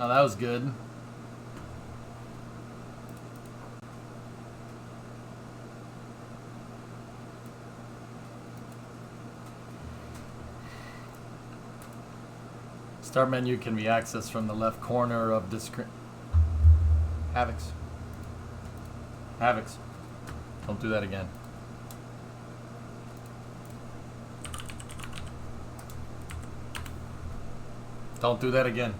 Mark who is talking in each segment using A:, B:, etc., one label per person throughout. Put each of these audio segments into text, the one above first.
A: Oh, that was good. Start menu can be accessed from the left corner of the screen. Havocs. Havocs. Don't do that again. Don't do that again.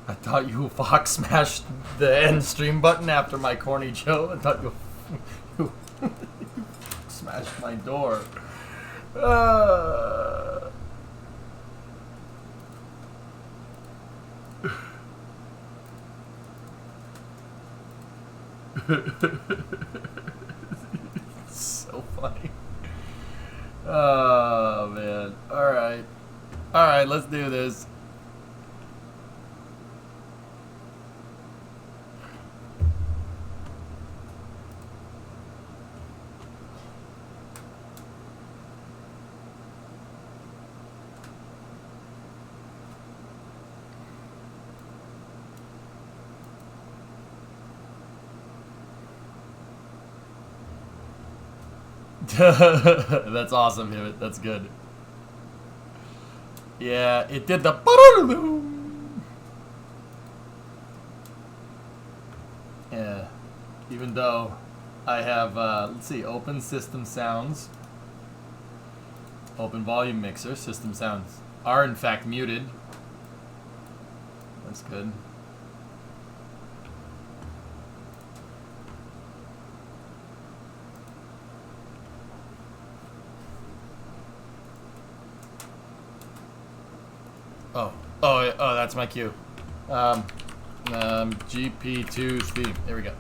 A: I thought you Fox smashed the end stream button after my corny joke. I thought you smashed my door. So funny. Oh man. Alright. Alright, let's do this. That's awesome, Hibbit. That's good. Yeah, it did the. Yeah. Even though I have, let's see, open system sounds, open volume mixer, system sounds are in fact muted. That's good. Oh, that's my cue. GP2 theme. There we go.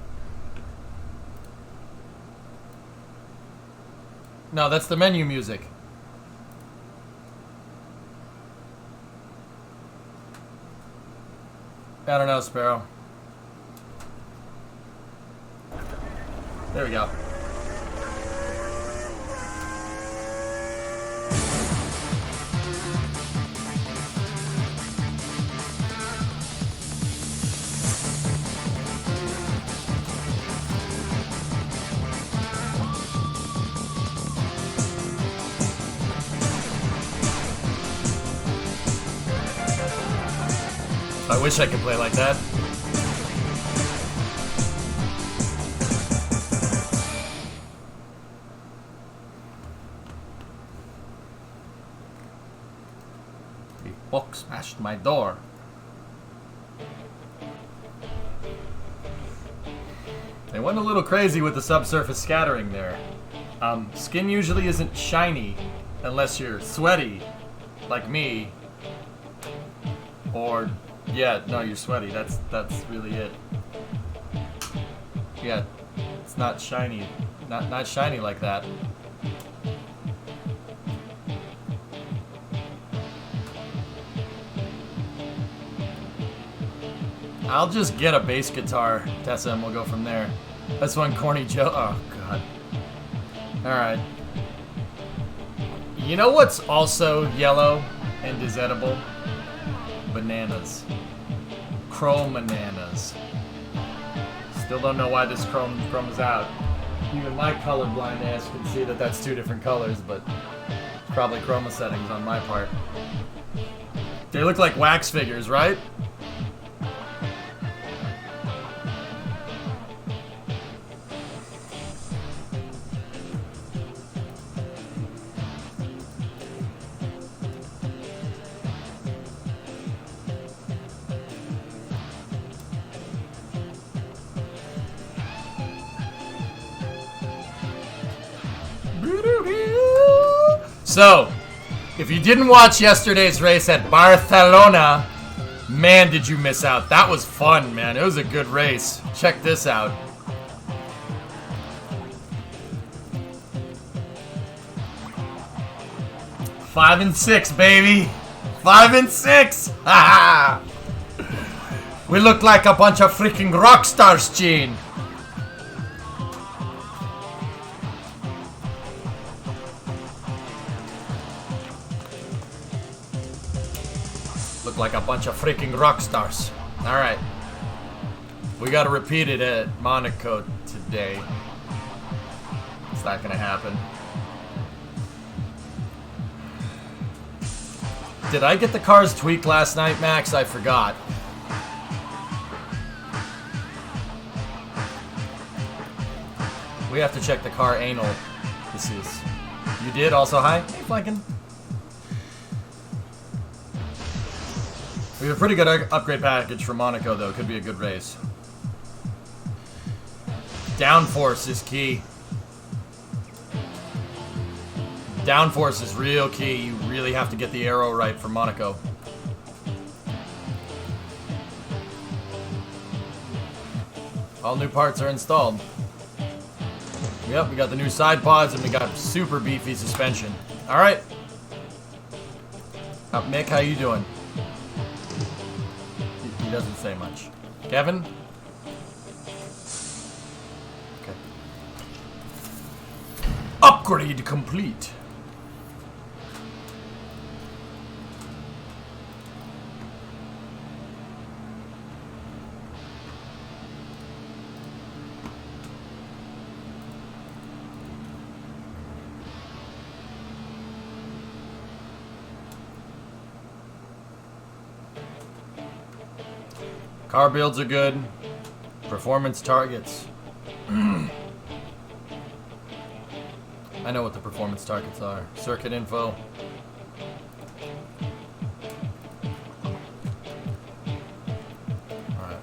A: No, that's the menu music. I don't know, Sparrow. There we go. I wish I could play like that. The book smashed my door. They went a little crazy with the subsurface scattering there. Skin usually isn't shiny unless you're sweaty, like me, or yeah, no, you're sweaty. That's really it. Yeah, it's not shiny, not shiny like that. I'll just get a bass guitar, Tessa, and we'll go from there. That's one corny joke. Oh god. All right. You know what's also yellow and is edible? Bananas. Chrome bananas. Still don't know why this chrome is out. Even my colorblind ass can see that that's two different colors, but it's probably chroma settings on my part. They look like wax figures, right? So, if you didn't watch yesterday's race at Barcelona, man, did you miss out. That was fun, man. It was a good race. Check this out. 5 and 6, baby. 5 and 6. Ha ha. We look like a bunch of freaking rock stars, Gene. Look like a bunch of freaking rock stars. All right. We got to repeat it at Monaco today. It's not going to happen. Did I get the cars tweaked last night, Max? I forgot. We have to check the car anal. This is... You did? Also, hi? Hey, Flankin. We have a pretty good upgrade package for Monaco, though. Could be a good race. Downforce is key. Downforce is real key. You really have to get the aero right for Monaco. All new parts are installed. Yep, we got the new side pods and we got super beefy suspension. All right. Mick, how you doing? He doesn't say much. Kevin? Okay. Upgrade complete. Car builds are good. Performance targets. I know what the performance targets are. Circuit info. Alright.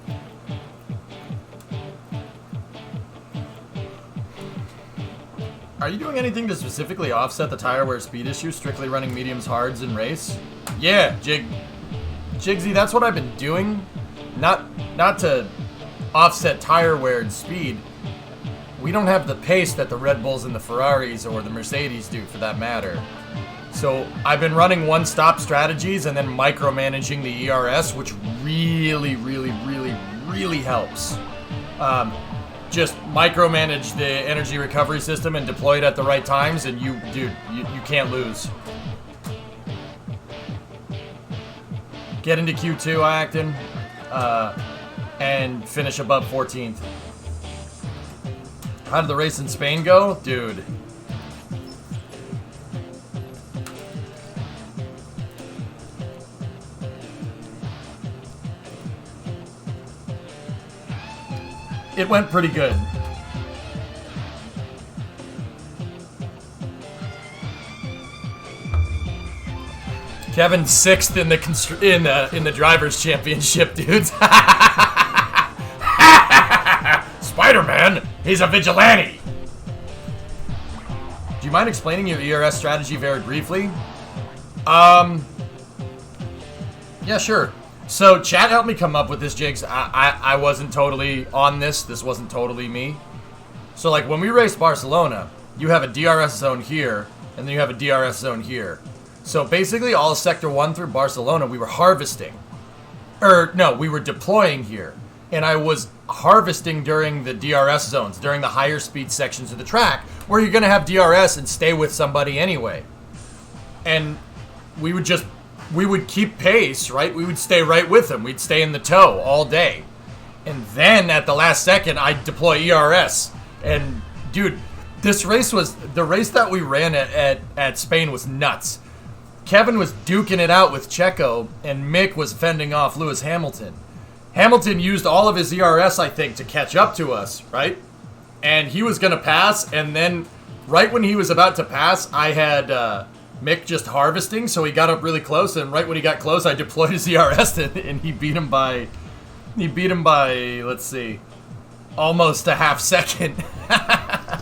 A: Are you doing anything to specifically offset the tire wear speed issue? Strictly running mediums, hards, in race? Yeah, Jigsy, that's what I've been doing. Not to offset tire wear and speed. We don't have the pace that the Red Bulls and the Ferraris or the Mercedes do, for that matter. So I've been running one-stop strategies and then micromanaging the ERS, which really, really, really, really helps. Just micromanage the energy recovery system and deploy it at the right times, and you can't lose. Get into Q2, Acton. And finish above 14th. How did the race in Spain go? Dude. It went pretty good. Kevin's 6th in the drivers' championship, dudes. Spider-Man, he's a vigilante. Do you mind explaining your ERS strategy very briefly? Yeah, sure. So chat helped me come up with this, Jigs. I wasn't totally on this. This wasn't totally me. So like when we raced Barcelona, you have a DRS zone here, and then you have a DRS zone here. So basically all Sector 1 through Barcelona, we were harvesting. We were deploying here. And I was harvesting during the DRS zones, during the higher speed sections of the track, where you're going to have DRS and stay with somebody anyway. And we would keep pace, right? We would stay right with them. We'd stay in the tow all day. And then at the last second, I'd deploy ERS. And dude, the race that we ran at Spain was nuts. Kevin was duking it out with Checo, and Mick was fending off Lewis Hamilton. Hamilton used all of his ERS, I think, to catch up to us, right? And he was going to pass, and then right when he was about to pass, I had Mick just harvesting, so he got up really close, and right when he got close, I deployed his ERS, and he beat him by, let's see, almost a half second. I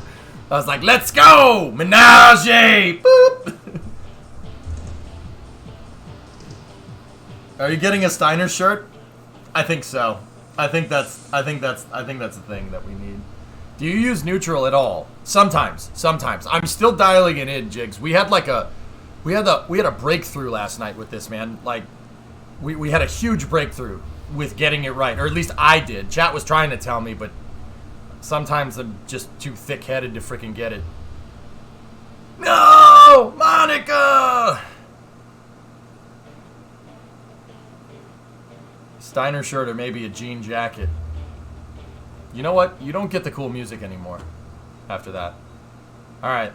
A: was like, let's go! Menage! Boop! Are you getting a Steiner shirt? I think so. I think that's a thing that we need. Do you use neutral at all? Sometimes. I'm still dialing it in, Jigs. We had like a We had a breakthrough last night with this, man. Like, we had a huge breakthrough with getting it right, or at least I did. Chat was trying to tell me, but sometimes I'm just too thick-headed to freaking get it. No! Monica! Steiner shirt or maybe a jean jacket. You know what? You don't get the cool music anymore after that. Alright.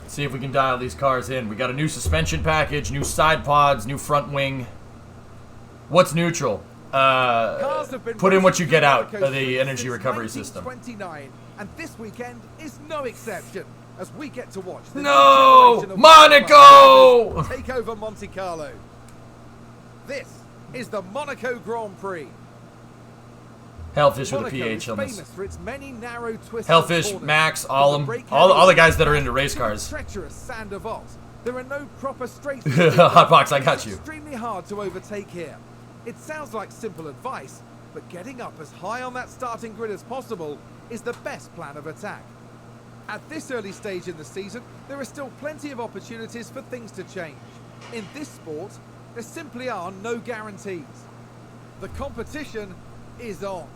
A: Let's see if we can dial these cars in. We got a new suspension package, new side pods, new front wing. What's neutral? Put in what you get out of the energy recovery system.
B: 29, and this weekend is no exception as we get to watch the
A: Monaco
B: take over Monte Carlo. This is the Monaco Grand Prix.
A: Hellfish with a
B: Monaco
A: PH
B: is
A: illness.
B: famous for its many narrow twists.
A: Hellfish, Max, all the guys that are into race cars.
B: Treacherous sand of Oz. There are no proper straight.
A: Hotbox, I got you.
B: Extremely hard to overtake here. It sounds like simple advice, but getting up as high on that starting grid as possible is the best plan of attack. At this early stage in the season, there are still plenty of opportunities for things to change. In this sport, there simply are no guarantees. The competition is on.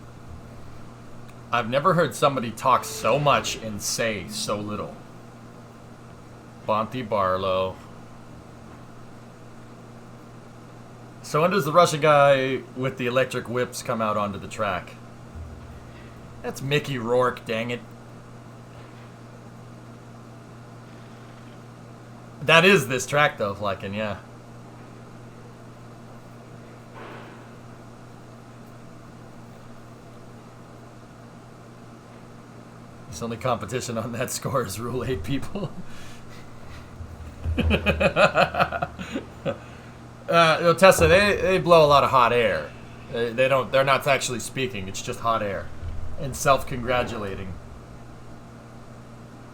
A: I've never heard somebody talk so much and say so little. Bonte Barlow. So when does the Russian guy with the electric whips come out onto the track? That's Mickey Rourke, dang it. That is this track though, Flecken, yeah. This only competition on that score is Rule 8 people. Tessa, they blow a lot of hot air. They're not actually speaking, it's just hot air. And self-congratulating.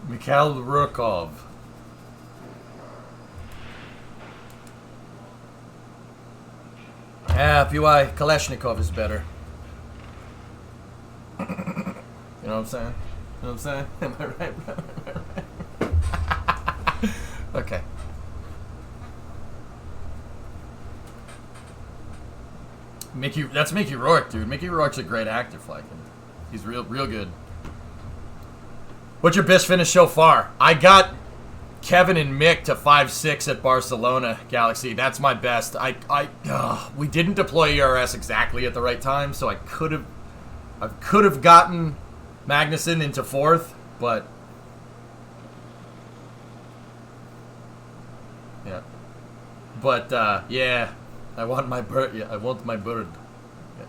A: Mikhail Rukov. PY Kalashnikov is better. You know what I'm saying? You know what I'm saying? Am I right? Okay. That's Mickey Rourke, dude. Mickey Rourke's a great actor, Flecken. He's real good. What's your best finish so far? I got Kevin and Mick to 5-6 at Barcelona Galaxy. That's my best. We didn't deploy ERS exactly at the right time, so I could have gotten Magnussen into 4th, but yeah. But yeah, I want my bird. Yeah, I want my bird. Yeah.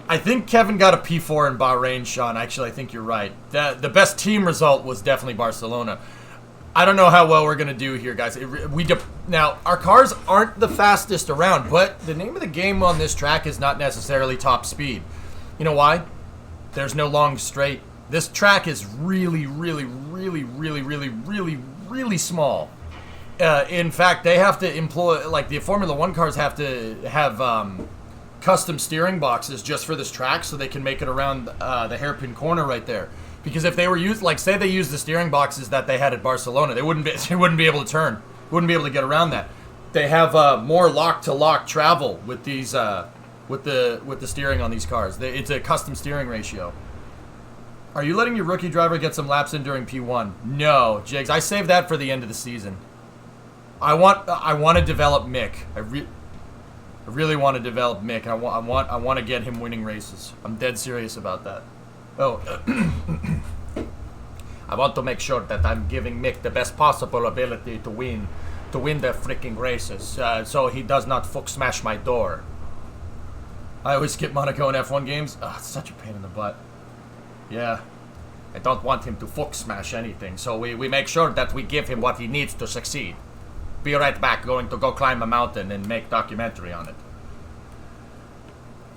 A: I think Kevin got a P4 in Bahrain, Sean. Actually, I think you're right. The best team result was definitely Barcelona. I don't know how well we're going to do here, guys. Now, our cars aren't the fastest around, but the name of the game on this track is not necessarily top speed. You know why? There's no long straight. This track is really, really, really, really, really, really, really small. In fact, they have to employ, like the Formula One cars have to have custom steering boxes just for this track so they can make it around the hairpin corner right there. Because if they were used, like say they used the steering boxes that they had at Barcelona, they wouldn't be able to turn, wouldn't be able to get around that. They have more lock-to-lock travel with these with the steering on these cars. It's a custom steering ratio. Are you letting your rookie driver get some laps in during P1? No, Jigs. I saved that for the end of the season. I want to develop Mick. I really want to develop Mick. I want to get him winning races. I'm dead serious about that. Oh, I want to make sure that I'm giving Mick the best possible ability to win the freaking races, so he does not fuck smash my door. I always skip Monaco in F1 games. Oh, it's such a pain in the butt. Yeah, I don't want him to fuck smash anything, so we make sure that we give him what he needs to succeed. Be right back, going to go climb a mountain and make documentary on it.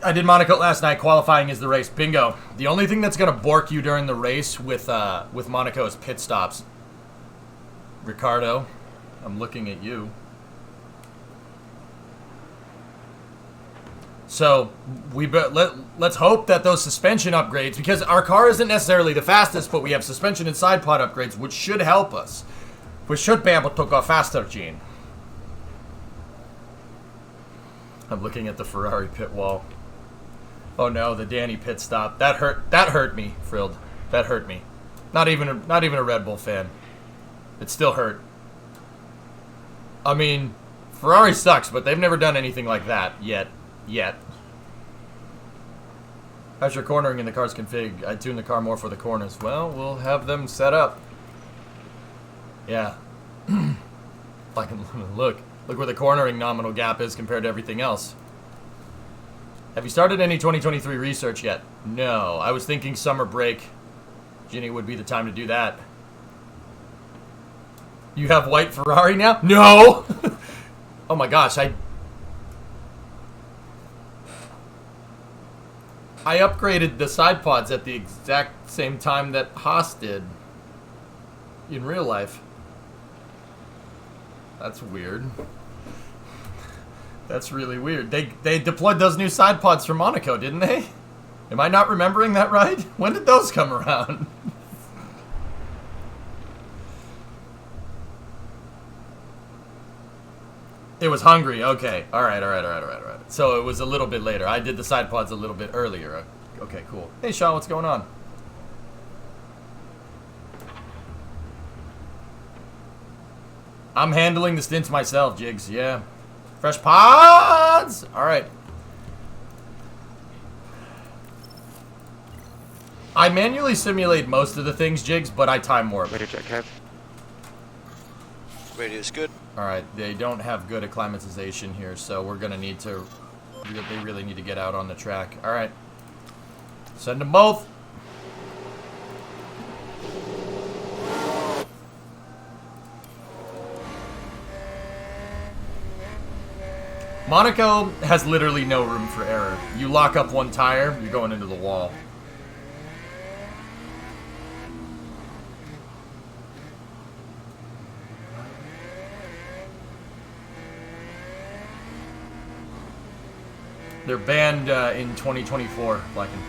A: I did Monaco last night. Qualifying is the race. Bingo. The only thing that's going to bork you during the race with Monaco is pit stops. Ricardo, I'm looking at you. So let's hope that those suspension upgrades, because our car isn't necessarily the fastest, but we have suspension and side pod upgrades, which should help us. We should be able to go faster, Gene. I'm looking at the Ferrari pit wall. Oh no, the Danny pit stop. That hurt me, Frilled. That hurt me. Not even a Red Bull fan. It still hurt. I mean, Ferrari sucks, but they've never done anything like that yet. How's your cornering in the car's config? I tune the car more for the corners. Well, we'll have them set up. Yeah. Look where the cornering nominal gap is compared to everything else. Have you started any 2023 research yet? No. I was thinking summer break. Ginny would be the time to do that. You have white Ferrari now? No! Oh my gosh, I upgraded the side pods at the exact same time that Haas did. In real life. That's weird. That's really weird. They deployed those new side pods for Monaco, didn't they? Am I not remembering that right? When did those come around? It was Hungary. Okay. All right. So it was a little bit later. I did the side pods a little bit earlier. Okay, cool. Hey, Sean, what's going on? I'm handling the stints myself, Jigs. Yeah. Fresh pods! All right. I manually simulate most of the things, Jigs, but I time warp.
C: Radio check, Kev. Radio's good.
A: Alright, they don't have good acclimatization here, so we're gonna need to... They really need to get out on the track. Alright. Send them both! Monaco has literally no room for error. You lock up one tire, you're going into the wall. They're banned in 2024, Blacken.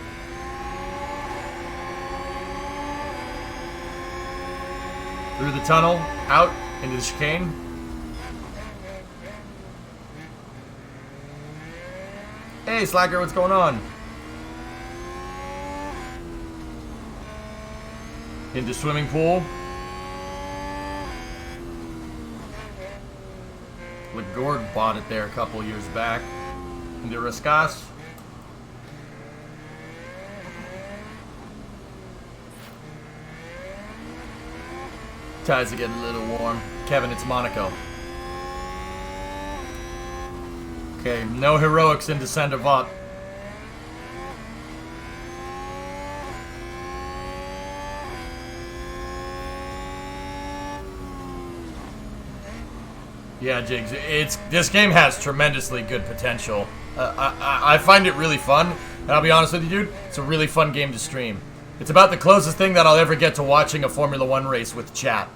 A: Through the tunnel, out into the chicane. Hey, Slacker, what's going on? Into swimming pool. Legord bought it there a couple years back. Into Raskas. Ties are getting a little warm. Kevin, it's Monaco. Okay, no heroics into Sandoval. Yeah, Jigs, this game has tremendously good potential. I find it really fun, and I'll be honest with you, dude, it's a really fun game to stream. It's about the closest thing that I'll ever get to watching a Formula 1 race with chat,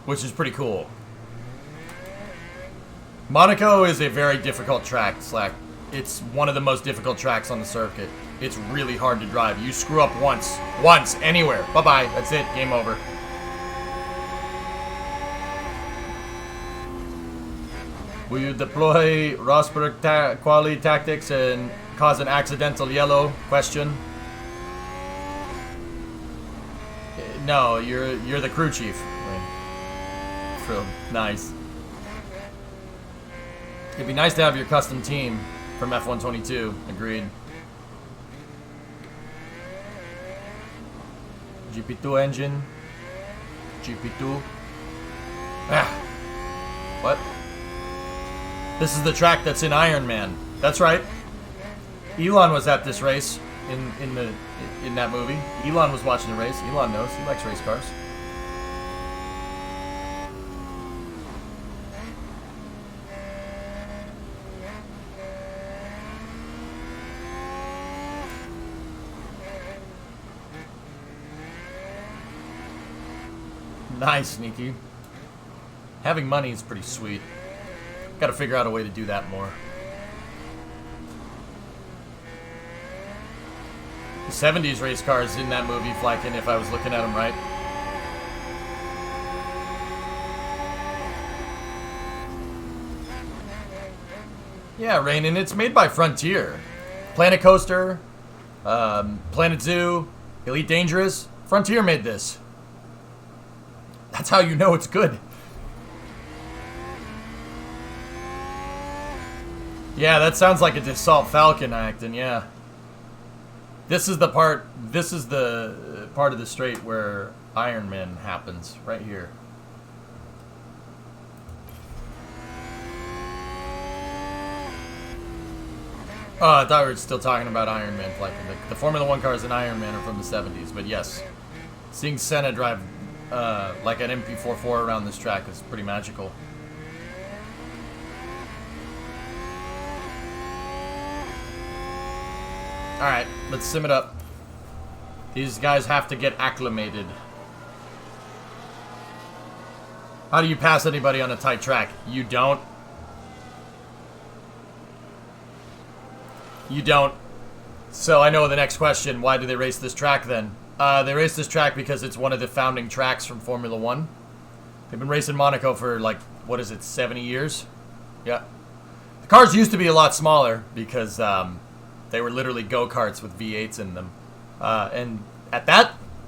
A: which is pretty cool. Monaco is a very difficult track, Slack. It's one of the most difficult tracks on the circuit. It's really hard to drive. You screw up once, anywhere. Bye-bye, that's it, game over. Will you deploy Rosberg quality tactics and cause an accidental yellow? Question. No, you're the crew chief. Nice. It'd be nice to have your custom team from F122. Agreed. GP2 engine. GP2. Ah. What? This is the track that's in Iron Man. That's right. Elon was at this race in that movie. Elon was watching the race. Elon knows. He likes race cars. Nice, Sneaky. Having money is pretty sweet. Gotta figure out a way to do that more. 70s race cars in that movie, Flykin, if I was looking at them right. Yeah, Rainin, it's made by Frontier. Planet Coaster, Planet Zoo, Elite Dangerous. Frontier made this. That's how you know it's good. Yeah, that sounds like a Dassault Falcon acting, yeah. This is the part of the straight where Iron Man happens, right here. Oh, I thought we were still talking about Iron Man. Like the Formula 1 cars in Iron Man are from the 70s, but yes. Seeing Senna drive like an MP44 around this track is pretty magical. Alright, let's sim it up. These guys have to get acclimated. How do you pass anybody on a tight track? You don't. You don't. So I know the next question. Why do they race this track then? They race this track because it's one of the founding tracks from Formula 1. They've been racing Monaco for like, what is it, 70 years? Yeah. The cars used to be a lot smaller because they were literally go-karts with V8s in them. And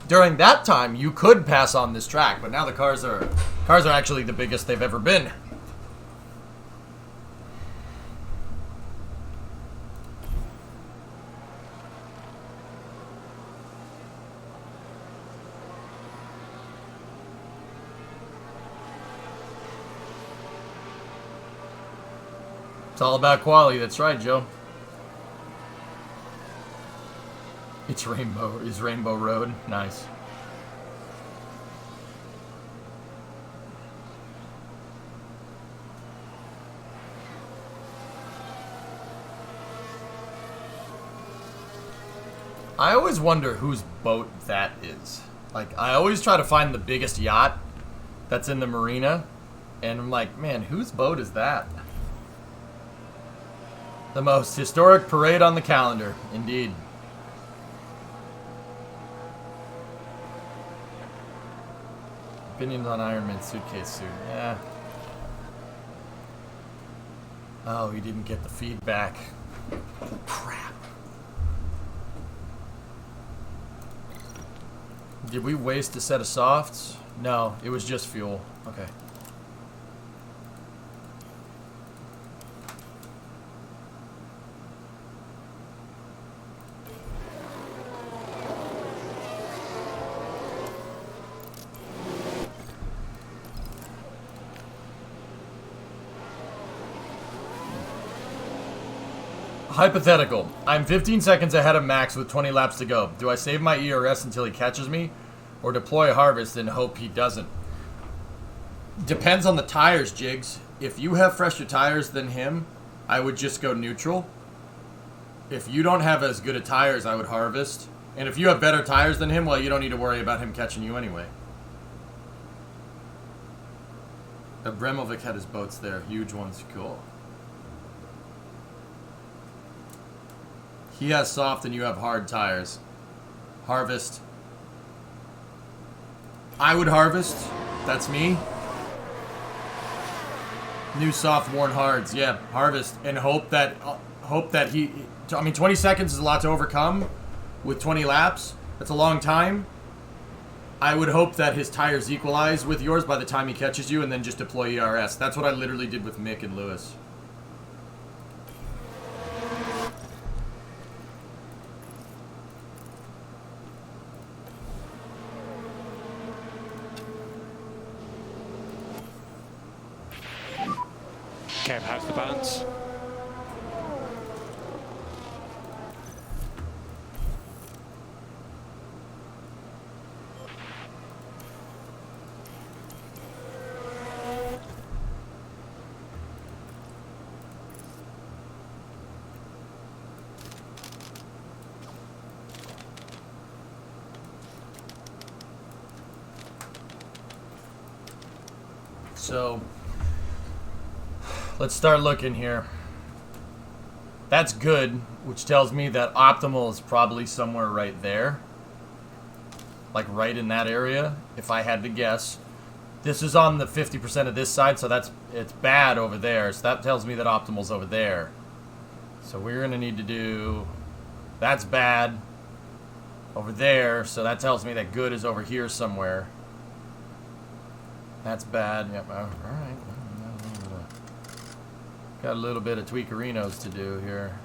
A: during that time, you could pass on this track, but now the cars are actually the biggest they've ever been. It's all about quality. That's right, Joe. It's Rainbow Road. Nice. I always wonder whose boat that is. Like, I always try to find the biggest yacht that's in the marina, and I'm like, man, whose boat is that? The most historic parade on the calendar, indeed. Opinions on Iron Man's suitcase suit. Yeah. Oh, he didn't get the feedback. Crap. Did we waste a set of softs? No, it was just fuel. Okay. Hypothetical. I'm 15 seconds ahead of Max with 20 laps to go. Do I save my ERS until he catches me? Or deploy Harvest and hope he doesn't? Depends on the tires, Jigs. If you have fresher tires than him, I would just go neutral. If you don't have as good a tires, I would Harvest. And if you have better tires than him, well, you don't need to worry about him catching you anyway. Abramovic had his boats there. Huge ones. Cool. He has soft and you have hard tires. Harvest. I would Harvest. That's me. New soft, worn hards. Yeah, Harvest. And hope that he... I mean, 20 seconds is a lot to overcome with 20 laps. That's a long time. I would hope that his tires equalize with yours by the time he catches you and then just deploy ERS. That's what I literally did with Mick and Lewis.
C: Kev, how's the balance?
A: So... let's start looking here. That's good, which tells me that optimal is probably somewhere right there. Like right in that area, if I had to guess. This is on the 50% of this side, so it's bad over there. So that tells me that optimal's over there. So we're gonna need to do, that's bad over there, so that tells me that good is over here somewhere. That's bad. Yep. All right. Got a little bit of tweakerinos to do here.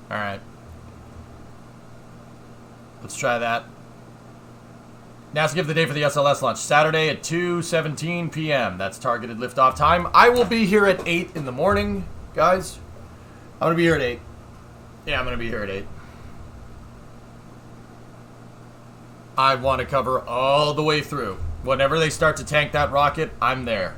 A: All right. Let's try that. NASA give the day for the SLS launch. Saturday at 2:17 p.m. That's targeted liftoff time. I will be here at 8 in the morning, guys. I'm going to be here at 8. Yeah, I'm going to be here at 8. I want to cover all the way through. Whenever they start to tank that rocket, I'm there.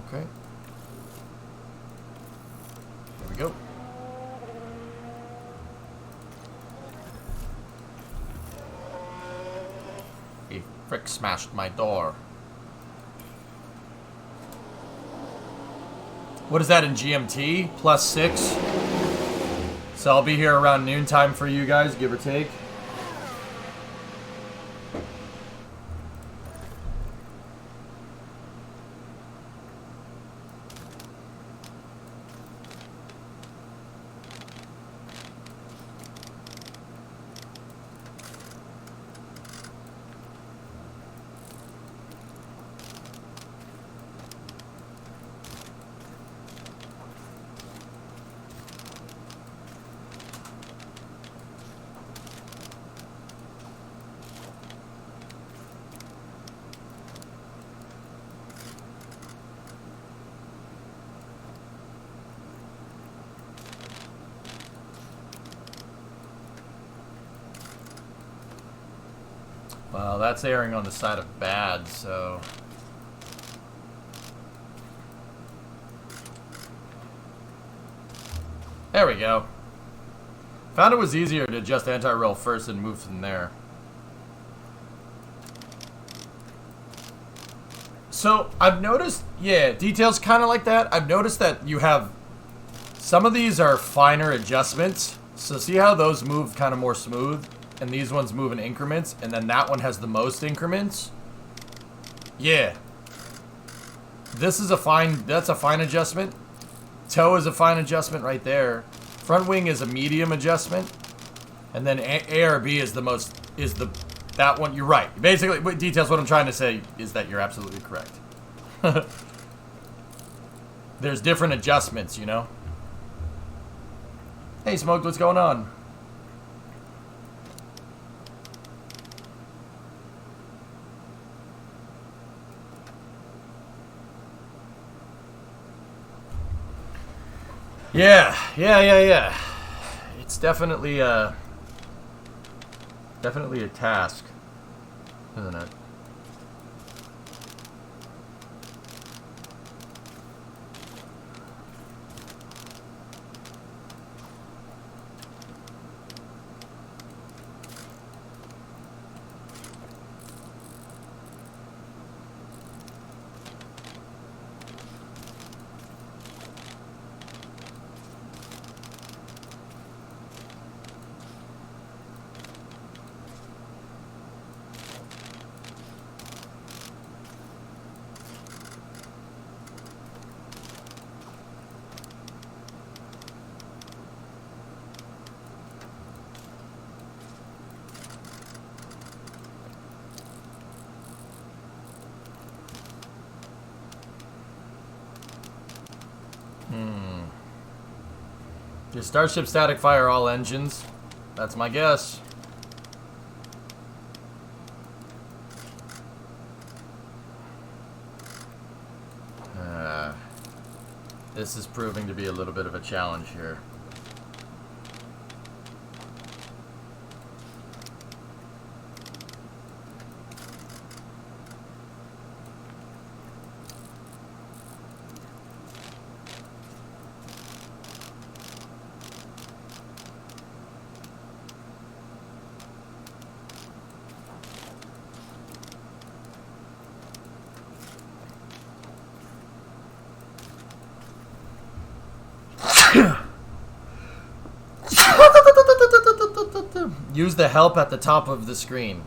A: Okay. There we go. He frick smashed my door. What is that in GMT? +6. So I'll be here around noontime for you guys, give or take. Well, that's erring on the side of bad, so... There we go. Found it was easier to adjust anti-roll first and move from there. So, I've noticed, yeah, details kind of like that. I've noticed that you have... Some of these are finer adjustments. So see how those move kind of more smooth? And these ones move in increments, and then that one has the most increments. Yeah. This is a fine, that's a fine adjustment. Toe is a fine adjustment right there. Front wing is a medium adjustment. And then ARB is the most, that one, you're right. Basically, what details, what I'm trying to say is that you're absolutely correct. There's different adjustments, you know? Hey, Smoked, what's going on? Yeah. It's definitely a task, isn't it? Does Starship static fire all engines? That's my guess. This is proving to be a little bit of a challenge here. Use the help at the top of the screen.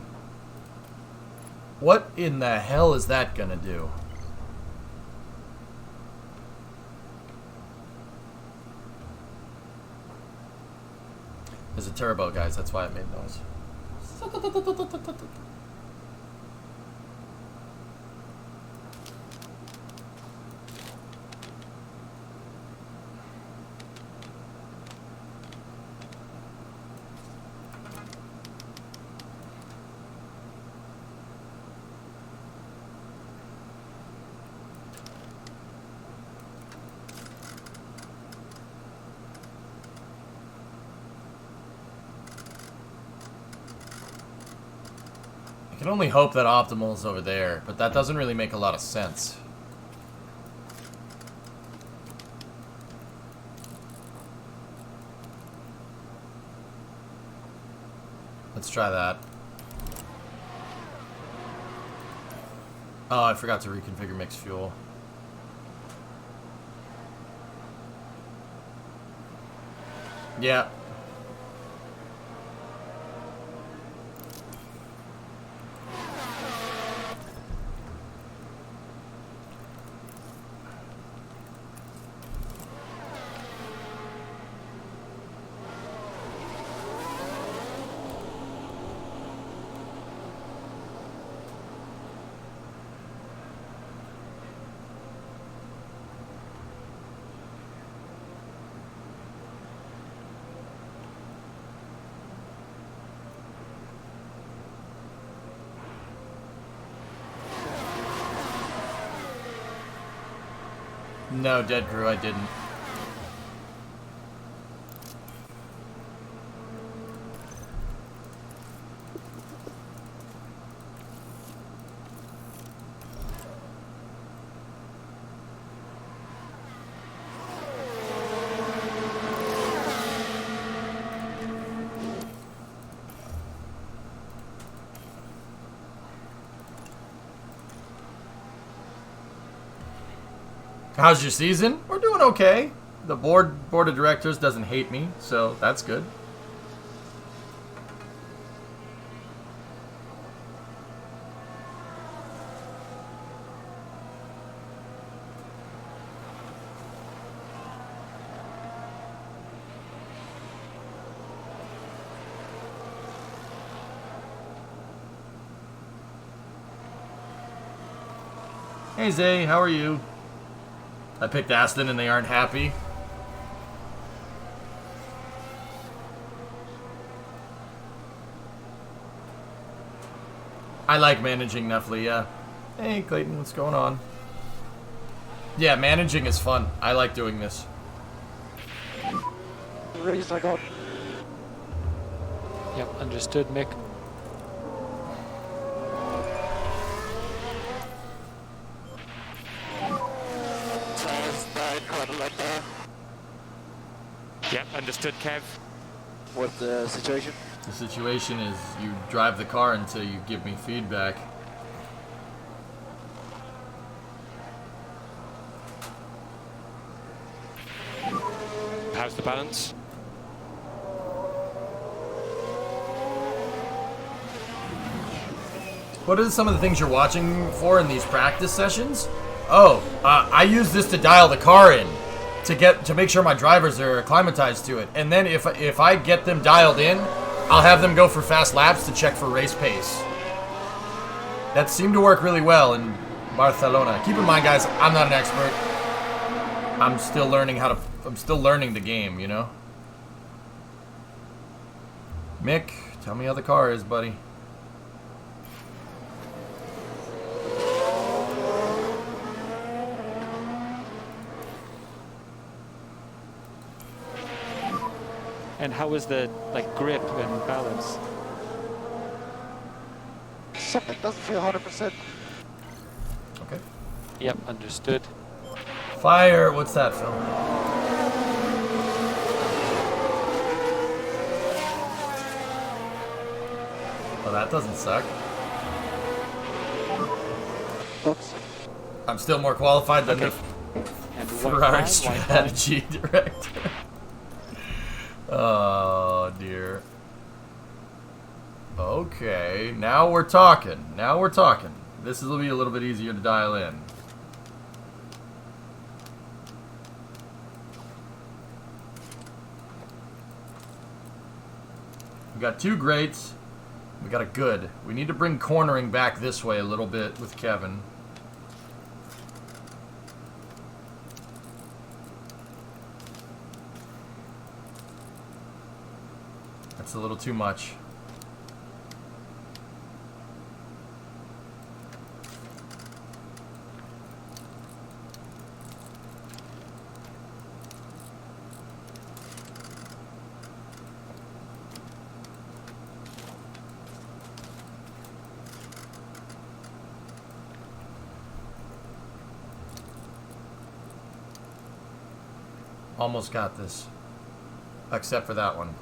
A: What in the hell is that gonna do? There's a turbo, guys. That's why it made noise. I can only hope that optimal's over there, but that doesn't really make a lot of sense. Let's try that. Oh, I forgot to reconfigure mixed fuel. Yeah. No, Dead Crew, I didn't. How's your season? We're doing okay. The board of directors doesn't hate me, so that's good. Hey Zay, how are you? I picked Aston and they aren't happy. I like managing Nuffly, yeah. Hey Clayton, what's going on? Yeah, managing is fun. I like doing this.
C: Raise I got. Yep, understood, Mick. Yep, understood, Kev.
D: What's the situation?
A: The situation is you drive the car until you give me feedback.
C: How's the balance?
A: What are some of the things you're watching for in these practice sessions? Oh, I use this to dial the car in to make sure my drivers are acclimatized to it. And then if I get them dialed in, I'll have them go for fast laps to check for race pace. That seemed to work really well in Barcelona. Keep in mind, guys, I'm not an expert. I'm still learning I'm still learning the game, you know? Mick, tell me how the car is, buddy.
C: And how is the grip and balance?
D: Something doesn't feel 100%.
A: Okay.
C: Yep, understood.
A: Fire! What's that, Phil? Well, that doesn't suck.
D: Oops.
A: I'm still more qualified than
C: Okay.
A: the
C: And
A: Ferrari
C: Wi-Fi.
A: strategy director. Oh, dear. Okay, now we're talking. Now we're talking. This will be a little bit easier to dial in. We got two greats. We got a good. We need to bring cornering back this way a little bit with Kevin. That's a little too much. Almost got this. Except for that one.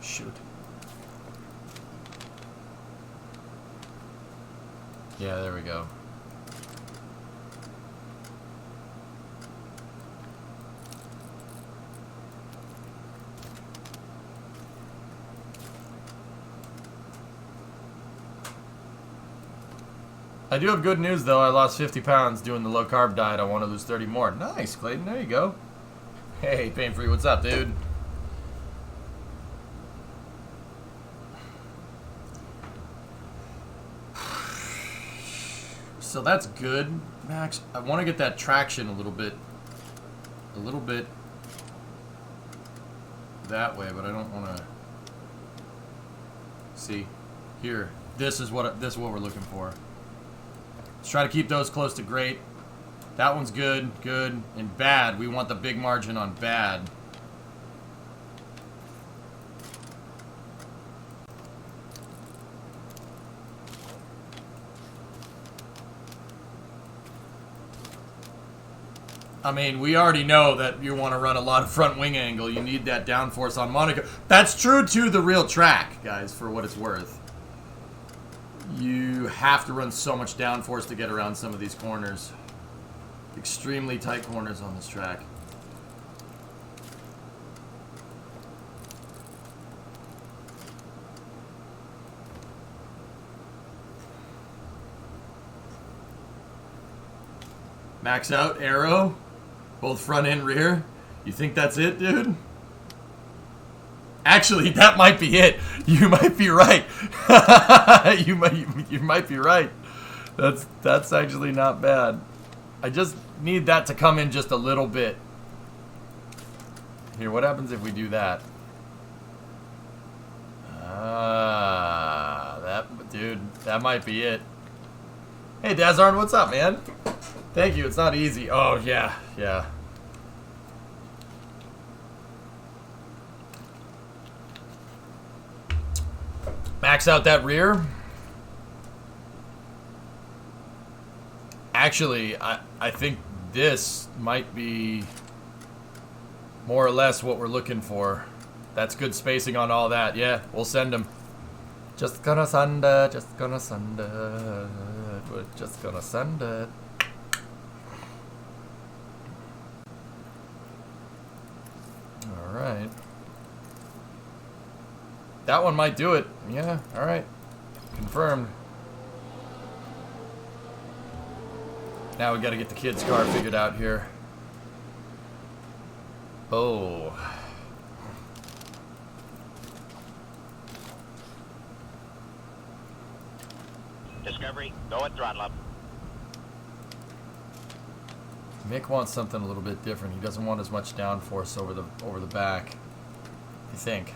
A: Shoot. Yeah, there we go. I do have good news, though. I lost 50 pounds doing the low-carb diet. I want to lose 30 more. Nice, Clayton. There you go. Hey, Pain Free, what's up, dude? So that's good, Max. I want to get that traction a little bit that way, but I don't want to. See, here, this is what we're looking for. Let's try to keep those close to great. That one's good, and bad. We want the big margin on bad. I mean, we already know that you want to run a lot of front wing angle. You need that downforce on Monaco. That's true to the real track, guys, for what it's worth. You have to run so much downforce to get around some of these corners. Extremely tight corners on this track. Max out, arrow. Both front and rear. You think that's it, dude? Actually, that might be it. You might be right. you might be right. That's actually not bad. I just need that to come in just a little bit. Here, what happens if we do that? That might be it. Hey, Dazarn, what's up, man? Thank you. It's not easy. Oh, yeah. Max out that rear. Actually, I think this might be more or less what we're looking for. That's good spacing on all that. Yeah, we'll send them. Just gonna send it. Just gonna send it. We're just gonna send it. All right. That one might do it. Yeah, all right. Confirmed. Now we got to get the kids' car figured out here. Oh.
E: Discovery, go at throttle up.
A: Mick wants something a little bit different. He doesn't want as much downforce over the back. I think.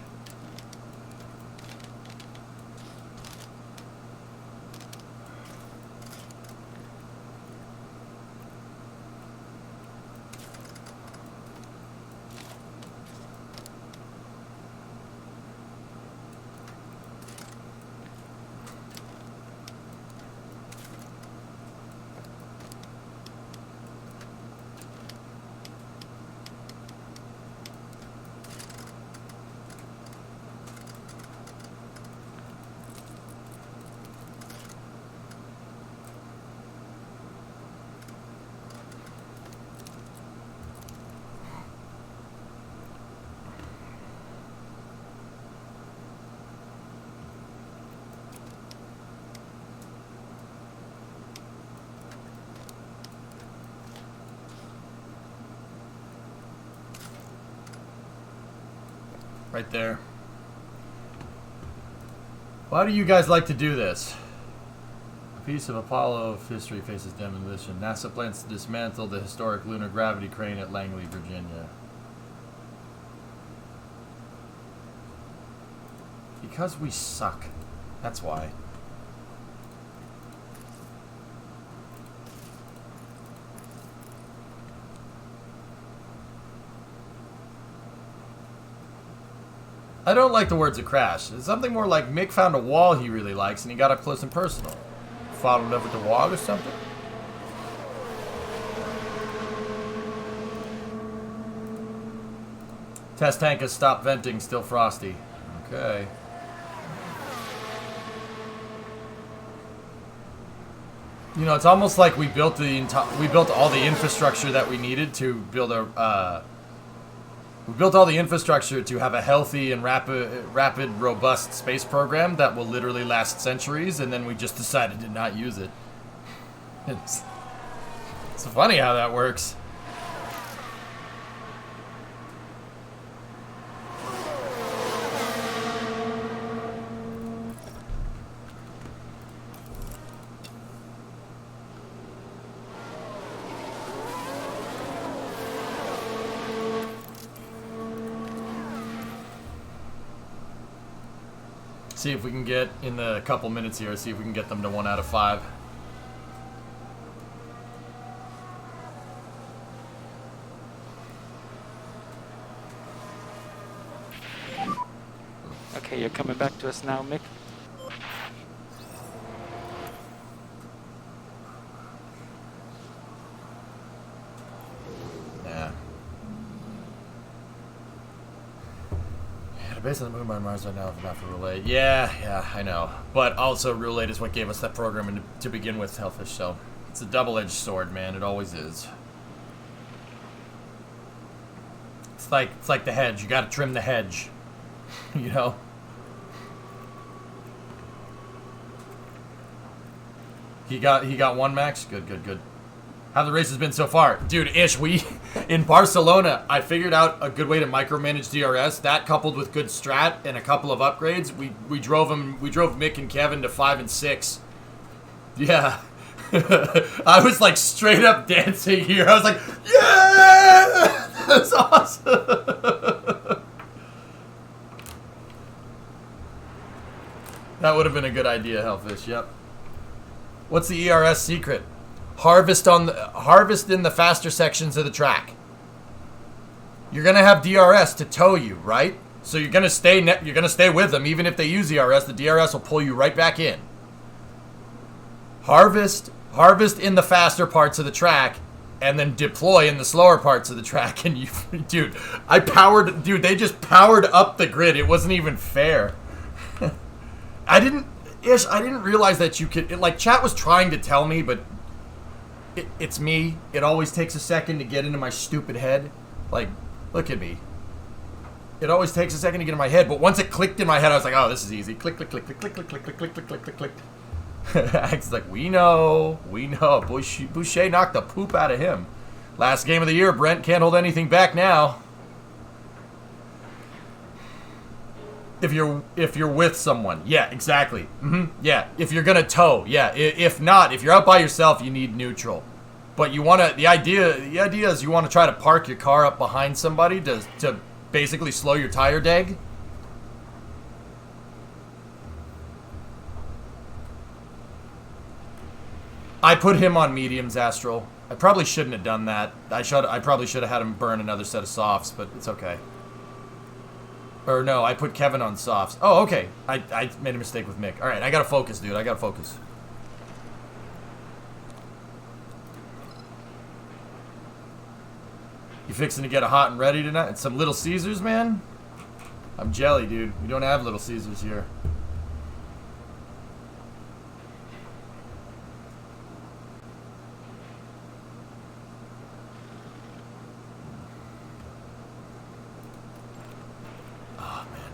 A: Right there. Why do you guys like to do this? A piece of Apollo of history faces demolition. NASA plans to dismantle the historic lunar gravity crane at Langley, Virginia. Because we suck. That's why. I don't like the words of crash. It's something more like Mick found a wall he really likes and he got up close and personal. Followed up with the wall or something? Test tank has stopped venting, still frosty. Okay. You know, it's almost like we built all the infrastructure that we needed to build a we built all the infrastructure to have a healthy and rapid, robust space program that will literally last centuries, and then we just decided to not use it. It's funny how that works. See if we can get, in the couple minutes here, see if we can get them to 1 out of 5.
C: Okay, you're coming back to us now, Mick.
A: Based on the moon by Mars right now, not for relay. Yeah, I know. But also, relay is what gave us that program to begin with, Hellfish. So it's a double-edged sword, man. It always is. It's like the hedge. You got to trim the hedge. You know. He got one max. Good. How the race has been so far, dude. We in Barcelona, I figured out a good way to micromanage DRS. That coupled with good strat and a couple of upgrades, we drove Mick and Kevin to 5 and 6. Yeah, I was like straight up dancing here. I was like, yeah, that's awesome. That would have been a good idea, Hellfish. Yep. What's the ERS secret? Harvest in the faster sections of the track. You're gonna have DRS to tow you, right? So you're gonna stay with them, even if they use ERS. The DRS will pull you right back in. Harvest in the faster parts of the track, and then deploy in the slower parts of the track. And you, dude, they just powered up the grid. It wasn't even fair. I didn't realize that you could. Like chat was trying to tell me, but. It's me. It always takes a second to get into my stupid head. Like, look at me. It always takes a second to get in my head, but once it clicked in my head, I was like, oh, this is easy. Click, click, click, click, click, click, click, click, click, click, click, click. It's like, we know. Boucher knocked the poop out of him. Last game of the year, Brent can't hold anything back now. If you're with someone, yeah, exactly. Yeah, if you're gonna tow, yeah. If not, if you're out by yourself, you need neutral. But you wanna. The idea is you wanna try to park your car up behind somebody to basically slow your tire deg. I put him on mediums, Astral. I probably shouldn't have done that. I probably should have had him burn another set of softs, but it's okay. Or no, I put Kevin on softs. Oh, okay. I made a mistake with Mick. All right, I gotta focus, dude. I gotta focus. You fixing to get a hot and ready tonight? And some Little Caesars, man? I'm jelly, dude. We don't have Little Caesars here.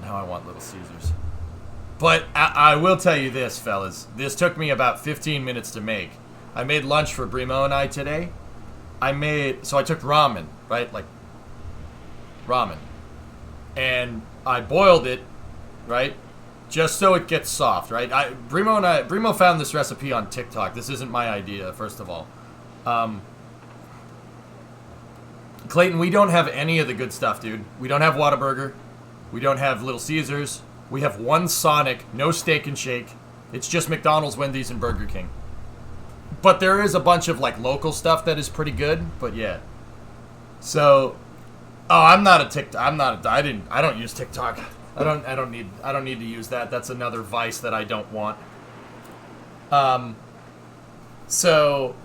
A: Now I want Little Caesars. But I will tell you this, fellas. This took me about 15 minutes to make. I made lunch for Brimo and I today. So I took ramen, right? Like, ramen. and I boiled it, right? Just so it gets soft, right? Brimo found this recipe on TikTok. This isn't my idea, first of all. Clayton, we don't have any of the good stuff, dude. We don't have Whataburger. We don't have Little Caesars. We have one Sonic, no Steak and Shake. It's just McDonald's, Wendy's, and Burger King. But there is a bunch of like local stuff that is pretty good. But yeah. So, I'm not a TikTok. I don't use TikTok. I don't need to use that. That's another vice that I don't want. So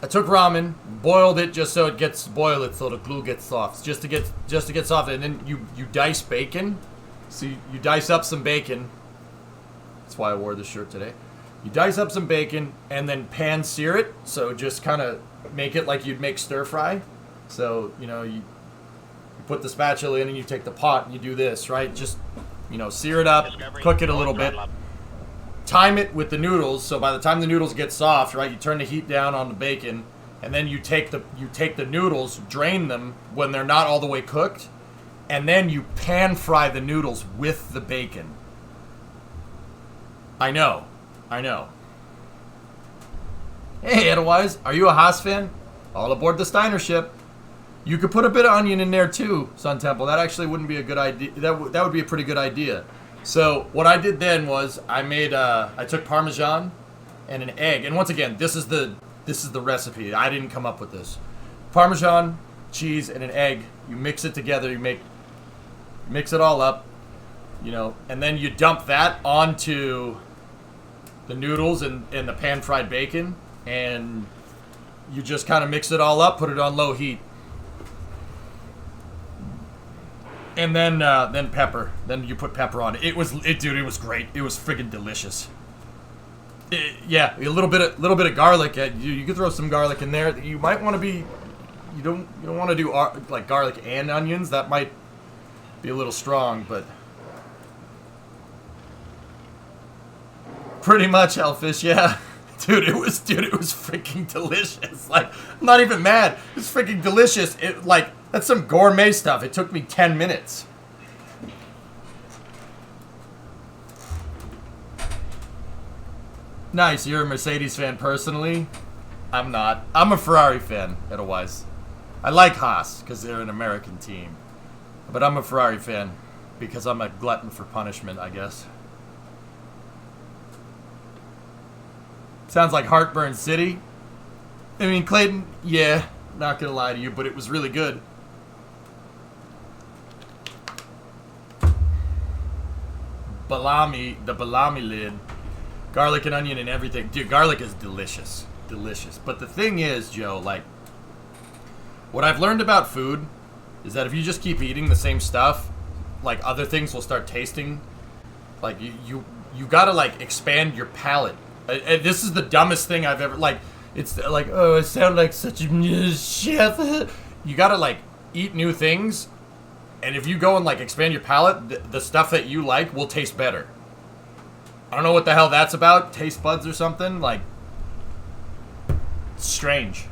A: I took ramen, boiled it just so it gets so the glue gets soft, just to get soft, and then you dice bacon. So you dice up some bacon. That's why I wore this shirt today. You dice up some bacon and then pan sear it. So just kind of make it like you'd make stir fry. So you put the spatula in and you take the pot and you do this, right? Just sear it up, cook it a little bit. Time it with the noodles, so by the time the noodles get soft, right, you turn the heat down on the bacon, and then you take the noodles, drain them when they're not all the way cooked, and then you pan fry the noodles with the bacon. I know. Hey, Edelweiss, are you a Haas fan? All aboard the Steiner ship. You could put a bit of onion in there too, Sun Temple. That actually wouldn't be a good idea. That would be a pretty good idea. So what I did then was I took Parmesan and an egg, and once again, this is the recipe. I didn't come up with this. Parmesan, cheese, and an egg. You mix it together. You mix it all up, and then you dump that onto the noodles and the pan fried bacon, and you just kind of mix it all up. Put it on low heat. And then pepper. Then you put pepper on it. It was great. It was friggin' delicious. A little bit of garlic. You could throw some garlic in there. You might want to be. You don't want to do like garlic and onions. That might be a little strong, but pretty much Hellfish. Yeah, dude, it was freaking delicious. Like, I'm not even mad. It's freaking delicious. That's some gourmet stuff. It took me 10 minutes. Nice, you're a Mercedes fan personally? I'm not. I'm a Ferrari fan, Edelweiss. I like Haas, because they're an American team. But I'm a Ferrari fan, because I'm a glutton for punishment, I guess. Sounds like Heartburn City. I mean, Clayton, yeah, not gonna lie to you, but it was really good. The Balami lid. Garlic and onion and everything. Dude, garlic is delicious. Delicious. But the thing is, Joe, like, what I've learned about food is that if you just keep eating the same stuff, like, other things will start tasting. Like, you gotta, like, expand your palate. And this is the dumbest thing I've ever, like, it's like, oh, I sound like such a chef. You gotta, like, eat new things. And if you go and, like, expand your palate, the stuff that you like will taste better. I don't know what the hell that's about. Taste buds or something. Like, it's strange.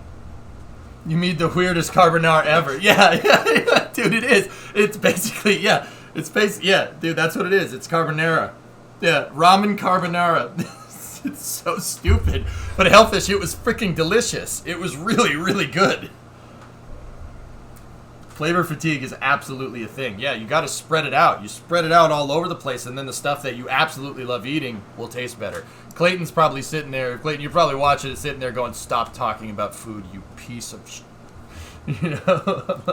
A: You made the weirdest carbonara ever. Yeah, dude, it is. It's basically, yeah. Dude, that's what it is. It's carbonara. Yeah, ramen carbonara. It's so stupid. But Hellfish, it was freaking delicious. It was really, really good. Flavor fatigue is absolutely a thing. Yeah, you got to spread it out. You spread it out all over the place, and then the stuff that you absolutely love eating will taste better. Clayton's probably sitting there. Clayton, you're probably watching it, sitting there going, "Stop talking about food, you piece of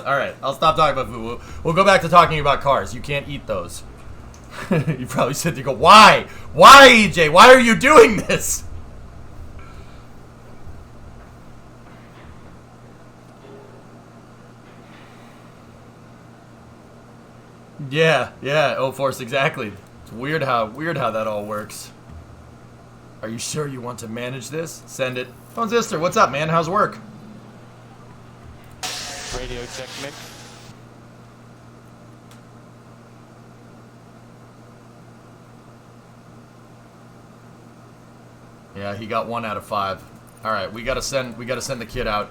A: All right, I'll stop talking about food. We'll go back to talking about cars. You can't eat those. You probably sit there and go, "Why? Why, EJ? Why are you doing this?" Yeah, O-Force, exactly. It's weird how that all works. Are you sure you want to manage this? Send it. Phone Sister, what's up, man? How's work?
C: Radio check, Mick.
A: Yeah, he got 1 out of 5. All right, we gotta send the kid out.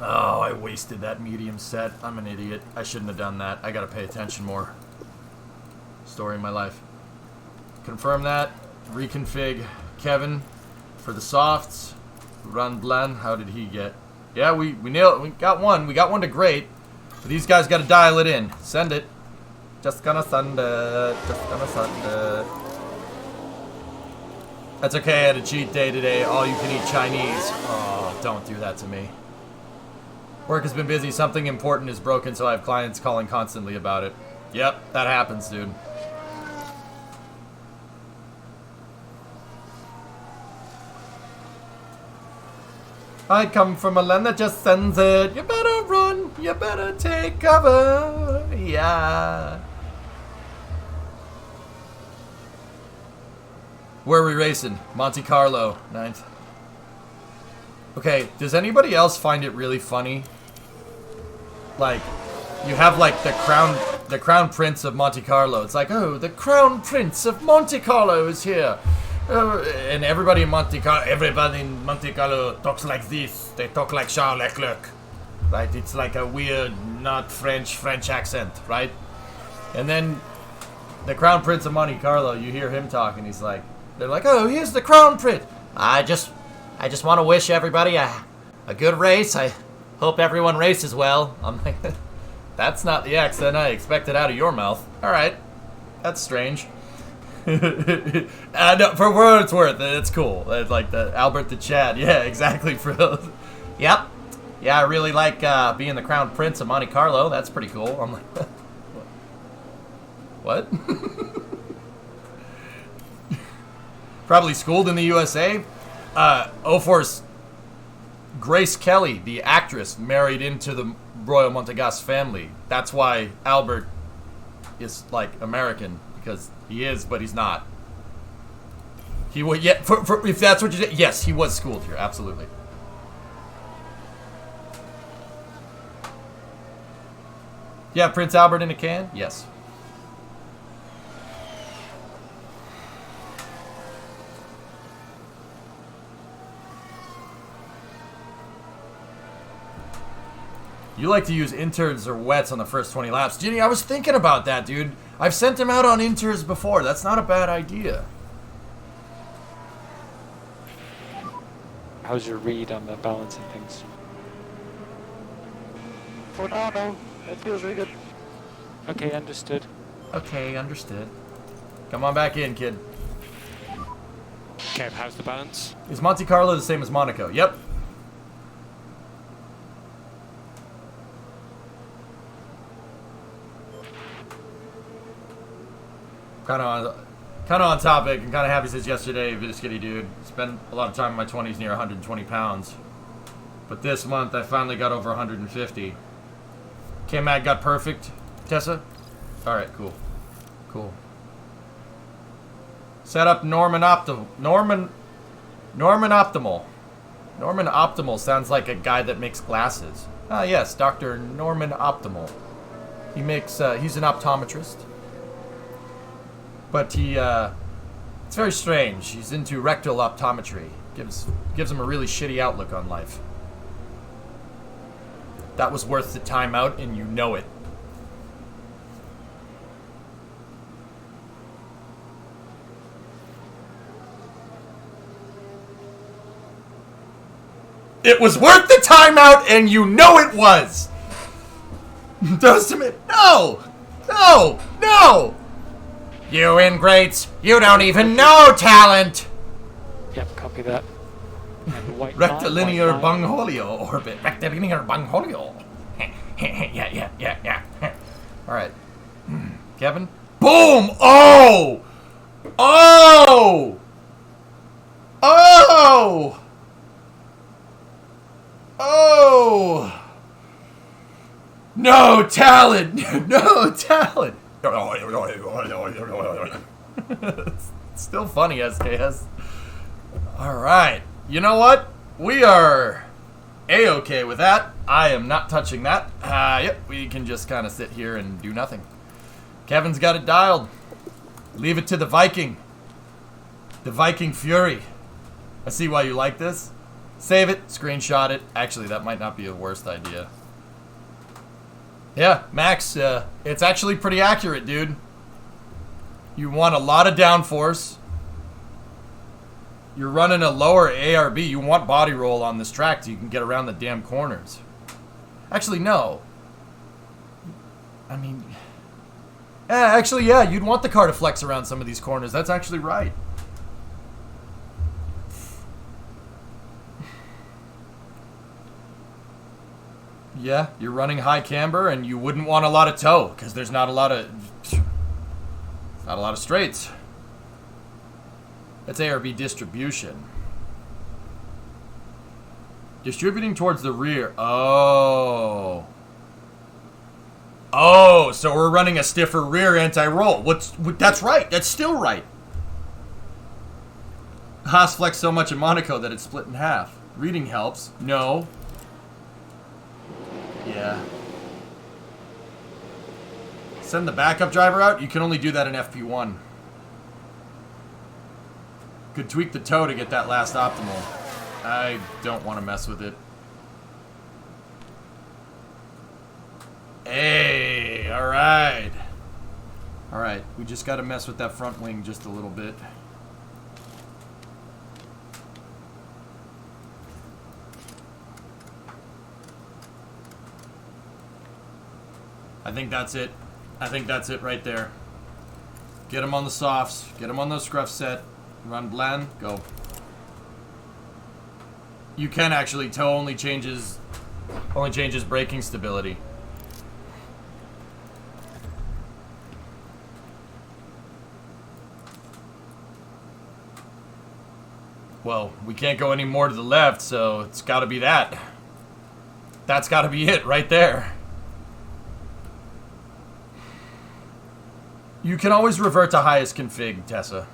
A: Oh, I wasted that medium set. I'm an idiot. I shouldn't have done that. I gotta pay attention more. Story of my life. Confirm that. Reconfig Kevin for the softs. Run Blen. How did he get? Yeah, we nailed. We got one. We got one to great. But these guys got to dial it in. Send it. Just gonna send it. Just gonna send it. That's okay. I had a cheat day today. All you can eat Chinese. Oh, don't do that to me. Work has been busy. Something important is broken, so I have clients calling constantly about it. Yep, that happens, dude. I come from a land that just sends it. You better run. You better take cover. Yeah. Where are we racing? Monte Carlo, 9th. Okay, does anybody else find it really funny? Like, you have like the crown prince of Monte Carlo. It's like, oh, the crown prince of Monte Carlo is here. And everybody in Monte Carlo talks like this. They talk like Charles Leclerc, right? It's like a weird, not French accent, right? And then the crown prince of Monte Carlo, you hear him talk, and he's like, they're like, oh, here's the crown prince. I just want to wish everybody a good race. I hope everyone races well. I'm like, that's not the accent I expected out of your mouth. All right, that's strange. No, for what it's worth, it's cool. It's like the Albert the Chad. Yeah, exactly. For those. Yep. Yeah, I really like being the crown prince of Monte Carlo. That's pretty cool. I'm like, what? Probably schooled in the USA. 04's Grace Kelly, the actress, married into the Royal Montagast family. That's why Albert is like American, because he is, but he's not. He would, yeah. If that's what you did, yes, he was schooled here, absolutely. Yeah, Prince Albert in a can, yes. You like to use inters or wets on the first 20 laps. Ginny, I was thinking about that, dude. I've sent him out on inters before. That's not a bad idea.
C: How's your read on the balance and things?
D: For now, no. It feels really good.
C: Okay, understood.
A: Okay, understood. Come on back in, kid.
F: Kev, how's the balance?
A: Is Monte Carlo the same as Monaco? Yep. Kind of on topic, and kind of happy since yesterday, Vidiscitty dude. Spent a lot of time in my 20s near 120 pounds. But this month, I finally got over 150. K-Mag got perfect. Tessa? Alright, cool. Cool. Set up Norman Optimal. Norman Optimal sounds like a guy that makes glasses. Ah, yes, Dr. Norman Optimal. He makes, he's an optometrist. But it's very strange. He's into rectal optometry. Gives him a really shitty outlook on life. That was worth the time out, and you know it. It was worth the time out, and you know it was! No! No! No! You ingrates! You don't even know talent!
C: Yep, copy that. And white
A: Rectilinear
C: line.
A: Bungholio orbit. Rectilinear Bungholio. Yeah. Alright. Kevin? Boom! Oh! Oh! Oh! Oh! No talent! No talent! It's still funny, SKS. Alright. You know what? We are A-okay with that. I am not touching that. Yep, we can just kind of sit here and do nothing. Kevin's got it dialed. Leave it to the Viking. The Viking Fury. I see why you like this. Save it, screenshot it. Actually, that might not be the worst idea. Yeah, Max, it's actually pretty accurate, dude. You want a lot of downforce. You're running a lower ARB. You want body roll on this track so you can get around the damn corners. Actually, no. I mean... actually, yeah, you'd want the car to flex around some of these corners. That's actually right. Yeah, you're running high camber, and you wouldn't want a lot of toe because there's not a lot of straights. That's ARB distribution. Distributing towards the rear. Oh, so we're running a stiffer rear anti-roll. That's right. That's still right. Haas flexed so much in Monaco that it split in half. Reading helps. No. Yeah. Send the backup driver out? You can only do that in FP1. Could tweak the toe to get that last optimal. I don't want to mess with it. Hey, alright. Alright, we just got to mess with that front wing just a little bit. I think that's it. I think that's it right there. Get him on the softs. Get him on those scruff set. Run bland. Go. You can actually. Toe only changes braking stability. Well, we can't go any more to the left, so it's got to be that. That's got to be it right there. You can always revert to highest config, Tessa.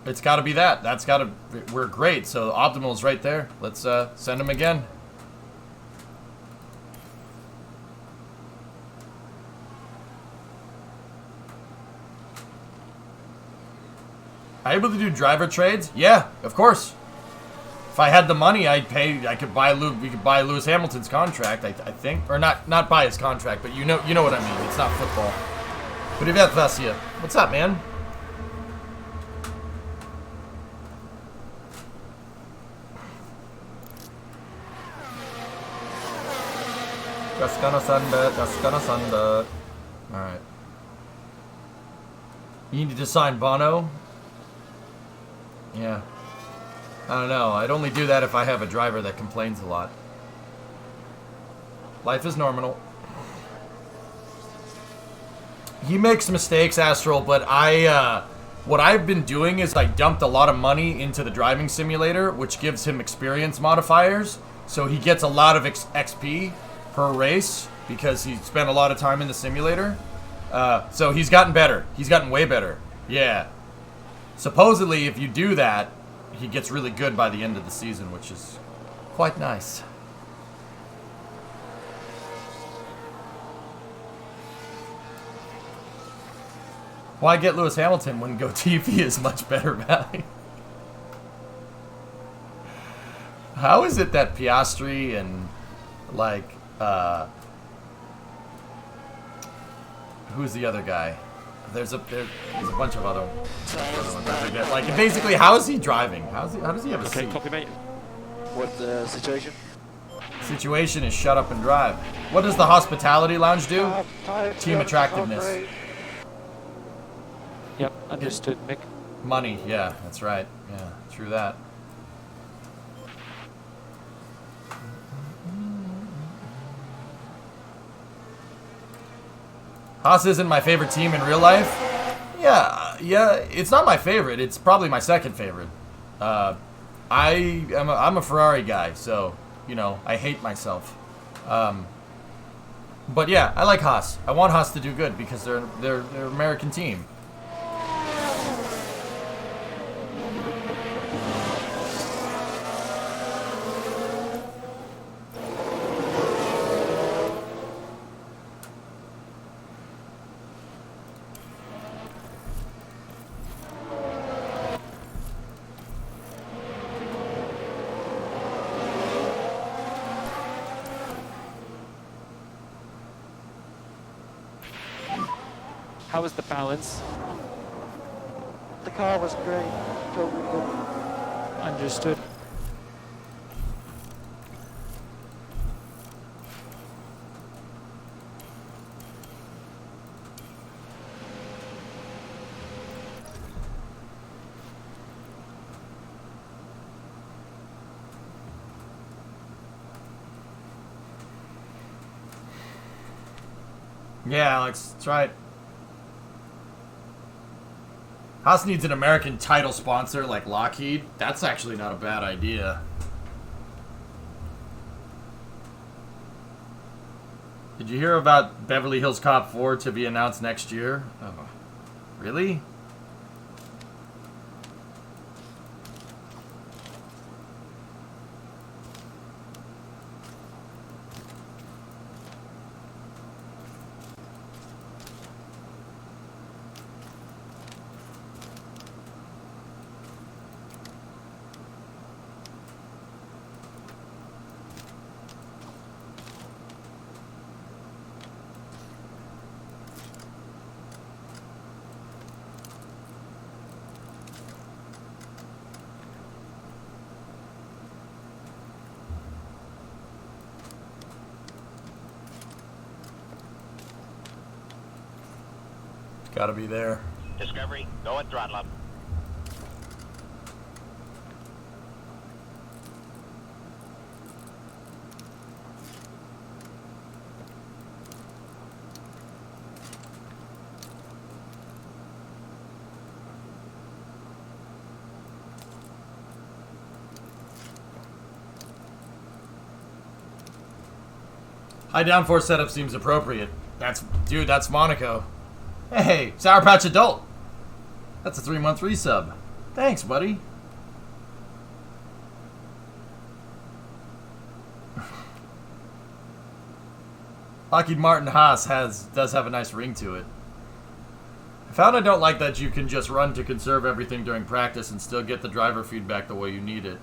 A: It's got to be that. That's got to... We're great, so optimal's right there. Let's send him again. Able to do driver trades? Yeah, of course. If I had the money, I'd pay. I could buy we could buy Lewis Hamilton's contract. I think, or not buy his contract, but you know what I mean. It's not football. Привет, Vasya. What's up, man? Just gonna send it. Alright. You need to sign Bono? Yeah. I don't know. I'd only do that if I have a driver that complains a lot. Life is normal. He makes mistakes, Astral, but what I've been doing is I dumped a lot of money into the driving simulator, which gives him experience modifiers. So he gets a lot of XP per race because he spent a lot of time in the simulator. So he's gotten better. He's gotten way better. Yeah. Supposedly, if you do that, he gets really good by the end of the season, which is quite nice. Why get Lewis Hamilton when Go TV is much better value? How is it that Piastri and, like, who's the other guy? There's a bunch of other ones. Like, basically, how is he driving? How does he have a seat?
C: Copy, mate.
D: What the situation?
A: Situation is shut up and drive. What does the hospitality lounge do? Team attractiveness.
C: Yep, understood, Mick.
A: Money, yeah, that's right. Yeah, true that. Haas isn't my favorite team in real life. Yeah, it's not my favorite. It's probably my second favorite. I'm a Ferrari guy, so you know I hate myself. But yeah, I like Haas. I want Haas to do good because they're an American team.
C: How was the balance?
D: The car was great. Totally good.
C: Understood.
A: Yeah, Alex, that's right. Haas needs an American title sponsor like Lockheed. That's actually not a bad idea. Did you hear about Beverly Hills Cop 4 to be announced next year? Oh, really? Gotta be there.
E: Discovery, go and throttle up.
A: High downforce setup seems appropriate. Dude, that's Monaco. Hey, Sour Patch Adult. That's a 3-month resub. Thanks, buddy. Lockheed Martin Haas does have a nice ring to it. I found I don't like that you can just run to conserve everything during practice and still get the driver feedback the way you need it.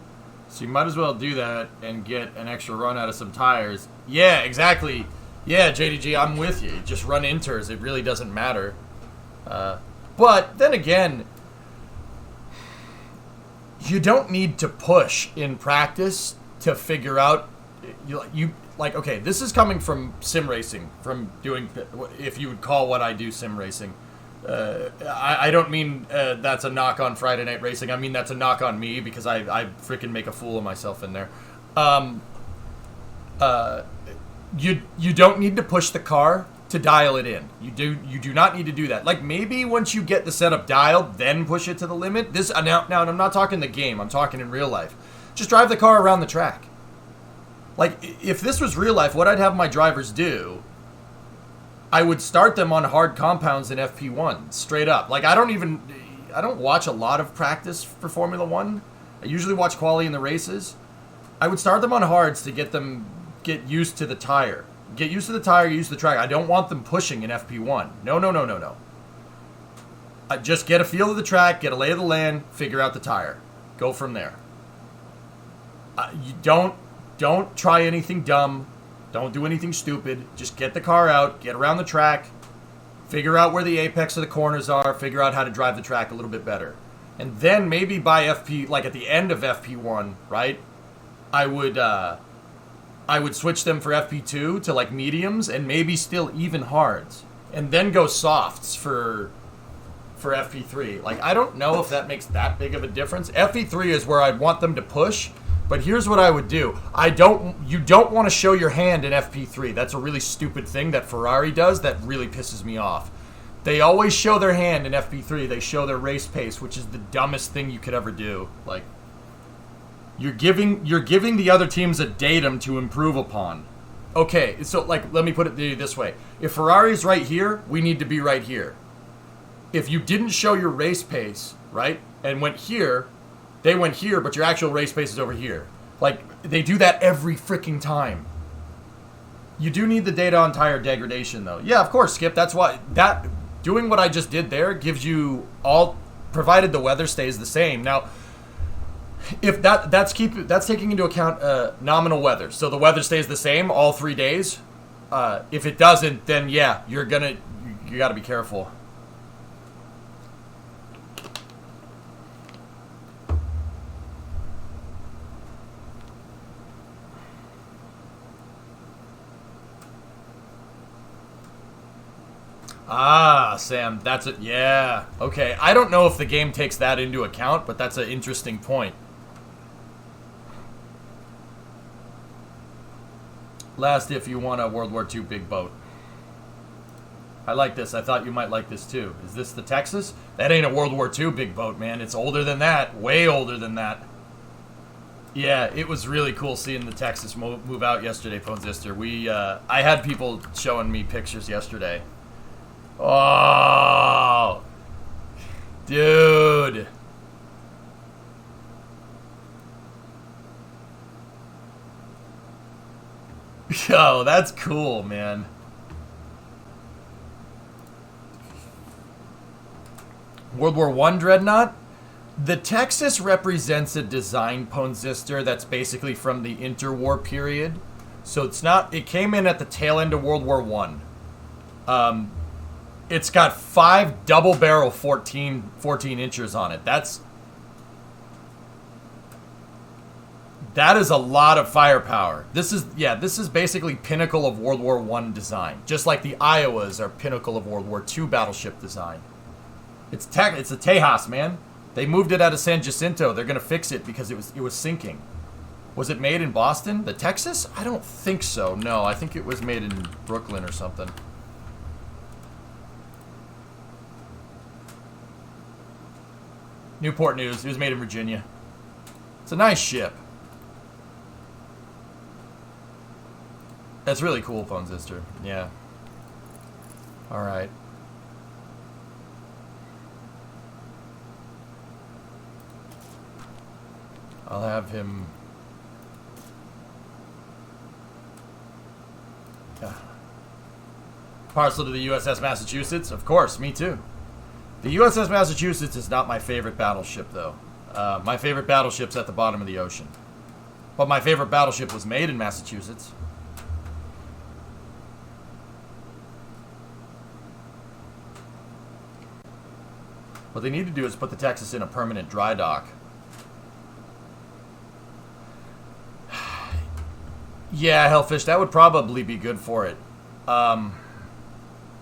A: So you might as well do that and get an extra run out of some tires. Yeah, exactly. Yeah, JDG, I'm with you. Just run inters. It really doesn't matter. But then again, you don't need to push in practice to figure out. Okay, this is coming from sim racing, from doing, if you would call what I do sim racing. I don't mean that's a knock on Friday Night Racing. I mean that's a knock on me because I freaking make a fool of myself in there. You don't need to push the car to dial it in. You do not need to do that. Like maybe once you get the setup dialed, then push it to the limit. Now I'm not talking the game. I'm talking in real life. Just drive the car around the track. Like if this was real life, what I'd have my drivers do, I would start them on hard compounds in FP1 straight up. Like I don't watch a lot of practice for Formula 1. I usually watch quali in the races. I would start them on hards to get used to the tire. Get used to the tire, use the track. I don't want them pushing in FP1. No. Just get a feel of the track, get a lay of the land, figure out the tire. Go from there. You don't try anything dumb. Don't do anything stupid. Just get the car out, get around the track, figure out where the apex of the corners are, figure out how to drive the track a little bit better. And then maybe by FP, like at the end of FP1, right, I would switch them for FP2 to like mediums and maybe still even hards. And then go softs for FP3. Like, I don't know if that makes that big of a difference. FP3 is where I'd want them to push. But here's what I would do. You don't want to show your hand in FP3. That's a really stupid thing that Ferrari does that really pisses me off. They always show their hand in FP3. They show their race pace, which is the dumbest thing you could ever do. Like, you're giving the other teams a datum to improve upon. Okay, so like let me put it this way. If Ferrari's right here, we need to be right here. If you didn't show your race pace, right, and went here, they went here, but your actual race pace is over here. Like, they do that every freaking time. You do need the data on tire degradation, though. Yeah, of course, Skip. That's why doing what I just did there gives you all, provided the weather stays the same. Now, if that's taking into account nominal weather, so the weather stays the same all 3 days. If it doesn't, then yeah, you got to be careful. Ah, Sam, that's it. Yeah. Okay. I don't know if the game takes that into account, but that's an interesting point. Last if you want a World War II big boat. I like this. I thought you might like this too. Is this the Texas? That ain't a World War II big boat, man. It's older than that. Way older than that. Yeah, it was really cool seeing the Texas move out yesterday, Ponzister. I had people showing me pictures yesterday. Oh, dude. Yo, that's cool, man. World War I Dreadnought? The Texas represents a design, Ponzister, that's basically from the interwar period. So it's not, it came in at the tail end of World War I. It's got 5 double barrel 14 inchers on it. That is a lot of firepower. This is basically pinnacle of World War I design. Just like the Iowas are pinnacle of World War II battleship design. It's a Tejas, man. They moved it out of San Jacinto. They're gonna fix it because it was sinking. Was it made in Boston? The Texas? I don't think so. No, I think it was made in Brooklyn or something. Newport News. It was made in Virginia. It's a nice ship. That's really cool, Ponzister. Yeah. Alright. I'll have him... Parcel to the USS Massachusetts? Of course, me too. The USS Massachusetts is not my favorite battleship, though. My favorite battleship's at the bottom of the ocean. But my favorite battleship was made in Massachusetts. What they need to do is put the Texas in a permanent dry dock. Yeah, Hellfish, that would probably be good for it.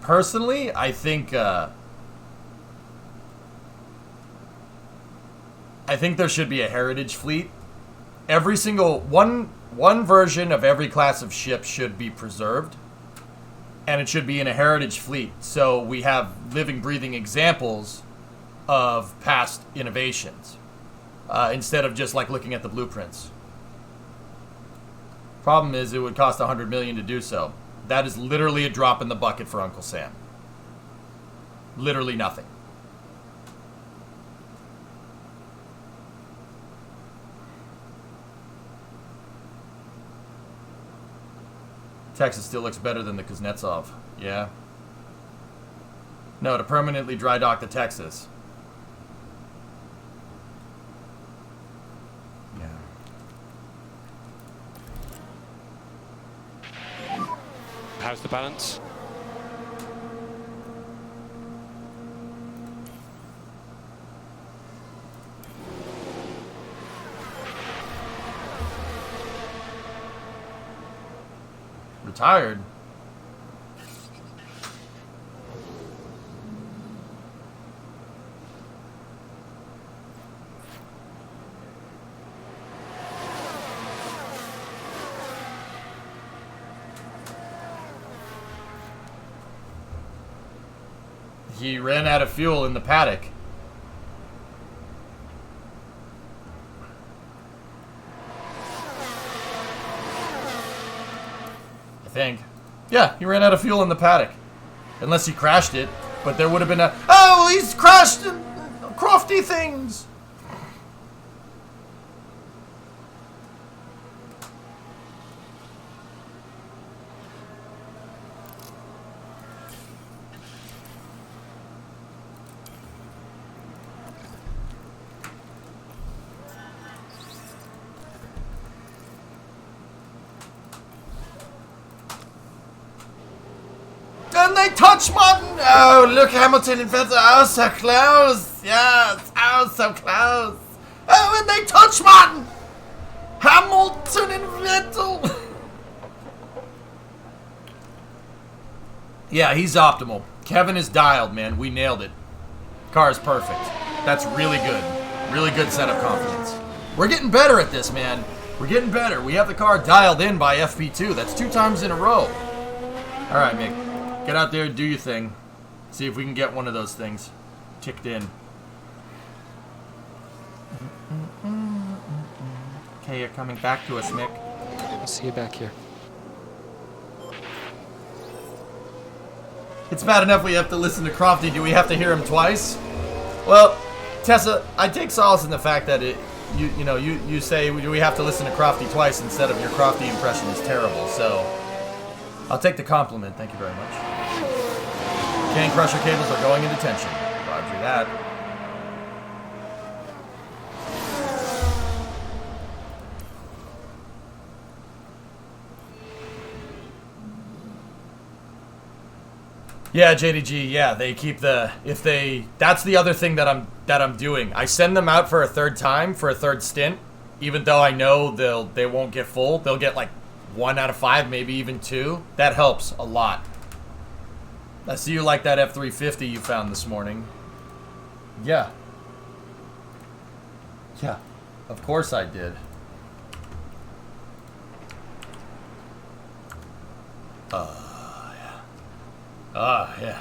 A: Personally, I think there should be a heritage fleet. Every single one version of every class of ship should be preserved, and it should be in a heritage fleet. So we have living, breathing examples of past innovations instead of just like looking at the blueprints. Problem is, it would cost $100 million to do so. That is literally a drop in the bucket for Uncle Sam. Literally nothing. Texas still looks better than the Kuznetsov. Yeah. No, to permanently dry dock the Texas.
C: How's the balance?
A: Retired? He ran out of fuel in the paddock. I think. Yeah, he ran out of fuel in the paddock. Unless he crashed it. But there would have been a... Oh, he's crashed crofty things! And they touch Martin! Oh, look, Hamilton and Vettel. Oh, so close! Yes! Oh, so close! Oh, and they touch Martin! Hamilton and Vettel! Yeah, he's optimal. Kevin is dialed, man. We nailed it. Car is perfect. That's really good. Really good set of confidence. We're getting better at this, man. We're getting better. We have the car dialed in by FP2. That's 2 times in a row. All right, Mick. Get out there, do your thing. See if we can get one of those things ticked in. Okay, you're coming back to us, Mick.
C: I'll see you back here.
A: It's bad enough we have to listen to Crofty. Do we have to hear him twice? Well, Tessa, I take solace in the fact that you say we have to listen to Crofty twice instead of your Crofty impression is terrible. So I'll take the compliment. Thank you very much. Can crusher cables are going into tension. Roger that. Yeah, JDG. Yeah, they keep the that's the other thing that I'm doing. I send them out for a third time for a third stint, even though I know they won't get full. They'll get like 1 out of 5, maybe even 2. That helps a lot. I see you like that F350 you found this morning. Yeah. Yeah. Of course I did.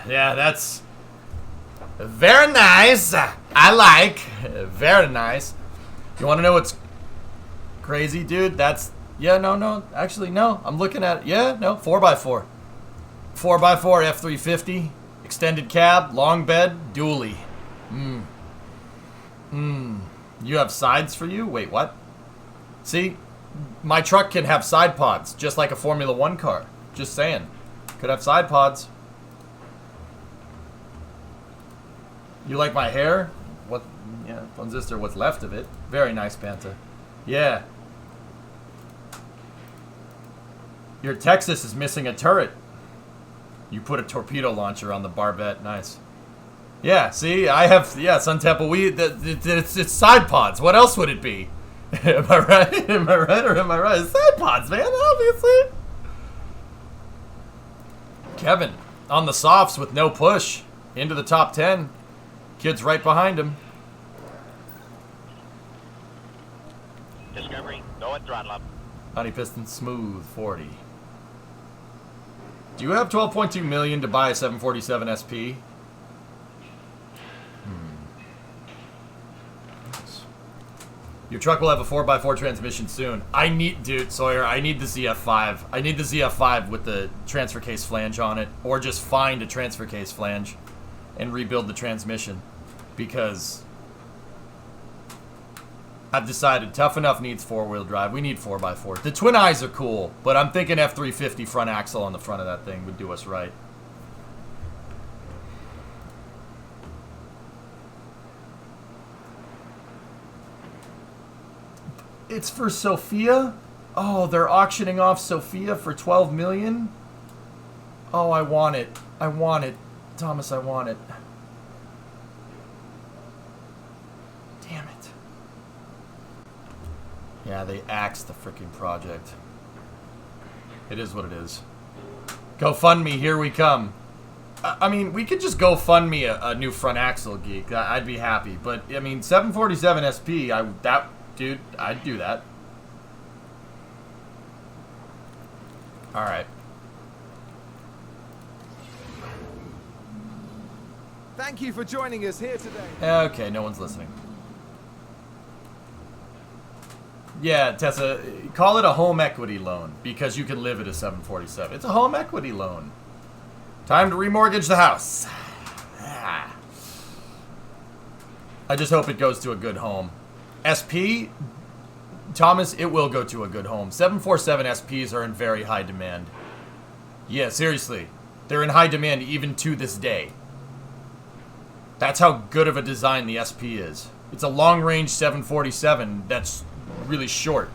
A: Yeah, that's very nice. I like. Very nice. You want to know what's crazy, dude? That's, no, actually, no. I'm looking at, 4x4. 4x4 F350, extended cab, long bed, dually. You have sides for you? Wait, what? See, my truck can have side pods, just like a Formula 1 car. Just saying. Could have side pods. You like my hair? What? Yeah, Transistor, what's left of it. Very nice, Panta. Yeah. Your Texas is missing a turret. You put a torpedo launcher on the barbette. Nice. Yeah, see, I have, Sun Temple, it's side pods. What else would it be? Am I right? Am I right or am I right? It's side pods, man, obviously. Kevin, on the softs with no push. Into the top 10. Kid's right behind him.
E: Discovery, go and throttle up.
A: Honey piston smooth 40. Do you have 12.2 million to buy a 747 SP? Your truck will have a 4x4 transmission soon. Dude, Sawyer, I need the ZF5. I need the ZF5 with the transfer case flange on it. Or just find a transfer case flange and rebuild the transmission. Because I've decided Tough Enough needs 4-wheel drive. We need 4x4. The twin eyes are cool, but I'm thinking F350 front axle on the front of that thing would do us right. It's for Sophia? Oh, they're auctioning off Sophia for 12 million? Oh, I want it. I want it. Thomas, I want it. Damn it. Yeah, they axed the freaking project. It is what it is. GoFundMe, here we come. I mean, we could just GoFundMe a new front axle, geek. I'd be happy. But, I mean, 747 SP, dude, I'd do that. Alright.
B: Thank you for joining us here today.
A: Okay, no one's listening. Yeah, Tessa, call it a home equity loan because you can live at a 747. It's a home equity loan. Time to remortgage the house. I just hope it goes to a good home. SP, Thomas, it will go to a good home. 747 SPs are in very high demand. Yeah, seriously. They're in high demand even to this day. That's how good of a design the SP is. It's a long-range 747 that's really short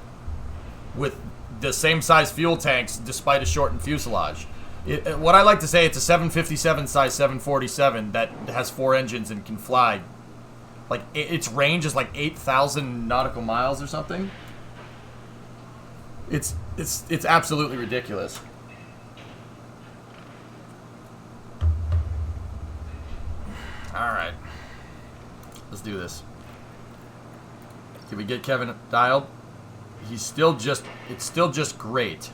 A: with the same size fuel tanks despite a shortened fuselage. What I like to say, it's a 757 size 747 that has 4 engines and can fly. Like, its range is like 8,000 nautical miles or something. It's absolutely ridiculous. Alright. Let's do this. Can we get Kevin dialed? It's still just great.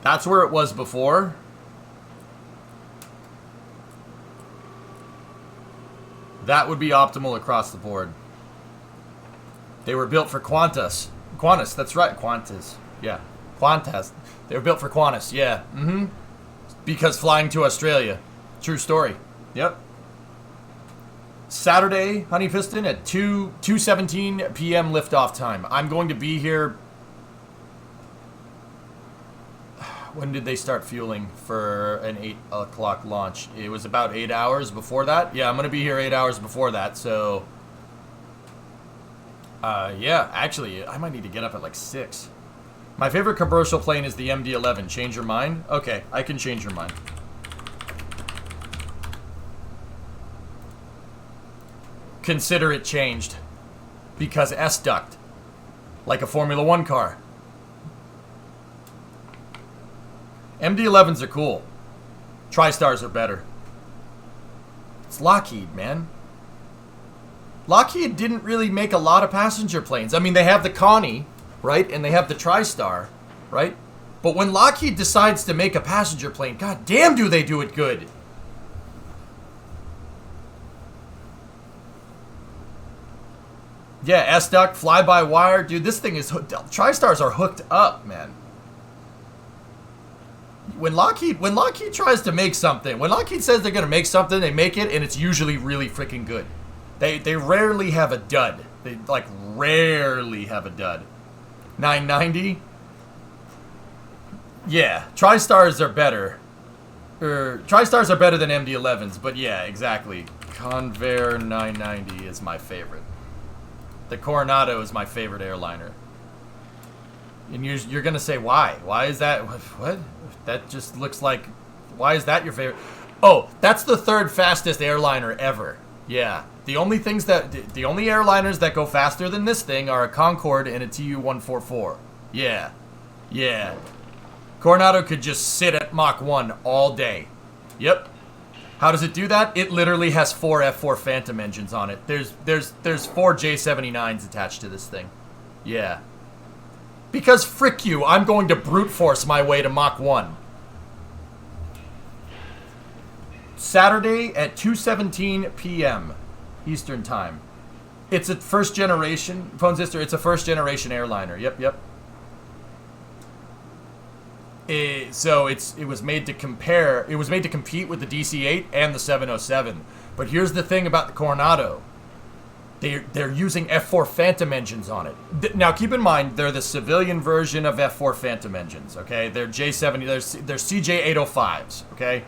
A: That's where it was before. That would be optimal across the board. They were built for Qantas. Qantas, that's right. Qantas. Yeah. Qantas. They were built for Qantas. Yeah. Mm-hmm. Because flying to Australia. True story. Yep. Saturday, Honey Piston, at 2:17 p.m. liftoff time. I'm going to be here. When did they start fueling for an 8 o'clock launch? It was about 8 hours before that. Yeah, I'm going to be here 8 hours before that, so... yeah, actually, I might need to get up at like 6. My favorite commercial plane is the MD-11. Change your mind? Okay, I can change your mind. Consider it changed. Because S-duct. Like a Formula 1 car. MD-11s are cool. TriStars are better. It's Lockheed, man. Lockheed didn't really make a lot of passenger planes. I mean, they have the Connie, right? And they have the TriStar, right? But when Lockheed decides to make a passenger plane, god damn do they do it good. Yeah, S-duct, fly-by-wire. Dude, this thing is... TriStars are hooked up, man. When Lockheed tries to make something, when Lockheed says they're going to make something, they make it, and it's usually really freaking good. They rarely have a dud. They, like, rarely have a dud. 990? Yeah, TriStars are better. TriStars are better than MD-11s, but yeah, exactly. Convair 990 is my favorite. The Coronado is my favorite airliner. And you're going to say, why? Why is that? What? That just looks like... Why is that your favorite? Oh, that's the third fastest airliner ever. Yeah. The only airliners that go faster than this thing are a Concorde and a Tu-144. Yeah. Yeah. Coronado could just sit at Mach 1 all day. Yep. How does it do that? It literally has 4 F4 Phantom engines on it. There's 4 J79s attached to this thing. Yeah. Because frick you, I'm going to brute force my way to Mach 1. Saturday at 2:17 p.m. Eastern Time. It's a first generation, Phone Sister, it's a first generation airliner. Yep. So it was made to compete with the DC-8 and the 707. But here's the thing about the Coronado. They're using F4 Phantom engines on it. Now, keep in mind, they're the civilian version of F4 Phantom engines, okay? They're J70, they're CJ805s, okay?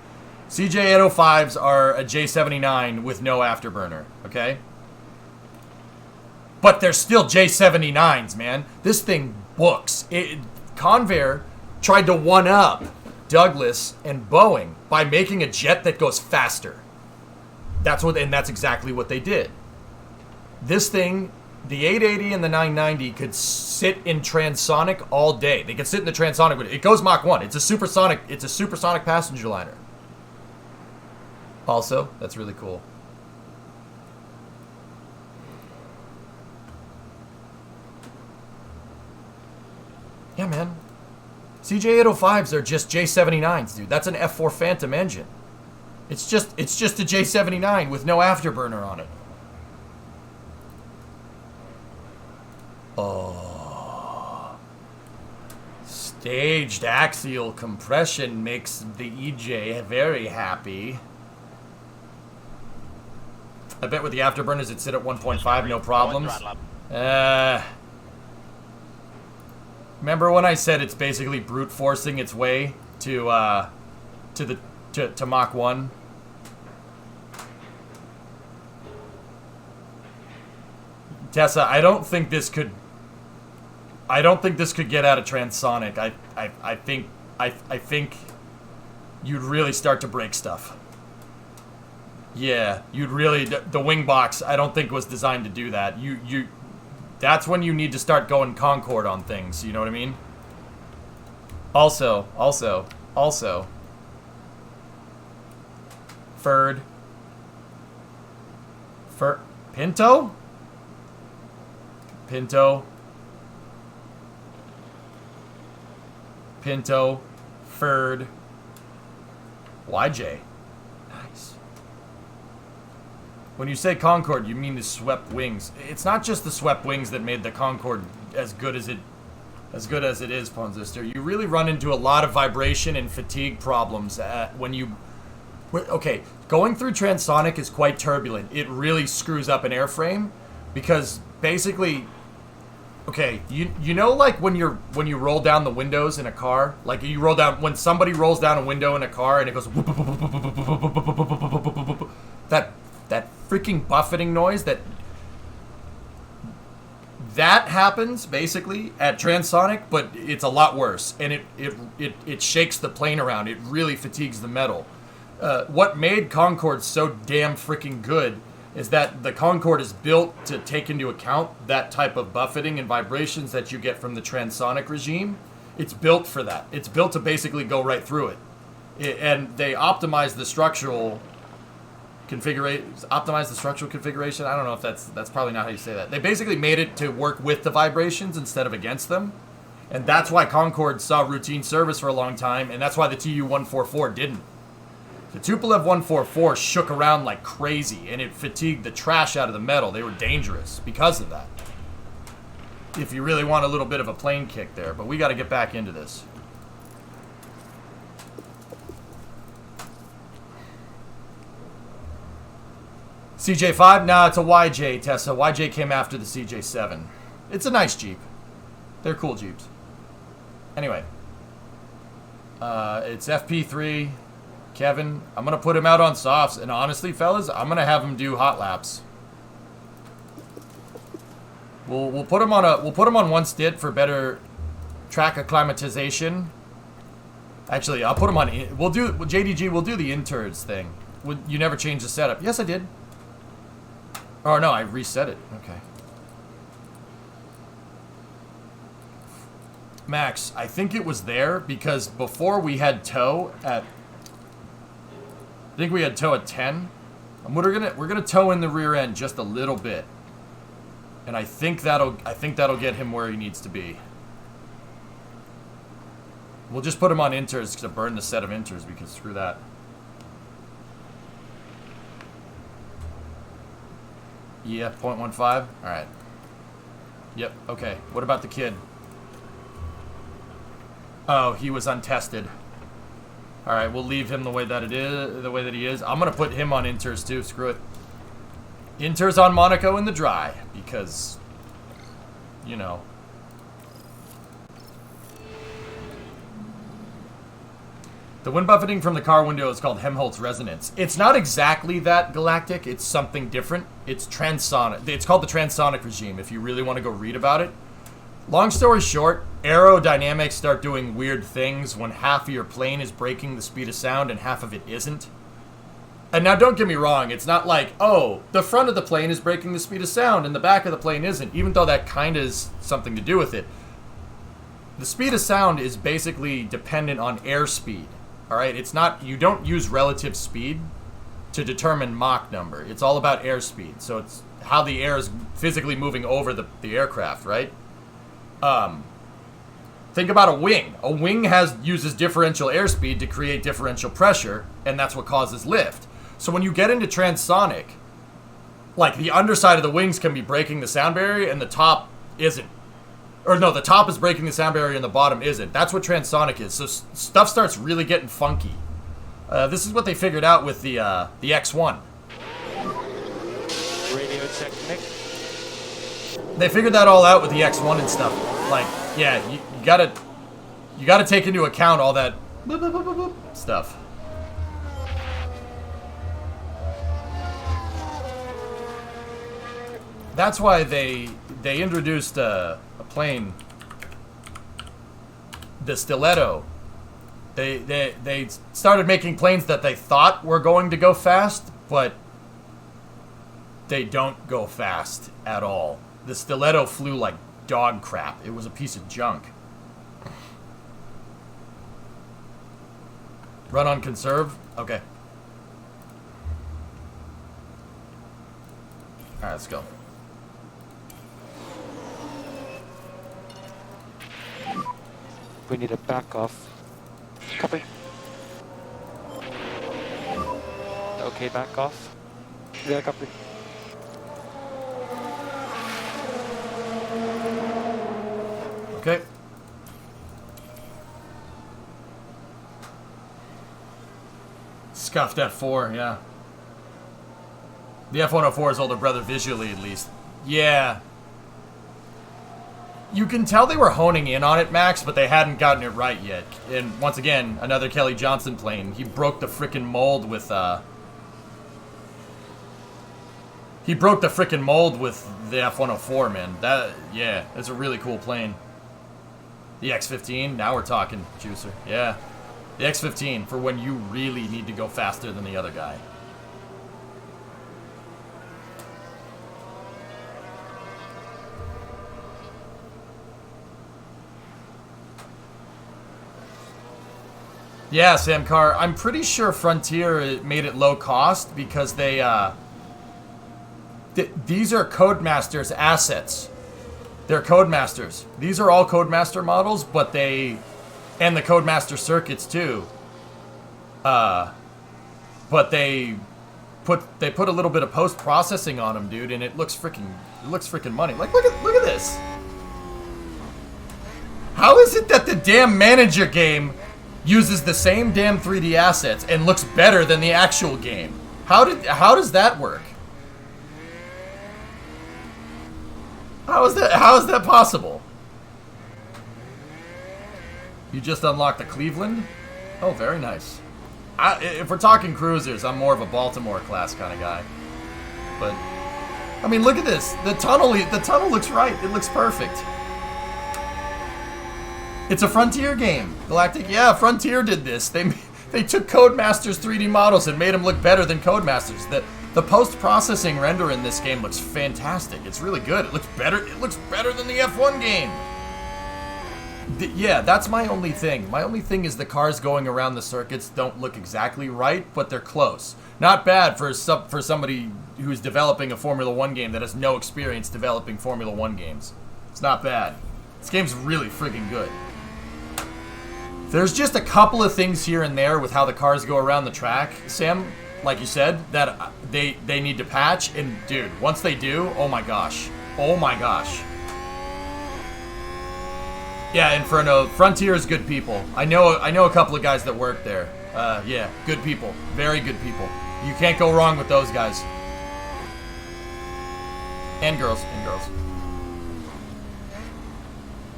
A: CJ805s are a J79 with no afterburner, okay? But they're still J79s, man. This thing books. Convair tried to one-up Douglas and Boeing by making a jet that goes faster. That's exactly what they did. This thing, the 880 and the 990 could sit in transonic all day. They could sit in the transonic. It goes Mach 1. It's a supersonic passenger liner. Also, that's really cool. Yeah, man. CJ805s are just J79s, dude. That's an F4 Phantom engine. It's just a J79 with no afterburner on it. Oh. Staged axial compression makes the EJ very happy. I bet with the afterburners it'd sit at 1.5, no problems. Remember when I said it's basically brute forcing its way to Mach 1? Tessa, I don't think this could get out of transonic. I think you'd really start to break stuff. Yeah, you'd really, the wing box I don't think was designed to do that. that's when you need to start going Concorde on things. You know what I mean? Also. Pinto? Ferd, YJ. Nice. When you say Concorde, you mean the swept wings. It's not just the swept wings that made the Concorde as good as it is, Ponzister. You really run into a lot of vibration and fatigue problems when you... Okay, going through transonic is quite turbulent. It really screws up an airframe because basically... Okay, you know, like when you roll down the windows in a car, like you roll down, when somebody rolls down a window in a car and it goes that freaking buffeting noise that happens basically at transonic, but it's a lot worse, and it shakes the plane around. It really fatigues the metal. What made Concorde so damn freaking good is that the Concorde is built to take into account that type of buffeting and vibrations that you get from the transonic regime. It's built for that. It's built to basically go right through it. And they optimize the structural configuration. I don't know if that's probably not how you say that. They basically made it to work with the vibrations instead of against them. And that's why Concorde saw routine service for a long time, and that's why the Tu-144 didn't. The Tupolev 144 shook around like crazy, and it fatigued the trash out of the metal. They were dangerous because of that. If you really want a little bit of a plane kick there, but we got to get back into this. CJ5? Nah, it's a YJ Tesla. YJ came after the CJ7. It's a nice Jeep. They're cool Jeeps. Anyway. It's FP3. Kevin, I'm going to put him out on softs, and honestly, fellas, I'm going to have him do hot laps. We'll put him on one stit for better track acclimatization. Actually, I'll put him on JDG, we'll do the interns thing. You never changed the setup. Yes, I did. Oh no, I reset it. Okay. Max, I think it was there because before we had tow at I think we had tow at 10. And we're gonna tow in the rear end just a little bit. And I think that'll get him where he needs to be. We'll just put him on inters to burn the set of inters because screw that. Yeah, 0.15. Alright. Yep, okay. What about the kid? Oh, he was untested. All right, we'll leave him the way that he is. I'm gonna put him on inters too. Screw it. Inters on Monaco in the dry because, you know. The wind buffeting from the car window is called Helmholtz resonance. It's not exactly that, Galactic. It's something different. It's transonic. It's called the transonic regime. If you really want to go read about it. Long story short, aerodynamics start doing weird things when half of your plane is breaking the speed of sound and half of it isn't. And now don't get me wrong, it's not like, oh, the front of the plane is breaking the speed of sound and the back of the plane isn't, even though that kind of is something to do with it. The speed of sound is basically dependent on airspeed, all right? It's not, you don't use relative speed to determine Mach number. It's all about airspeed, so it's how the air is physically moving over the aircraft, right? Think about a wing. A wing uses differential airspeed to create differential pressure, and that's what causes lift. So when you get into transonic, like the underside of the wings can be breaking the sound barrier and the top isn't. Or no, the top is breaking the sound barrier and the bottom isn't. That's what transonic is. So stuff starts really getting funky. This is what they figured out with the X1.
C: Radio check, Nick.
A: They figured that all out with the X1 and stuff. Like, yeah, you gotta take into account all that boop, boop, boop, boop, boop stuff. That's why they introduced a plane, the Stiletto. They started making planes that they thought were going to go fast, but they don't go fast at all. the stiletto flew like dog crap. It was a piece of junk. Run on conserve? Okay. Alright, let's go.
D: We need a back off. Copy. Okay, back off. Yeah, copy.
A: Okay. Scuffed F4, yeah. The F-104 is older brother visually, at least. Yeah. You can tell they were honing in on it, Max, but they hadn't gotten it right yet. And once again, another Kelly Johnson plane. He broke the frickin' mold with, He broke the frickin' mold with the F-104, man. That, yeah, it's a really cool plane. The X-15, now we're talking, Juicer. Yeah. The X-15, for when you really need to go faster than the other guy. Yeah, Sam Carr. I'm pretty sure Frontier made it low cost because they, these are Codemasters assets. They're Codemasters. These are all Codemaster models, but they, and the Codemaster circuits too. But they put a little bit of post-processing on them, dude, and it looks freaking money. Like, look at this. How is it that the damn manager game uses the same damn 3D assets and looks better than the actual game? How does that work? How is that possible? You just unlocked the Cleveland? Oh, very nice. If we're talking cruisers, I'm more of a Baltimore class kind of guy. But I mean, look at this. The tunnel looks right. It looks perfect. It's a Frontier game. Galactic, yeah, Frontier did this. They took Codemasters 3D models and made them look better than Codemasters. The post-processing render in this game looks fantastic. It's really good. It looks better. It looks better than the F1 game. Yeah, that's my only thing. My only thing is the cars going around the circuits don't look exactly right, but they're close. Not bad for somebody who's developing a Formula 1 game that has no experience developing Formula 1 games. It's not bad. This game's really friggin' good. There's just a couple of things here and there with how the cars go around the track, Sam, like you said, that they need to patch. And dude, once they do, oh my gosh. Oh my gosh. Yeah, Inferno, Frontier is good people. I know a couple of guys that work there. Yeah, good people. Very good people. You can't go wrong with those guys. And girls.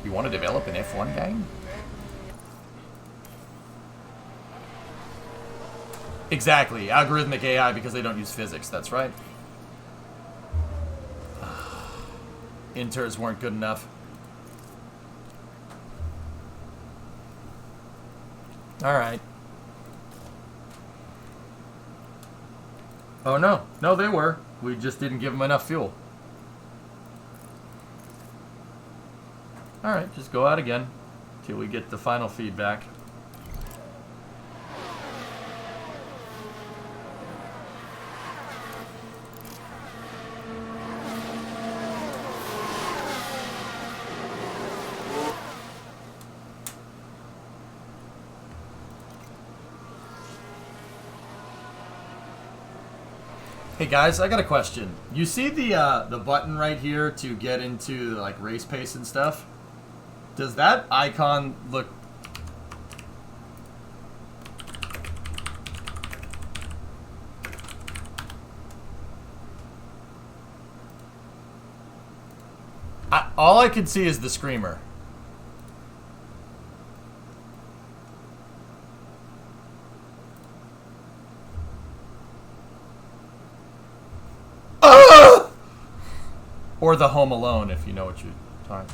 A: You want to develop an F1 game? Exactly. Algorithmic AI because they don't use physics. That's right. Inters weren't good enough. Alright. Oh no. No, they were. We just didn't give them enough fuel. Alright, just go out again till we get the final feedback. Hey guys, I got a question. You see the button right here to get into like race pace and stuff? Does that icon look... all I can see is the screamer. Or the Home Alone, if you know what you're talking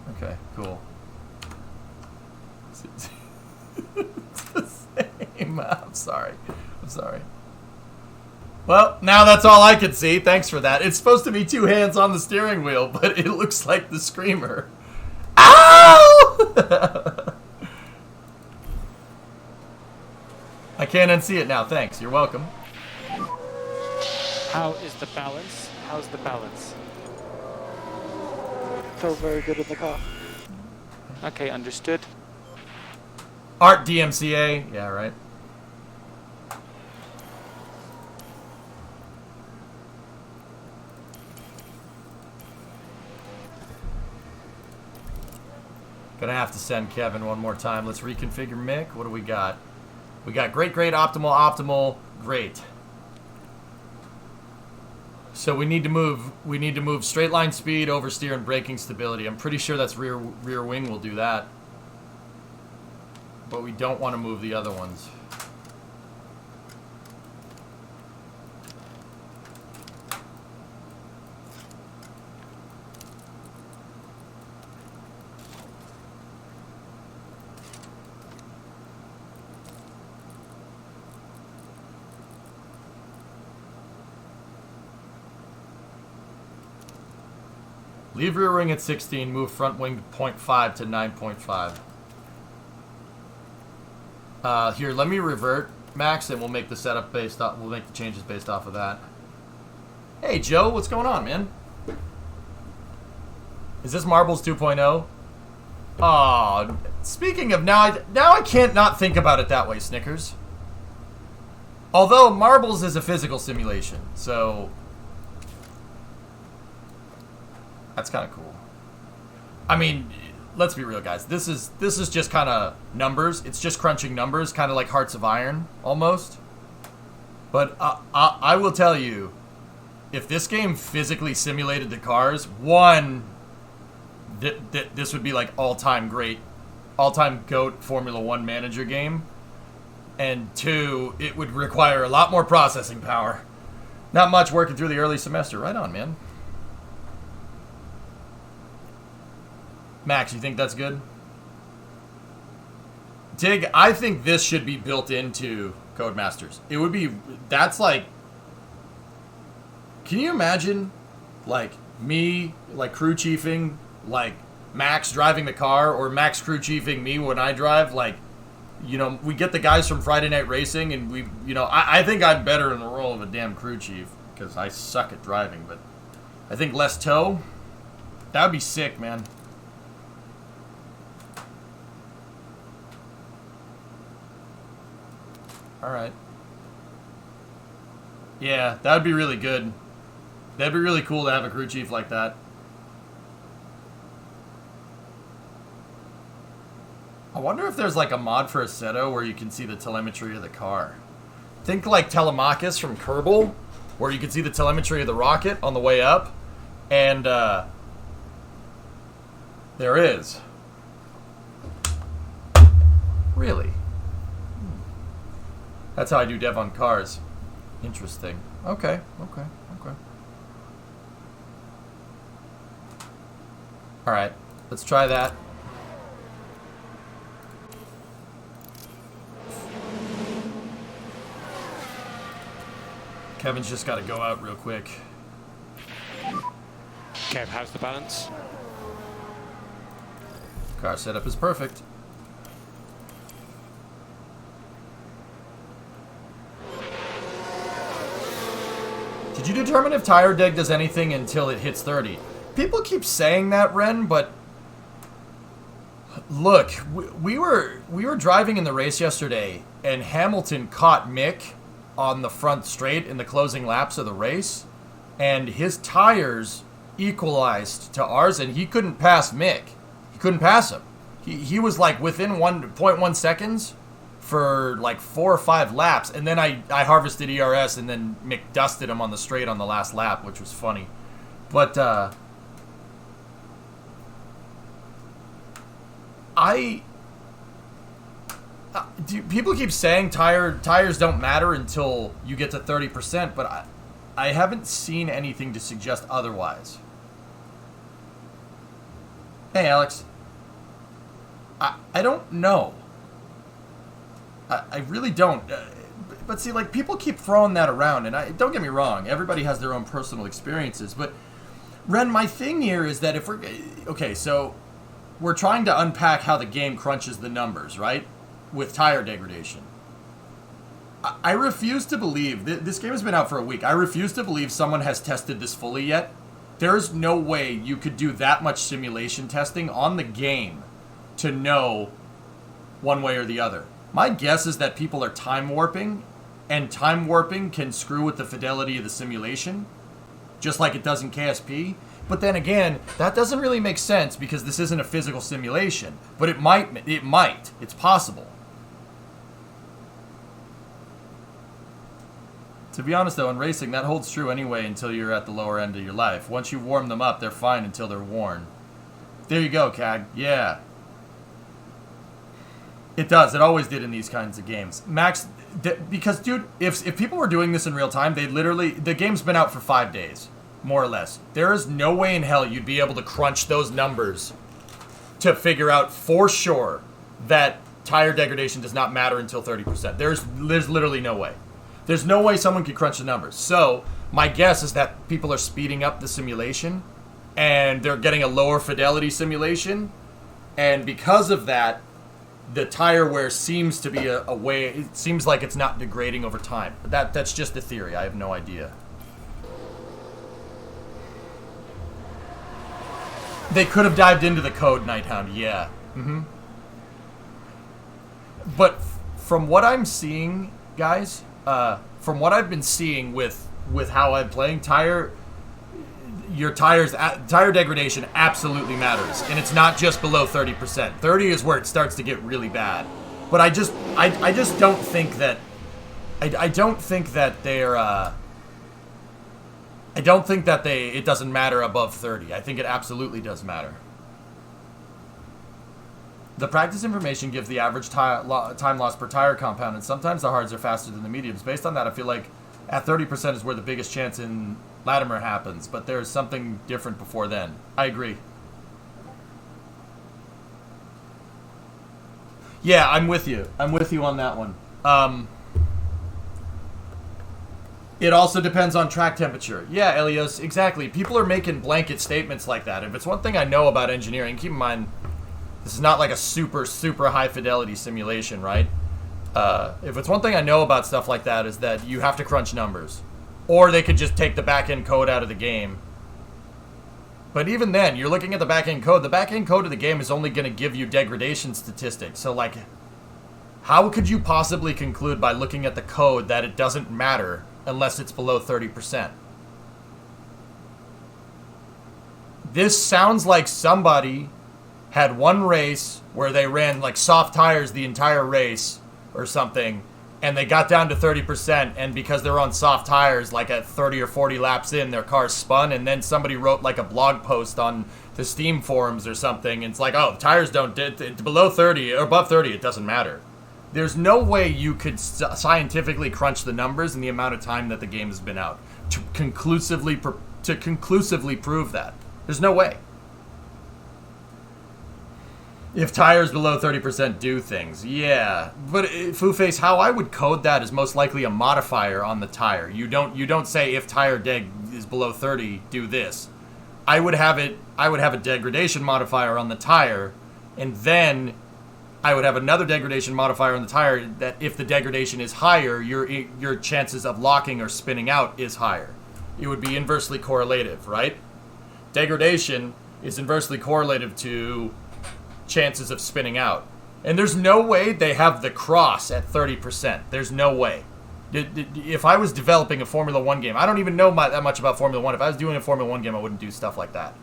A: about. Okay, cool. It's the same. I'm sorry. Well, now that's all I can see. Thanks for that. It's supposed to be 2 hands on the steering wheel, but it looks like the screamer. Ow! I can't unsee it now. Thanks. You're welcome.
C: How is the balance? How's the balance?
D: Felt very good in the car.
C: Okay, understood.
A: Art DMCA. Yeah, right. Gonna have to send Kevin one more time. Let's reconfigure Mick. What do we got? We got great, great, optimal, optimal, great. So we need to move straight line speed, oversteer, and braking stability. I'm pretty sure that's rear wing will do that. But we don't want to move the other ones. Leave rear wing at 16, move front wing 0.5 to 9.5. Here, let me revert, Max, and we'll make the setup based off. We'll make the changes based off of that. Hey, Joe, what's going on, man? Is this Marbles 2.0? Oh, speaking of now I can't not think about it that way, Snickers. Although Marbles is a physical simulation, so that's kind of cool. I mean, let's be real, guys. This is just kind of numbers. It's just crunching numbers, kind of like Hearts of Iron, almost. But I will tell you, if this game physically simulated the cars, one, this would be like all-time great, all-time GOAT Formula 1 manager game. And two, it would require a lot more processing power. Not much working through the early semester. Right on, man. Max, you think that's good? Tig, I think this should be built into Codemasters. It would be, that's like, can you imagine, like, me, like, crew chiefing, like, Max driving the car, or Max crew chiefing me when I drive? Like, you know, we get the guys from Friday Night Racing, and we, you know, I think I'm better in the role of a damn crew chief, because I suck at driving, but I think less tow, that would be sick, man. Alright. Yeah, that would be really good. That'd be really cool to have a crew chief like that. I wonder if there's like a mod for Assetto where you can see the telemetry of the car. Think like Telemachus from Kerbal, where you can see the telemetry of the rocket on the way up. And, there is. Really? That's how I do dev on cars. Interesting. Okay. Alright, let's try that. Kevin's just got to go out real quick.
C: Kev, how's the balance?
A: Car setup is perfect. Did you determine if tire deg does anything until it hits 30? People keep saying that, Ren, but look, we were driving in the race yesterday, and Hamilton caught Mick on the front straight in the closing laps of the race, and his tires equalized to ours, and he couldn't pass Mick. He couldn't pass him. He was like within 1.1 seconds for like 4 or 5 laps, and then I harvested ERS, and then Mick dusted him on the straight on the last lap, which was funny. But people keep saying tires don't matter until you get to 30%, but I haven't seen anything to suggest otherwise. Hey, Alex. I don't know. I really don't. but see, like, people keep throwing that around, and don't get me wrong, everybody has their own personal experiences, but Ren, my thing here is that if we're okay, so we're trying to unpack how the game crunches the numbers, right? With tire degradation. I refuse to believe this game has been out for a week. I refuse to believe someone has tested this fully yet. There's no way you could do that much simulation testing on the game to know one way or the other. My guess is that people are time warping, and time warping can screw with the fidelity of the simulation, just like it does in KSP. But then again, that doesn't really make sense because this isn't a physical simulation. But it might. It's possible. To be honest, though, in racing, that holds true anyway until you're at the lower end of your life. Once you warm them up, they're fine until they're worn. There you go, CAG. Yeah. It does. It always did in these kinds of games. Max, because, dude, if people were doing this in real time, the game's been out for 5 days, more or less. There is no way in hell you'd be able to crunch those numbers to figure out for sure that tire degradation does not matter until 30%. There's literally no way. There's no way someone could crunch the numbers. So my guess is that people are speeding up the simulation and they're getting a lower fidelity simulation. And because of that, the tire wear seems to be a way, it seems like it's not degrading over time. But that's just a theory. I have no idea. They could have dived into the code, Nighthound. Yeah. Mm-hmm. But from what I'm seeing, guys, from what I've been seeing with how I'm playing, tire degradation absolutely matters, and it's not just below 30%. 30 is where it starts to get really bad. But I just don't think that it doesn't matter above 30. I think it absolutely does matter. The practice information gives the average time loss per tire compound, and sometimes the hards are faster than the mediums. Based on that, I feel like at 30% is where the biggest chance in Latimer happens, but there's something different before then. I agree. Yeah, I'm with you. I'm with you on that one. It also depends on track temperature. Yeah, Elios, exactly. People are making blanket statements like that. If it's one thing I know about engineering, keep in mind, this is not like a super, super high fidelity simulation, right? If it's one thing I know about stuff like that is that you have to crunch numbers. Or they could just take the back-end code out of the game. But even then, you're looking at the back-end code. The back-end code of the game is only going to give you degradation statistics. So, like, how could you possibly conclude by looking at the code that it doesn't matter unless it's below 30%? This sounds like somebody had one race where they ran like soft tires the entire race or something, and they got down to 30%, and because they're on soft tires, like at 30 or 40 laps in, their car spun, and then somebody wrote like a blog post on the Steam forums or something, and it's like, oh, tires don't, below 30 or above 30, it doesn't matter. There's no way you could scientifically crunch the numbers in the amount of time that the game has been out to conclusively prove that. There's no way. If tires below 30% do things, yeah. But Foo-Face, how I would code that is most likely a modifier on the tire. You don't say if tire deg is below 30, do this. I would have a degradation modifier on the tire, and then I would have another degradation modifier on the tire that if the degradation is higher, your chances of locking or spinning out is higher. It would be inversely correlative, right? Degradation is inversely correlative to chances of spinning out. And there's no way they have the cross at 30%. There's no way. If I was developing a Formula 1 game, I don't even know that much about Formula 1. If I was doing a Formula 1 game, I wouldn't do stuff like that.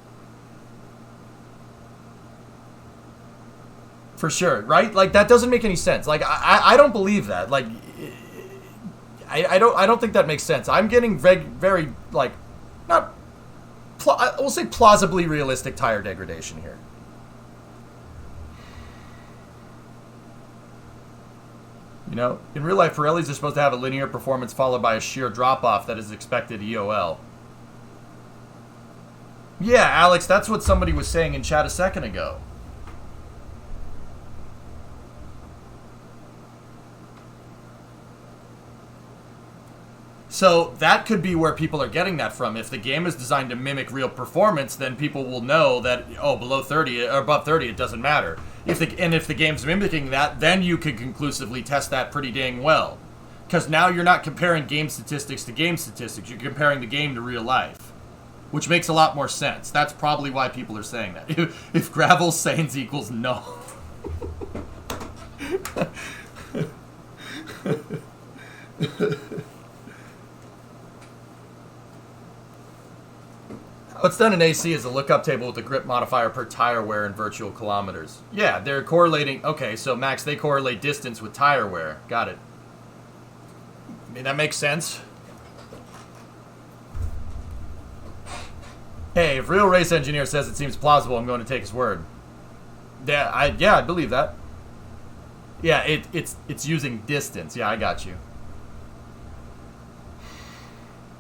A: For sure, right? Like, that doesn't make any sense. Like, I don't believe that. Like, I don't think that makes sense. I'm getting very like, we'll say plausibly realistic tire degradation here. You know, in real life, Pirellis are supposed to have a linear performance followed by a sheer drop-off that is expected EOL. Yeah, Alex, that's what somebody was saying in chat a second ago. So that could be where people are getting that from. If the game is designed to mimic real performance, then people will know that, oh, below 30 or above 30, it doesn't matter. If the game's mimicking that, then you could conclusively test that pretty dang well. Because now you're not comparing game statistics to game statistics. You're comparing the game to real life, which makes a lot more sense. That's probably why people are saying that. If gravel sands equals no. What's done in AC is a lookup table with the grip modifier per tire wear in virtual kilometers. Yeah, they're correlating. Okay, so Max, they correlate distance with tire wear. Got it. I mean, that makes sense. Hey, if Real Race Engineer says it seems plausible, I'm going to take his word. Yeah, I believe that. Yeah, it's using distance. Yeah, I got you.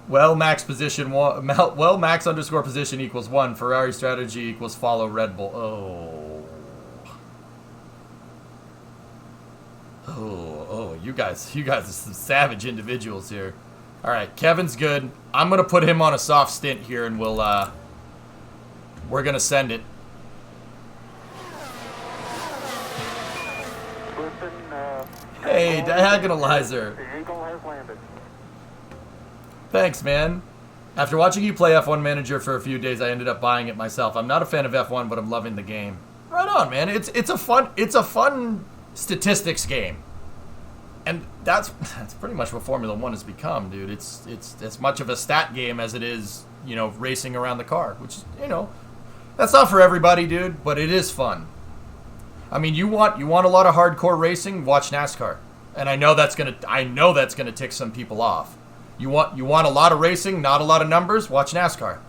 A: Well, max position one. Well, max underscore position equals 1. Ferrari strategy equals follow Red Bull. Oh, you guys are some savage individuals here. All right, Kevin's good. I'm gonna put him on a soft stint here, and we're gonna send it. Hey, Diagonalizer.
D: The Eagle has landed.
A: Thanks, man. After watching you play F1 Manager for a few days, I ended up buying it myself. I'm not a fan of F1, but I'm loving the game. Right on, man. It's a fun statistics game. And that's pretty much what Formula 1 has become, dude. It's as much of a stat game as it is, racing around the car, which, that's not for everybody, dude, but it is fun. I mean, you want a lot of hardcore racing, watch NASCAR. And I know that's going to tick some people off. You want a lot of racing, not a lot of numbers, watch NASCAR.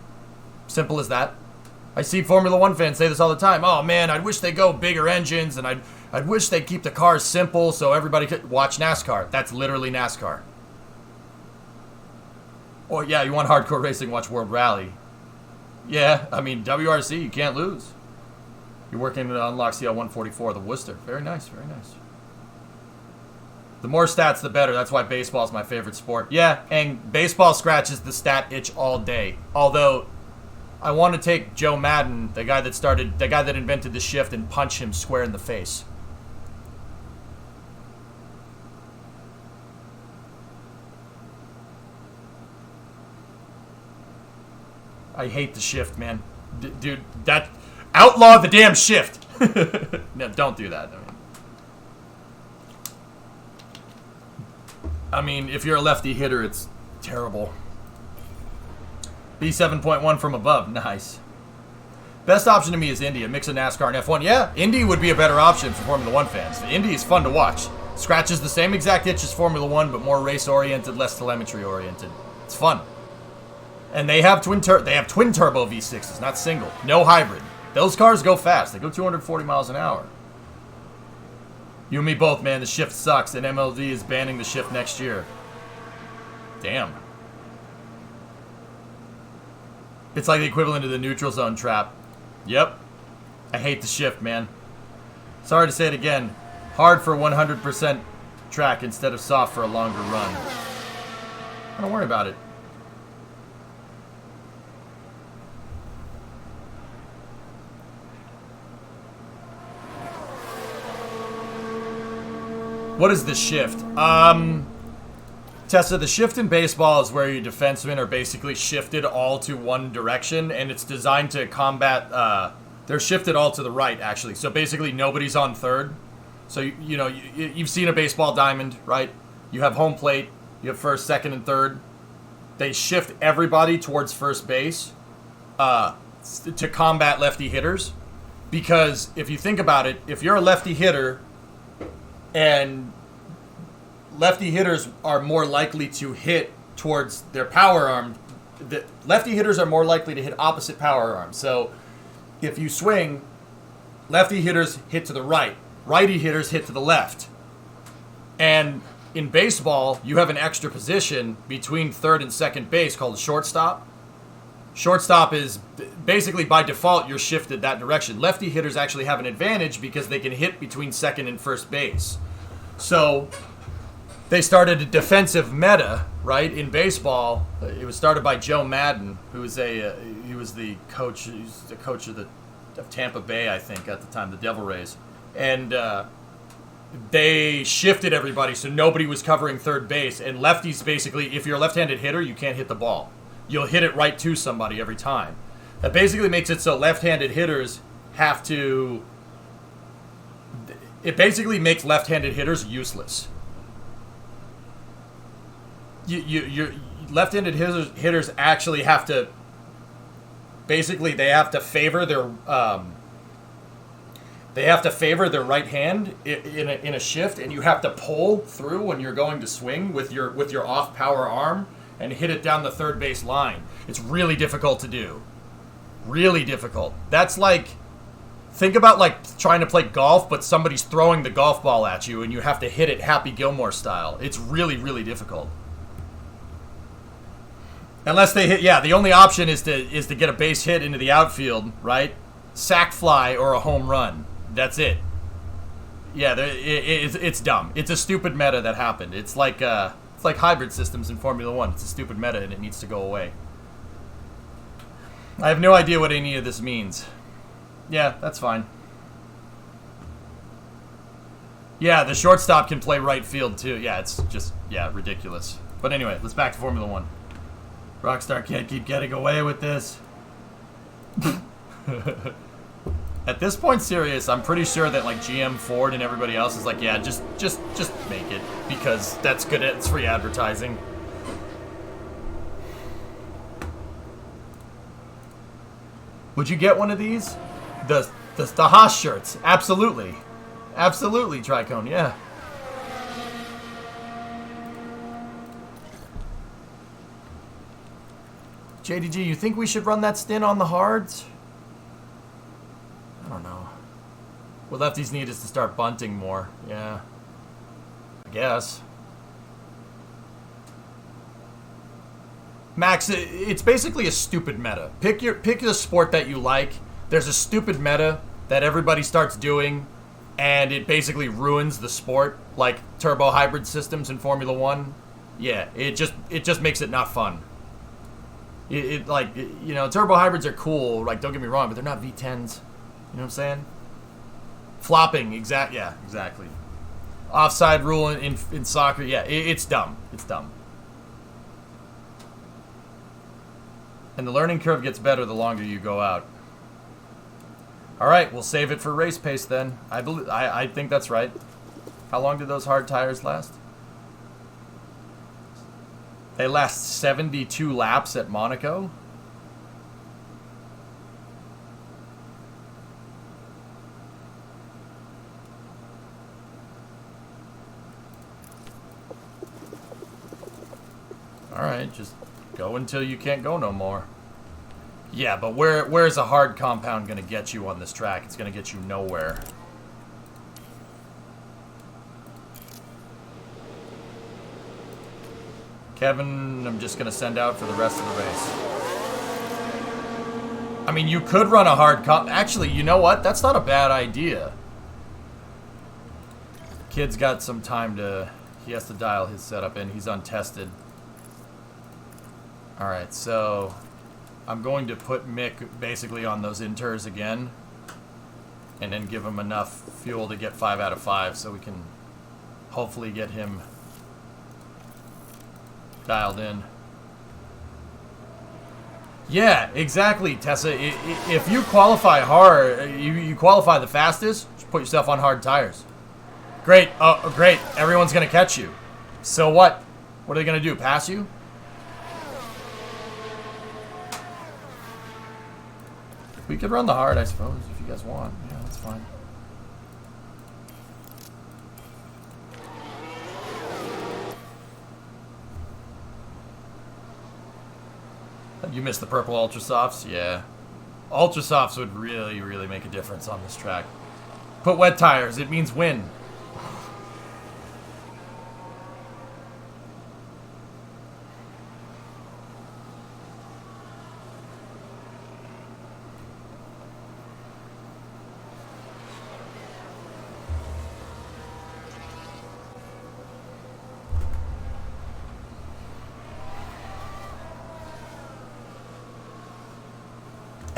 A: Simple as that. I see Formula 1 fans say this all the time. Oh man, I'd wish they go bigger engines, and I'd wish they'd keep the cars simple so everybody could watch NASCAR. That's literally NASCAR. Or yeah, you want hardcore racing, watch World Rally. Yeah, I mean WRC, you can't lose. You're working to unlock CL 144, the Worcester. Very nice, very nice. The more stats, the better. That's why baseball is my favorite sport. Yeah, and baseball scratches the stat itch all day. Although, I want to take Joe Madden, the guy that invented the shift, and punch him square in the face. I hate the shift, man. Dude, outlaw the damn shift. No, don't do that. I mean, if you're a lefty hitter, it's terrible. B7.1 from above. Nice. Best option to me is Indy. A mix of NASCAR and F1. Yeah, Indy would be a better option for Formula 1 fans. Indy is fun to watch. Scratches the same exact itch as Formula 1, but more race-oriented, less telemetry-oriented. It's fun. And they have twin turbo V6s, not single. No hybrid. Those cars go fast. They go 240 miles an hour. You and me both, man. The shift sucks, and MLD is banning the shift next year. Damn. It's like the equivalent of the neutral zone trap. Yep. I hate the shift, man. Sorry to say it again. Hard for 100% track instead of soft for a longer run. Don't worry about it. What is the shift? Tessa, the shift in baseball is where your defensemen are basically shifted all to one direction, and it's designed to combat, they're shifted all to the right, actually. So basically nobody's on third. So, you've seen a baseball diamond, right? You have home plate, you have first, second, and third. They shift everybody towards first base to combat lefty hitters. Because if you think about it, if you're a lefty hitter, and lefty hitters are more likely to hit towards their power arm. Lefty hitters are more likely to hit opposite power arms. So if you swing, lefty hitters hit to the right. Righty hitters hit to the left. And in baseball, you have an extra position between third and second base called shortstop. Shortstop is basically by default you're shifted that direction. Lefty hitters actually have an advantage because they can hit between second and first base. So they started a defensive meta right? In baseball, it was started by Joe Madden, who was he was the coach. He was the coach of Tampa Bay, I think, at the time, the Devil Rays, and they shifted everybody so nobody was covering third base. And lefties, basically, if you're a left-handed hitter, you can't hit the ball. You'll hit it right to somebody every time. That basically makes it so left-handed hitters have to. It basically makes left-handed hitters useless. You left-handed hitters actually have to. Basically, they have to favor their right hand in a shift, and you have to pull through when you're going to swing with your off power arm and hit it down the third base line. It's really difficult to do. Really difficult. That's like, think about like trying to play golf, but somebody's throwing the golf ball at you and you have to hit it Happy Gilmore style. It's really, really difficult. Unless they hit, the only option is to get a base hit into the outfield, right? Sac fly or a home run. That's it. Yeah, it's dumb. It's a stupid meta that happened. It's like hybrid systems in Formula One. It's a stupid meta and it needs to go away. I have no idea what any of this means. Yeah, that's fine. Yeah, the shortstop can play right field too. Yeah, it's just, ridiculous. But anyway, let's back to Formula One. Rockstar can't keep getting away with this. At this point, serious, I'm pretty sure that like GM, Ford, and everybody else is like, yeah, just make it because that's good. It's free advertising. Would you get one of these? The Haas shirts, absolutely, Tricone, yeah. JDG, you think we should run that stint on the hards? I don't know. What lefties need is to start bunting more. Yeah. I guess. Max, it's basically a stupid meta. Pick the sport that you like. There's a stupid meta that everybody starts doing, and it basically ruins the sport, like turbo hybrid systems in Formula One. Yeah, it just makes it not fun. Turbo hybrids are cool, like, don't get me wrong, but they're not V10s. You know what I'm saying? Flopping, exactly. Offside rule in soccer, it's dumb. It's dumb. And the learning curve gets better the longer you go out. All right, we'll save it for race pace then. I think that's right. How long did those hard tires last? They last 72 laps at Monaco. All right, just go until you can't go no more. Yeah, but where's a hard compound going to get you on this track? It's going to get you nowhere. Kevin, I'm just going to send out for the rest of the race. I mean, you could run a hard Actually, you know what? That's not a bad idea. Kid's got some time to... He has to dial his setup in. He's untested. Alright, so... I'm going to put Mick basically on those inters again. And then give him enough fuel to get 5 out of 5 so we can hopefully get him dialed in. Yeah, exactly, Tessa. If you qualify hard, you qualify the fastest, just put yourself on hard tires. Great. Oh, great. Everyone's going to catch you. So what? What are they going to do? Pass you? We could run the hard, I suppose, if you guys want. Yeah, that's fine. You missed the purple Ultra Softs? Yeah. Ultra Softs would really, really make a difference on this track. Put wet tires. It means win.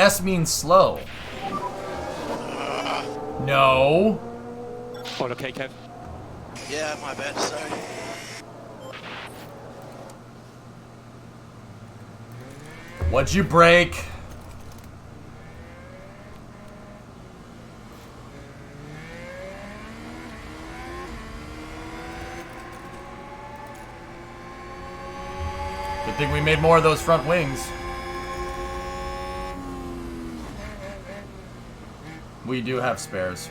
A: S means slow. No.
C: All okay, Kev?
D: Yeah, my bad, sorry.
A: What'd you break? Good thing we made more of those front wings. We do have spares.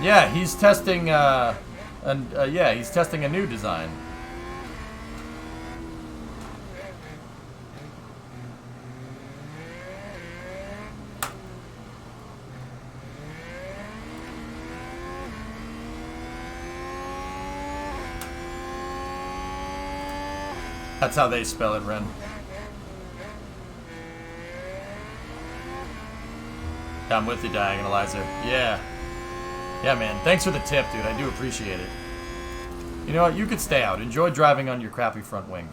A: Yeah, he's testing he's testing a new design. That's how they spell it, Ren. Yeah, I'm with you, Diagonalizer. Yeah. Yeah, man. Thanks for the tip, dude. I do appreciate it. You know what? You could stay out. Enjoy driving on your crappy front wing.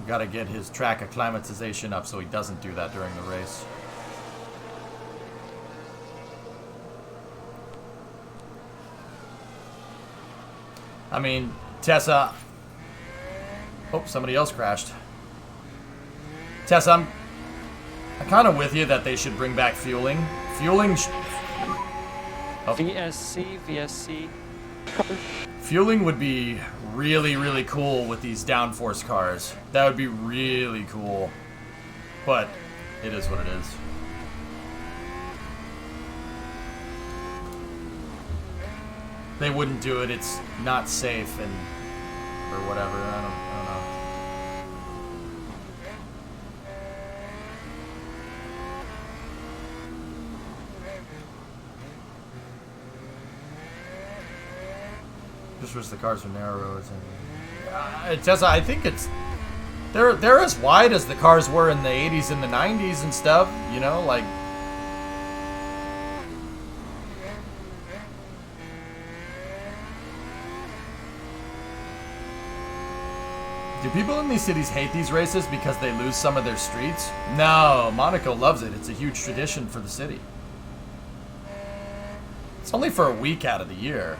A: We gotta get his track acclimatization up so he doesn't do that during the race. I mean, Tessa... Oh, somebody else crashed. Tessa, I'm kind of with you that they should bring back fueling. Fueling... Oh.
C: VSC.
A: Fueling would be really, really cool with these downforce cars. That would be really cool. But it is what it is. They wouldn't do it. It's not safe and... or whatever. I don't know. Just wish the cars were narrow roads. Tessa, I think it's... They're as wide as the cars were in the 80s and the 90s and stuff, you know, like... Do people in these cities hate these races because they lose some of their streets? No, Monaco loves it. It's a huge tradition for the city. It's only for a week out of the year,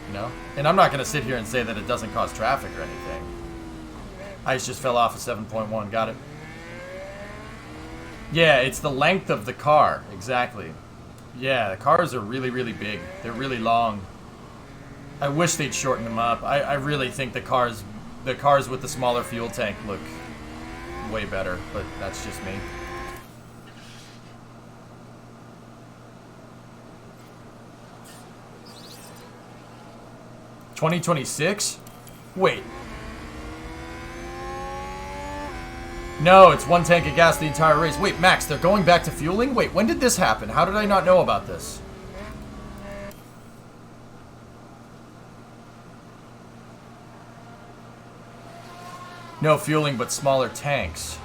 A: you know? And I'm not going to sit here and say that it doesn't cause traffic or anything. Ice just fell off at 7.1. Got it. Yeah, it's the length of the car. Exactly. Yeah, the cars are really, really big. They're really long. I wish they'd shorten them up. I really think the cars with the smaller fuel tank look way better, but that's just me. $2026? Wait. No, it's one tank of gas the entire race. Wait, Max, they're going back to fueling? Wait, when did this happen? How did I not know about this? No fueling, but smaller tanks.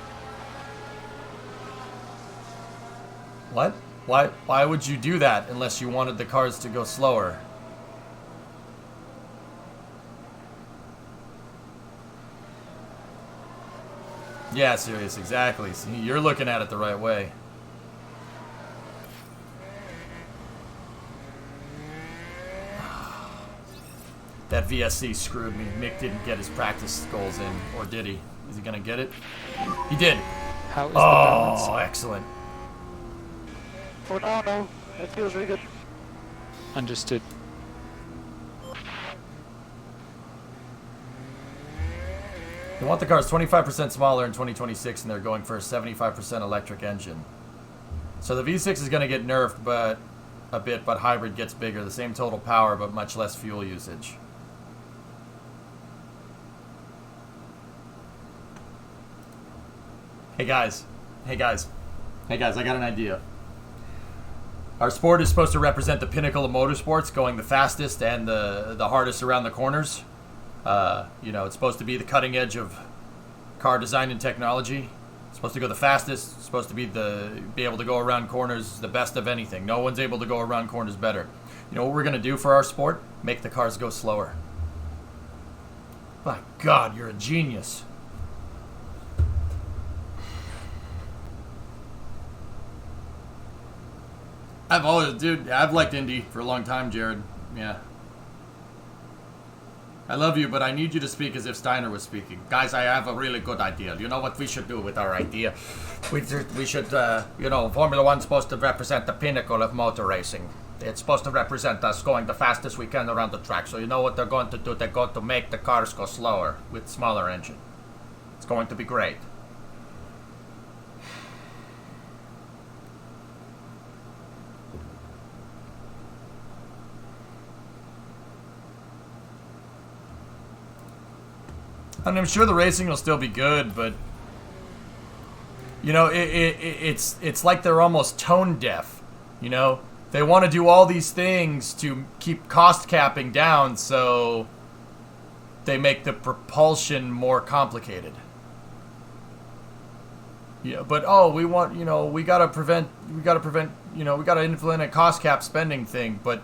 A: What? Why would you do that unless you wanted the cars to go slower? Yeah, serious, exactly. See, you're looking at it the right way. That VSC screwed me. Mick didn't get his practice goals in, or did he? Is he gonna get it? He did.
C: How is the balance?
A: Oh, excellent.
D: Oh no, that feels really good.
C: Understood.
A: They want the cars 25% smaller in 2026, and they're going for a 75% electric engine. So the V6 is going to get nerfed a bit, but hybrid gets bigger. The same total power, but much less fuel usage. Hey guys, I got an idea. Our sport is supposed to represent the pinnacle of motorsports, going the fastest and the hardest around the corners. You know, it's supposed to be the cutting edge of car design and technology. Supposed to go the fastest. Supposed to be able to go around corners the best of anything. No one's able to go around corners better. You know what we're gonna do for our sport? Make the cars go slower. My God, you're a genius. I've liked Indy for a long time, Jared. Yeah. I love you, but I need you to speak as if Steiner was speaking. Guys, I have a really good idea. You know what we should do with our idea? We should, Formula One's supposed to represent the pinnacle of motor racing. It's supposed to represent us going the fastest we can around the track. So you know what they're going to do? They're going to make the cars go slower with smaller engine. It's going to be great. And I'm sure the racing will still be good, but you know, it's like they're almost tone deaf. You know, they want to do all these things to keep cost capping down, so they make the propulsion more complicated. Yeah, but we want, we gotta implement a cost cap spending thing, but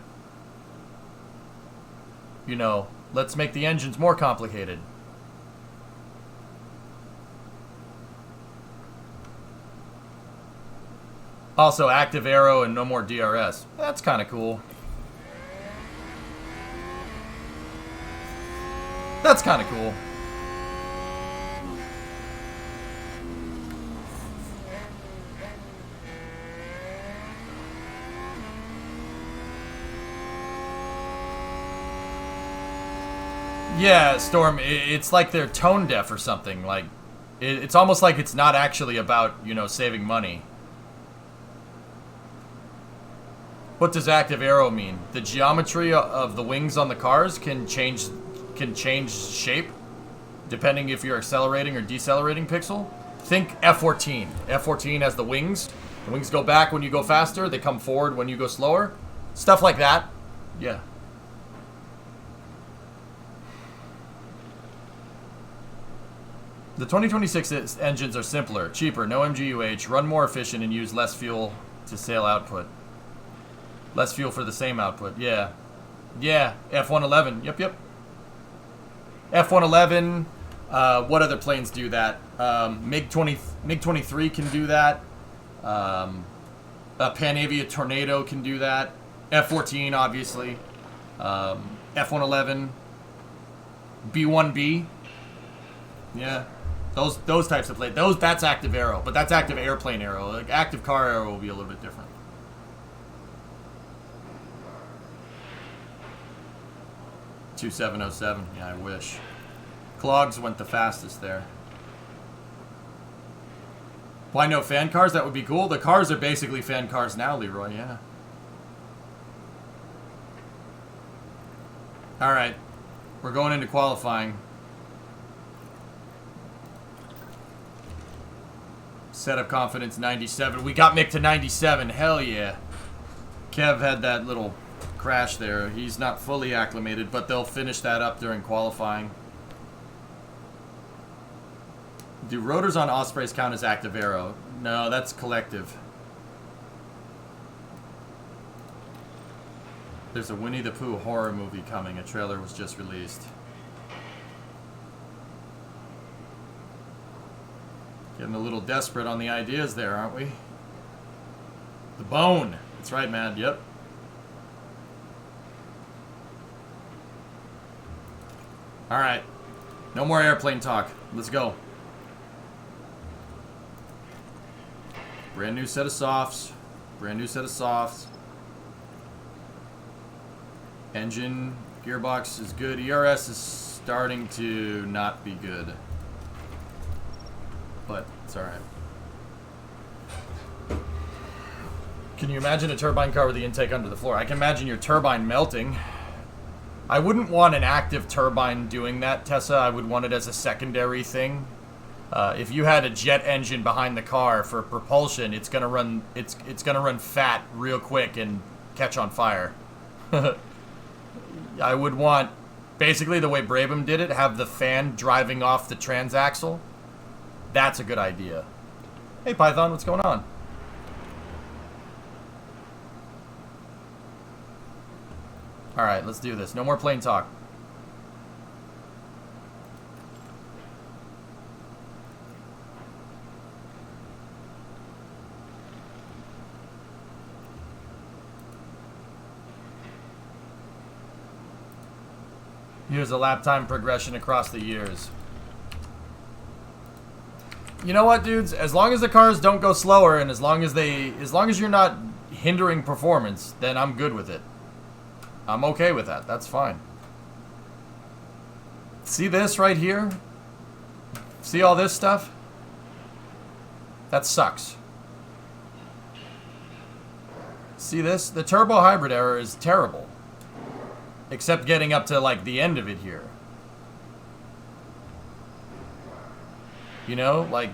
A: let's make the engines more complicated. Also, active aero and no more DRS. That's kind of cool. That's kind of cool. Yeah, Storm, it's like they're tone deaf or something. Like, it's almost like it's not actually about, saving money. What does active aero mean? The geometry of the wings on the cars can change shape depending if you're accelerating or decelerating pixel. Think F14. F14 has the wings. The wings go back when you go faster. They come forward when you go slower. Stuff like that. Yeah. The 2026 engines are simpler, cheaper, no MGUH, run more efficient, and use less fuel to sail output. Less fuel for the same output. Yeah. Yeah. F-111. Yep. F-111. What other planes do that? MiG-23 can do that. A Panavia Tornado can do that. F-14, obviously. F-111. B-1B. Yeah. Those types of planes. That's active aero. But that's active airplane aero. Like, active car aero will be a little bit different. $2707. Yeah, I wish. Clogs went the fastest there. Why no fan cars? That would be cool. The cars are basically fan cars now, Leroy. Yeah. All right. We're going into qualifying. Setup confidence 97. We got Mick to 97. Hell yeah. Kev had that little crash there. He's not fully acclimated, but they'll finish that up during qualifying. Do rotors on Ospreys count as active aero? No, that's collective. There's a Winnie the Pooh horror movie coming. A trailer was just released. Getting a little desperate on the ideas there, aren't we? The bone. That's right, man. Yep. Alright. No more airplane talk. Let's go. Brand new set of softs. Brand new set of softs. Engine, gearbox is good. ERS is starting to not be good. But it's alright. Can you imagine a turbine car with the intake under the floor? I can imagine your turbine melting. I wouldn't want an active turbine doing that, Tessa. I would want it as a secondary thing. If you had a jet engine behind the car for propulsion, it's gonna run fat real quick and catch on fire. I would want, basically the way Brabham did it, have the fan driving off the transaxle. That's a good idea. Hey, Python, what's going on? All right, let's do this. No more plain talk. Here's a lap time progression across the years. You know what, dudes? As long as the cars don't go slower and as long as you're not hindering performance, then I'm good with it. I'm okay with that. That's fine. See this right here? See all this stuff? That sucks. See this? The turbo hybrid error is terrible. Except getting up to, like, the end of it here. You know, like...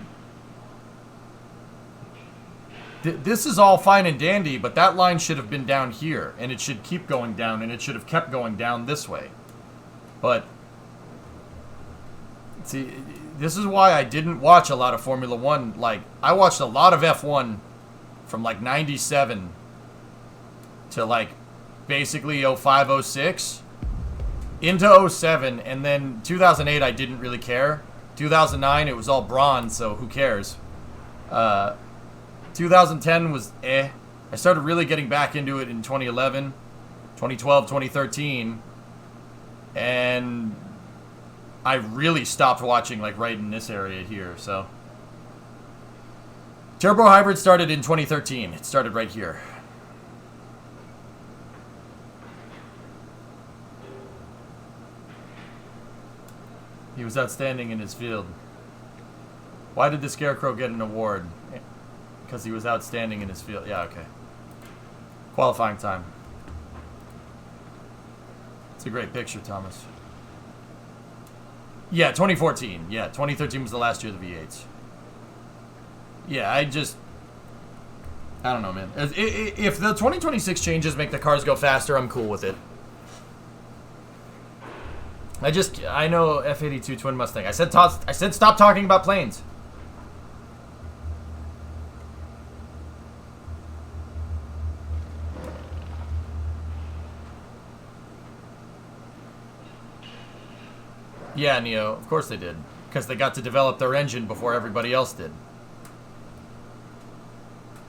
A: This is all fine and dandy, but that line should have been down here. And it should keep going down, and it should have kept going down this way. But... See, this is why I didn't watch a lot of Formula 1. Like, I watched a lot of F1 from, like, 97 to, like... basically 05, 06 into 07, and then 2008 I didn't really care. 2009 it was all bronze, so who cares. 2010 was eh. I started really getting back into it in 2011, 2012, 2013, and I really stopped watching like right in this area here. So Turbo Hybrid started in 2013. It started right here. He was outstanding in his field. Why did the Scarecrow get an award? Because he was outstanding in his field. Yeah, okay. Qualifying time. It's a great picture, Thomas. Yeah, 2014. Yeah, 2013 was the last year of the V8s. Yeah, I don't know, man. If the 2026 changes make the cars go faster, I'm cool with it. I know F82 Twin Mustang. I said stop talking about planes. Yeah, Neo, of course they did. Because they got to develop their engine before everybody else did.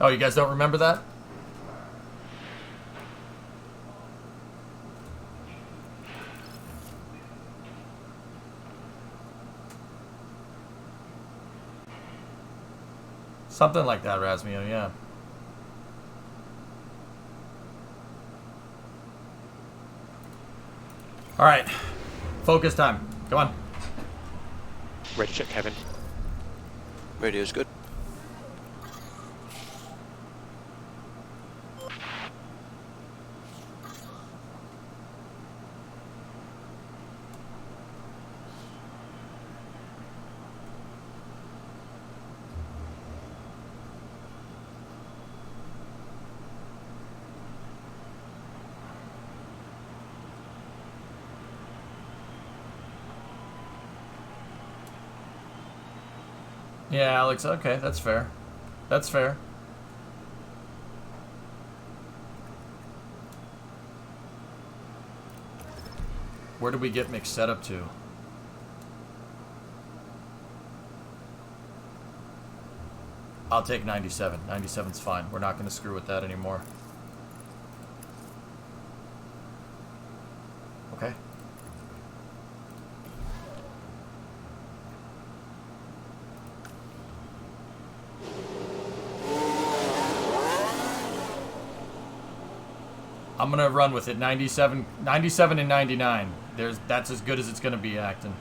A: Oh, you guys don't remember that? Something like that, Rasmio, yeah. Alright. Focus time. Come on.
C: Ready check, Kevin.
D: Radio's good.
A: Yeah, Alex, okay, that's fair. That's fair. Where did we get mixed setup to? I'll take 97. 97's fine. We're not going to screw with that anymore. Okay. I'm gonna run with it. 97 and 99. That's as good as it's gonna be, Acton.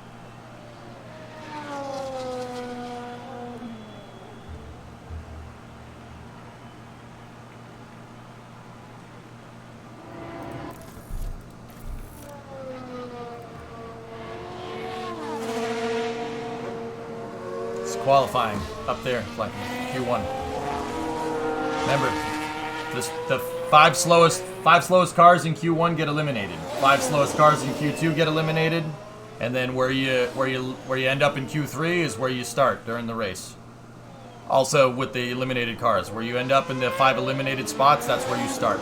A: It's qualifying up there, like Q1. Remember, the five slowest cars in Q1 get eliminated. 5 slowest cars in Q2 get eliminated, and then where you end up in Q3 is where you start during the race. Also, with the eliminated cars, where you end up in the 5 eliminated spots, that's where you start.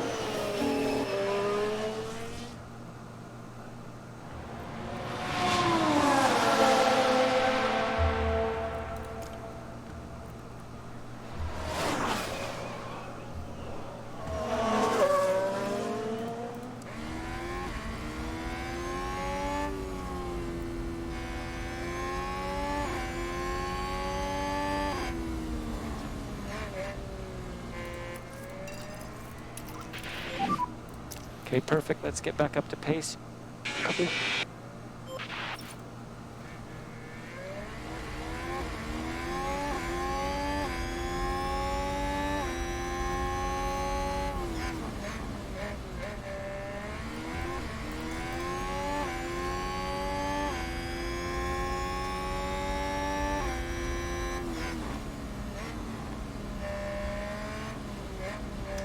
C: Okay, perfect. Let's get back up to pace.
D: Copy.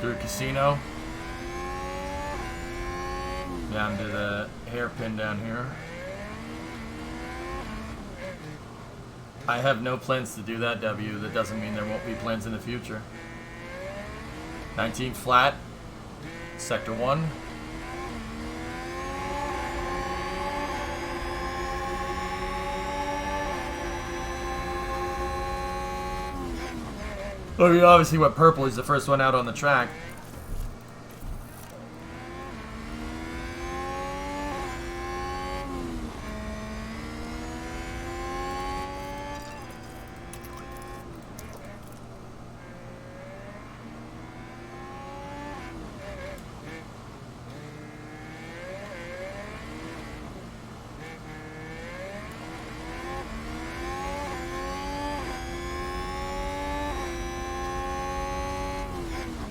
A: Through Casino. Down to the hairpin down here. I have no plans to do that, W. That doesn't mean there won't be plans in the future. 19 flat. Sector 1. Oh, you obviously went purple. He's the first one out on the track.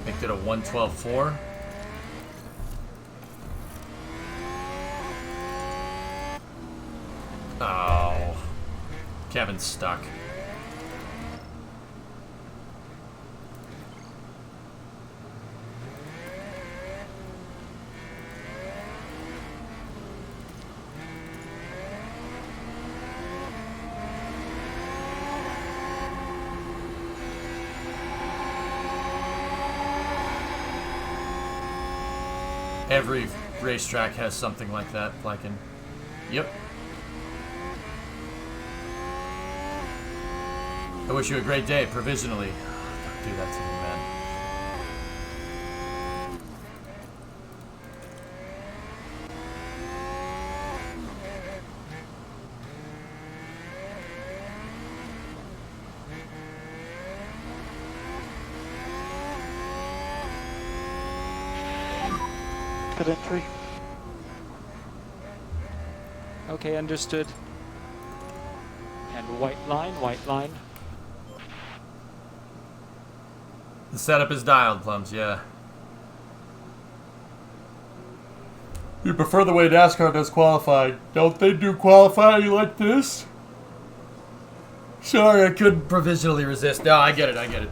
A: Make it a 112.4. Oh. Kevin's stuck. Every racetrack has something like that, Flykin. Yep. I wish you a great day, provisionally. Don't do that to me, man.
D: Good entry.
C: Okay, understood. And white line, white line.
A: The setup is dialed, Plums, yeah. You prefer the way NASCAR does qualifying. Don't they do qualifying like this? Sorry, I couldn't provisionally resist. No, I get it, I get it.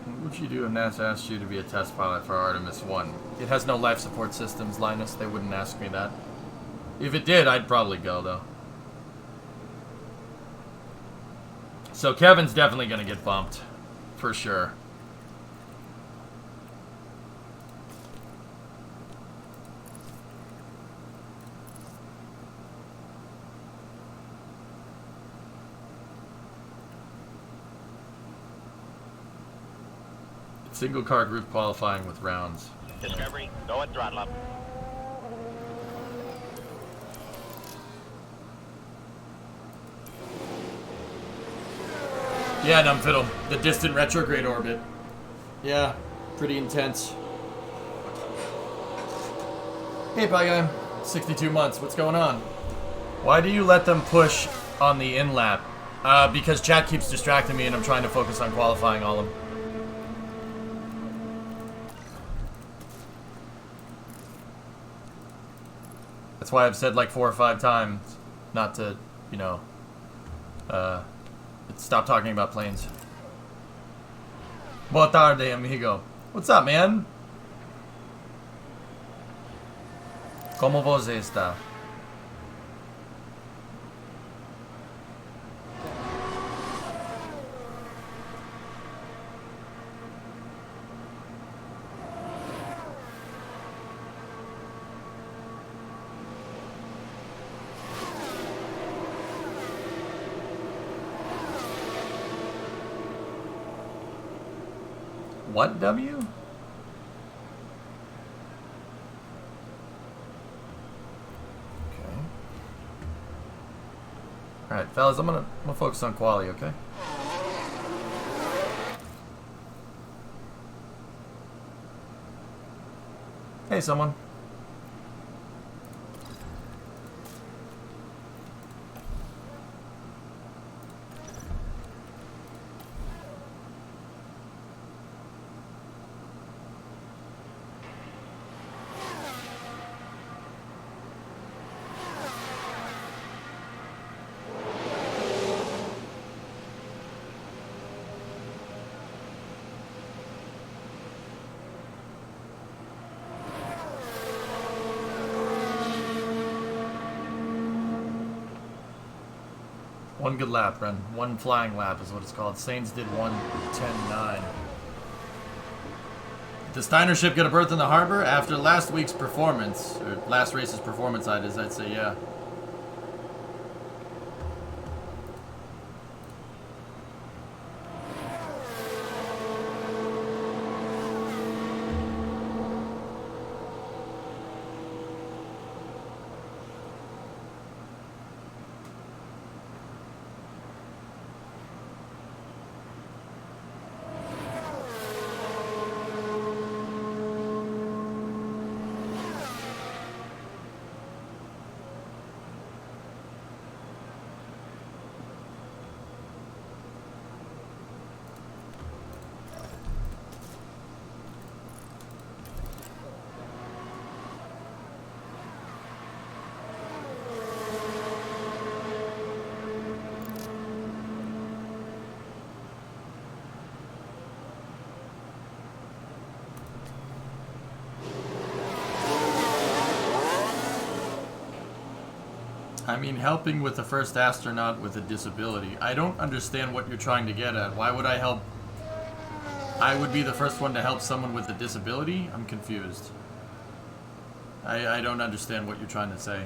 A: What would you do if NASA asked you to be a test pilot for Artemis 1? It has no life support systems, Linus. They wouldn't ask me that. If it did, I'd probably go, though. So Kevin's definitely going to get bumped. For sure. Single car group qualifying with rounds.
E: Discovery, go and throttle up.
A: Yeah, Numfiddle. The distant retrograde orbit. Yeah, pretty intense. Hey, Pie Guy. 62 months. What's going on? Why do you let them push on the in-lap? Because chat keeps distracting me and I'm trying to focus on qualifying all of them. That's why I've said like 4 or 5 times not to, you know, stop talking about planes. Boa tarde, amigo. What's up, man? Como você está? What W? Okay. Alright, fellas, I'm gonna focus on quality, okay? Hey, someone. One good lap, Ren. One flying lap is what it's called. Sainz did 1:10.9. Did the Steiner ship get a berth in the harbor? After last week's performance, or last race's performance, I'd say yeah. I mean, helping with the first astronaut with a disability. I don't understand what you're trying to get at. Why would I help? I would be the first one to help someone with a disability? I'm confused. I don't understand what you're trying to say.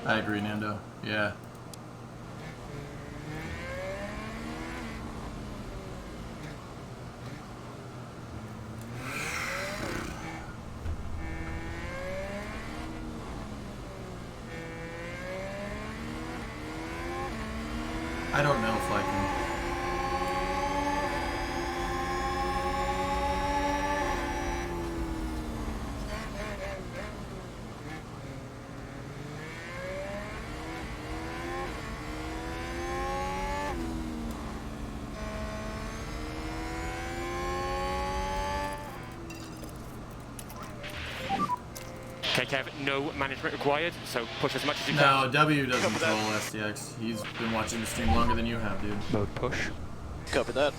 A: I agree, Nando. Yeah. I don't know if I can.
C: Okay, Kev, no management required, so push as much as you
A: No,
C: can.
A: W doesn't control STX. He's been watching the stream longer than you have, dude.
C: Mode push.
D: Copy that.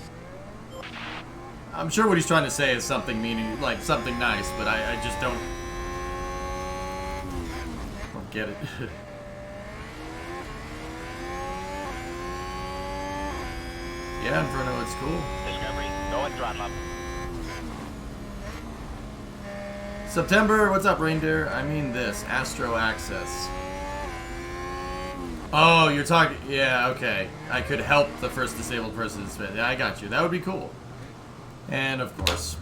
A: I'm sure what he's trying to say is something meaning, like something nice, but I just don't get it. Yeah, Inferno, it's cool.
E: Discovery, go at throttle up.
A: September, what's up, reindeer? I mean this, Astro Access. Oh, you're talking, yeah, okay. I could help the first disabled person to spin. Yeah, I got you. That would be cool. And of course.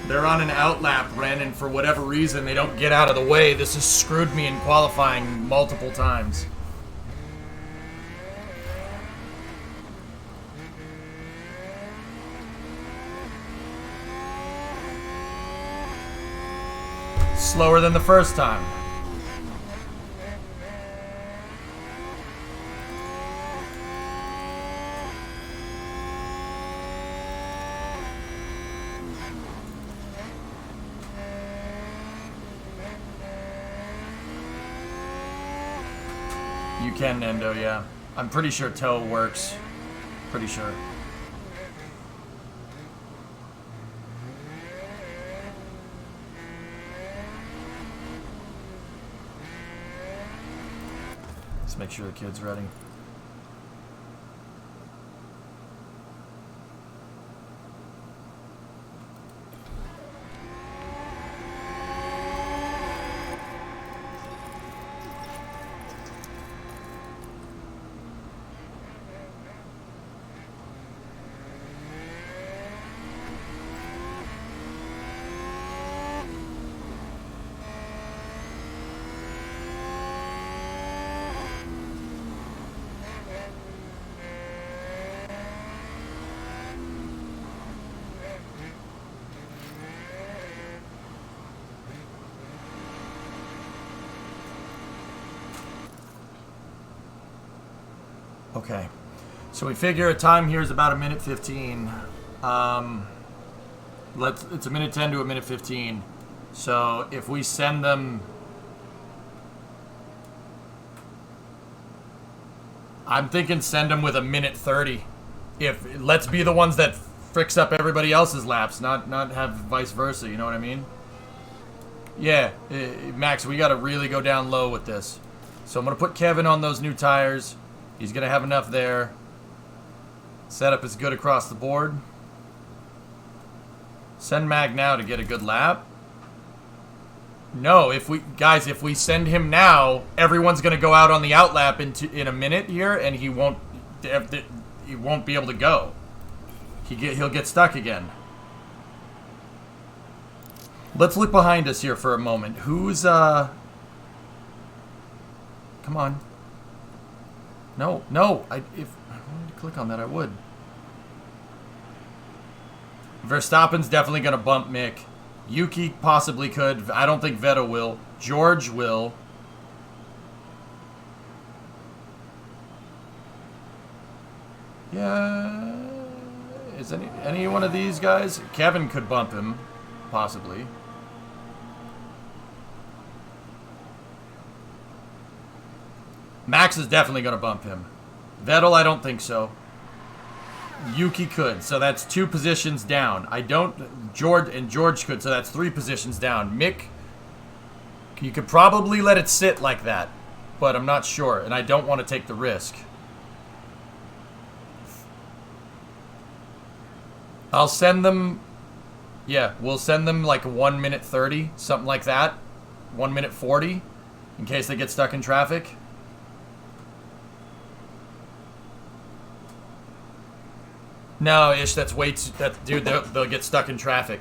A: They're on an outlap, Ren, and for whatever reason, they don't get out of the way. This has screwed me in qualifying multiple times. Slower than the first time. You can, Nendo, yeah. I'm pretty sure tow works. Pretty sure. Let's make sure the kid's ready. Okay, so we figure a time here is about 1:15. It's 1:10 to 1:15. So if we send them, I'm thinking send them with 1:30. Let's be the ones that fricks up everybody else's laps, not have vice versa. You know what I mean? Yeah, Max, we got to really go down low with this. So I'm gonna put Kevin on those new tires. He's going to have enough there. Setup is good across the board. Send Mag now to get a good lap. No, if we send him now, everyone's going to go out on the outlap in a minute here, and he won't be able to go. He'll get stuck again. Let's look behind us here for a moment. Who's come on. No. If I wanted to click on that, I would. Verstappen's definitely going to bump Mick. Yuki possibly could. I don't think Vettel will. George will. Yeah. Is any one of these guys? Kevin could bump him, possibly. Max is definitely going to bump him. Vettel, I don't think so. Yuki could, so that's 2 positions down. George could, so that's 3 positions down. Mick, you could probably let it sit like that, but I'm not sure, and I don't want to take the risk. I'll send them, yeah, we'll send them like 1:30, something like that. 1:40, in case they get stuck in traffic. No, Ish, that's way too... Dude, they'll get stuck in traffic.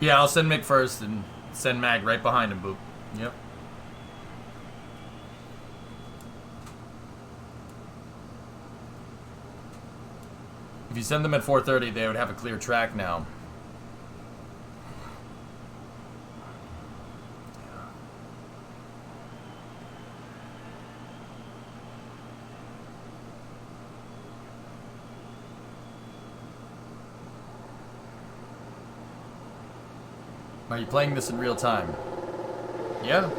A: Yeah, I'll send Mick first and send Mag right behind him, Boop. Yep. If you send them at 4:30, they would have a clear track now. Are you playing this in real time? Yeah.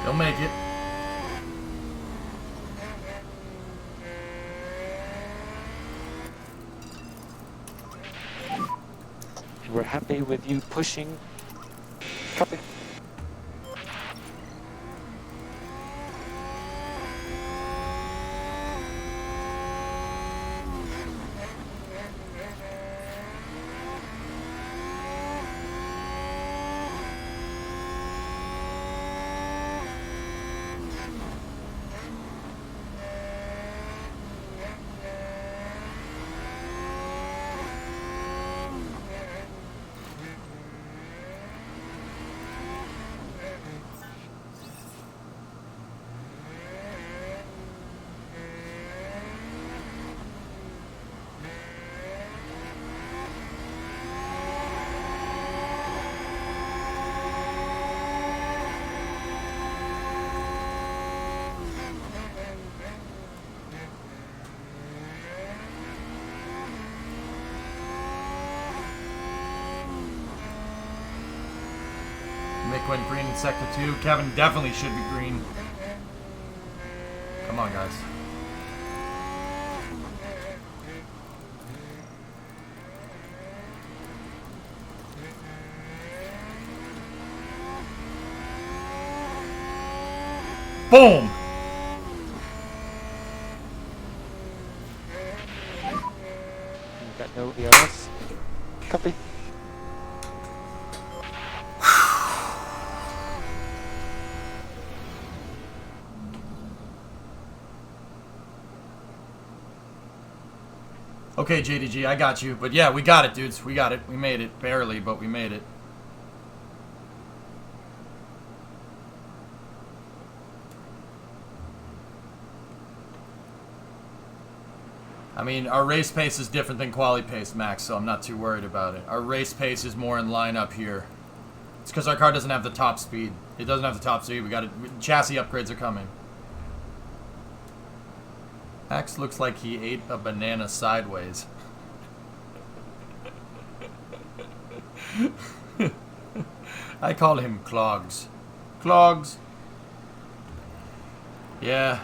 A: He'll make it.
C: We're happy with you pushing. Copy.
A: Mick went green in sector 2. Kevin definitely should be green. Come on, guys. Boom!
C: We've got no ERS. Copy.
A: Okay, JDG, I got you. But yeah, we got it, dudes. We got it. We made it. Barely, but we made it. I mean, our race pace is different than quali pace, Max, so I'm not too worried about it. Our race pace is more in line up here. It's because our car doesn't have the top speed. It doesn't have the top speed. We got it. Chassis upgrades are coming. Max looks like he ate a banana sideways. I call him Clogs. Clogs. Yeah.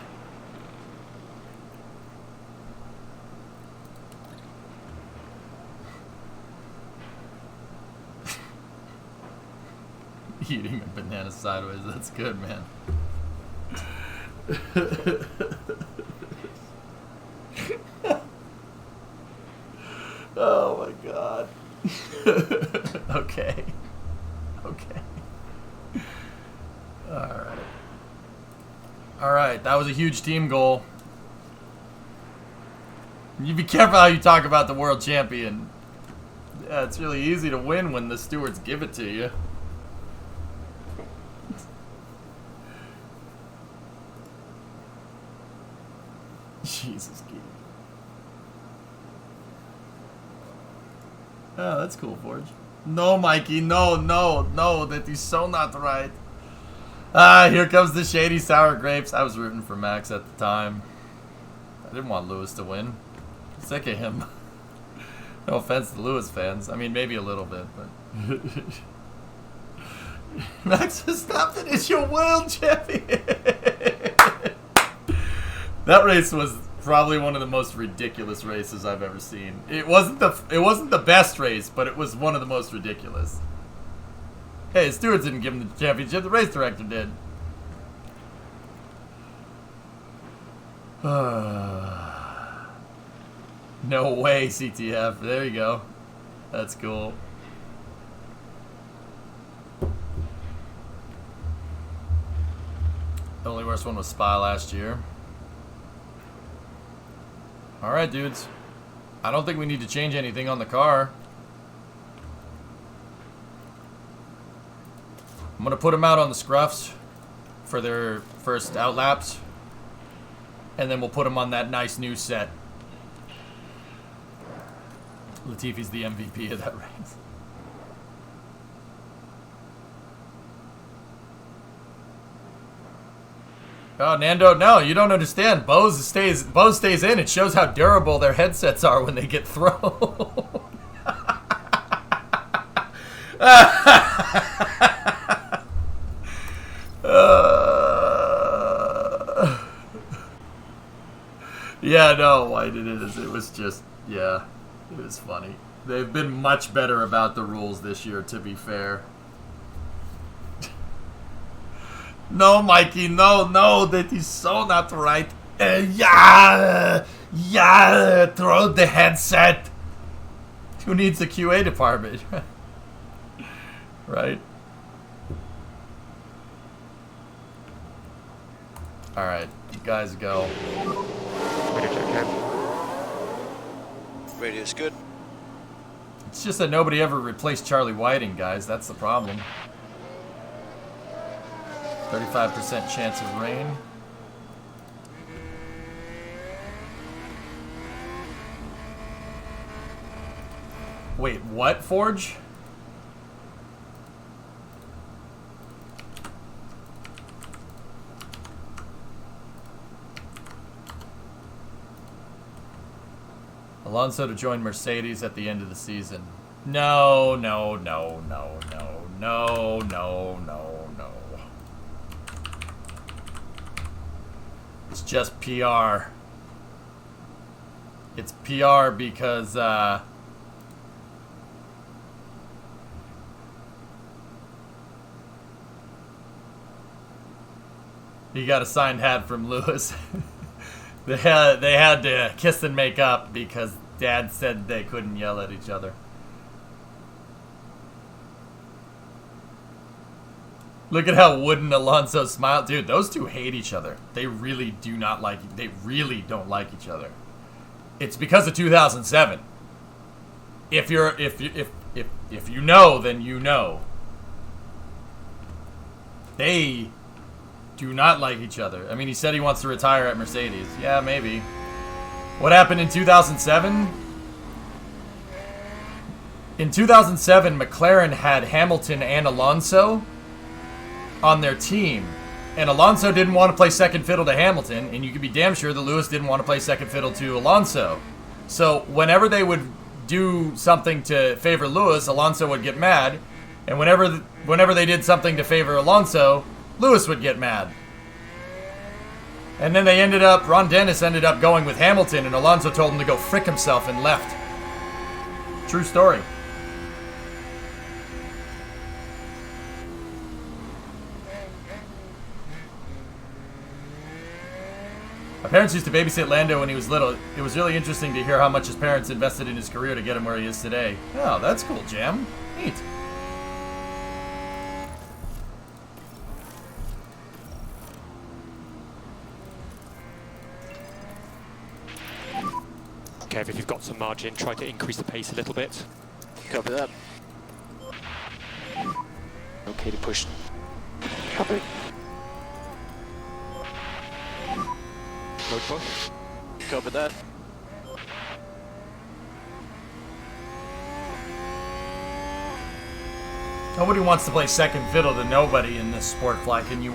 A: Eating a banana sideways. That's good, man. Oh my god. Okay. Okay. Alright. Alright, that was a huge team goal. You be careful how you talk about the world champion. Yeah, it's really easy to win when the stewards give it to you. Jesus, Keith. Oh, that's cool, Forge. No, Mikey, no, that is so not right. Ah, here comes the shady sour grapes. I was rooting for Max at the time. I didn't want Lewis to win. I'm sick of him. No offense to Lewis fans. I mean, maybe a little bit, but... Max Verstappen is your world champion! That race was probably one of the most ridiculous races I've ever seen. It wasn't the best race, but it was one of the most ridiculous. Hey, Stewards didn't give him the championship, the race director did. No way, CTF. There you go. That's cool. The only worst one was Spa last year. Alright, dudes. I don't think we need to change anything on the car. I'm going to put them out on the scruffs for their first out laps. And then we'll put them on that nice new set. Latifi's the MVP of that race. Oh, Nando, no, you don't understand. Bose stays in. It shows how durable their headsets are when they get thrown. Yeah, no, why did it is. It was just, yeah, it was funny. They've been much better about the rules this year, to be fair. No, Mikey, no, that is so not right. Yeah, throw the headset. Who needs a QA department? Right? Alright, you guys go.
C: Radio check, Kev.
D: Radio's good.
A: It's just that nobody ever replaced Charlie Whiting, guys. That's the problem. 35% chance of rain. Wait, what, Forge? Alonso to join Mercedes at the end of the season. No. It's just PR. It's PR because, he got a signed hat from Lewis. They had to kiss and make up because Dad said they couldn't yell at each other. Look at how wooden Alonso smiled. Dude, those two hate each other. They really do not like, they really don't like each other. It's because of 2007. If you know, then you know. They do not like each other. I mean, he said he wants to retire at Mercedes. Yeah, maybe. What happened in 2007? In 2007, McLaren had Hamilton and Alonso on their team. And Alonso didn't want to play second fiddle to Hamilton, and you could be damn sure that Lewis didn't want to play second fiddle to Alonso. So whenever they would do something to favor Lewis, Alonso would get mad. And whenever they did something to favor Alonso, Lewis would get mad. And then Ron Dennis ended up going with Hamilton, and Alonso told him to go frick himself and left. True story. My parents used to babysit Lando when he was little. It was really interesting to hear how much his parents invested in his career to get him where he is today. Oh, that's cool, Jam. Neat.
C: Kev, if you've got some margin, try to increase the pace a little bit.
D: Copy that. Okay to push. Copy.
C: Road push.
D: Copy that.
A: Nobody wants to play second fiddle to nobody in this sport, Flack, and you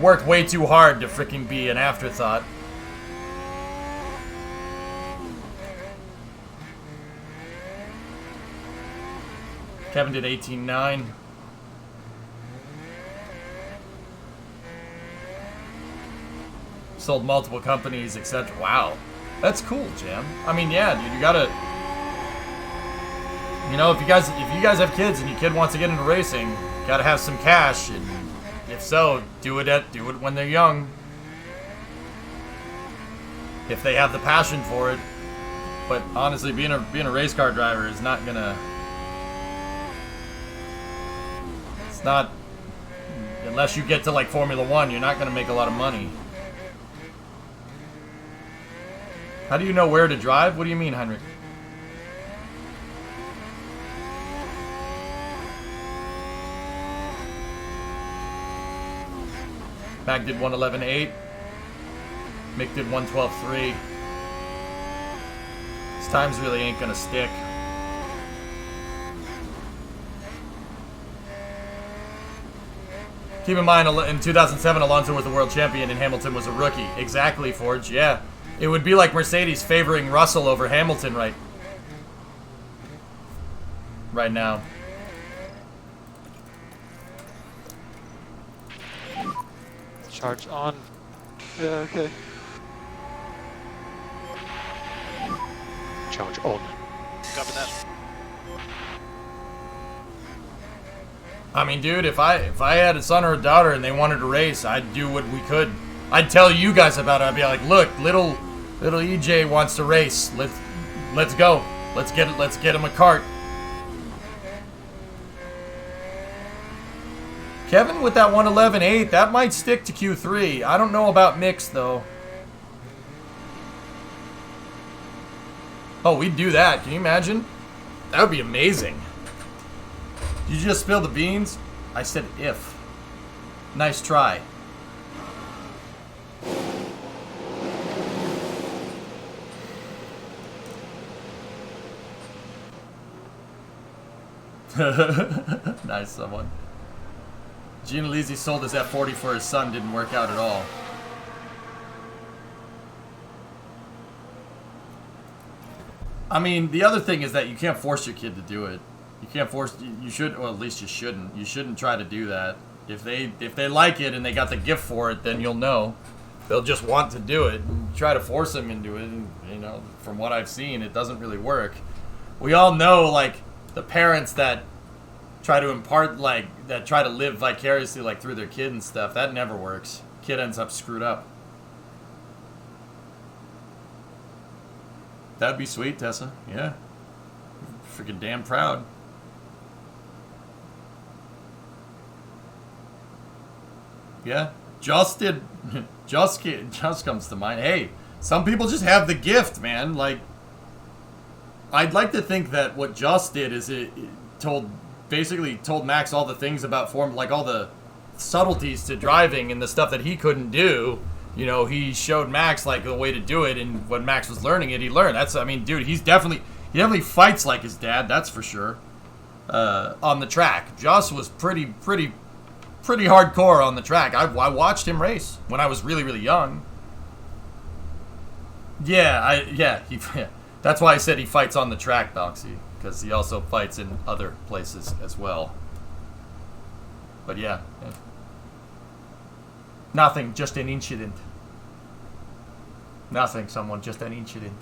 A: worked way too hard to freaking be an afterthought. Kevin did 18.9. Sold multiple companies, etc. Wow. That's cool, Jam. I mean, yeah, dude, you gotta... You know, if you guys have kids and your kid wants to get into racing, you gotta have some cash, and if so, do it when they're young. If they have the passion for it. But honestly, being a race car driver is not gonna... It's not... Unless you get to like Formula 1, you're not gonna make a lot of money. How do you know where to drive? What do you mean, Heinrich? Mac did 111.8. Mick did 112.3. His times really ain't gonna stick. Keep in mind, in 2007, Alonso was the world champion and Hamilton was a rookie. Exactly, Forge, yeah. It would be like Mercedes favoring Russell over Hamilton right now.
C: Charge on.
D: Yeah, okay.
C: Charge on.
E: Copy that.
A: I mean, dude, if I had a son or a daughter and they wanted to race, I'd do what we could. I'd tell you guys about it. I'd be like, look, little EJ wants to race. Let's go. Let's get him a kart. Kevin with that 111.8, that might stick to Q3. I don't know about mixed though. Oh, we'd do that. Can you imagine? That would be amazing. Did you just spill the beans? I said if. Nice try. Nice, someone. Gina Lisi sold his F40 for his son, didn't work out at all. I mean, the other thing is that you can't force your kid to do it. You can't force, you should, or at least you shouldn't. You shouldn't try to do that. If they like it and they got the gift for it, then you'll know. They'll just want to do it. And try to force them into it, and, you know, from what I've seen, it doesn't really work. We all know, like, the parents that try to impart, like, that try to live vicariously, like, through their kid and stuff. That never works. Kid ends up screwed up. That'd be sweet, Tessa. Yeah. Freaking damn proud. Yeah. Just comes to mind. Hey, some people just have the gift, man. Like, I'd like to think that what Just did is it basically told Max all the things about like all the subtleties to driving and the stuff that he couldn't do. You know, he showed Max like the way to do it, and when Max was learning it, he learned. I mean, dude, he definitely fights like his dad. That's for sure. On the track, Joss was pretty hardcore on the track. I watched him race when I was really, really young. Yeah, that's why I said he fights on the track, Doxy, because he also fights in other places as well. But yeah. Nothing, just an incident. Nothing, someone, just an incident.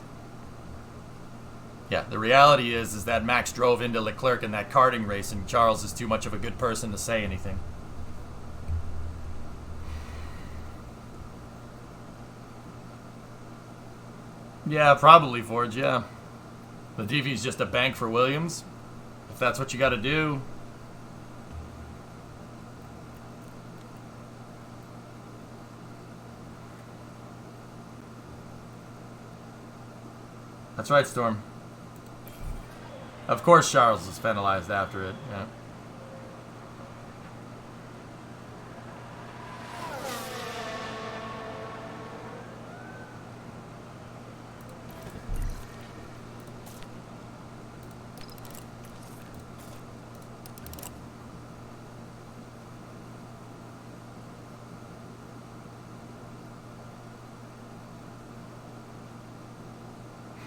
A: Yeah, the reality is that Max drove into Leclerc in that karting race, and Charles is too much of a good person to say anything. Yeah, probably, Forge, yeah. The DV's just a bank for Williams. If that's what you gotta do. That's right, Storm. Of course Charles was penalized after it, yeah.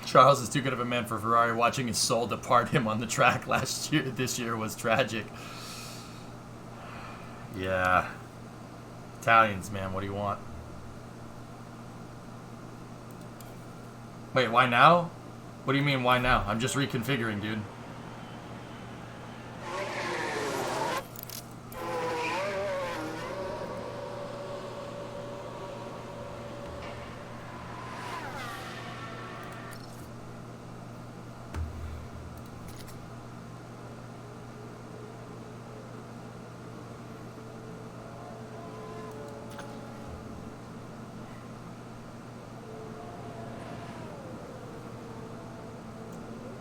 A: Charles is too good of a man for Ferrari. Watching his soul depart him on the track this year was tragic. Yeah. Italians, man, what do you want? Wait, why now? What do you mean, why now? I'm just reconfiguring, dude.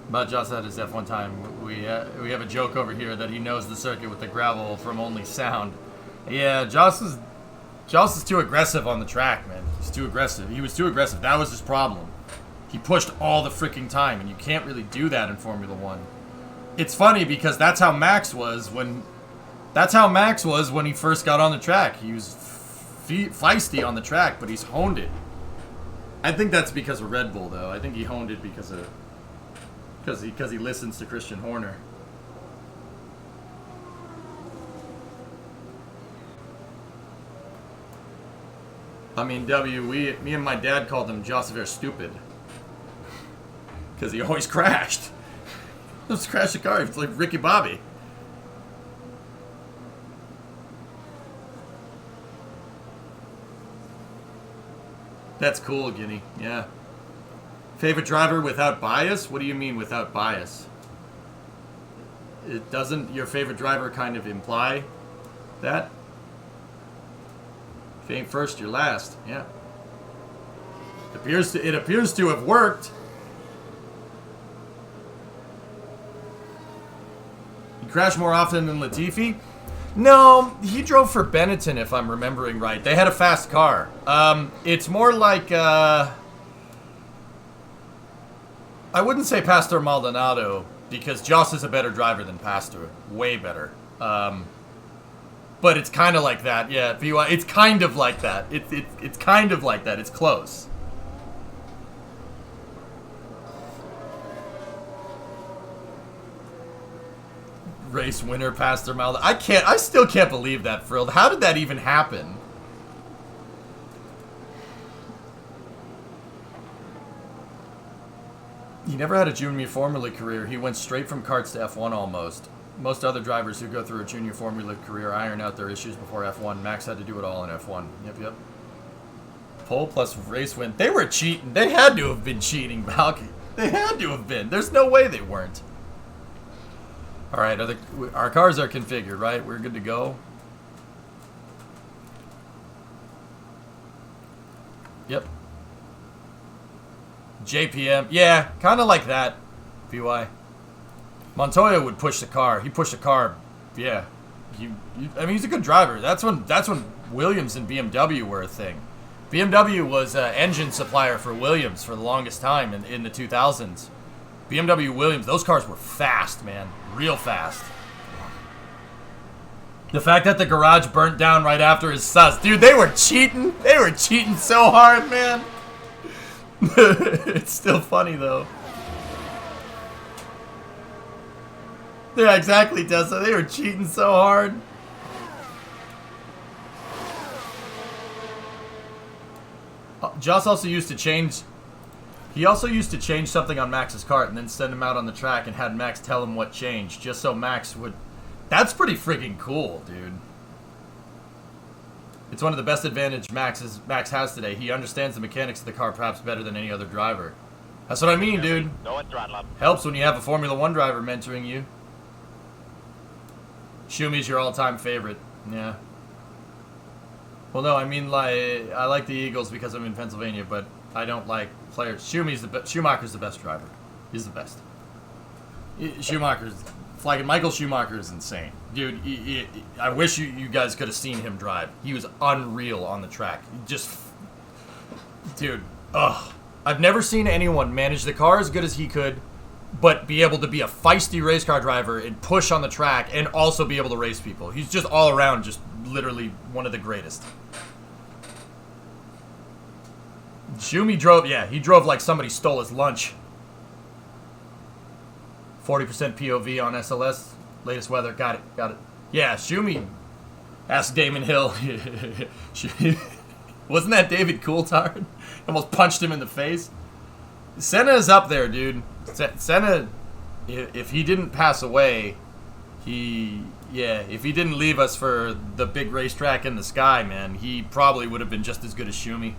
A: But Joss had his F1 time. We have a joke over here that he knows the circuit with the gravel from only sound. Yeah, Joss is too aggressive on the track, man. He's too aggressive. He was too aggressive. That was his problem. He pushed all the freaking time, and you can't really do that in Formula One. It's funny because that's how Max was when he first got on the track. He was feisty on the track, but he's honed it. I think that's because of Red Bull, though. I think he honed it because he listens to Christian Horner. I mean, me and my dad called him Joseph stupid. Because he always crashed. Let's crash the car. It's like Ricky Bobby. That's cool, Guinea. Yeah. Favorite driver without bias? What do you mean without bias? It doesn't your favorite driver kind of imply that? If you ain't first, you're last. Yeah. It appears to have worked. He crashed more often than Latifi? No, he drove for Benetton, if I'm remembering right. They had a fast car. It's more like, I wouldn't say Pastor Maldonado, because Joss is a better driver than Pastor. Way better. But it's kind of like that, yeah. It's kind of like that. It's kind of like that. It's close. Race winner, Pastor Maldonado. I still can't believe that, Frilled. How did that even happen? He never had a junior formula career. He went straight from karts to F1 almost. Most other drivers who go through a junior formula career iron out their issues before F1. Max had to do it all in F1. Yep. Pole plus race win. They were cheating. They had to have been cheating, Balky. They had to have been. There's no way they weren't. All right, our cars are configured, right? We're good to go. Yep. JPM. Yeah, kind of like that, VY. Montoya would push the car. He pushed the car. Yeah. I mean, he's a good driver. That's when Williams and BMW were a thing. BMW was an engine supplier for Williams for the longest time in the 2000s. BMW Williams, those cars were fast, man. Real fast. The fact that the garage burnt down right after is sus. Dude, they were cheating. They were cheating so hard, man. It's still funny, though. Yeah, exactly, Tessa. They were cheating so hard. Joss also used to change... He also used to change something on Max's kart and then send him out on the track and had Max tell him what changed, just so Max would... That's pretty freaking cool, dude. It's one of the best advantage Max has today. He understands the mechanics of the car perhaps better than any other driver. That's what I mean, dude. Helps when you have a Formula 1 driver mentoring you. Schumi's your all-time favorite. Yeah. Well, no, I mean, like, I like the Eagles because I'm in Pennsylvania, but I don't like players. Schumacher's the best driver. He's the best. Michael Schumacher is insane. Dude, I wish you guys could have seen him drive. He was unreal on the track. Dude, ugh. I've never seen anyone manage the car as good as he could, but be able to be a feisty race car driver and push on the track and also be able to race people. He's just all around just literally one of the greatest. Schumi drove like somebody stole his lunch. 40% POV on SLS. Latest weather. Got it. Yeah, Schumi. Ask Damon Hill. Wasn't that David Coulthard? Almost punched him in the face. Senna is up there, dude. Senna, if he didn't pass away, if he didn't leave us for the big racetrack in the sky, man, he probably would have been just as good as Schumi.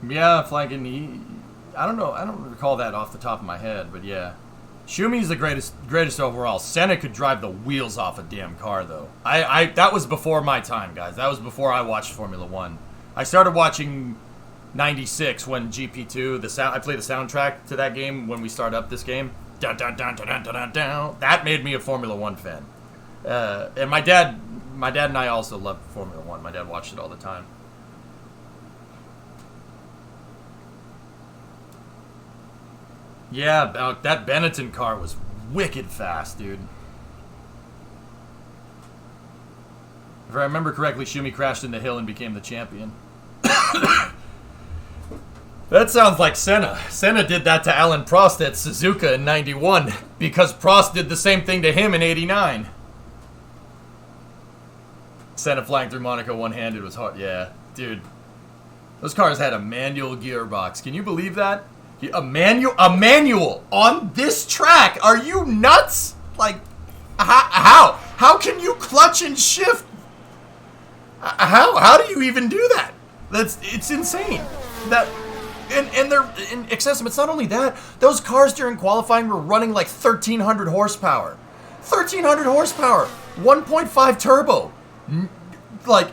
A: Yeah, flanking. I don't know. I don't recall that off the top of my head, but yeah. Schumi's the greatest overall. Senna could drive the wheels off a damn car, though. That was before my time, guys. That was before I watched Formula 1. I started watching 96 when GP2, I played the soundtrack to that game when we started up this game. Dun, dun, dun, dun, dun, dun, dun, dun. That made me a Formula 1 fan. And my dad and I also loved Formula 1. My dad watched it all the time. Yeah, that Benetton car was wicked fast, dude. If I remember correctly, Schumi crashed in the hill and became the champion. That sounds like Senna. Senna did that to Alan Prost at Suzuka in 91 because Prost did the same thing to him in 89. Senna flying through Monaco one-handed was hard. Yeah, dude. Those cars had a manual gearbox. Can you believe that? A manual on this track? Are you nuts? Like, how can you clutch and shift? How do you even do that? It's insane. And excessive. It's not only that. Those cars during qualifying were running like 1,300 horsepower. 1,300 horsepower. 1.5 turbo. Like,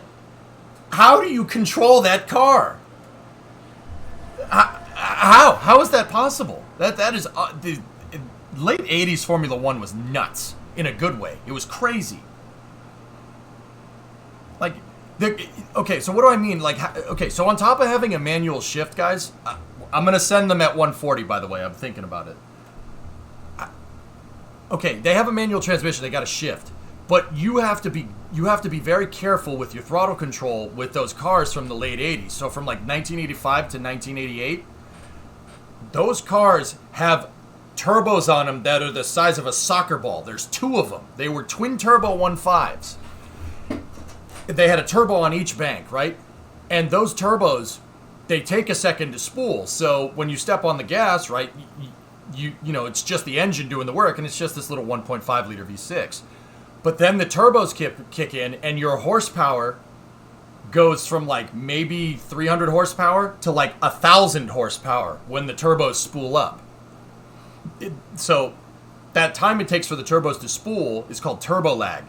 A: how do you control that car? How is that possible? That is the late 80s Formula 1 was nuts in a good way. It was crazy. Like, okay, so what do I mean? Like, okay, so on top of having a manual shift, guys, I'm gonna send them at 140. By the way, I'm thinking about it. Okay, they have a manual transmission. They got a shift, but you have to be very careful with your throttle control with those cars from the late 80s. So from like 1985 to 1988, those cars have turbos on them that are the size of a soccer ball. There's 2 of them. They were twin turbo 1.5s. They had a turbo on each bank, right? And those turbos, they take a second to spool. So when you step on the gas, right, you know, it's just the engine doing the work, and it's just this little 1.5 liter V6. But then the turbos kick in, and your horsepower goes from like maybe 300 horsepower to like 1,000 horsepower when the turbos spool up. So that time it takes for the turbos to spool is called turbo lag.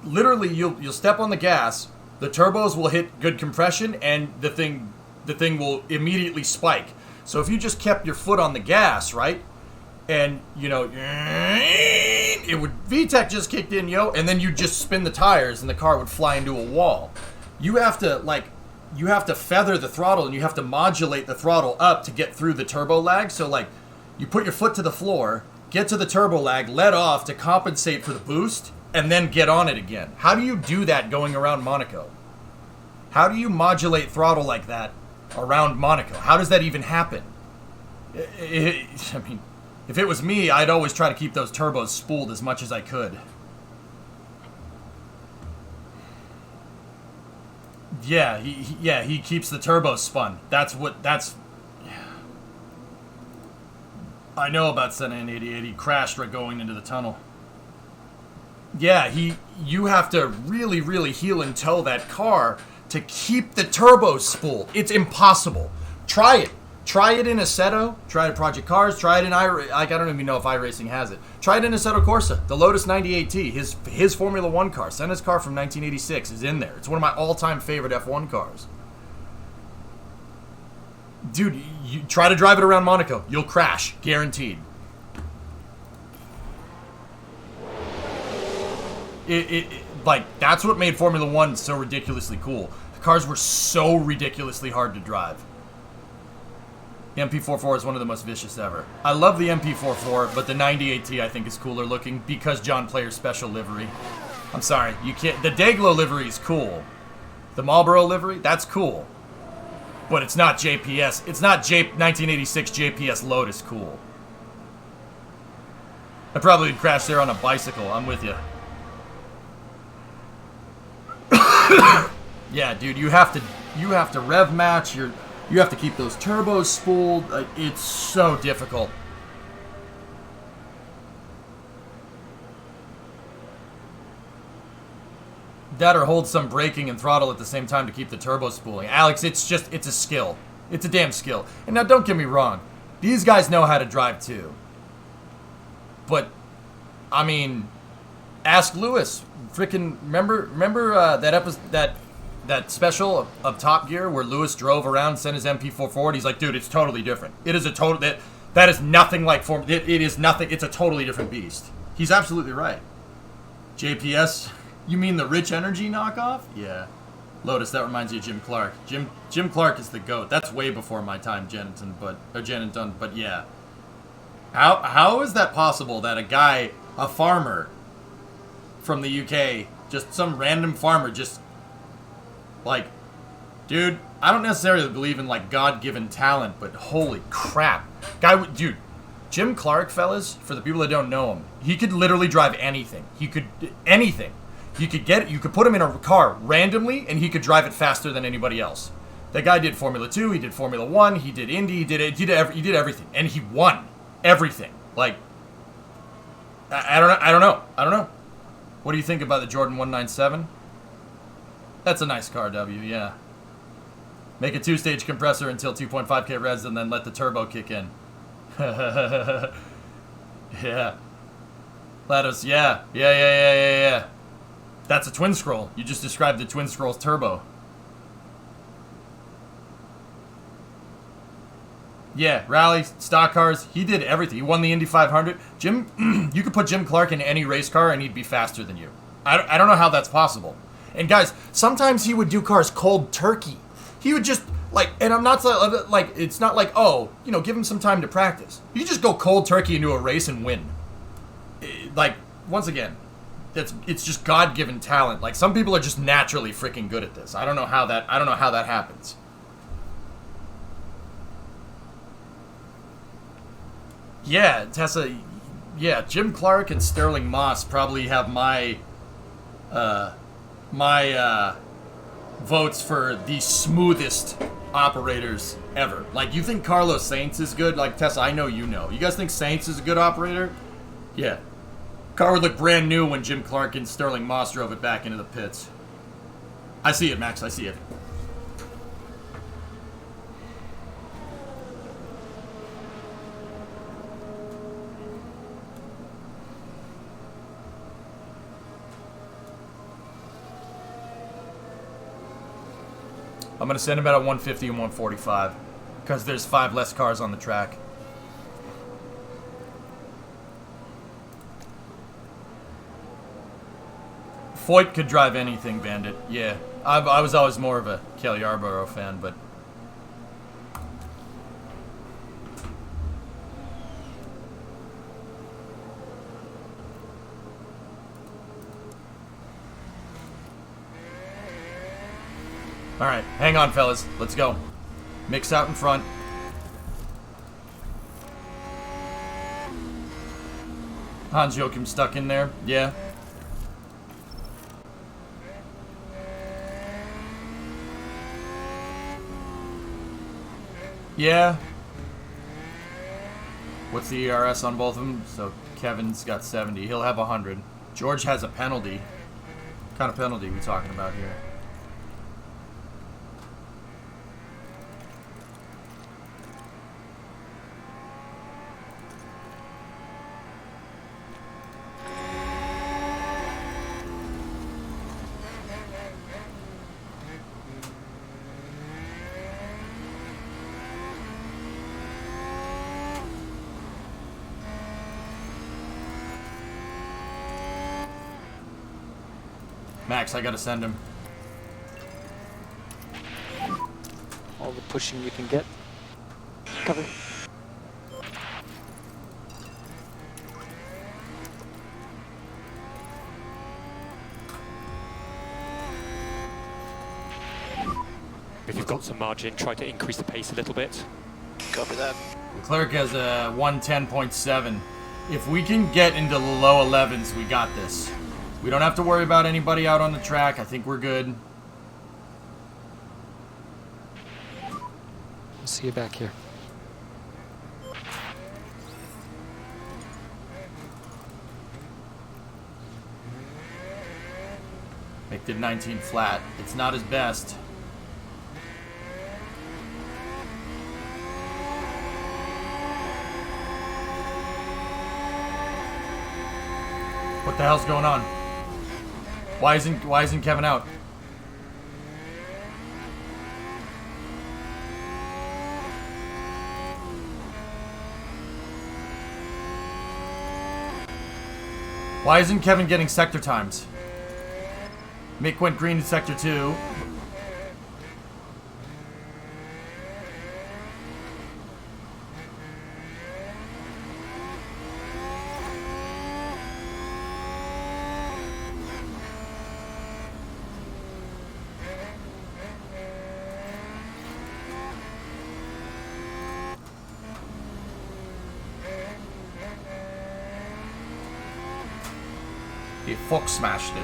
A: Literally, you'll step on the gas, the turbos will hit good compression, and the thing will immediately spike. So if you just kept your foot on the gas, right, and you know, it would VTEC just kicked in, and then you just spin the tires, and the car would fly into a wall. You have to feather the throttle, and you have to modulate the throttle up to get through the turbo lag. So like, you put your foot to the floor, get to the turbo lag, let off to compensate for the boost, and then get on it again. How do you do that going around Monaco? How do you modulate throttle like that around Monaco? How does that even happen? I mean, if it was me, I'd always try to keep those turbos spooled as much as I could. Yeah, he keeps the turbos spun. I know about Senna in 88. He crashed right going into the tunnel. Yeah, you have to really, really heel and toe that car to keep the turbos spooled. It's impossible. Try it. Try it in Assetto. Try it at Project Cars. Try it in I don't even know if iRacing has it. Try it in Assetto Corsa. The Lotus 98T, his Formula 1 car, Senna's car from 1986 is in there. It's one of my all-time favorite F1 cars. Dude, you try to drive it around Monaco. You'll crash. Guaranteed. Like, that's what made Formula 1 so ridiculously cool. The cars were so ridiculously hard to drive. The MP44 is one of the most vicious ever. I love the MP44, but the 98T I think is cooler looking because John Player's special livery. I'm sorry, you can't. The Dayglow livery is cool. The Marlboro livery, that's cool. But it's not JPS. It's not 1986 JPS Lotus cool. I probably would crash there on a bicycle. I'm with you. Yeah, dude, you have to rev match. You have to keep those turbos spooled. It's so difficult. That or hold some braking and throttle at the same time to keep the turbo spooling. Alex, it's a skill. It's a damn skill. And now don't get me wrong. These guys know how to drive too. But, I mean, ask Lewis. Freaking remember that episode, that special of Top Gear where Lewis drove around, sent his MP4 forward. He's like, dude, it's totally different. It is a total that is nothing like it is nothing. It's a totally different beast. He's absolutely right. JPS, you mean the Rich Energy knockoff? Yeah. Lotus, that reminds you of Jim Clark. Jim Clark is the GOAT. That's way before my time, Jenington, but yeah. How is that possible that a farmer from the UK, just some random farmer, just like, dude, I don't necessarily believe in like God-given talent, but holy crap, dude, Jim Clark, fellas, for the people that don't know him, he could literally drive anything. You could put him in a car randomly, and he could drive it faster than anybody else. That guy did Formula 2, he did Formula 1, he did Indy, he did everything. And he won everything. Like, I don't know. What do you think about the Jordan 197? That's a nice car, W, yeah. Make a 2-stage compressor until 2.5K revs and then let the turbo kick in. Yeah. Let us, yeah. That's a twin scroll. You just described the twin scroll's turbo. Yeah, rally, stock cars, he did everything. He won the Indy 500. Jim, you could put Jim Clark in any race car and he'd be faster than you. I don't know how that's possible. And guys, sometimes he would do cars cold turkey. He would just, like, and I'm not, like, it's not like, oh, you know, give him some time to practice. You just go cold turkey into a race and win. Like, once again, it's just God-given talent. Like, some people are just naturally freaking good at this. I don't know how that happens. Yeah, Tessa, yeah, Jim Clark and Sterling Moss probably have my votes for the smoothest operators ever. Like, you think Carlos Sainz is good? Like, Tessa, I know you know. You guys think Sainz is a good operator? Yeah. Car would look brand new when Jim Clark and Sterling Moss drove it back into the pits. I see it, Max. I see it. I'm going to send him out at 150 and 145 because there's 5 less cars on the track. Foyt could drive anything, Bandit. Yeah, I was always more of a Kelly Yarborough fan, but... Alright, hang on, fellas. Let's go. Mix out in front. Hans Joachim stuck in there. Yeah. Yeah. What's the ERS on both of them? So Kevin's got 70. He'll have 100. George has a penalty. What kind of penalty are we talking about here? Max, I gotta send him.
C: All the pushing you can get. Cover.
F: If you've got some margin, try to increase the pace a little bit.
E: Copy that.
A: Leclerc has a 110.7. If we can get into the low 11s, we got this. We don't have to worry about anybody out on the track. I think we're good.
C: I'll see you back here.
A: Mick did 19 flat. It's not his best. What the hell's going on? Why isn't Kevin out? Why isn't Kevin getting sector times? Mick went green in sector 2. He fuck smashed it.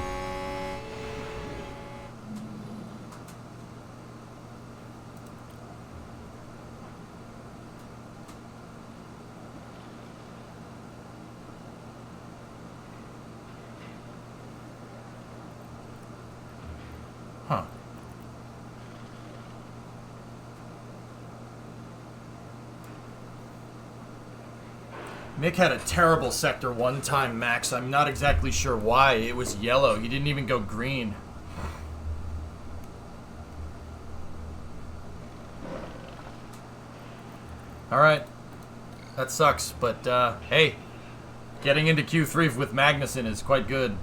A: Huh. Mick had a terrible sector one time, Max. I'm not exactly sure why. It was yellow. He didn't even go green. Alright. That sucks, but hey. Getting into Q3 with Magnussen is quite good.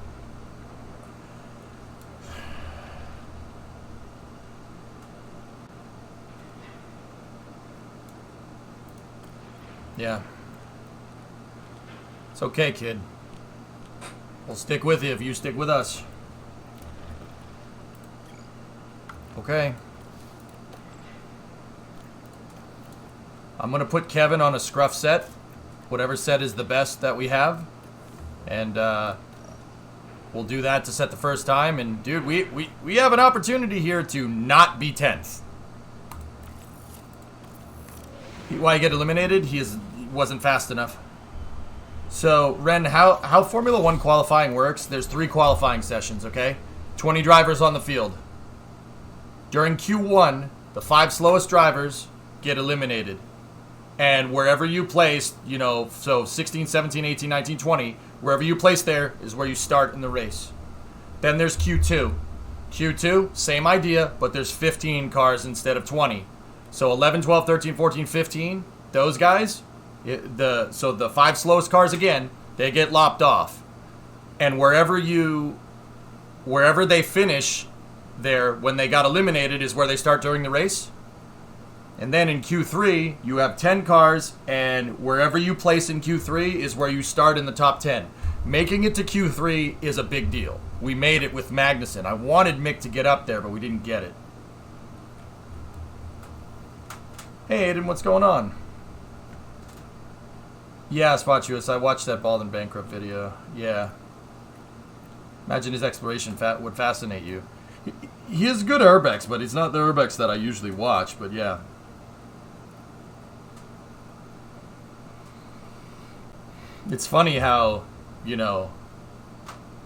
A: Yeah. It's okay, kid. We'll stick with you if you stick with us. Okay. I'm going to put Kevin on a scruff set. Whatever set is the best that we have. And we'll do that to set the first time. And dude, we have an opportunity here to not be 10th. Why get eliminated? He wasn't fast enough. So, Ren, how Formula 1 qualifying works, there's 3 qualifying sessions, okay? 20 drivers on the field. During Q1, the 5 slowest drivers get eliminated. And wherever you place, you know, so 16, 17, 18, 19, 20, wherever you place there is where you start in the race. Then there's Q2. Q2, same idea, but there's 15 cars instead of 20. So 11, 12, 13, 14, 15, those guys, so the 5 slowest cars again, they get lopped off. And wherever they finish there when they got eliminated is where they start during the race. And then in Q3, you have 10 cars, and wherever you place in Q3 is where you start in the top 10. Making it to Q3 is a big deal. We made it with Magnussen. I wanted Mick to get up there, but we didn't get it. Hey, Aiden, what's going on? Yeah, Spotulous, I watched that Bald and Bankrupt video. Yeah. Imagine his exploration would fascinate you. He has good urbex, but he's not the urbex that I usually watch, but yeah. It's funny how, you know,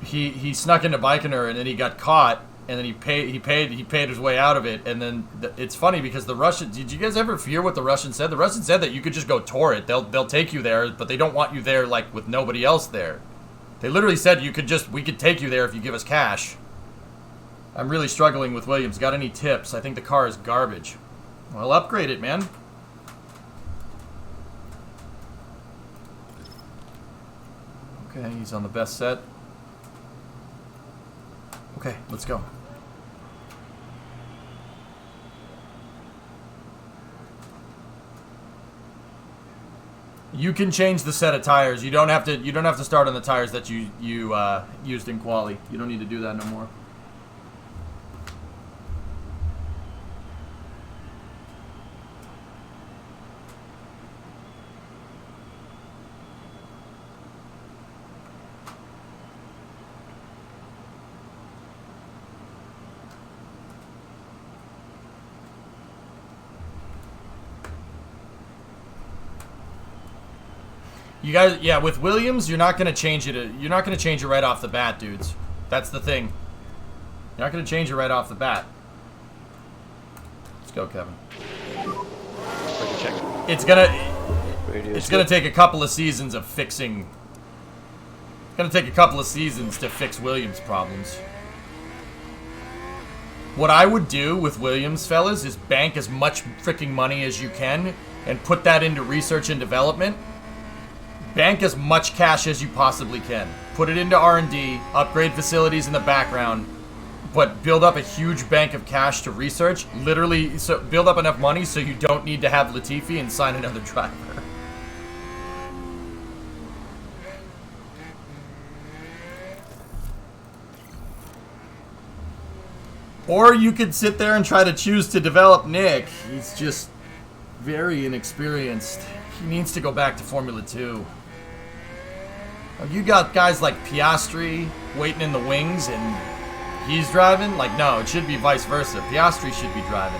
A: he snuck into Baikonur and then he got caught and then he paid his way out of it, and then it's funny because the Russian, did you guys ever hear what the Russians said? The Russians said that you could just go tour it. They'll take you there, but they don't want you there like with nobody else there. They literally said we could take you there if you give us cash. I'm really struggling with Williams. Got any tips? I think the car is garbage. Well, upgrade it, man. Okay, he's on the best set. Okay, let's go. You can change the set of tires. You don't have to start on the tires that you used in quali. You don't need to do that no more. You guys, yeah, with Williams, you're not gonna change it. You're not gonna change it right off the bat, dudes. That's the thing. You're not gonna change it right off the bat. Let's go, Kevin. It's gonna take a couple of seasons of fixing. It's gonna take a couple of seasons to fix Williams' problems. What I would do with Williams, fellas, is bank as much freaking money as you can and put that into research and development. Bank as much cash as you possibly can. Put it into R&D, upgrade facilities in the background, but build up a huge bank of cash to research. Literally, so build up enough money so you don't need to have Latifi and sign another driver. Or you could sit there and try to choose to develop Nick. He's just very inexperienced. He needs to go back to Formula 2. You got guys like Piastri waiting in the wings and he's driving? Like, no, it should be vice versa. Piastri should be driving.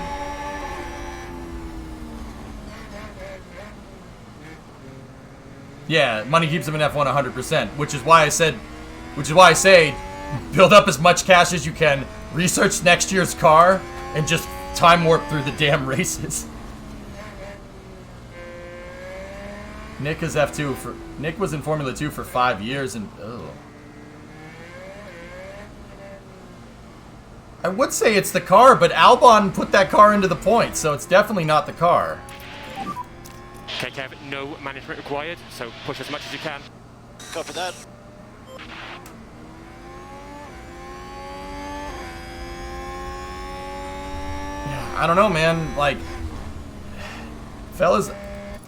A: Yeah, money keeps him in F1 100%, which is why I say build up as much cash as you can, Research next year's car and just time warp through the damn races. Nick is F2 for Nick was in Formula 2 for 5 years and I would say it's the car, but Albon put that car into the points, so it's definitely not the car.
F: Okay, Kev, no management required, so push as much as you can.
E: Go for that.
A: Yeah, I don't know, man. Like, fellas,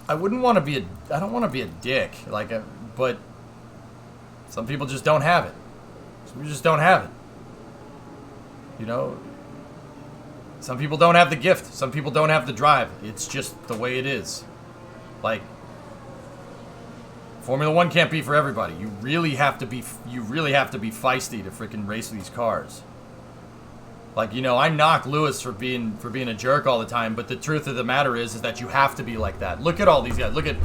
A: I wouldn't want to be I don't want to be a dick. Like, but some people just don't have it. Some people just don't have it. You know, some people don't have the gift. Some people don't have the drive. It's just the way it is. Like, Formula 1 can't be for everybody. You really have to be feisty to freaking race these cars. Like, you know, I knock Lewis for being a jerk all the time, but the truth of the matter is that you have to be like that. Look at all these guys. Look at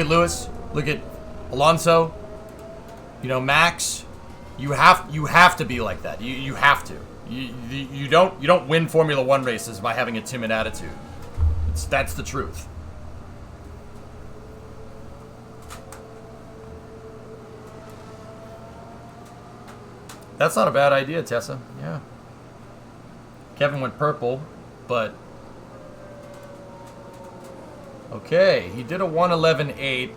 A: Lewis. Look at Alonso. You know, Max. You have to be like that. You have to. You don't win Formula 1 races by having a timid attitude. That's the truth. That's not a bad idea, Tessa. Yeah. Kevin went purple, but okay, he did a 1:11.8.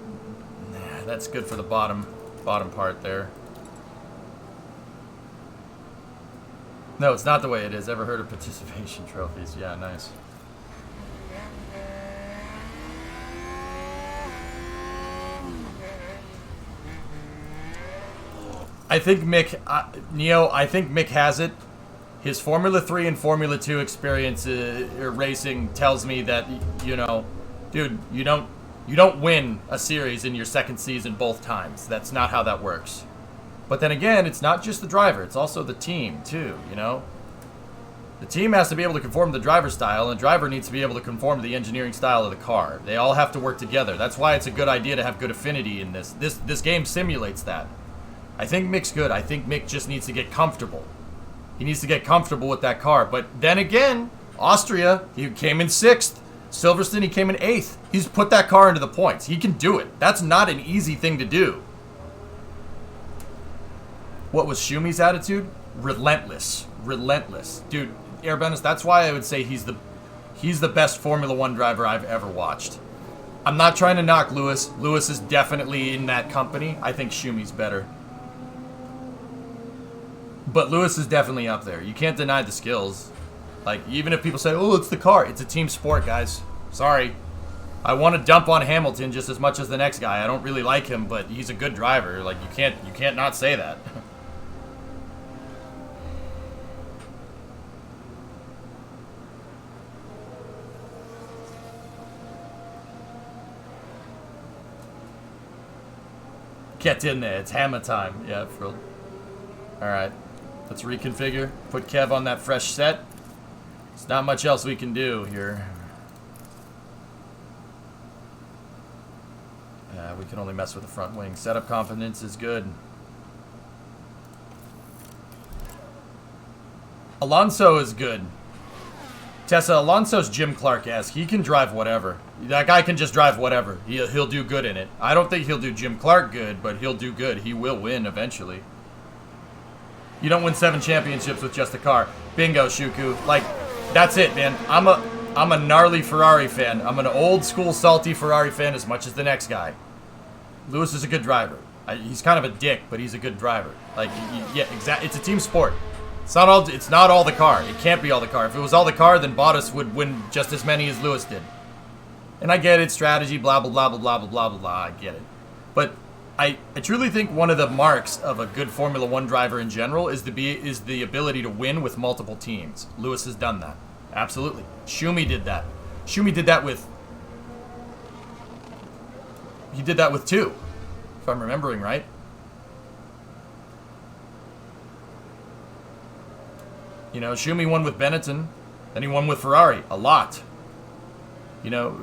A: That's good for the bottom part there. No, it's not the way it is. Ever heard of participation trophies? Yeah, nice. I think Mick, Neo, I think Mick has it. His Formula 3 and Formula 2 experience racing tells me that, you know, dude, you don't win a series in your second season both times. That's not how that works. But then again, it's not just the driver, it's also the team too, you know? The team has to be able to conform to the driver's style, and the driver needs to be able to conform to the engineering style of the car. They all have to work together. That's why it's a good idea to have good affinity in this. This game simulates that. I think Mick's good. I think Mick just needs to get comfortable. He needs to get comfortable with that car. But then again, Austria, he came in 6th. Silverstone, he came in 8th. He's put that car into the points. He can do it. That's not an easy thing to do. What was Schumi's attitude? Relentless. Relentless. Dude, Airbenis, that's why I would say he's the best Formula 1 driver I've ever watched. I'm not trying to knock Lewis. Lewis is definitely in that company. I think Schumi's better. But Lewis is definitely up there. You can't deny the skills. Like, even if people say, oh, it's the car. It's a team sport, guys. Sorry. I want to dump on Hamilton just as much as the next guy. I don't really like him, but he's a good driver. Like, you can't not say that. Get in there. It's hammer time. Yeah, Frill. Alright. Let's reconfigure. Put Kev on that fresh set. There's not much else we can do here. We can only mess with the front wing. Setup confidence is good. Alonso is good. Tessa, Alonso's Jim Clark-esque. He can drive whatever. That guy can just drive whatever. He'll do good in it. I don't think he'll do Jim Clark good, but he'll do good. He will win eventually. You don't win 7 championships with just a car. Bingo, Shuku. Like, that's it, man. I'm a gnarly Ferrari fan. I'm an old school salty Ferrari fan as much as the next guy. Lewis is a good driver. He's kind of a dick, but he's a good driver. Like, yeah, exactly. It's a team sport. It's not all the car. It can't be all the car. If it was all the car, then Bottas would win just as many as Lewis did. And I get it, strategy, blah blah blah blah blah blah blah blah blah. I get it. But I truly think one of the marks of a good Formula 1 driver in general is the ability to win with multiple teams. Lewis has done that. Absolutely. Schumi did that. Schumi did that with... He did that with 2, if I'm remembering right. You know, Schumi won with Benetton, then he won with Ferrari. A lot. You know,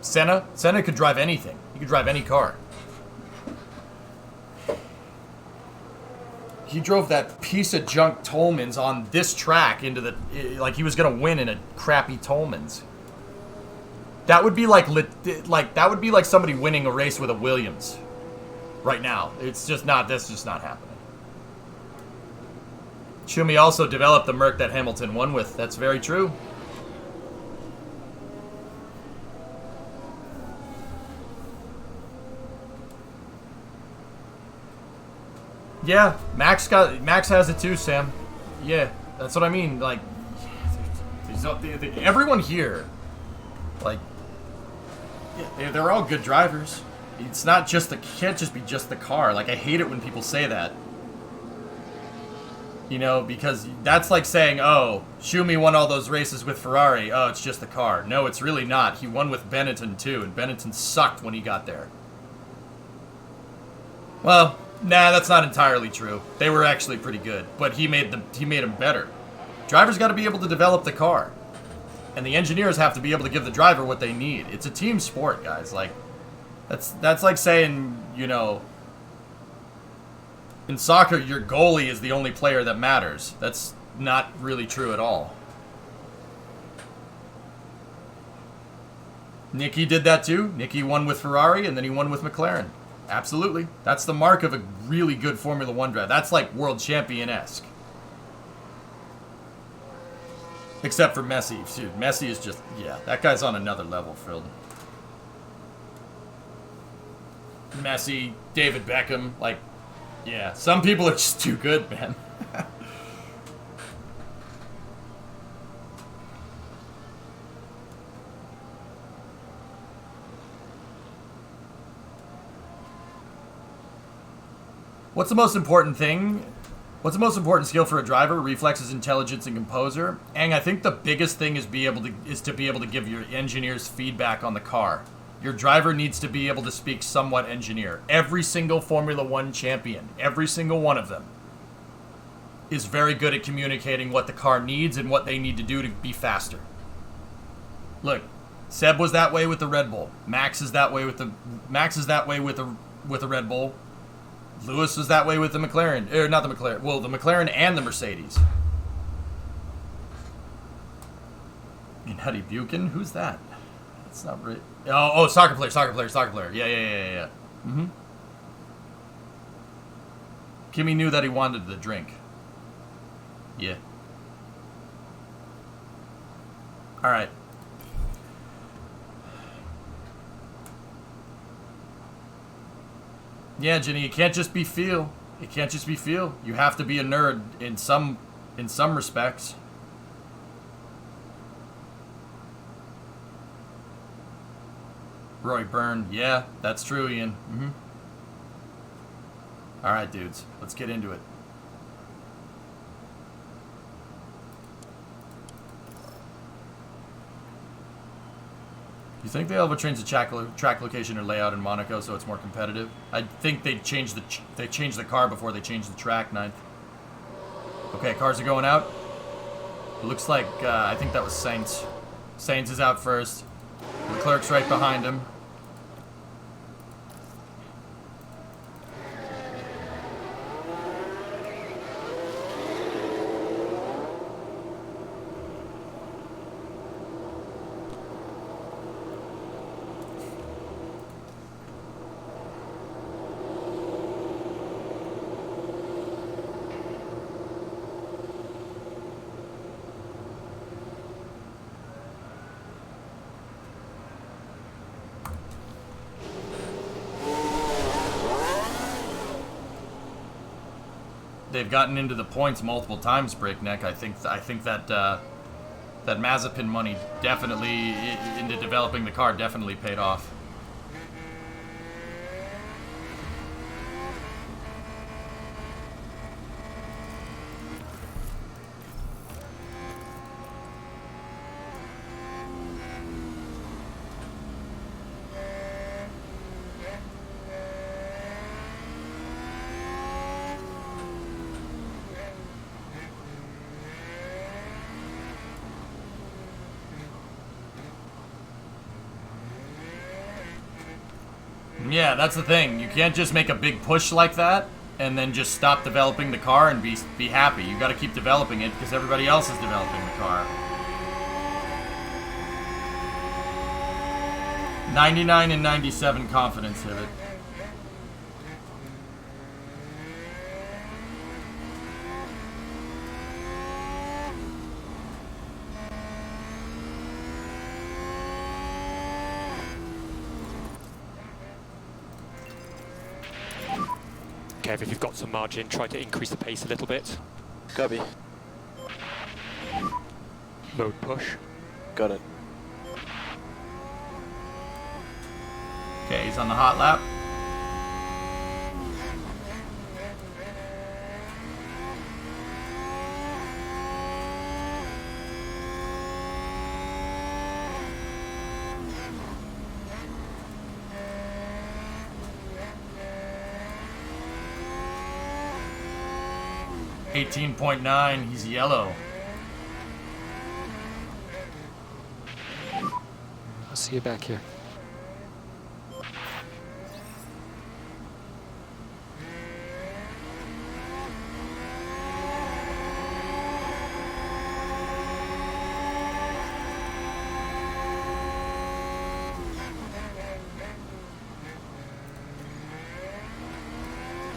A: Senna could drive anything. He could drive any car. He drove that piece of junk Tolman's on this track into the... Like he was going to win in a crappy Tolman's. That would be like that would be like somebody winning a race with a Williams right now. It's just not... That's just not happening. Schumi also developed the Merc that Hamilton won with. That's very true. Yeah, Max has it too, Sam. Yeah, that's what I mean. Like, everyone here, like, yeah, they're all good drivers. It's not just can't just be just the car. Like, I hate it when people say that. You know, because that's like saying, oh, Schumi won all those races with Ferrari. Oh, it's just the car. No, it's really not. He won with Benetton too, and Benetton sucked when he got there. Well, nah, that's not entirely true. They were actually pretty good, but he made them better. Drivers got to be able to develop the car, and the engineers have to be able to give the driver what they need. It's a team sport, guys. Like, that's like saying, you know, in soccer, your goalie is the only player that matters. That's not really true at all. Nicky did that too. Nicky won with Ferrari, and then he won with McLaren. Absolutely. That's the mark of a really good Formula 1 driver. That's like world champion-esque. Except for Messi. Dude, Messi is just... Yeah, that guy's on another level, Phil. Messi, David Beckham, like... Yeah, some people are just too good, man. What's the most important thing? What's the most important skill for a driver? Reflexes, intelligence, and composure. And I think the biggest thing is to be able to give your engineers feedback on the car. Your driver needs to be able to speak somewhat engineer. Every single Formula 1 champion, every single one of them, is very good at communicating what the car needs and what they need to do to be faster. Look, Seb was that way with the Red Bull. Max is that way with the Red Bull. Lewis was that way with the McLaren. Or not the McLaren. Well, the McLaren and the Mercedes. Nutty Buchan? Who's that? That's not right. Oh, soccer player. Yeah. Mm-hmm. Kimmy knew that he wanted the drink. Yeah. Alright. Yeah, Jenny, it can't just be feel. It can't just be feel. You have to be a nerd in some respects. Roy Byrne. Yeah, that's true, Ian. Mm-hmm. All right, dudes. Let's get into it. You think they'll ever change the track location or layout in Monaco so it's more competitive? I think they changed the car before they changed the track, Ninth. Okay, cars are going out. It looks like I think that was Sainz. Sainz is out first. Leclerc's right behind him. They've gotten into the points multiple times, Breakneck. I think that that Mazepin money definitely into developing the car definitely paid off. Yeah, that's the thing. You can't just make a big push like that and then just stop developing the car and be happy. You got to keep developing it because everybody else is developing the car. 99 and 97 confidence hit it.
F: Kev, if you've got some margin, try to increase the pace a little bit.
D: Copy.
F: Mode push.
D: Got it.
A: Okay, he's on the hot lap. .9, he's yellow.
C: I'll see you back here.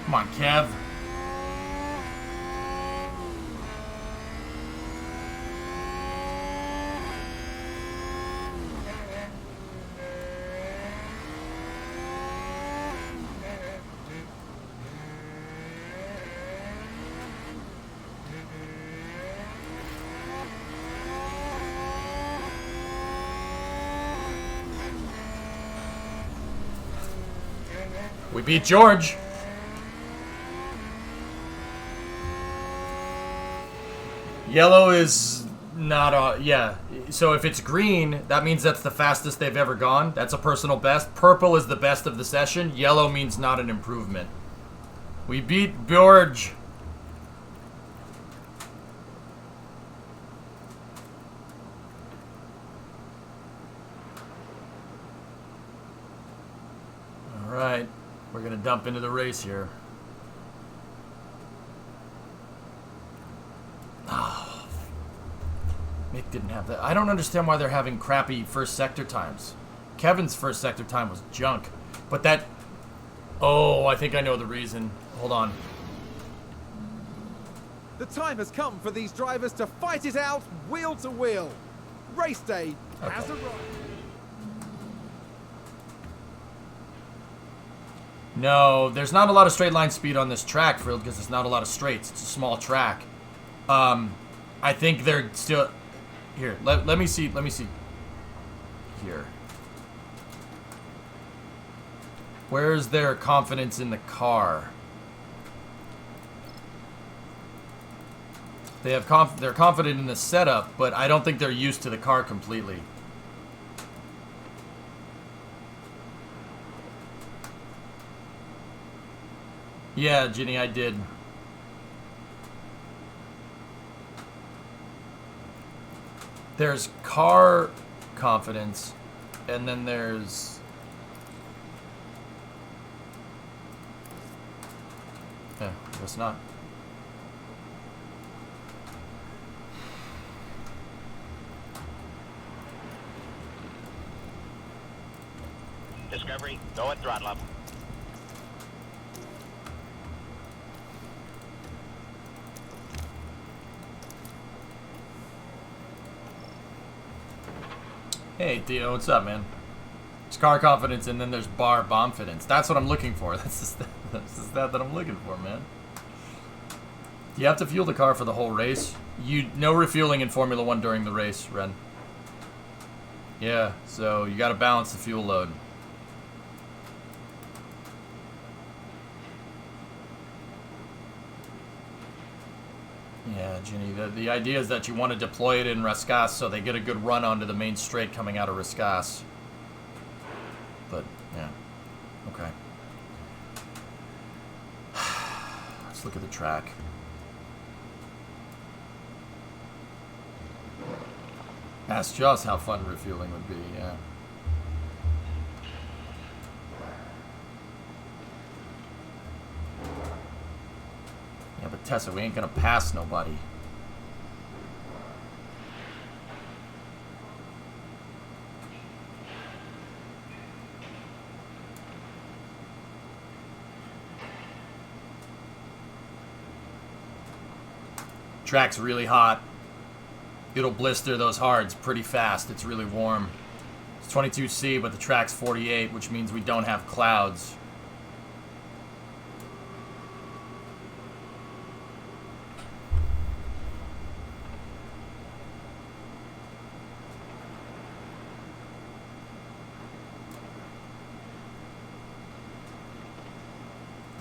A: Come on, Kev. We beat George. Yellow is not yeah. So if it's green, that means that's the fastest they've ever gone. That's a personal best. Purple is the best of the session. Yellow means not an improvement. We beat George. All right, we're gonna dump into the race here. Mick didn't have that. I don't understand why they're having crappy first sector times. Kevin's first sector time was junk. But that... Oh, I think I know the reason. Hold on.
B: The time has come for these drivers to fight it out wheel to wheel. Race day has arrived.
A: No, there's not a lot of straight line speed on this track, Frill, because there's not a lot of straights. It's a small track. I think they're still... Here, let me see. Let me see. Here. Where's their confidence in the car? They're confident in the setup, but I don't think they're used to the car completely. Yeah, Ginny, I did. There's car confidence, and then there's... Yeah, I guess not.
E: Discovery, go at throttle up.
A: Hey, Theo, what's up, man? There's car confidence, and then there's bar bombfidence. That's what I'm looking for. That's just that I'm looking for, man. You have to fuel the car for the whole race. No refueling in Formula 1 during the race, Ren. Yeah, so you got to balance the fuel load. Yeah, Ginny, the idea is that you want to deploy it in Rascasse so they get a good run onto the main straight coming out of Rascasse. But, yeah. Okay. Let's look at the track. Ask Joss how fun refueling would be, yeah. Tessa, we ain't gonna pass nobody. Track's really hot. It'll blister those hards pretty fast. It's really warm. It's 22C, but the track's 48, which means we don't have clouds.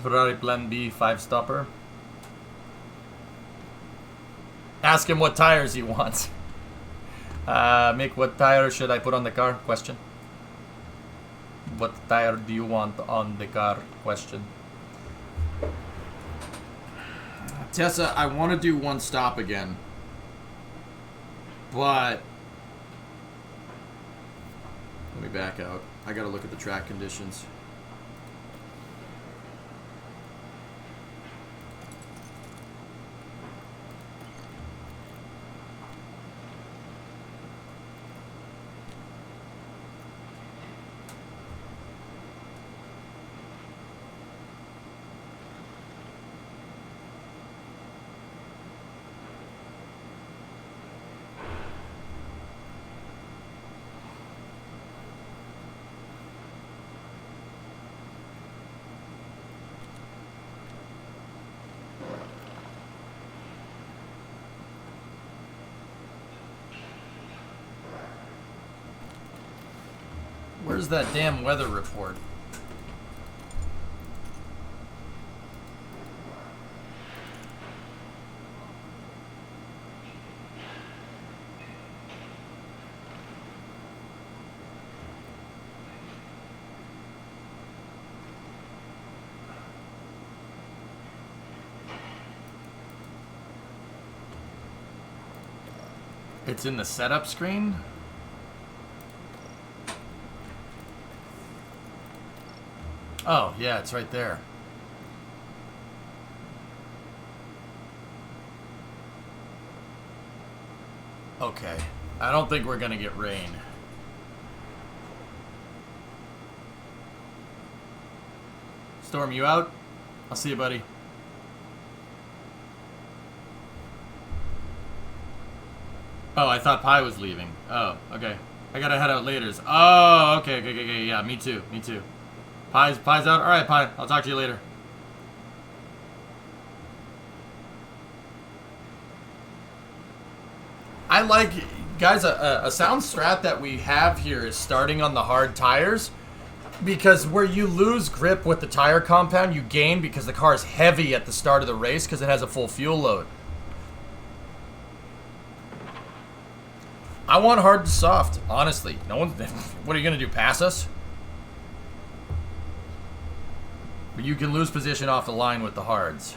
A: Ferrari Plan B 5-stopper. Ask him what tires he wants. Mick, what tire should I put on the car? Question. What tire do you want on the car? Question. Tessa, I want to do one stop again. But... let me back out. I gotta look at the track conditions. Where's that damn weather report? It's in the setup screen? Oh, yeah, it's right there. Okay. I don't think we're gonna get rain. Storm, you out? I'll see you, buddy. Oh, I thought Pi was leaving. Oh, okay. I gotta head out later. Oh, okay, yeah, me too, Pi's out? Alright, Pi, I'll talk to you later. I like, guys, a sound strat that we have here is starting on the hard tires, because where you lose grip with the tire compound, you gain because the car is heavy at the start of the race because it has a full fuel load. I want hard to soft, honestly. No one. What are you gonna do? Pass us? But you can lose position off the line with the hards.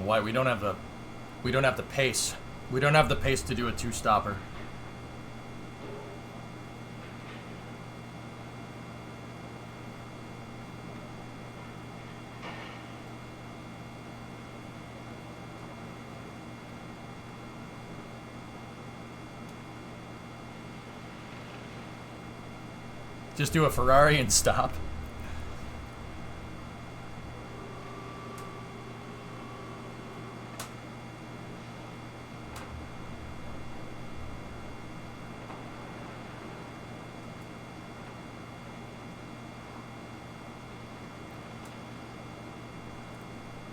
A: Why we don't have the pace. We don't have the pace to do a two-stopper. Just do a Ferrari and stop.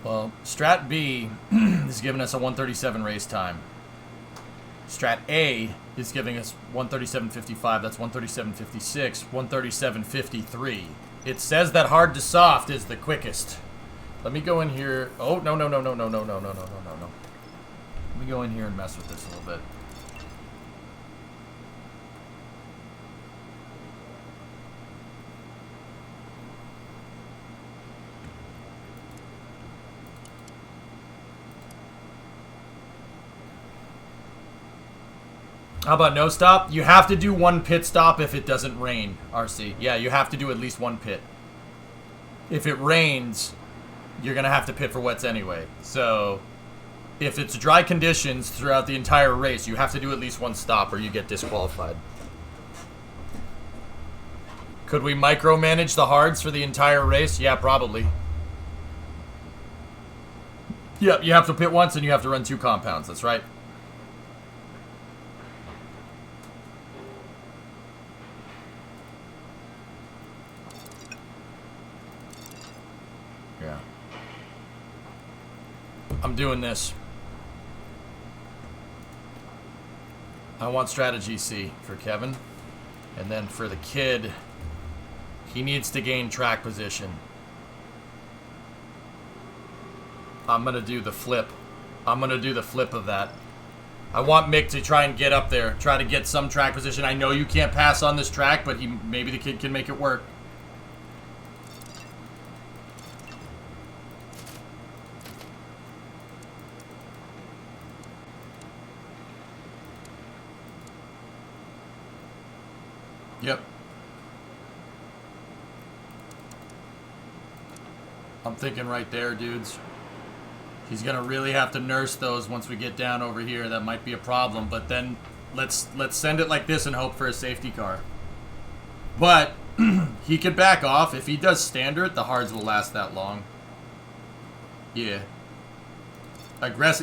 A: Well, Strat B is giving us a 137 race time. Strat A is giving us 137.55. That's 137.56. 137.53. It says that hard to soft is the quickest. Let me go in here. Oh, no. Let me go in here and mess with this a little bit. How about no stop? You have to do one pit stop if it doesn't rain, RC. Yeah, you have to do at least one pit. If it rains, you're going to have to pit for wets anyway. So, if it's dry conditions throughout the entire race, you have to do at least one stop or you get disqualified. Could we micromanage the hards for the entire race? Yeah, probably. Yep, you have to pit once and you have to run 2 compounds. That's right. Yeah. I'm doing this. I want strategy C for Kevin. And then for the kid, he needs to gain track position. I'm going to do the flip. I'm going to do the flip of that. I want Mick to try and get up there. Try to get some track position. I know you can't pass on this track, but maybe the kid can make it work. Yep. I'm thinking right there, dudes. He's gonna really have to nurse those once we get down over here. That might be a problem, but then let's send it like this and hope for a safety car. But he could back off. If he does standard, the hards will last that long. Yeah.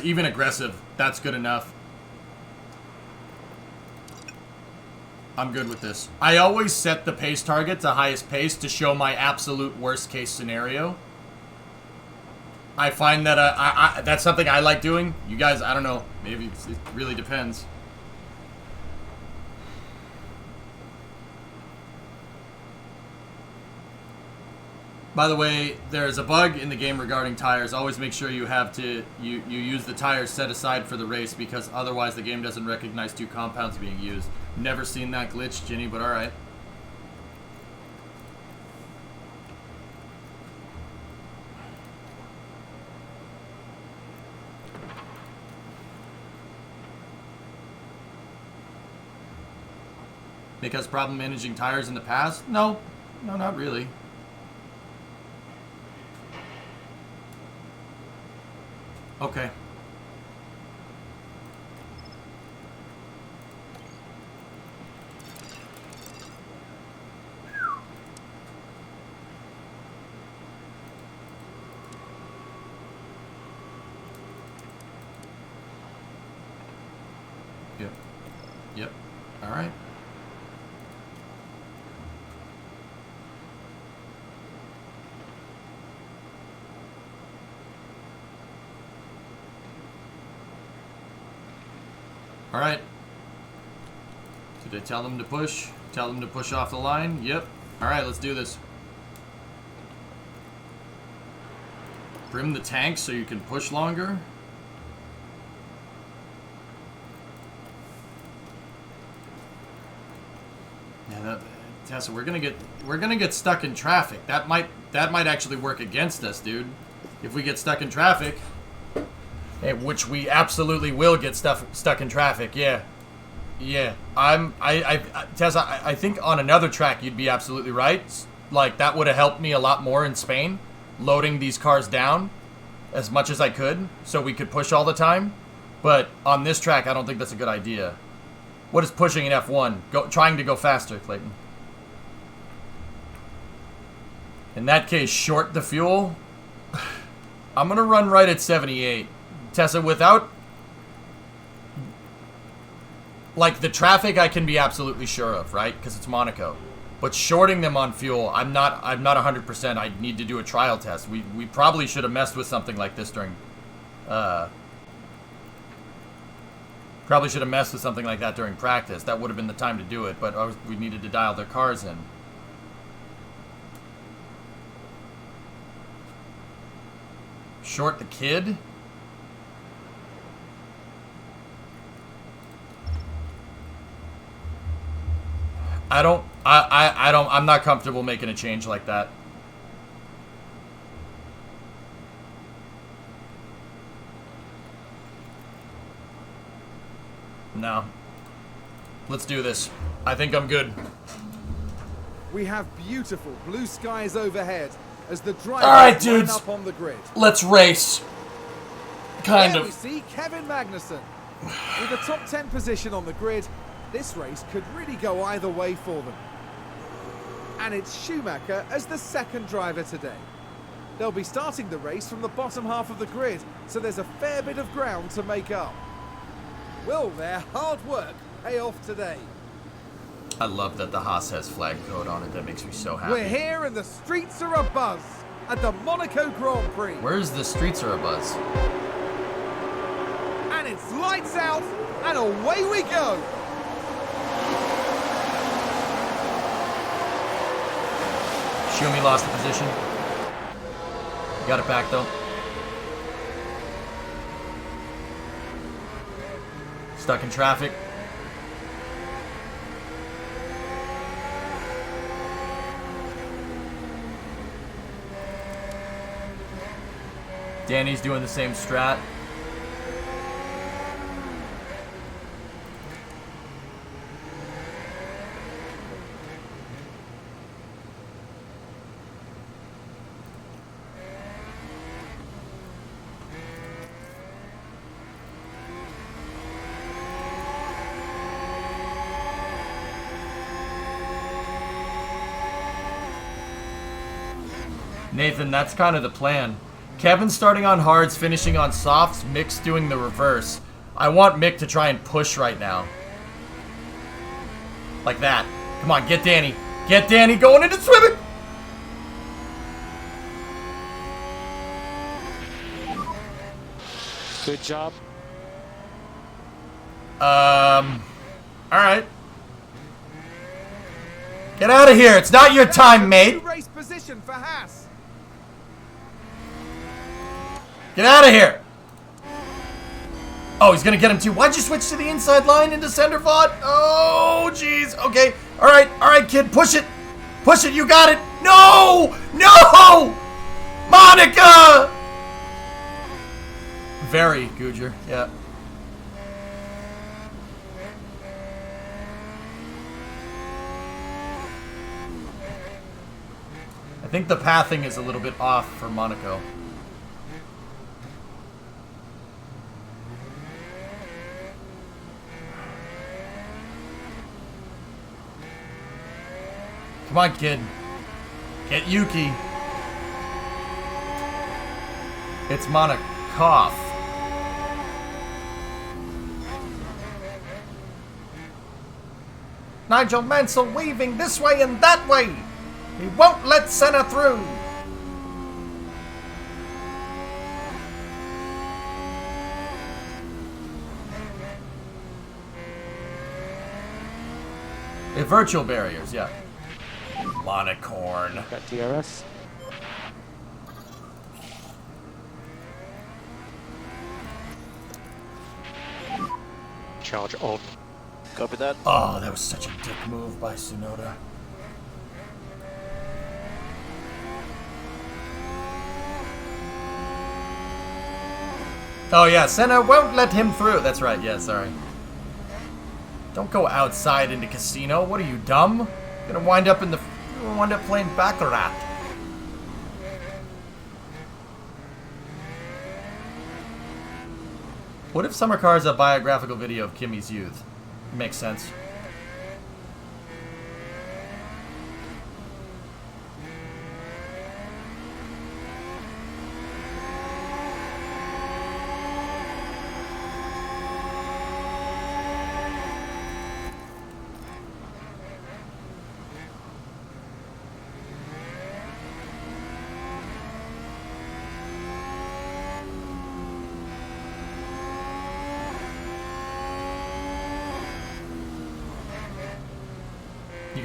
A: Even aggressive. That's good enough. I'm good with this. I always set the pace target to highest pace to show my absolute worst case scenario. I find that that's something I like doing. You guys, I don't know. Maybe it really depends. By the way, there's a bug in the game regarding tires. Always make sure you use the tires set aside for the race, because otherwise the game doesn't recognize 2 compounds being used. Never seen that glitch, Ginny, but alright. Because problem managing tires in the past? No, not really. Okay. Yep. All right. All right. Did I tell them to push? Tell them to push off the line? Yep. All right, let's do this. Brim the tank so you can push longer. Yeah, Tessa, we're gonna get stuck in traffic. That might actually work against us, dude. If we get stuck in traffic. Which we absolutely will get stuck in traffic, yeah. Yeah. Tessa, I think on another track you'd be absolutely right. Like, that would have helped me a lot more in Spain, loading these cars down as much as I could, so we could push all the time. But on this track, I don't think that's a good idea. What is pushing in F1? Trying to go faster, Clayton. In that case, short the fuel. I'm going to run right at 78. Tessa, without, like, the traffic I can be absolutely sure of, right? Because it's Monaco. But shorting them on fuel, I'm not 100%. I need to do a trial test. We probably should have messed with something like this during probably should have messed with something like that during practice. That would have been the time to do it, but we needed to dial their cars in. Short the kid? I'm not comfortable making a change like that. No. Let's do this. I think I'm good.
B: We have beautiful blue skies overhead as the drivers
A: All right,
B: line
A: dudes.
B: up on the grid.
A: Let's race. Kind
B: There
A: of.
B: we see Kevin Magnussen. With a top 10 position on the grid, this race could really go either way for them. And it's Schumacher as the second driver today. They'll be starting the race from the bottom half of the grid, so there's a fair bit of ground to make up. Will their hard work pay off today?
A: I love that the Haas has flag code on it. That makes me so happy.
B: We're here and the streets are abuzz at the Monaco Grand Prix.
A: Where's the streets are abuzz?
B: And it's lights out and away we go.
A: Schumi lost the position. Got it back though. Stuck in traffic. Danny's doing the same strat. Nathan, that's kind of the plan. Kevin's starting on hards, finishing on softs, Mick's doing the reverse. I want Mick to try and push right now. Like that. Come on, get Danny. Get Danny going into swimming!
C: Good job.
A: Alright. Get out of here, it's not your time, mate!
B: Race position for Haas.
A: Get out of here! Oh, he's gonna get him too. Why'd you switch to the inside line into center fought? Oh, jeez. Okay. Alright, kid. Push it. Push it. You got it. No! No! Monica! Very, Gujar. Yeah. I think the pathing is a little bit off for Monaco. Come on, kid. Get Yuki. It's Monacoff. Nigel Mansell weaving this way and that way. He won't let Senna through. Virtual barriers, yeah. Monocorn.
C: Got DRS. Charge on.
E: Copy that.
A: Oh, that was such a dick move by Tsunoda. Oh yeah, Senna won't let him through. That's right, yeah, sorry. Don't go outside into casino. What are you, dumb? You're gonna wind up playing Baccarat. What if Summer Car is a biographical video of Kimmy's youth? Makes sense.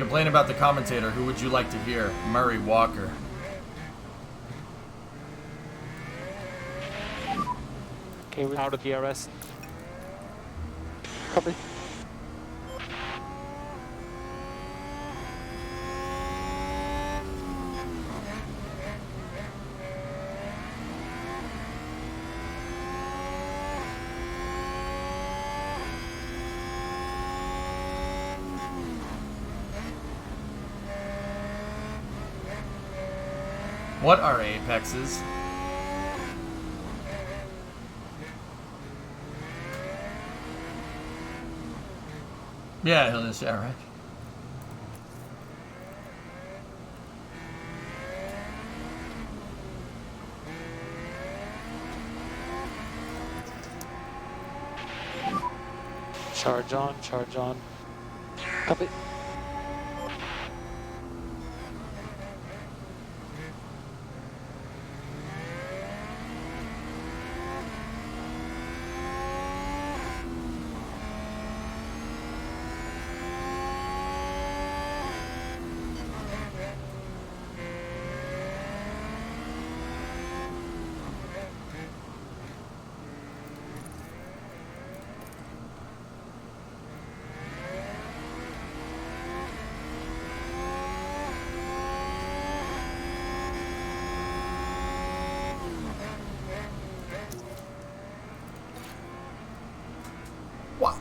A: complain about the commentator, who would you like to hear? Murray Walker.
C: Okay, we're out of the DRS.
D: Copy.
A: What are apexes? Yeah, he'll just, yeah, right.
C: Charge on, charge on.
D: Copy.
A: What?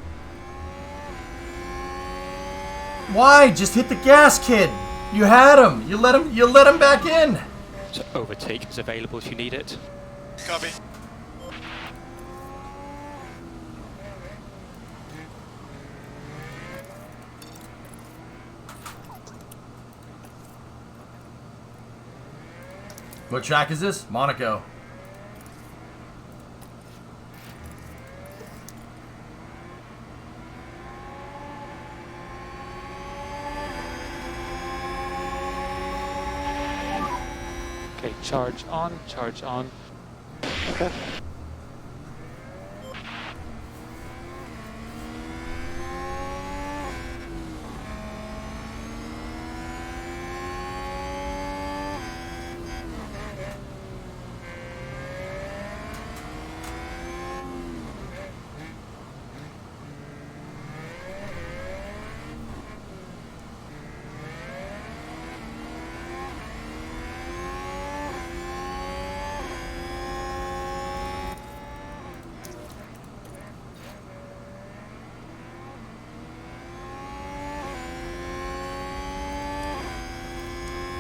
A: Why? Just hit the gas, kid. You had him. You let him back in.
F: So overtake is available if you need it.
E: Copy.
A: What track is this? Monaco.
C: Okay, charge on, charge on.
D: Okay.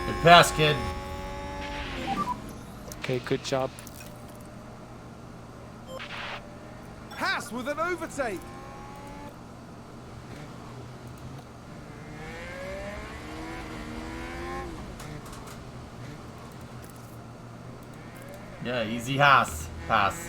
A: Good pass, kid.
C: Okay, good job.
B: Haas with an overtake.
A: Yeah, easy Haas. Pass.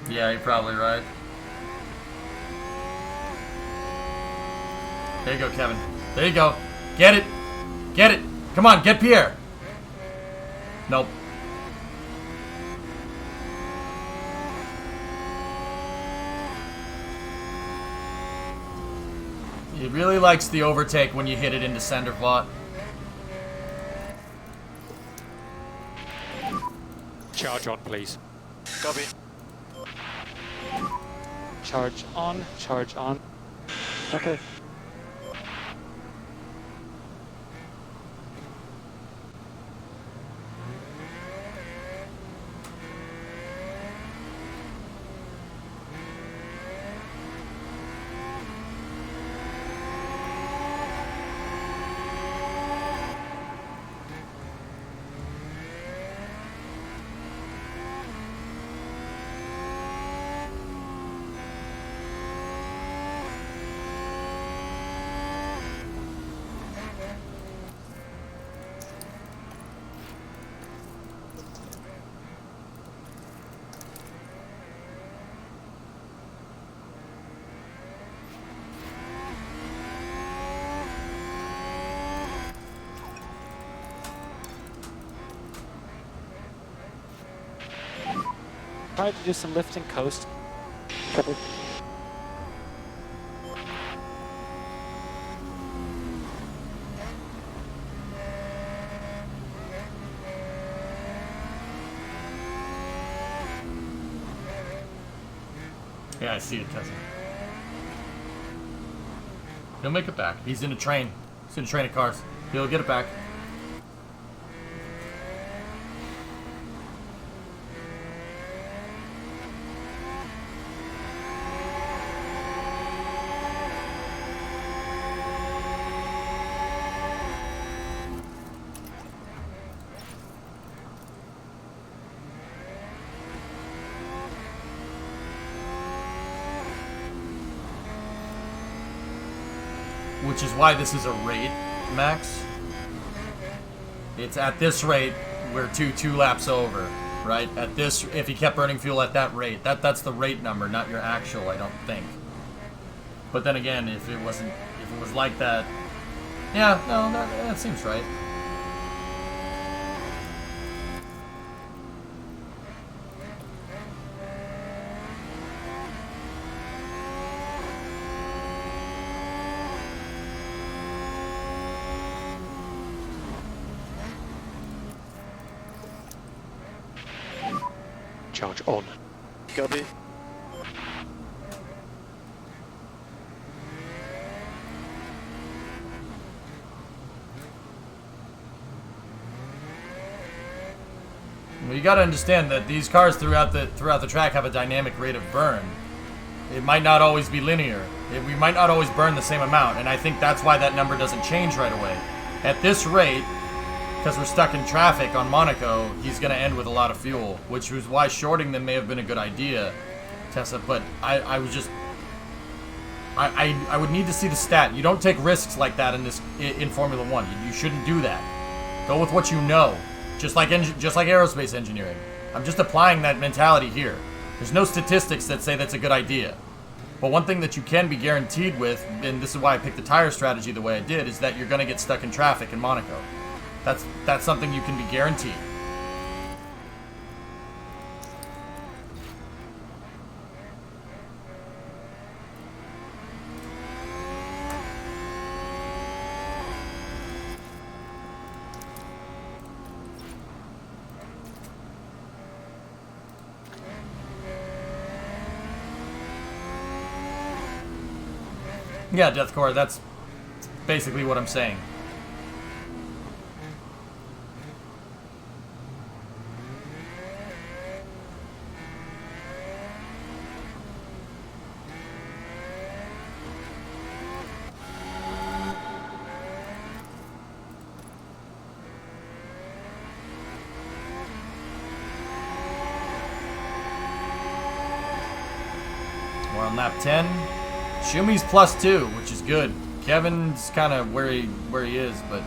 A: Yeah, you're probably right. There you go, Kevin. There you go. Get it. Get it. Come on, get Pierre. Nope. He really likes the overtake when you hit it into center plot.
F: Charge on, please.
E: Copy.
C: Charge on, charge on.
D: Okay.
C: try to do some lift and coast.
D: Copy.
A: Yeah, I see it, Tessa. He'll make it back. He's in a train. He's in a train of cars. He'll get it back. Which is why this is a rate, Max. It's at this rate, we're two laps over, right? At this, if he kept burning fuel at that rate, that's the rate number, not your actual, I don't think. But then again, if it was like that, yeah, no, that seems right.
F: Charge on.
D: Copy.
A: Well, you got to understand that these cars throughout the track have a dynamic rate of burn. It might not always be linear. We might not always burn the same amount, and I think that's why that number doesn't change right away. At this rate, because we're stuck in traffic on Monaco, he's going to end with a lot of fuel, which was why shorting them may have been a good idea, Tessa. But I was just, I would need to see the stat. You don't take risks like that in Formula One. You shouldn't do that. Go with what you know, just like aerospace engineering. I'm just applying that mentality here. There's no statistics that say that's a good idea. But one thing that you can be guaranteed with, and this is why I picked the tire strategy the way I did, is that you're going to get stuck in traffic in Monaco. That's something you can be guaranteed. Yeah, Deathcore, that's basically what I'm saying. We're on lap 10. Shumi's +2, which is good. Kevin's kind of where he is, but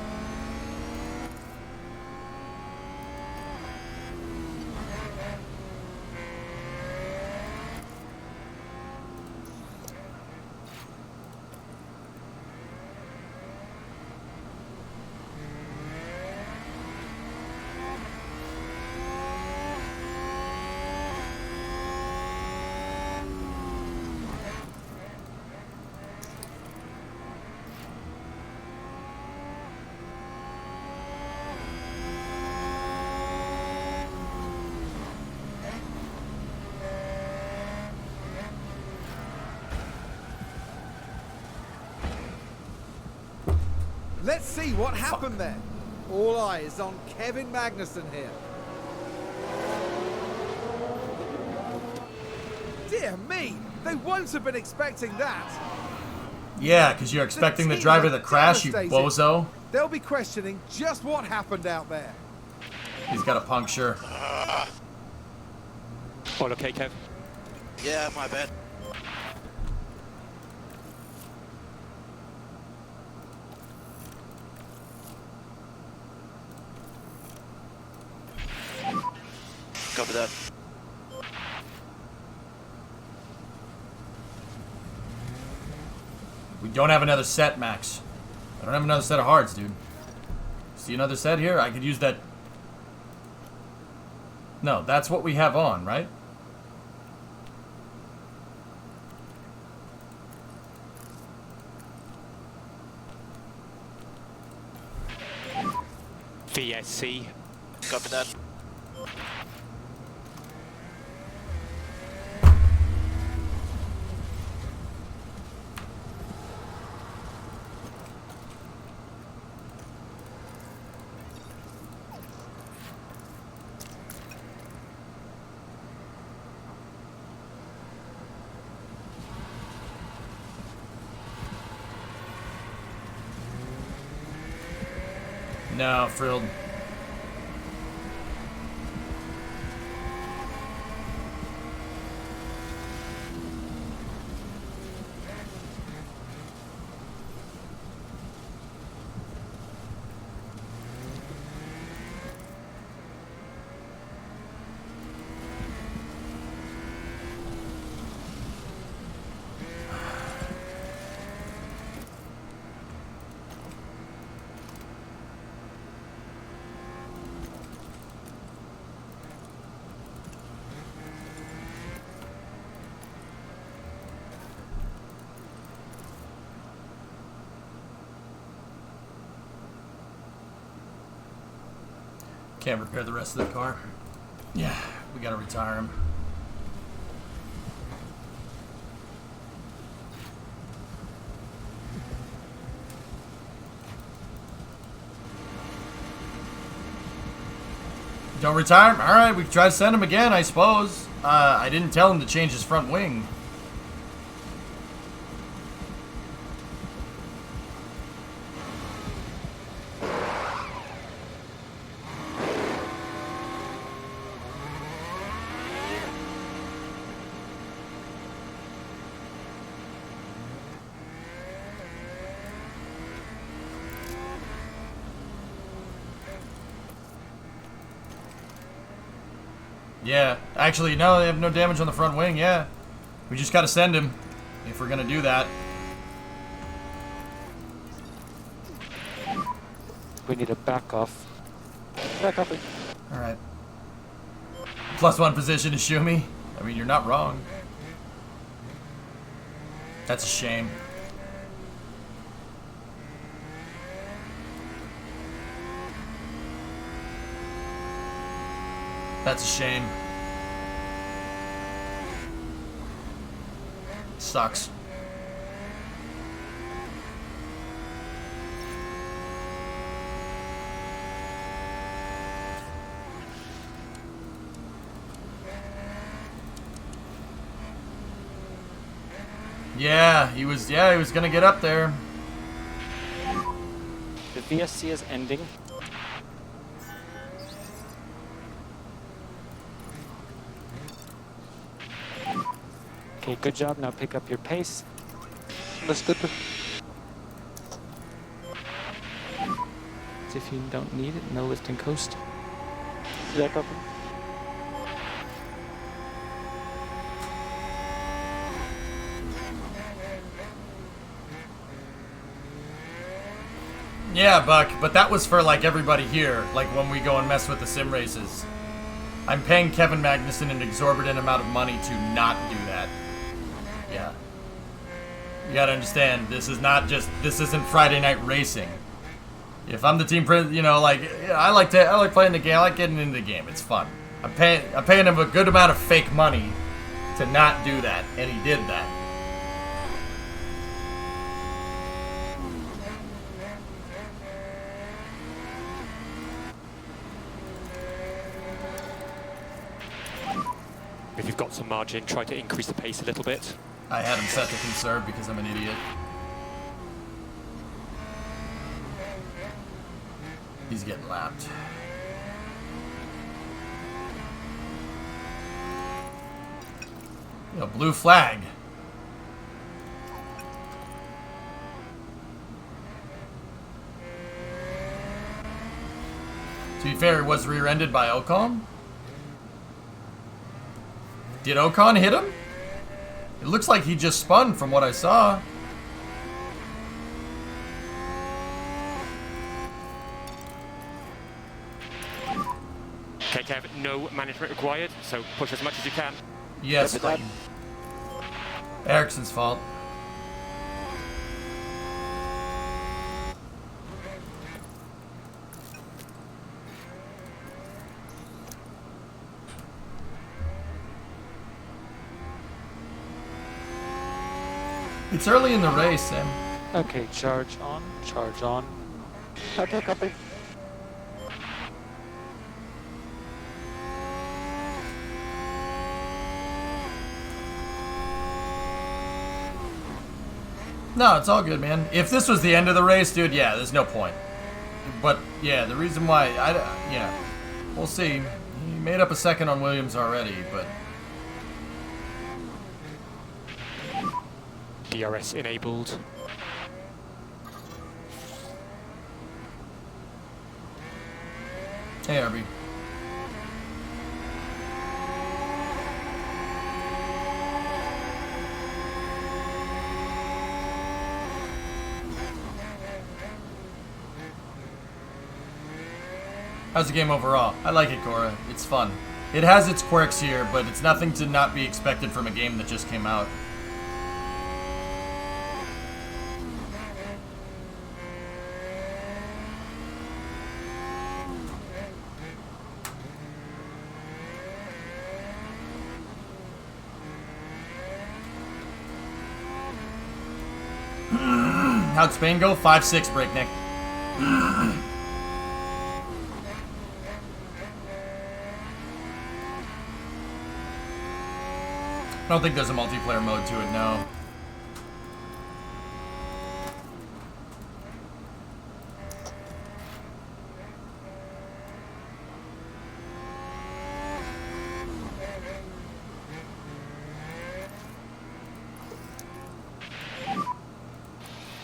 B: Let's see what happened there. All eyes on Kevin Magnussen here. Dear me, they won't have been expecting that.
A: yeah, because you're expecting the driver to crash, you bozo.
B: They'll be questioning just what happened out there.
A: He's got a puncture.
F: All okay, Kev?
D: Yeah, my bad. Copy that.
A: We don't have another set, Max. I don't have another set of hards, dude. See another set here? I could use that. No, that's what we have on, right?
F: VSC.
E: Copy that.
A: No, frilled. Can't repair the rest of the car. Yeah, we gotta retire him. Don't retire him? Alright, we can try to send him again, I suppose. I didn't tell him to change his front wing. Yeah, actually, no, they have no damage on the front wing, yeah. We just gotta send him, if we're gonna do that.
C: We need a back off.
D: Back up.
A: Alright. +1 position to Shumi. I mean, you're not wrong. That's a shame. That's a shame. Sucks. Yeah, he was gonna get up there.
C: The VSC is ending. Okay, good job. Now pick up your pace.
D: Understood.
C: If you don't need it, no lift and coast.
D: Yeah, copy.
A: Yeah, Buck, but that was for like everybody here, like when we go and mess with the sim races. I'm paying Kevin Magnussen an exorbitant amount of money to not do that. Yeah. You gotta understand, this isn't Friday night racing. If I'm the team president, you know, like, I like playing the game, I like getting into the game, it's fun. I'm paying him a good amount of fake money to not do that, and he did that.
F: If you've got some margin, try to increase the pace a little bit.
A: I had him set to conserve because I'm an idiot. He's getting lapped. Yo, blue flag. To be fair, he was rear-ended by Ocon. Did Ocon hit him? It looks like he just spun from what I saw.
F: Okay, Kev, no management required, so push as much as you can.
A: Yes,
D: Copy that.
A: Ericsson's fault. It's early in the race, Sam.
C: Okay, charge on, charge on.
D: Okay, copy.
A: No, it's all good, man. If this was the end of the race, dude, yeah, there's no point. But, yeah, the reason why, yeah, we'll see. He made up a second on Williams already, but...
F: DRS enabled.
A: Hey, RB. How's the game overall? I like it, Cora. It's fun. It has its quirks here, but it's nothing to not be expected from a game that just came out. How'd Spain go? 5-6 breakneck. I don't think there's a multiplayer mode to it, no.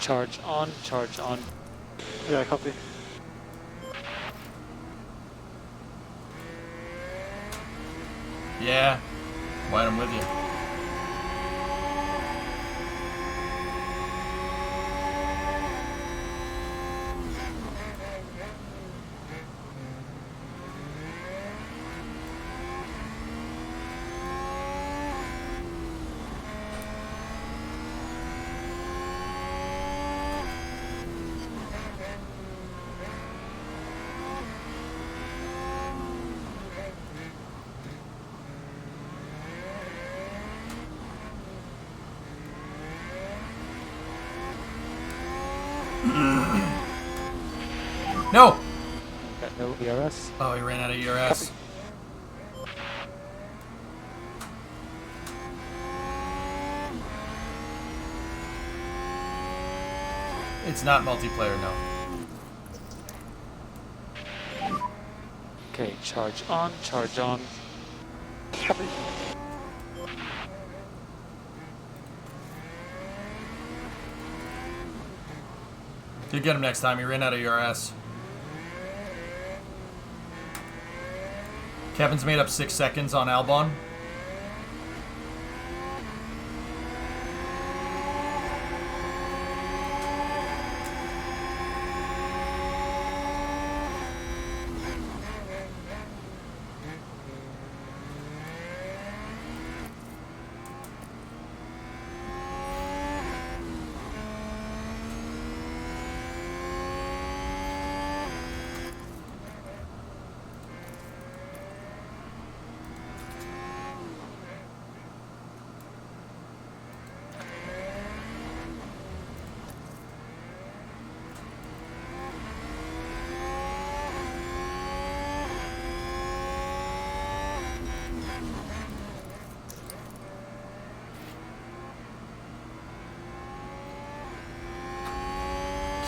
C: Charge on, charge on.
D: Yeah, copy.
A: Yeah. White, I'm with you. No!
C: Got no DRS.
A: Oh, he ran out of ERS. It's not multiplayer, no.
C: Okay, charge on, charge on.
D: Copy.
A: Did get him next time. He ran out of ERS. Kevin's made up 6 seconds on Albon.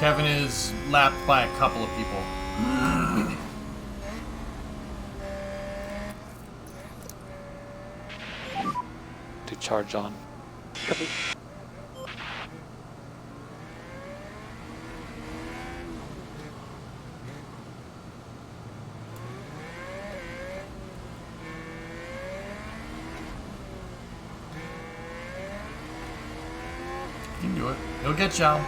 A: Kevin is lapped by a couple of people.
C: To charge on.
D: Copy.
A: You can do it. He'll get Chow.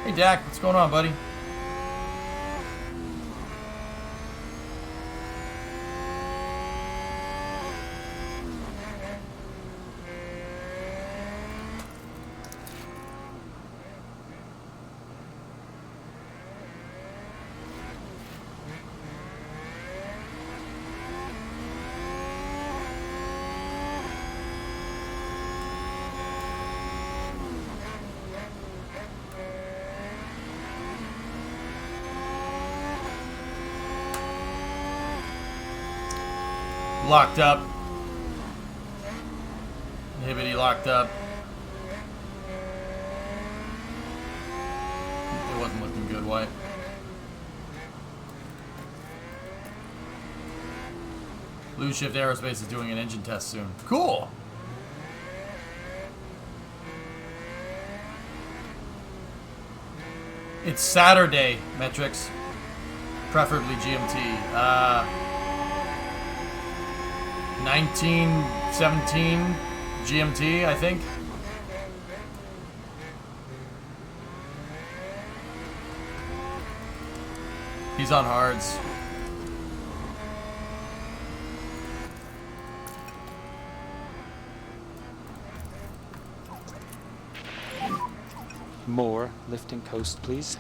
A: Hey Dak, what's going on, buddy? locked up. Hibbity locked up. It wasn't looking good, White. Blue Shift Aerospace is doing an engine test soon. Cool! It's Saturday, Metrics. Preferably GMT. 1917 GMT, I think. He's on hards.
C: More lifting coast, please.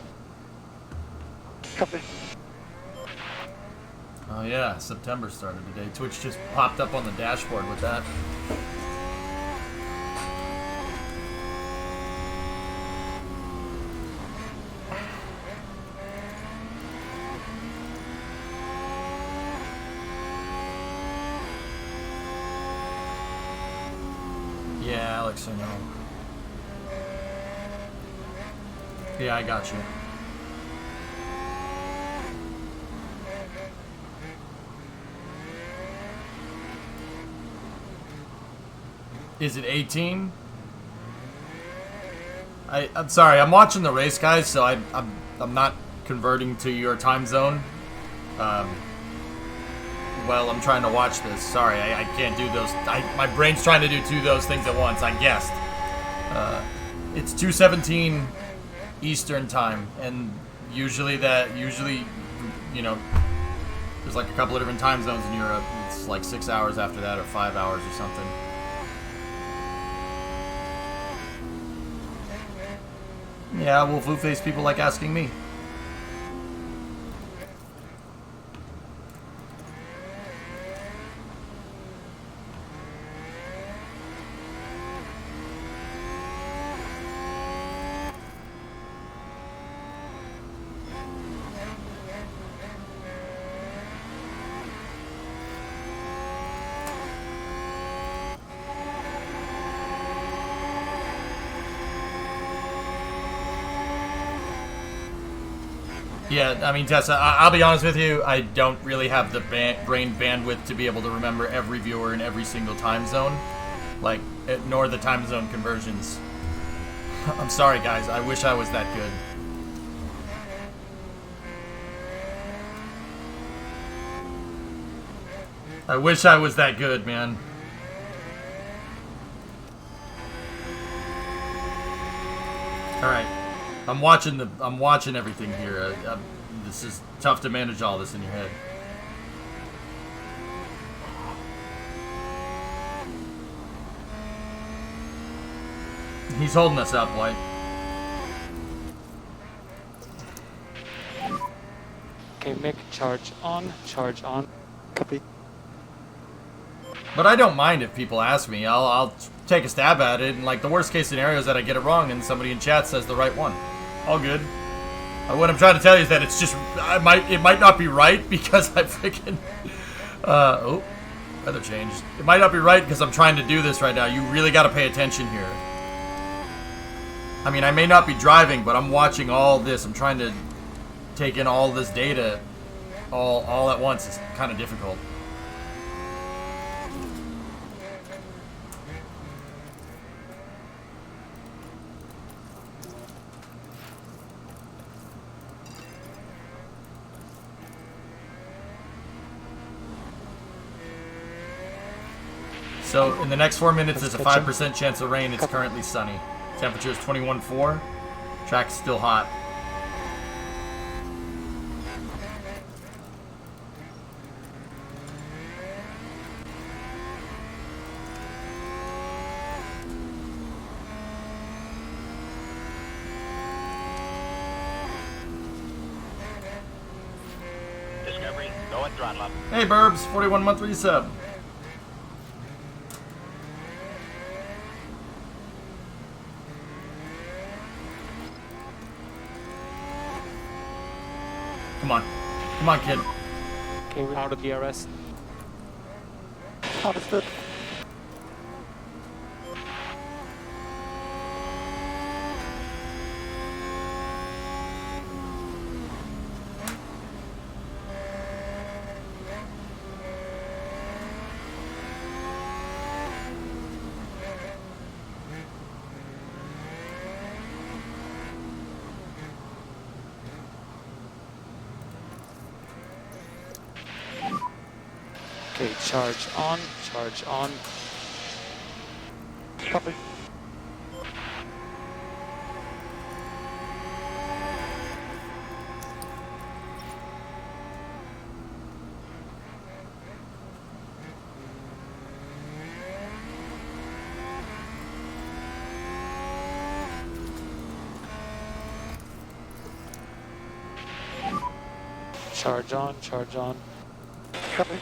D: Copy.
A: Oh yeah, September started today. Twitch just popped up on the dashboard with that. Yeah, Alex, I know. Yeah, I got you. Is it 18? I'm sorry, I'm watching the race, guys, so I'm not converting to your time zone. Well, I'm trying to watch this. Sorry, I can't do those. My brain's trying to do two of those things at once. I guessed. It's 2:17 Eastern time, and usually, you know, there's like a couple of different time zones in Europe. It's like 6 hours after that, or 5 hours or something. Yeah, well, blue-faced people like asking me. Yeah, I mean, Tessa, I'll be honest with you, I don't really have the brain bandwidth to be able to remember every viewer in every single time zone, like, nor the time zone conversions. I'm sorry, guys, I wish I was that good. I wish I was that good, man. Alright. I'm watching everything here. This is tough to manage all this in your head. He's holding us up, White.
C: Okay, Mick, charge on, charge on.
D: Copy.
A: But I don't mind if people ask me. I'll take a stab at it, and like the worst case scenario is that I get it wrong and somebody in chat says the right one. All good. What I'm trying to tell you is that it's just it might not be right because I freaking oh, weather changed. It might not be right because I'm trying to do this right now. You really got to pay attention here. I mean, I may not be driving, but I'm watching all this. I'm trying to take in all this data all at once. It's kind of difficult. So, in the next 4 minutes, there's a 5% chance of rain. It's currently sunny. Temperature is 21.4. Track's still hot.
E: Discovery, go and throttle up.
A: Hey, Burbs, 41 month resub. Come on. Come on, kid.
C: Okay, we're out of the DRS.
D: Understood.
C: Okay, charge on, charge on.
D: Copy.
C: Charge on, charge on.
D: Copy.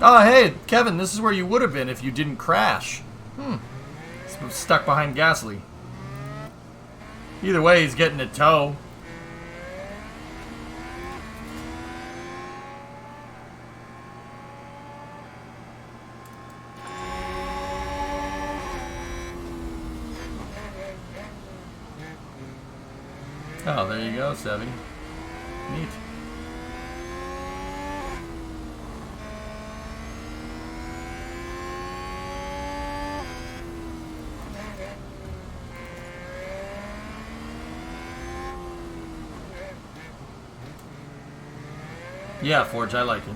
A: Oh, hey, Kevin, this is where you would have been if you didn't crash. Stuck behind Gasly. Either way, he's getting a tow. Oh, there you go, Sevy. Neat. Yeah, Forge, I like it.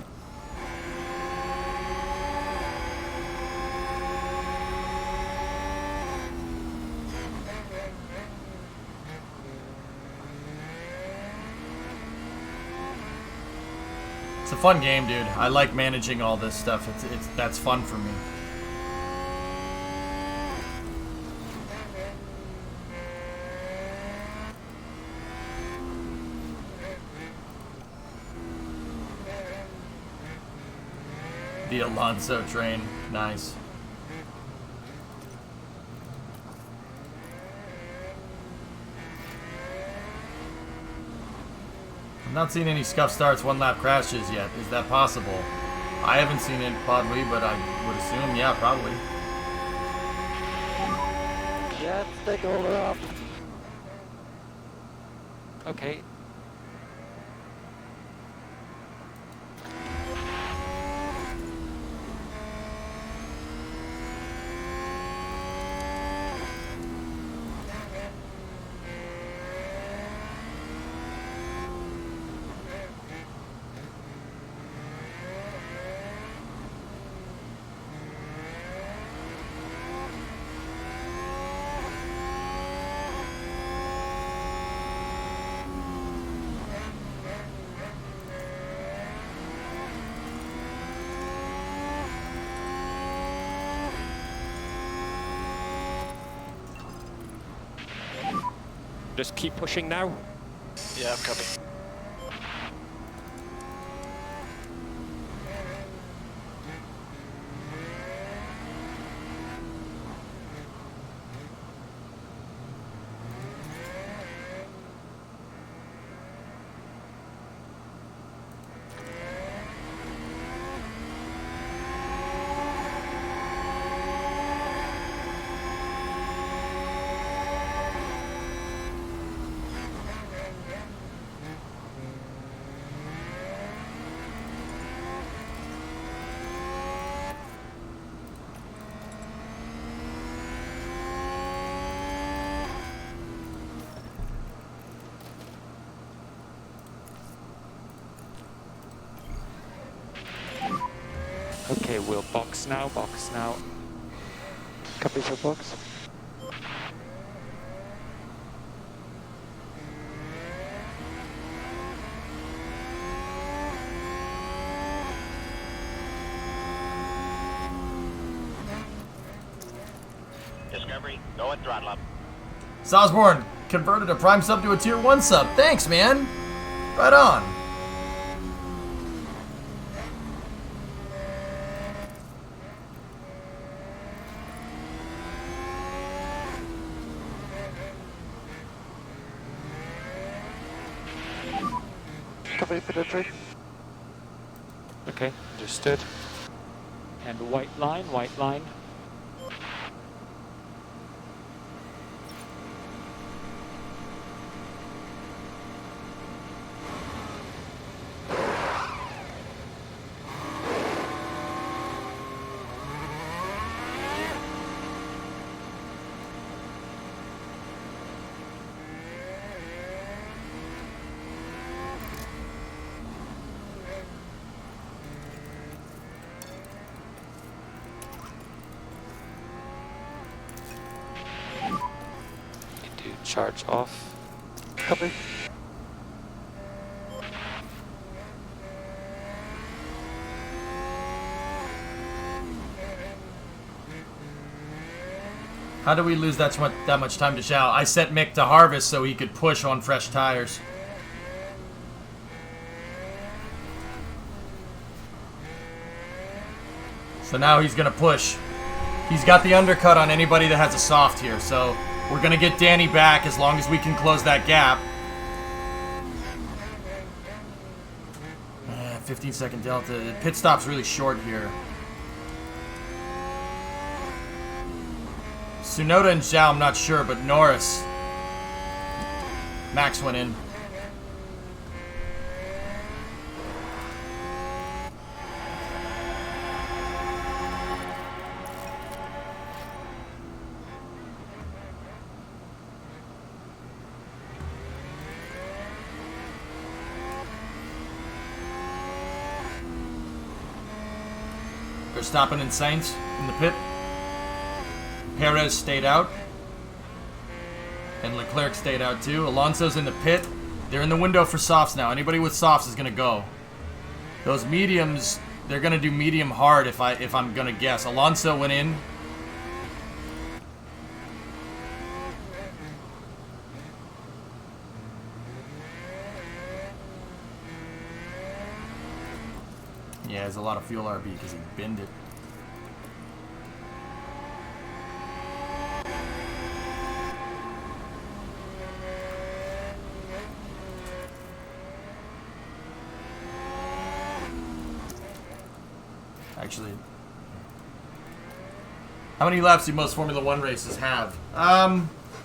A: It's a fun game, dude. I like managing all this stuff. That's fun for me. The Alonso train. Nice. I'm not seeing any scuff starts, one lap crashes yet. Is that possible? I haven't seen it, probably, but I would assume, yeah, probably.
D: Yeah, stakeholder up.
C: Okay.
F: Just keep pushing now.
E: Yeah, copy.
C: Okay, we'll box now, box now.
D: Copy for box.
E: Discovery, go and throttle up.
A: Sosborn converted a Prime sub to a Tier 1 sub. Thanks, man. Right on.
D: Copy, pit entry.
C: Okay, understood. And white line, white line. Need to charge off.
D: Copy.
A: How do we lose that much time to Zhao? I set Mick to harvest so he could push on fresh tires. So now he's gonna push. He's got the undercut on anybody that has a soft here, so we're gonna get Danny back as long as we can close that gap. 15-second delta. The pit stop's really short here. Tsunoda and Zhao, I'm not sure, but Norris. Max went in. They're stopping in Sainz in the pit. Perez stayed out. And Leclerc stayed out too. Alonso's in the pit. They're in the window for softs now. Anybody with softs is going to go. Those mediums, they're going to do medium hard if I'm going to guess. Alonso went in. Yeah, there's a lot of fuel RB because he binned it. Actually, how many laps do most Formula One races have?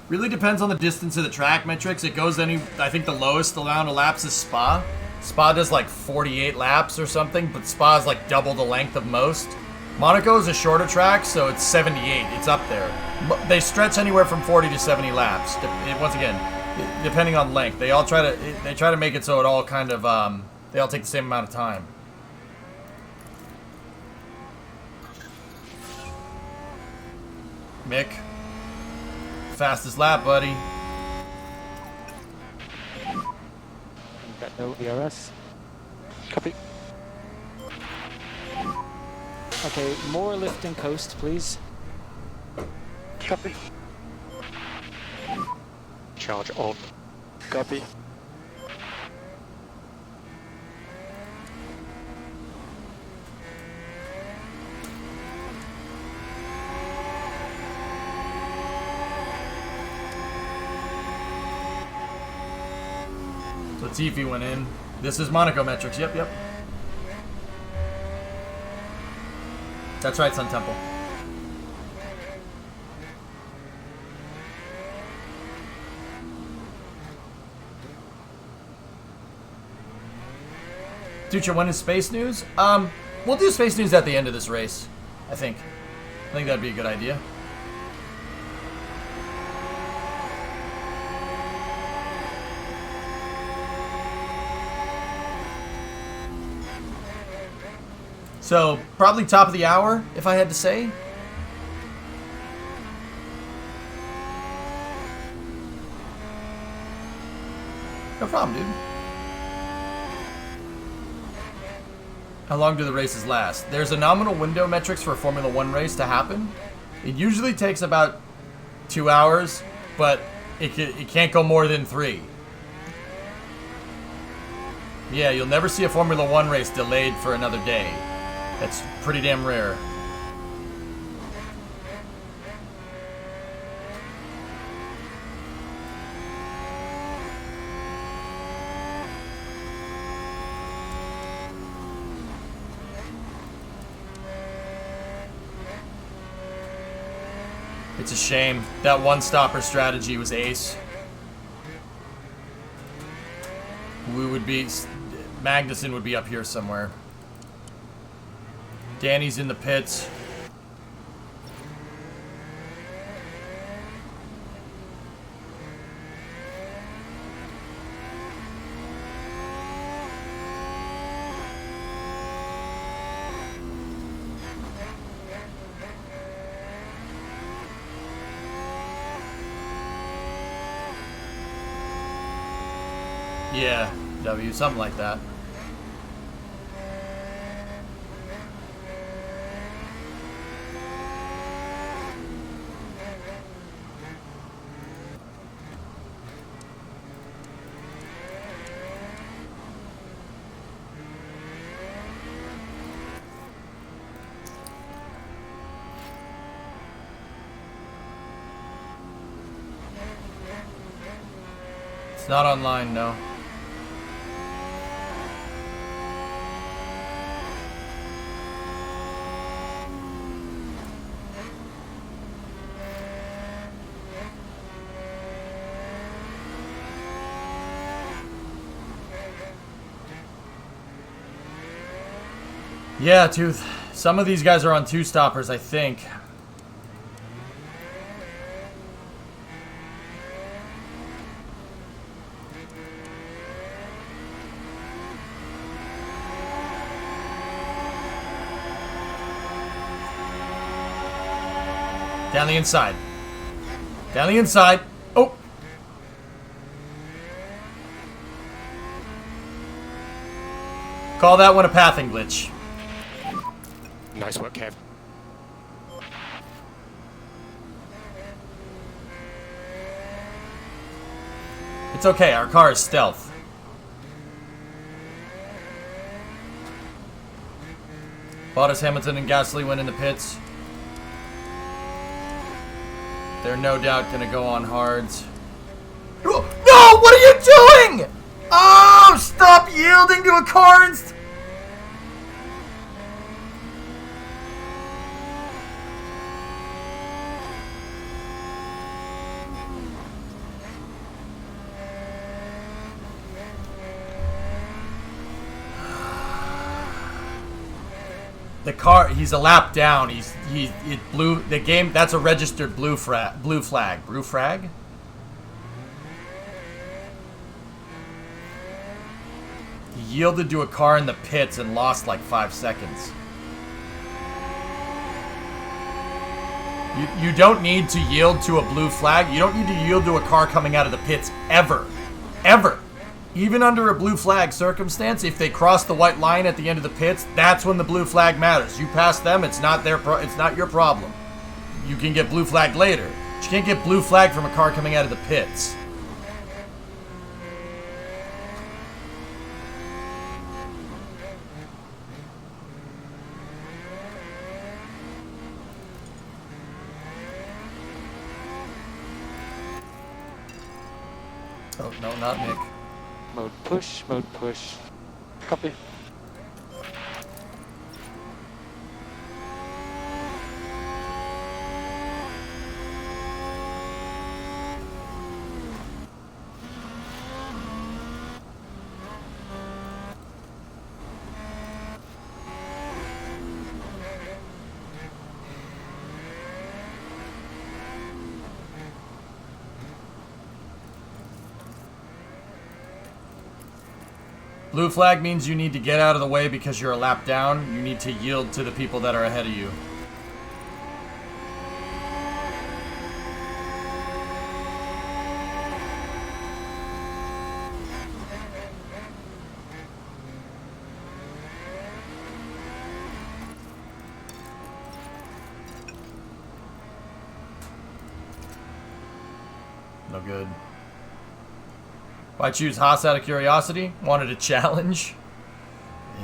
A: Really depends on the distance of the track metrics. It goes I think the lowest amount of laps is Spa. Spa does like 48 laps or something, but Spa is like double the length of most. Monaco is a shorter track, so it's 78. It's up there. They stretch anywhere from 40 to 70 laps. Once again, depending on length. They try to make it so it all kind of they all take the same amount of time. Mick, fastest lap, buddy.
C: Got no ERS.
D: Copy.
C: Okay, more lift and coast, please.
D: Copy.
F: Charge on.
D: Copy.
A: Latifi went in. This is Monaco metrics. Yep. That's right, Sun Temple. Dutra, when is Space News? We'll do Space News at the end of this race, I think. I think that'd be a good idea. So, probably top of the hour, if I had to say. No problem, dude. How long do the races last? There's a nominal window metrics for a Formula One race to happen. It usually takes about 2 hours, but it can't go more than 3. Yeah, you'll never see a Formula One race delayed for another day. That's pretty damn rare. It's a shame. That one-stopper strategy was ace. We would be... Magnussen would be up here somewhere. Danny's in the pits. Yeah, W, something like that. It's not online, no. Yeah, Tooth. Some of these guys are on two-stoppers, I think. Down the inside. Down the inside. Oh! Call that one a pathing glitch.
F: Nice work, Kev.
A: It's okay, our car is stealth. Bottas, Hamilton, and Gasly went in the pits. They're no doubt gonna go on hards. No! What are you doing? Oh, stop yielding to a car and... The car, he's a lap down. It blew the game. That's a registered blue flag. Blue frag. He yielded to a car in the pits and lost like 5 seconds. You don't need to yield to a blue flag. You don't need to yield to a car coming out of the pits ever. Ever. Even under a blue flag circumstance, if they cross the white line at the end of the pits, that's when the blue flag matters. You pass them, it's not it's not your problem. You can get blue flagged later. But you can't get blue flagged from a car coming out of the pits. Oh, no, not Nick.
C: Mode push, mode push.
D: Copy.
A: Blue flag means you need to get out of the way because you're a lap down. You need to yield to the people that are ahead of you. No good. Why choose Haas out of curiosity? Wanted a challenge?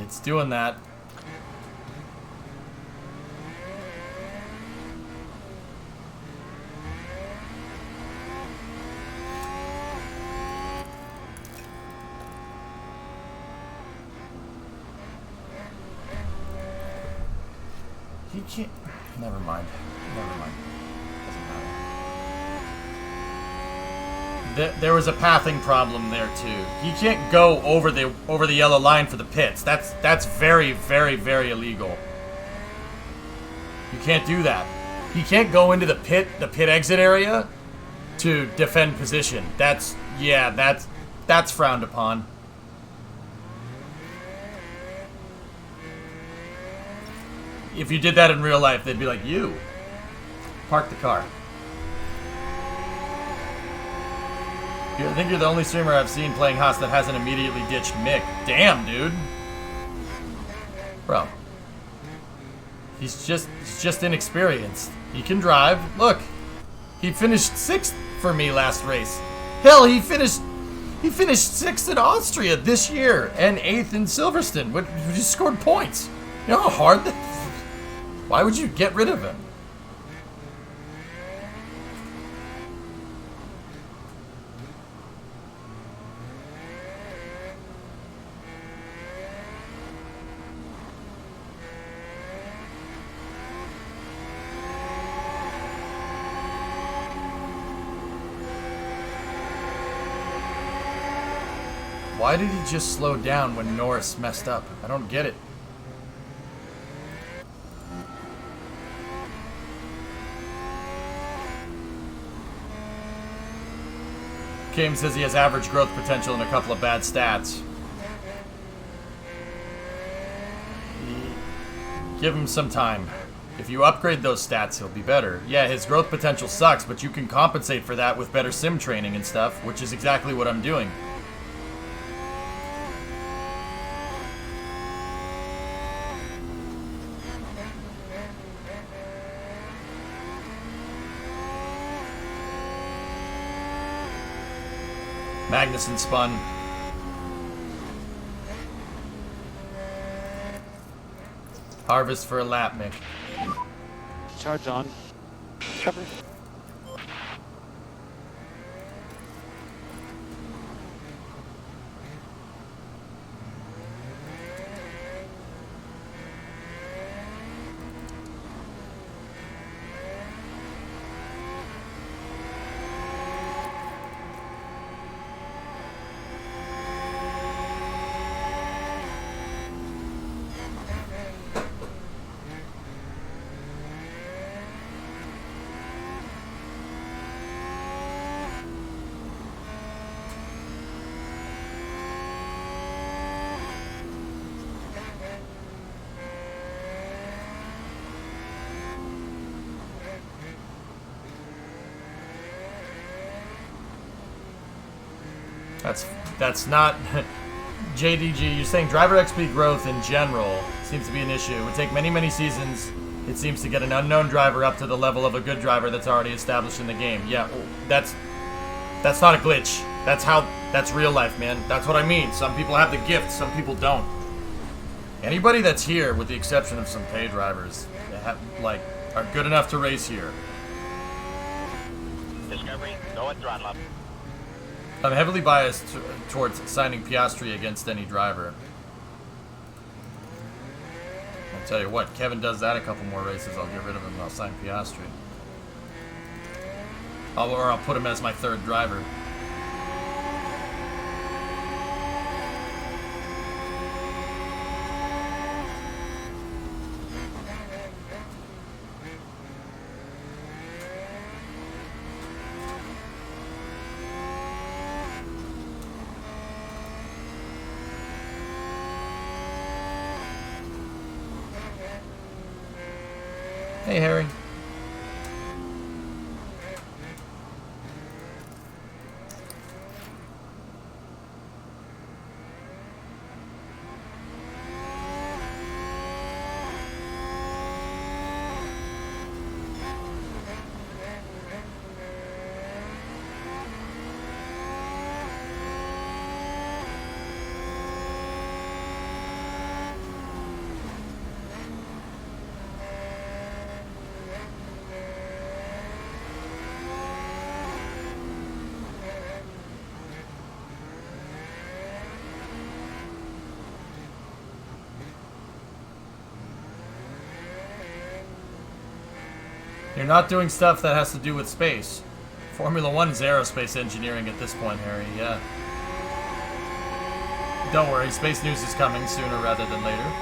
A: It's doing that. He can't... Never mind. Never mind. Doesn't matter. there was a pathing problem there too. He can't go over the yellow line for the pits. That's very, very, very illegal. You can't do that. He can't go into the pit exit area to defend position. That's frowned upon. If you did that in real life, they'd be like, you park the car. I think you're the only streamer I've seen playing Haas that hasn't immediately ditched Mick. Damn, dude. Bro. He's just inexperienced. He can drive. Look. He finished 6th for me last race. Hell, he finished 6th in Austria this year and 8th in Silverstone. But you just scored points. You know how hard that. Why would you get rid of him? Why did he just slow down when Norris messed up? I don't get it. Kim says he has average growth potential and a couple of bad stats. Give him some time. If you upgrade those stats, he'll be better. Yeah, his growth potential sucks, but you can compensate for that with better sim training and stuff, which is exactly what I'm doing. Magnussen spun. Harvest for a lap, Mick.
C: Charge on. Cover. That's not JDG. You're saying driver XP growth in general seems to be an issue. It would take many seasons, it seems, to get an unknown driver up to the level of a good driver that's already established in the game. Yeah, that's not a glitch. That's real life, man. That's what I mean. Some people have the gift, some people don't. Anybody that's here, with the exception of some pay drivers, are good enough to race here.
E: Discovery, go at throttle up.
A: I'm heavily biased towards signing Piastri against any driver. I'll tell you what, Kevin does that a couple more races, I'll get rid of him and I'll sign Piastri. Or I'll put him as my third driver. Hey, Harry. You're not doing stuff that has to do with space.
C: Formula One's aerospace engineering at this point, Harry, yeah. Don't worry, space news is coming sooner rather than later.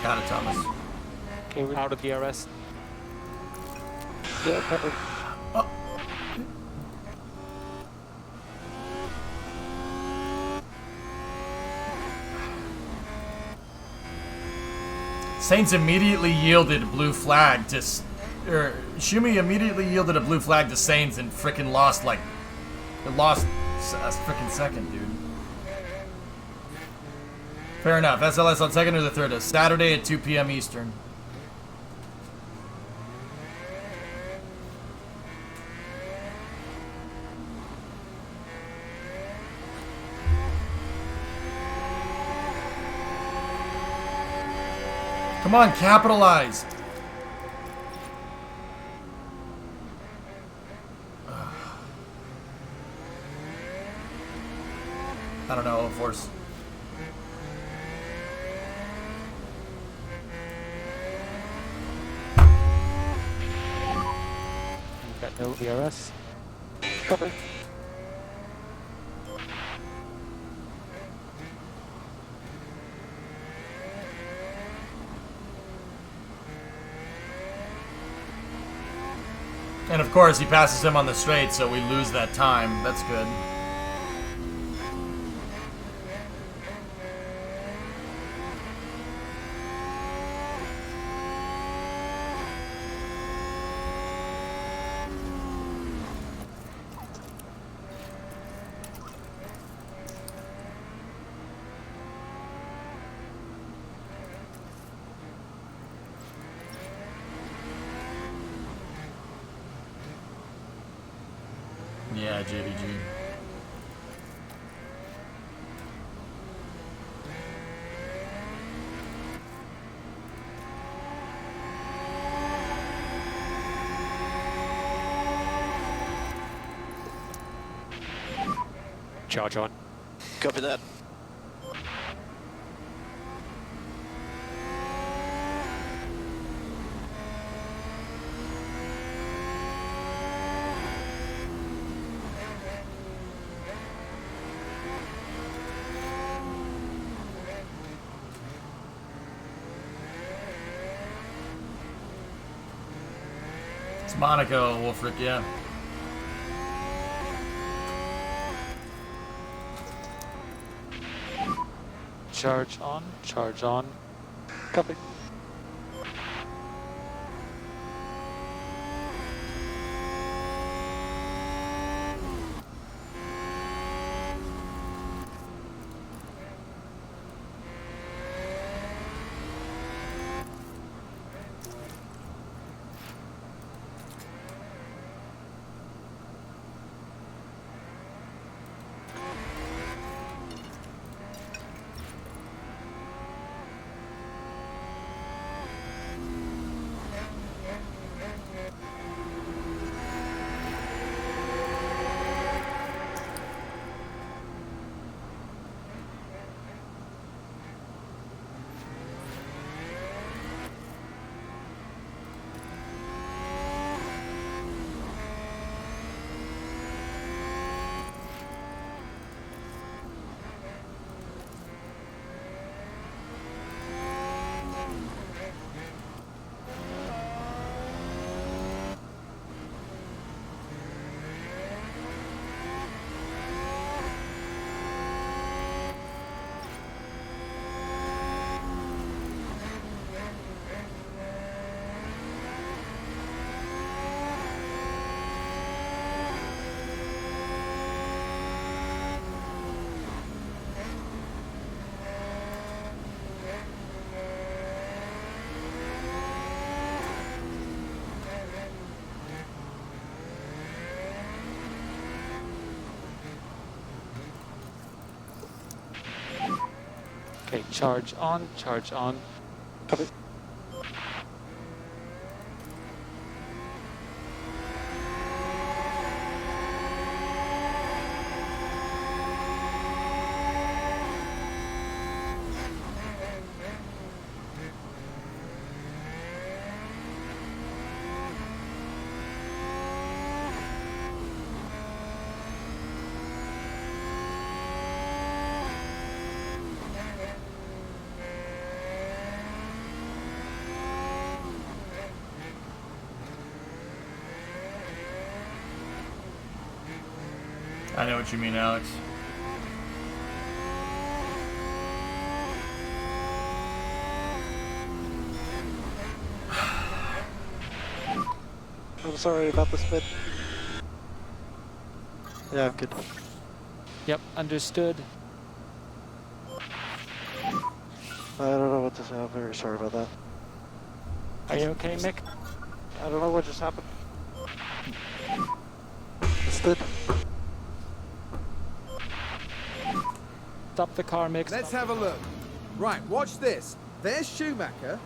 C: Got it, Thomas.
F: Okay, we're out of the RS.
D: Yeah, covered.
C: Saints immediately yielded blue flag to... Schumi immediately yielded a blue flag to Saints and frickin' lost, like... It lost a frickin' second, dude. Fair enough. SLS on second or the third is Saturday at 2 p.m. Eastern. Come on, capitalize. I don't know, force.
F: Got no ERS.
D: Cover.
C: And of course, he passes him on the straight, so we lose that time. That's good. Yeah, JDG.
F: Charge on.
D: Copy that.
C: It's Monaco, Wolfric, yeah.
F: Charge on. Charge on.
D: Copy.
F: Okay, charge on, charge on.
D: Copy.
C: I know what you mean, Alex.
D: I'm sorry about the spin. Yeah, I'm good.
F: Yep, understood.
D: I don't know what to say. I'm very sorry about that.
F: Are you okay, Mick?
D: I don't know what just happened. Understood.
F: Stop the car, Mick.
B: Let's have a look. Right, watch this. There's Schumacher.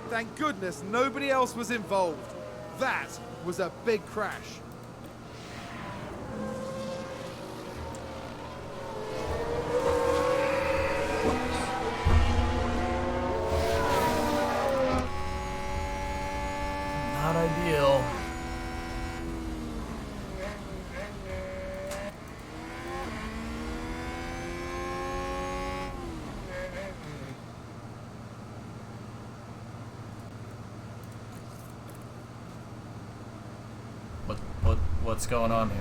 B: Thank goodness nobody else was involved. That was a big crash.
C: Not ideal. What's going on here?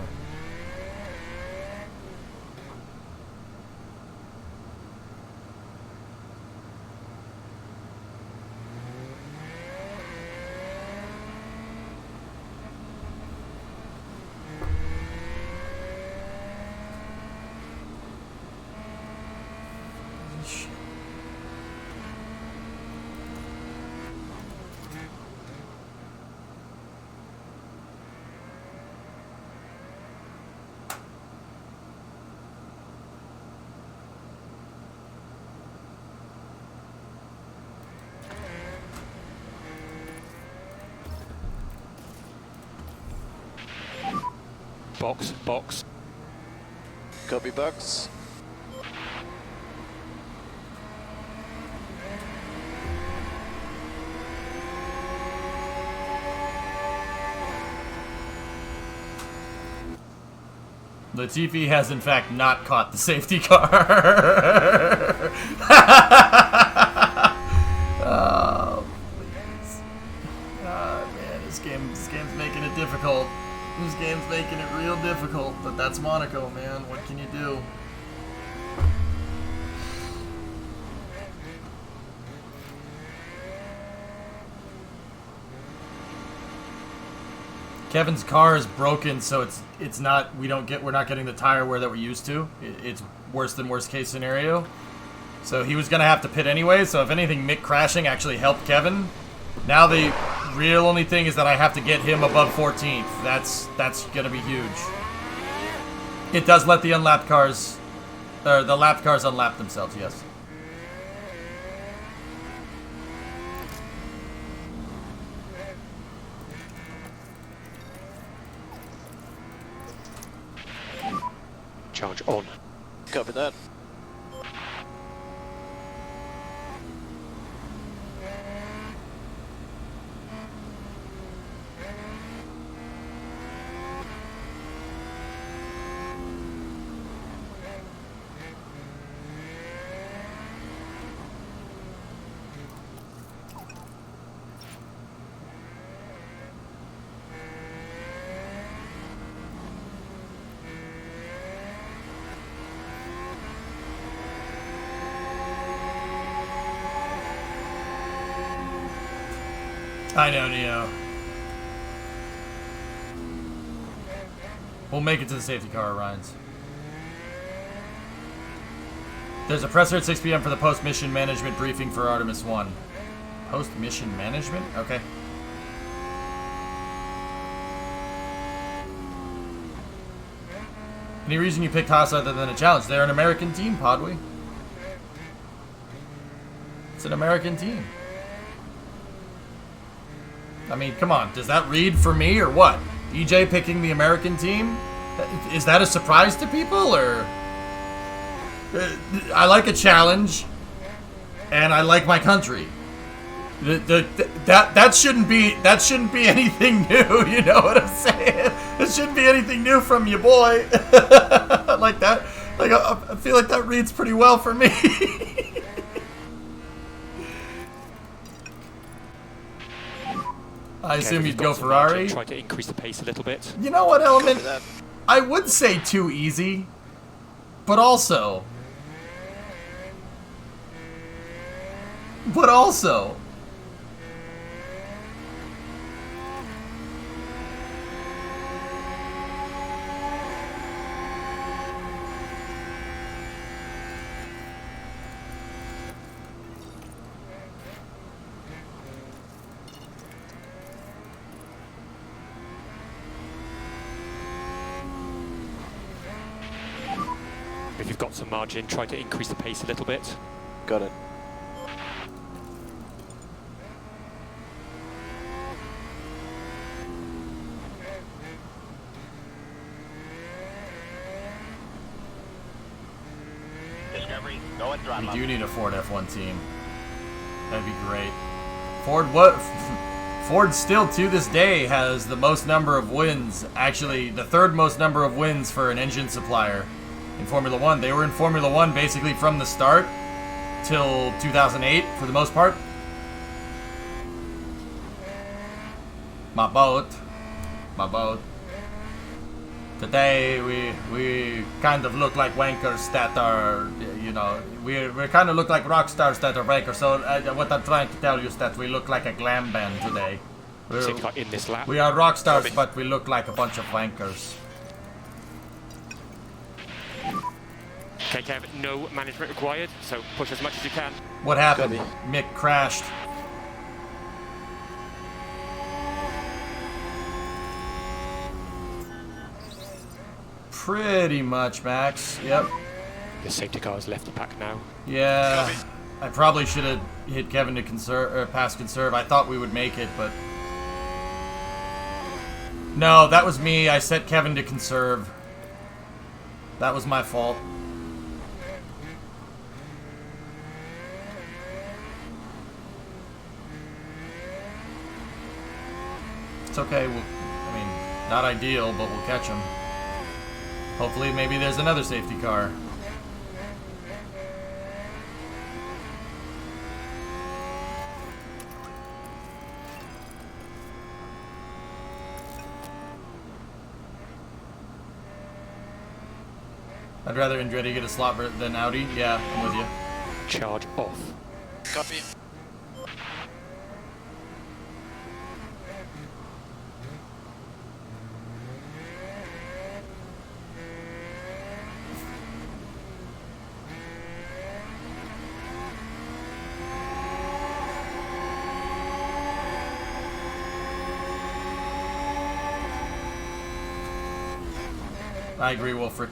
F: Box, box.
G: Copy box.
C: Latifi has in fact not caught the safety car. Oh, please. Man, this game's making it difficult. This game's making it real difficult, but that's Monaco, man. What can you do? Kevin's car is broken, so it's not we're not getting the tire wear that we're used to. It's worse than worst case scenario. So he was gonna have to pit anyway. So if anything, Mick crashing actually helped Kevin. Now the real only thing is that I have to get him above 14th. That's gonna be huge. It does let the unlapped cars, or the lapped cars unlap themselves. Yes.
F: Charge on.
G: Copy that.
C: I know, Neo. We'll make it to the safety car, Ryan's. There's a presser at 6 p.m. for the post-mission management briefing for Artemis 1. Post-mission management? Okay. Any reason you picked Haas other than a challenge? They're an American team, Podway. It's an American team. I mean, come on. Does that read for me or what? EJ picking the American team? Is that a surprise to people, or? I like a challenge, and I like my country. That shouldn't be anything new. You know what I'm saying? It shouldn't be anything new from you, boy. Like that. Like I feel like that reads pretty well for me. I assume you'd go Ferrari.
F: Try to increase the pace a little bit.
C: You know what, Element?
G: Copy that.
C: I would say too easy, but also.
F: If you've got some margin, try to increase the pace a little bit.
G: Got it.
E: Discovery, go and throttle
C: We
E: up.
C: do need a Ford F1 team. That'd be great. Ford still to this day has the most number of wins. Actually, the third most number of wins for an engine supplier in Formula One. They were in Formula One basically from the start till 2008 for the most part. My boat. Today we kind of look like wankers that are, you know, we kind of look like rock stars that are wankers. So what I'm trying to tell you is that we look like a glam band today.
F: Seems like in this lap.
C: We are rock stars,
E: Copy.
C: but we look like a bunch of wankers.
F: Okay, Kev, no management required, so push as much as you can.
C: What happened?
G: Copy.
C: Mick crashed. Pretty much, Max. Yep.
F: The safety car has left the pack now.
C: Yeah.
E: Copy.
C: I probably should have hit Kevin to conserve, or pass conserve. I thought we would make it, but no, that was me. I set Kevin to conserve. That was my fault. It's okay. I mean, not ideal, but we'll catch him. Hopefully, maybe there's another safety car. I'd rather Andretti get a slot than Audi. Yeah, I'm with you.
F: Charge off.
G: Copy.
C: I agree, Wilfred.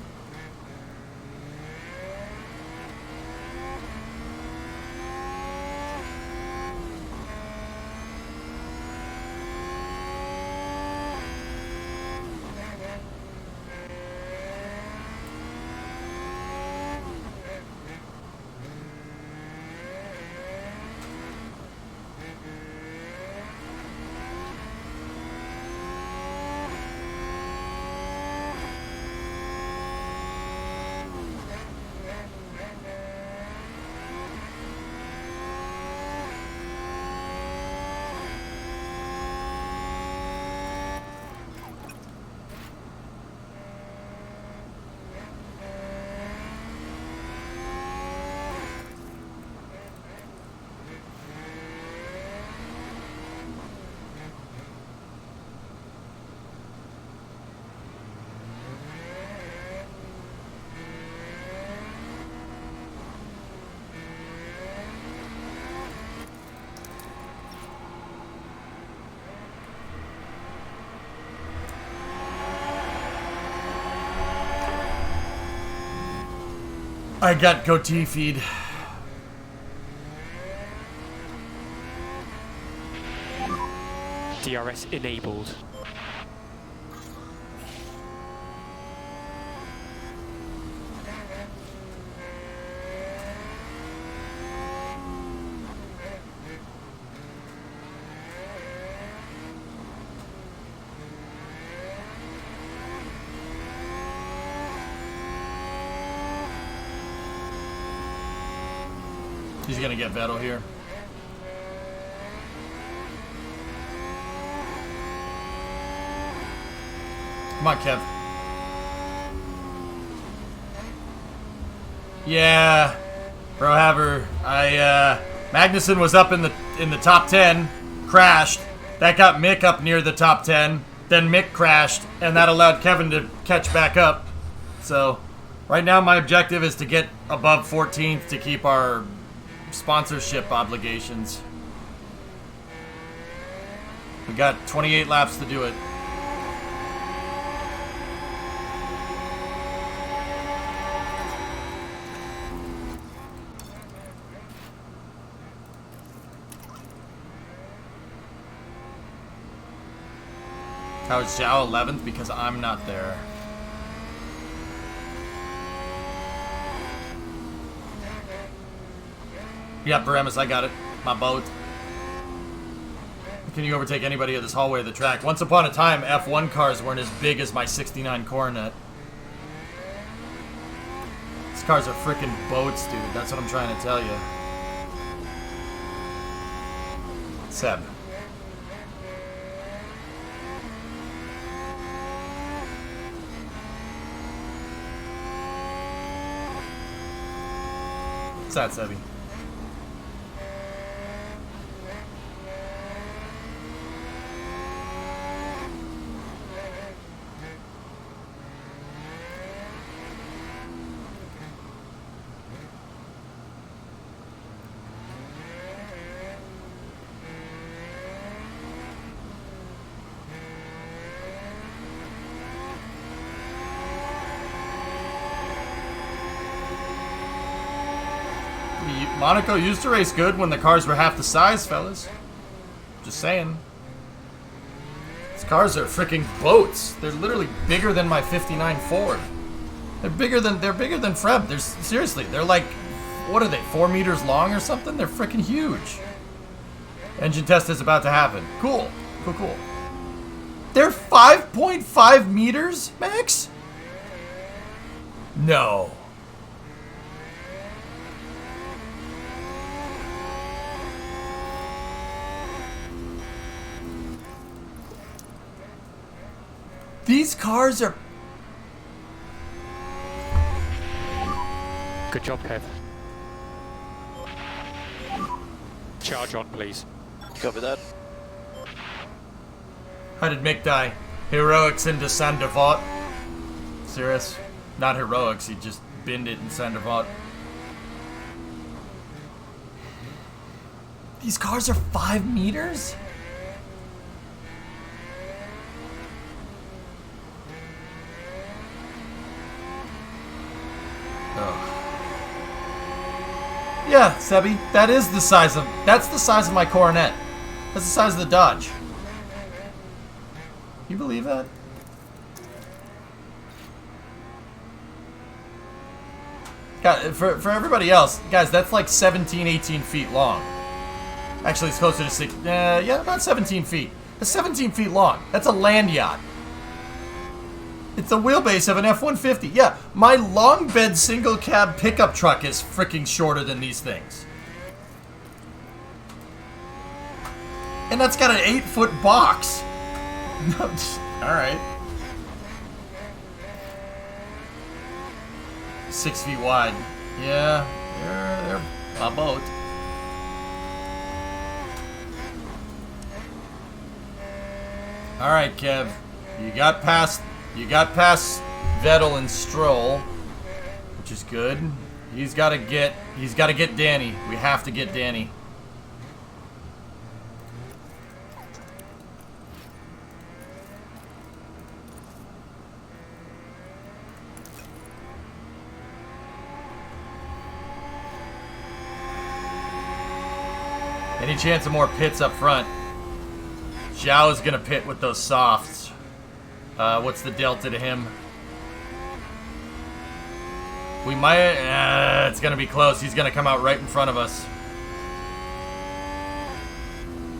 C: I got goatee feed.
F: DRS enabled.
C: He's gonna get Vettel here. Come on, Kev. Yeah, bro, Haver. Magnussen was up in the top 10, crashed. That got Mick up near the top 10. Then Mick crashed, and that allowed Kevin to catch back up. So, right now my objective is to get above 14th to keep our sponsorship obligations. We got 28 laps to do it. How is Zhao 11th? Because I'm not there. Yeah, Paramus, I got it. My boat. Can you overtake anybody at this hallway of the track? Once upon a time, F1 cars weren't as big as my 69 Coronet. These cars are freaking boats, dude. That's what I'm trying to tell you. Seb. What's that, Sebby? Monaco used to race good when the cars were half the size, fellas. Just saying. These cars are freaking boats. They're literally bigger than my 59 Ford. They're bigger than Freb. Seriously, they're like, what are they, 4 meters long or something? They're freaking huge. Engine test is about to happen. Cool. Cool. They're 5.5 meters, Max? No. These cars are...
F: Good job, Kev. Charge on, please.
G: Copy that.
C: How did Mick die? Heroics into Sandervot. Serious? Not heroics, he just binned it in Sandervot. These cars are 5 meters? Yeah, Sebi, that's the size of my Coronet. That's the size of the Dodge. You believe that? God, for everybody else, guys, that's like 17, 18 feet long. Actually, it's closer to 6, yeah, about 17 feet. That's 17 feet long. That's a land yacht. It's the wheelbase of an F-150. Yeah, my long bed single cab pickup truck is freaking shorter than these things. And that's got an 8-foot box. Alright. 6 feet wide. Yeah, they're a boat. Alright, Kev. You got past Vettel and Stroll, which is good. He's got to get Danny. We have to get Danny. Any chance of more pits up front? Zhao is gonna pit with those softs. What's the delta to him? We might. It's gonna be close. He's gonna come out right in front of us.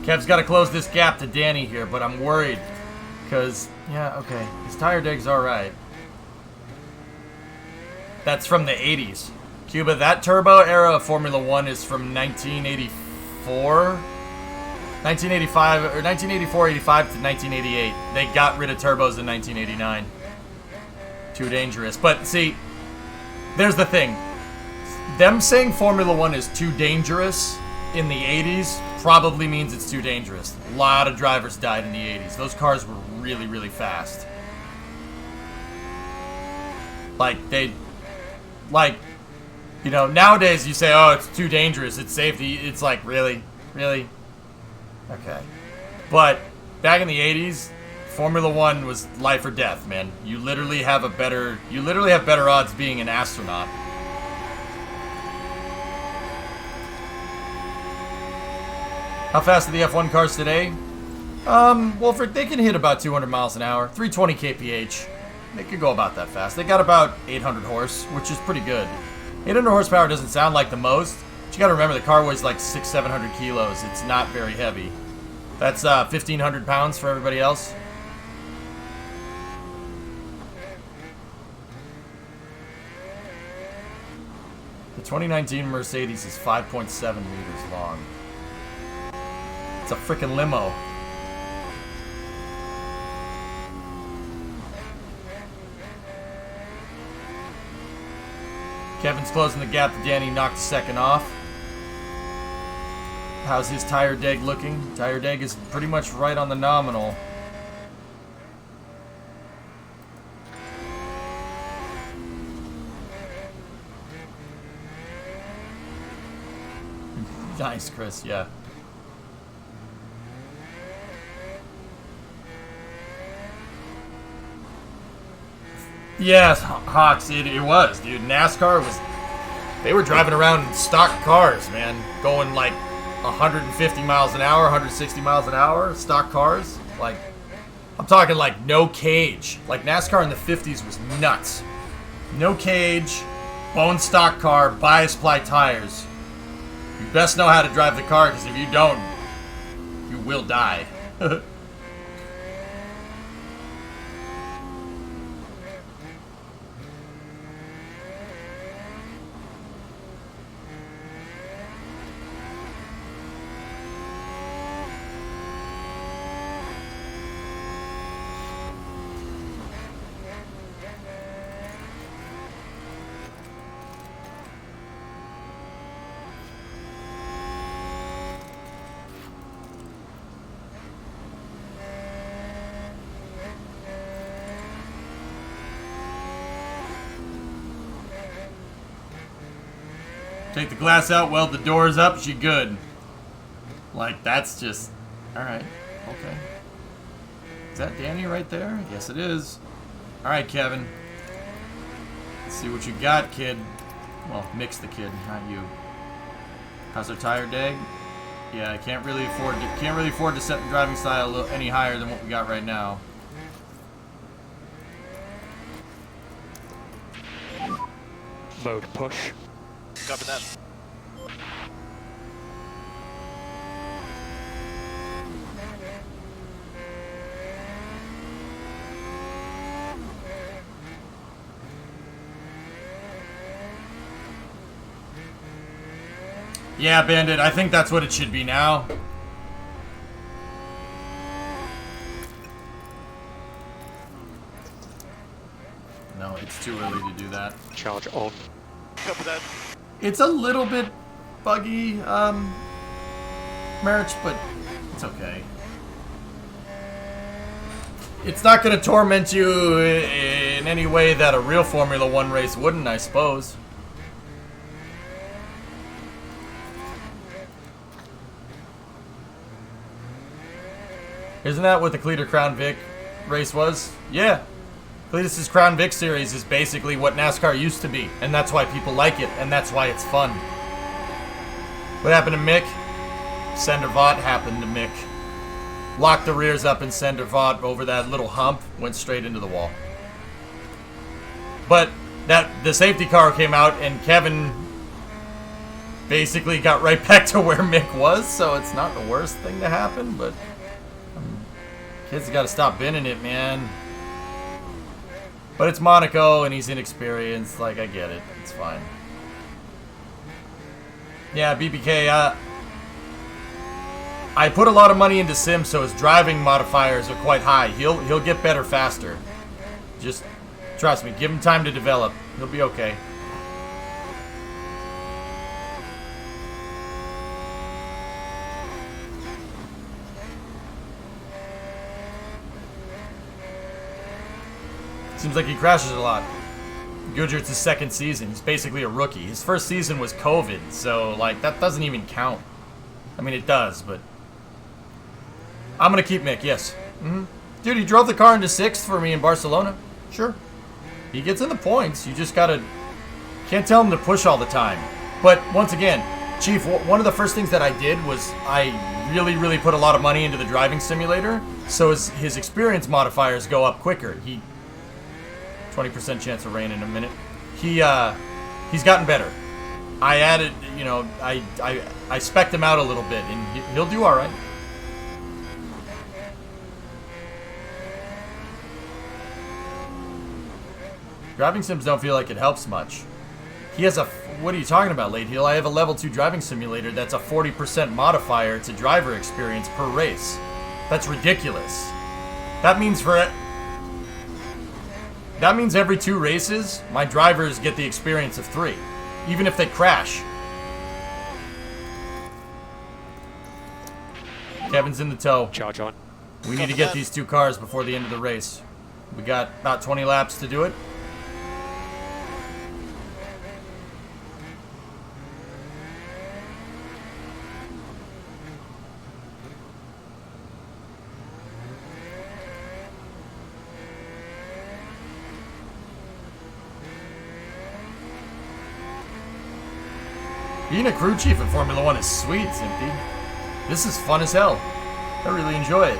C: Kev's got to close this gap to Danny here, but I'm worried. Because, yeah, okay. His tire deg's alright. That's from the 80s. Cuba, that turbo era of Formula 1 is from 1984? 1985, or 1984, 85 to 1988. They got rid of turbos in 1989. Too dangerous. But, see, there's the thing. Them saying Formula 1 is too dangerous in the 80s probably means it's too dangerous. A lot of drivers died in the 80s. Those cars were really, really fast. You know, nowadays you say, oh, it's too dangerous, it's safety. It's like, really? Really? Okay. But back in the 80s, Formula 1 was life or death, man. You literally have better odds being an astronaut. How fast are the F1 cars today? Well, they can hit about 200 miles an hour, 320 kph. They could go about that fast. They got about 800 horse, which is pretty good. 800 horsepower doesn't sound like the most, but you gotta remember the car weighs like 600-700 kilos. It's not very heavy. That's 1,500 pounds for everybody else. The 2019 Mercedes is 5.7 meters long. It's a freaking limo. Kevin's closing the gap to Danny, knocked a second off. How's his tire deg looking? Tire deg is pretty much right on the nominal. Nice, Chris, yeah. Yes, Hawks, it was, dude. NASCAR was... They were driving around in stock cars, man. Going like 150 miles an hour, 160 miles an hour. Stock cars. Like, I'm talking like no cage. Like NASCAR in the 50s was nuts. No cage, bone stock car, bias ply tires. You best know how to drive the car, because if you don't, you will die. Take the glass out, weld the doors up, she good. Like, that's just... Alright, okay. Is that Danny right there? Yes, it is. Alright, Kevin. Let's see what you got, kid. Well, mix the kid, not you. How's our tire deg? Yeah, I can't really afford to set the driving style any higher than what we got right now.
F: Mode push.
E: Copy that.
C: Yeah, Bandit, I think that's what it should be now. No, it's too early to do that.
F: Charge on.
E: Copy that.
C: It's a little bit buggy, Merch, but it's okay. It's not going to torment you in any way that a real Formula 1 race wouldn't, I suppose. Isn't that what the Cleater Crown Vic race was? Yeah. Cletus's Crown Vic series is basically what NASCAR used to be, and that's why people like it, and that's why it's fun. What happened to Mick? center vaught happened to Mick. Locked the rears up in center vaught over that little hump, went straight into the wall. But the safety car came out and Kevin basically got right back to where Mick was, so it's not the worst thing to happen, but kids got to stop binning it, man. But it's Monaco and he's inexperienced, like I get it, it's fine. Yeah, BBK, I put a lot of money into Sim, so his driving modifiers are quite high. He'll get better faster. Just trust me, give him time to develop. He'll be okay. Seems like he crashes a lot. Goodric's his second season. He's basically a rookie. His first season was COVID, so like that doesn't even count. I mean, it does, but I'm gonna keep Mick. Yes. Dude, he drove the car into 6th for me in Barcelona. Sure. He gets in the points. You just gotta can't tell him to push all the time. But once again, Chief, one of the first things that I did was I really put a lot of money into the driving simulator, so his experience modifiers go up quicker. 20% chance of rain in a minute. He's gotten better. I added, you know, I spec'd him out a little bit, and he'll do all right. Driving sims don't feel like it helps much. He has a, what are you talking about, Late Heel? I have a level 2 driving simulator that's a 40% modifier to driver experience per race. That's ridiculous. That means every 2 races, my drivers get the experience of 3, even if they crash. Kevin's in the tow.
F: Charge on.
C: We need to get these 2 cars before the end of the race. We got about 20 laps to do it. Being a crew chief in Formula 1 is sweet, Simpy. This is fun as hell. I really enjoy it.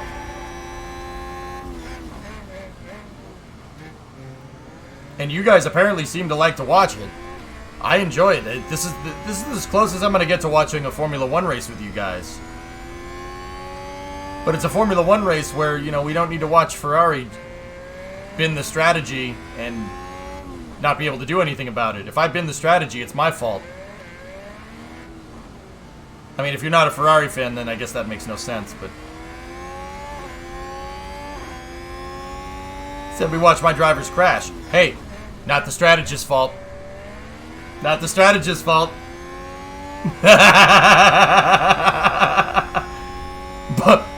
C: And you guys apparently seem to like to watch it. I enjoy it. This is as close as I'm going to get to watching a Formula 1 race with you guys. But it's a Formula 1 race where, you know, we don't need to watch Ferrari bin the strategy and not be able to do anything about it. If I bin the strategy, it's my fault. I mean, if you're not a Ferrari fan, then I guess that makes no sense, but... Said we watch my drivers crash. Hey, not the strategist's fault. Not the strategist's fault.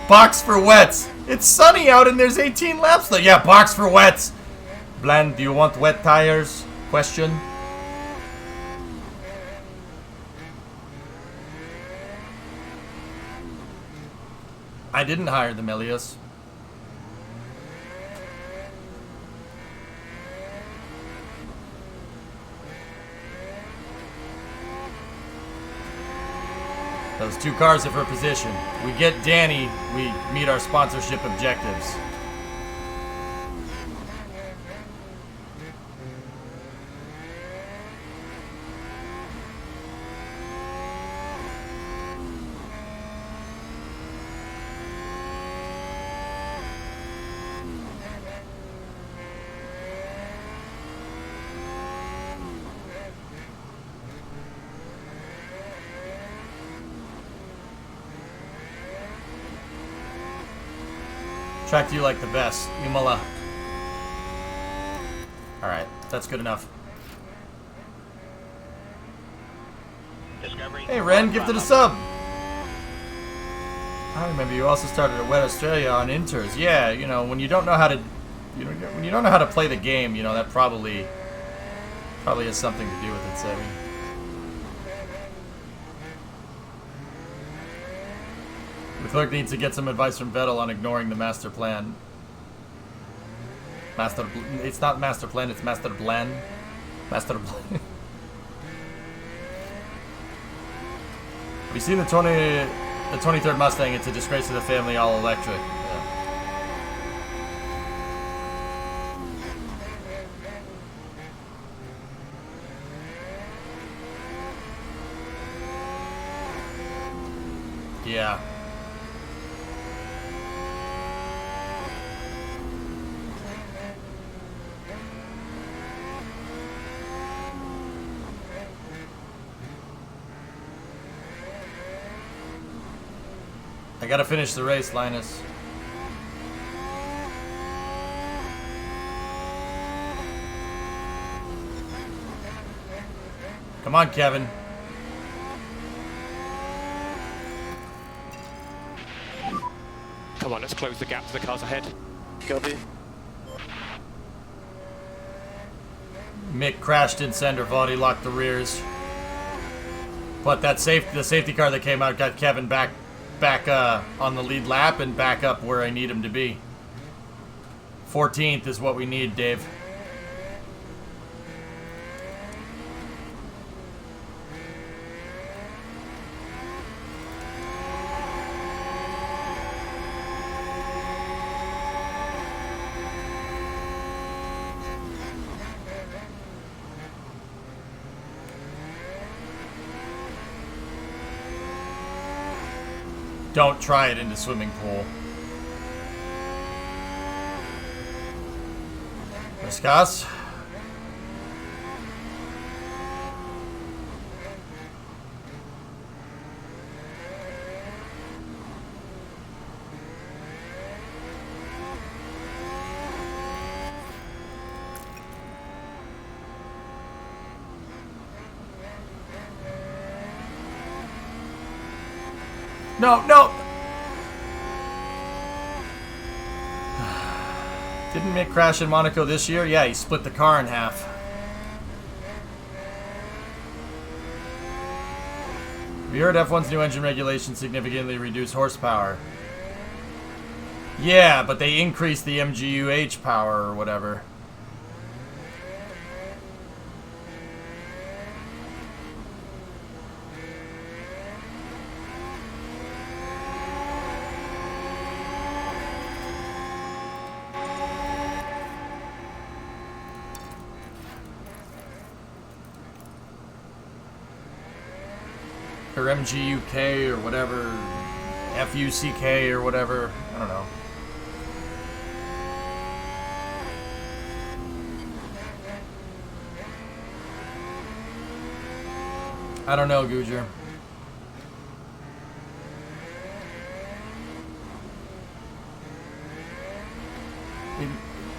C: Box for wets. It's sunny out and there's 18 laps left. Yeah, box for wets. Bland, do you want wet tires? Question. I didn't hire the Melios. Those 2 cars are for position. We get Danny, we meet our sponsorship objectives. Track do you like the best? Imola. Alright, that's good enough. Hey Ren, gifted a sub! I remember you also started at Wet Australia on Inters. Yeah, you know, when you don't know how to when you don't know how to play the game, you know, that probably has something to do with it, Sebi. Leclerc needs to get some advice from Vettel on ignoring the master plan. It's not master plan, it's master plan. Master plan. Have you seen the the 23rd Mustang, it's a disgrace to the family, all electric. Yeah. I gotta finish the race, Linus. Come on, Kevin.
F: Come on, let's close the gap to the cars ahead.
G: Copy.
C: Mick crashed in center, Vaughty locked the rears. But that the safety car that came out got Kevin back on the lead lap and back up where I need him to be. 14th is what we need, Dave. Don't try it in the swimming pool. Discuss. No, no! Didn't Mick crash in Monaco this year? Yeah, he split the car in half. We heard F1's new engine regulations significantly reduce horsepower. Yeah, but they increased the MGUH power or whatever. Or MGUK or whatever, FUCK or whatever, I don't know. I don't know, Gujar.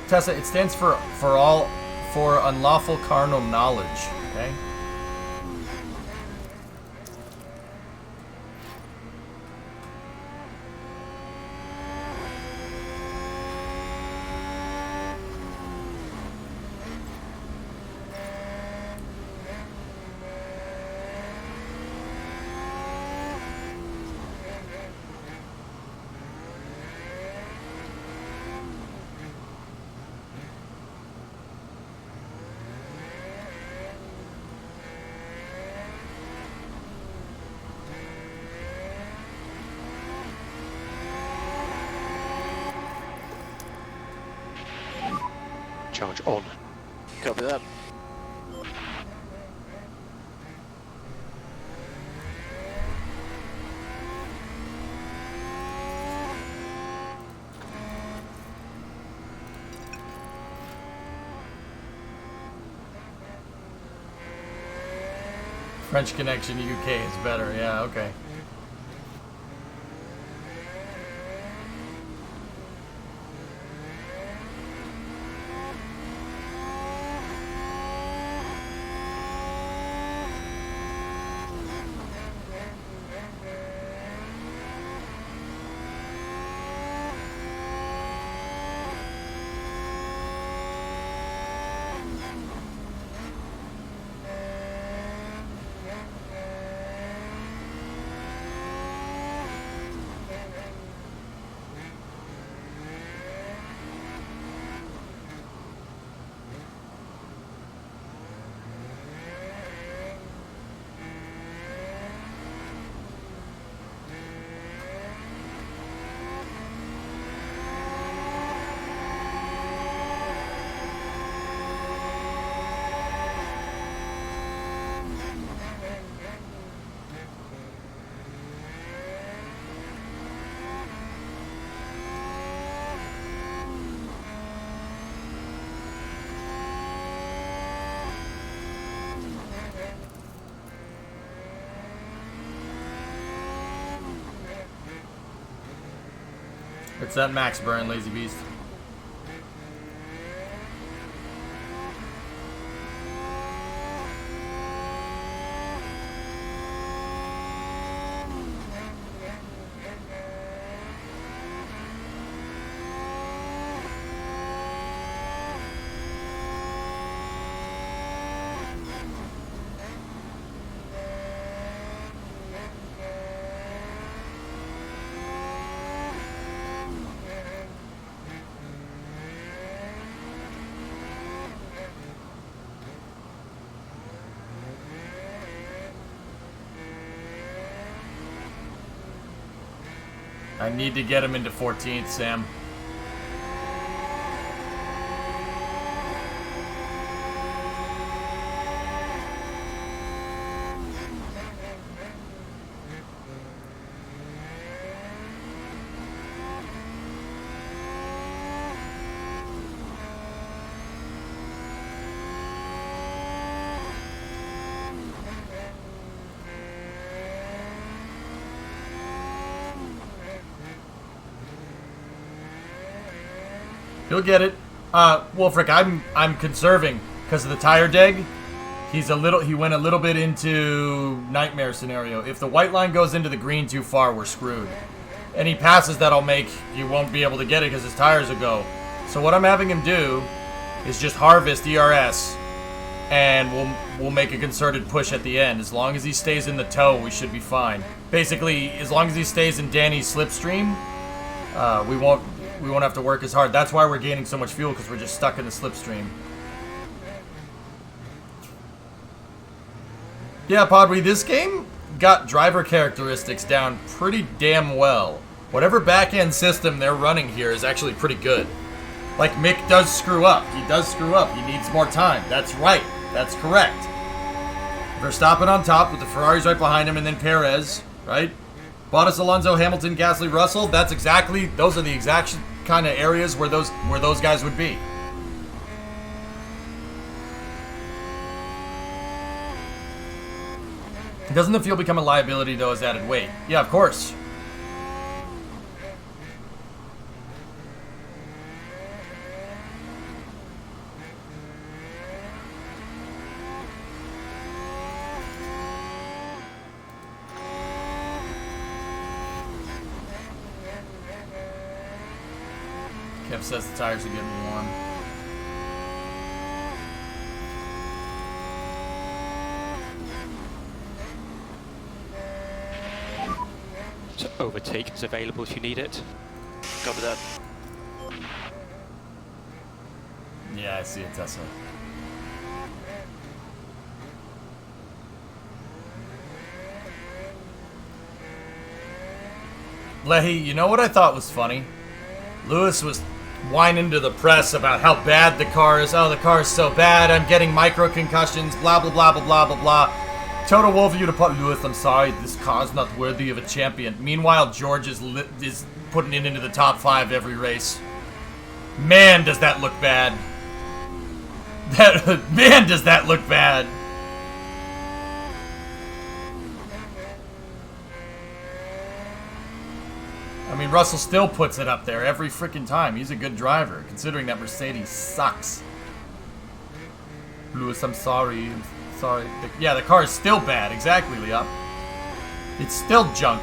C: Tessa, it stands for unlawful carnal knowledge, okay?
F: Charge on.
G: Copy that.
C: French connection to UK is better, yeah, okay. It's that max burn, Lazy Beast. I need to get him into 14th, Sam. He'll get it. Wolfric, I'm conserving because of the tire deg. He went a little bit into nightmare scenario. If the white line goes into the green too far, we're screwed. Any passes that I'll make, you won't be able to get it because his tires will go. So what I'm having him do is just harvest ERS, and we'll make a concerted push at the end. As long as he stays in the toe, we should be fine. Basically, as long as he stays in Danny's slipstream, we won't have to work as hard. That's why we're gaining so much fuel, because we're just stuck in the slipstream. Yeah, Podwe, this game got driver characteristics down pretty damn well. Whatever back-end system they're running here is actually pretty good. Like, Mick does screw up. He does screw up. He needs more time. That's right. That's correct. Verstappen on top with the Ferraris right behind him, and then Perez, right? Bottas, Alonso, Hamilton, Gasly, Russell. Those are the exact kind of areas where those guys would be. Doesn't the fuel become a liability though as added weight? Yeah, of course. Kev says the tires are getting warm.
F: So overtake is available if you need it.
G: Copy that.
C: Yeah, I see it, Tessa. Leahy, you know what I thought was funny? Lewis was whining to the press about how bad the car is. Oh, the car is so bad. I'm getting micro concussions. Blah, blah, blah, blah, blah, blah, blah. Total Wolf, you to put Lewis, I'm sorry. This car's not worthy of a champion. Meanwhile, George is putting it into the top 5 every race. Man, does that look bad. Man, does that look bad. I mean, Russell still puts it up there every freaking time. He's a good driver, considering that Mercedes sucks. Lewis, I'm sorry. I'm sorry. Yeah, the car is still bad. Exactly, Leop. It's still junk.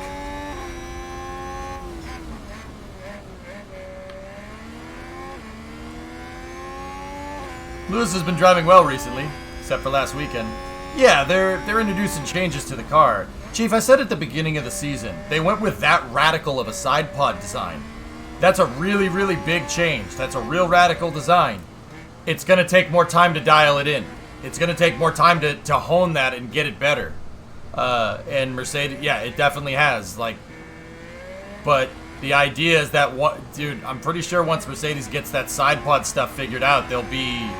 C: Lewis has been driving well recently, except for last weekend. Yeah, they're introducing changes to the car. Chief, I said at the beginning of the season, they went with that radical of a side pod design. That's a really, really big change. That's a real radical design. It's going to take more time to dial it in. It's going to take more time to hone that and get it better. And Mercedes, yeah, it definitely has. But the idea is that, dude, I'm pretty sure once Mercedes gets that side pod stuff figured out, they'll be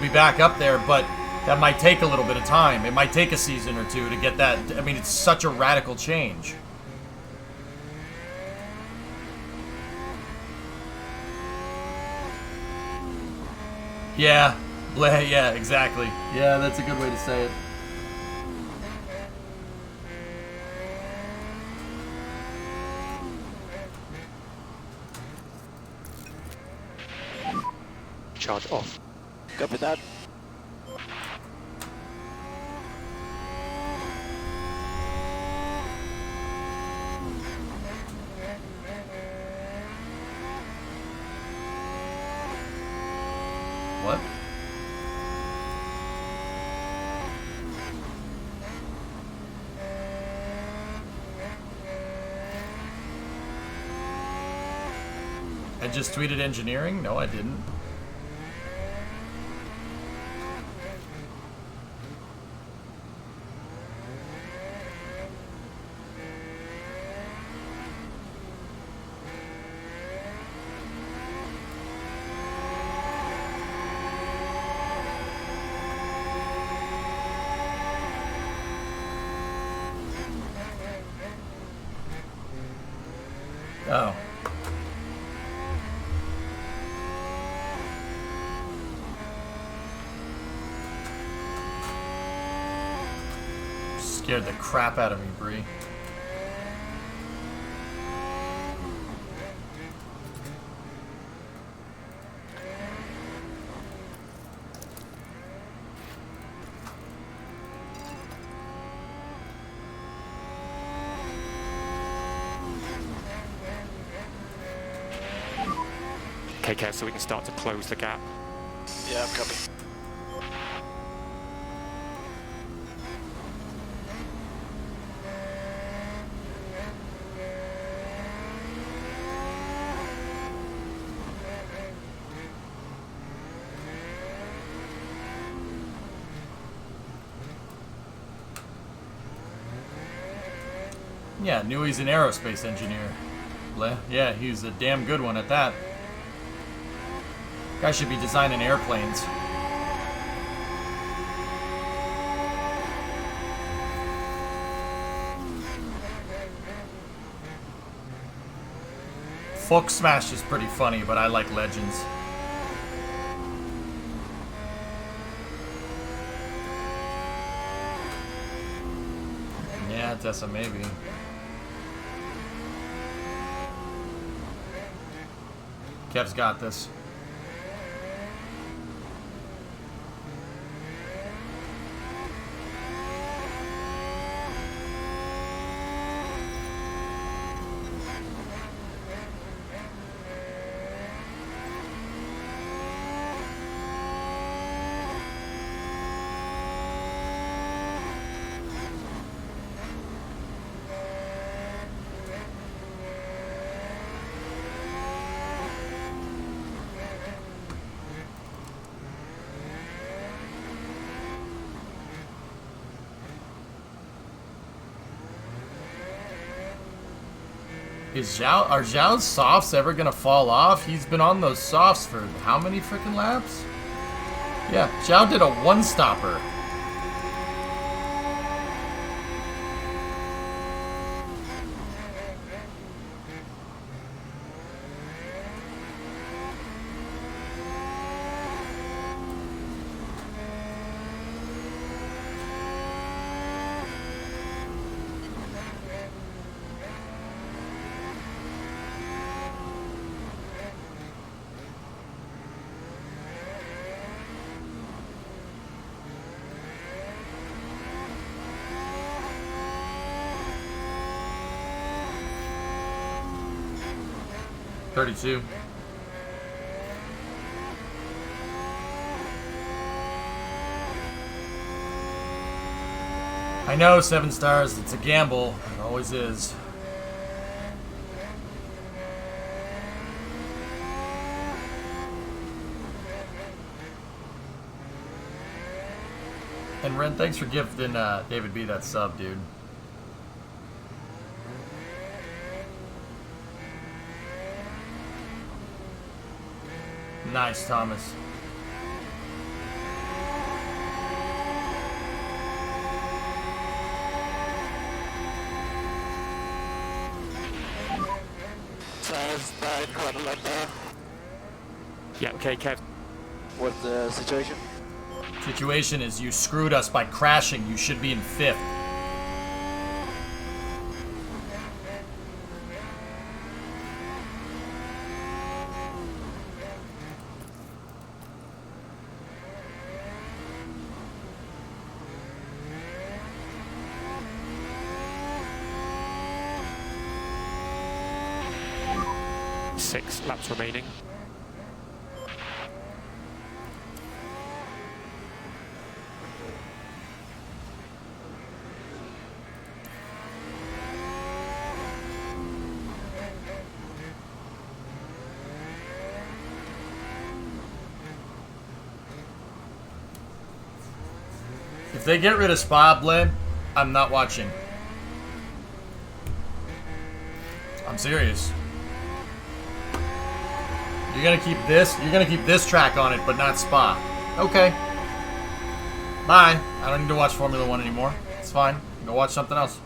C: back up there, but that might take a little bit of time. It might take a season or two to get that. I mean, it's such a radical change. Yeah, yeah, exactly. Yeah, that's a good way to say it.
F: charge off.
G: Copy that.
C: What? I just tweeted engineering? No, I didn't. Oh. Scared the crap out of me, Bree.
F: Okay, Kev, so we can start to close the gap.
G: Yeah, I'm coming.
C: Yeah, knew he's an aerospace engineer. Yeah, he's a damn good one at that. Guy should be designing airplanes. Folk Smash is pretty funny, but I like Legends. Yeah, Tessa, maybe. Kev's got this. Are Zhao's softs ever gonna fall off? He's been on those softs for how many freaking laps? Yeah, Zhao did a one-stopper. .32. I know, 7 stars, it's a gamble. It always is. And Ren, thanks for gifting David B that sub, dude. Nice, Thomas.
F: Yeah, okay, Kev.
G: What's the situation?
C: Situation is you screwed us by crashing. You should be in 5th.
F: 6 laps remaining.
C: If they get rid of Spa Blade, I'm not watching. I'm serious. You're gonna keep this track on it, but not Spa. Okay. Bye. I don't need to watch Formula 1 anymore. It's fine. Go watch something else.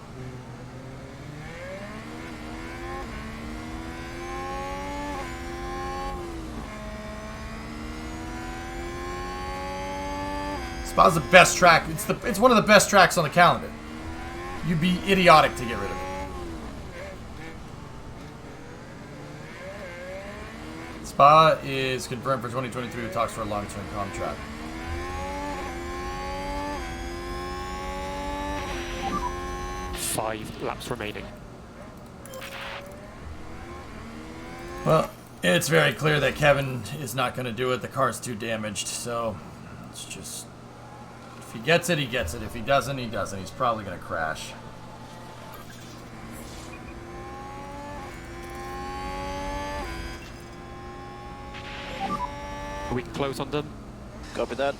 C: Spa's the best track. It's one of the best tracks on the calendar. You'd be idiotic to get rid of it. Spa is confirmed for 2023 with talks for a long-term contract.
F: Five laps remaining.
C: Well, it's very clear that Kevin is not going to do it. The car's too damaged, so it's just... If he gets it, he gets it. If he doesn't, he doesn't. He's probably going to crash.
F: We can close on them.
G: Copy that.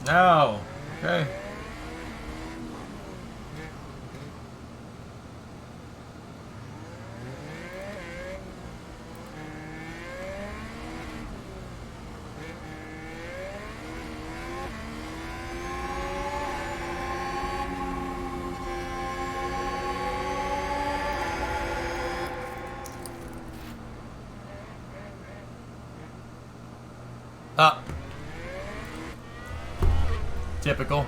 C: No. Okay. Up. Typical.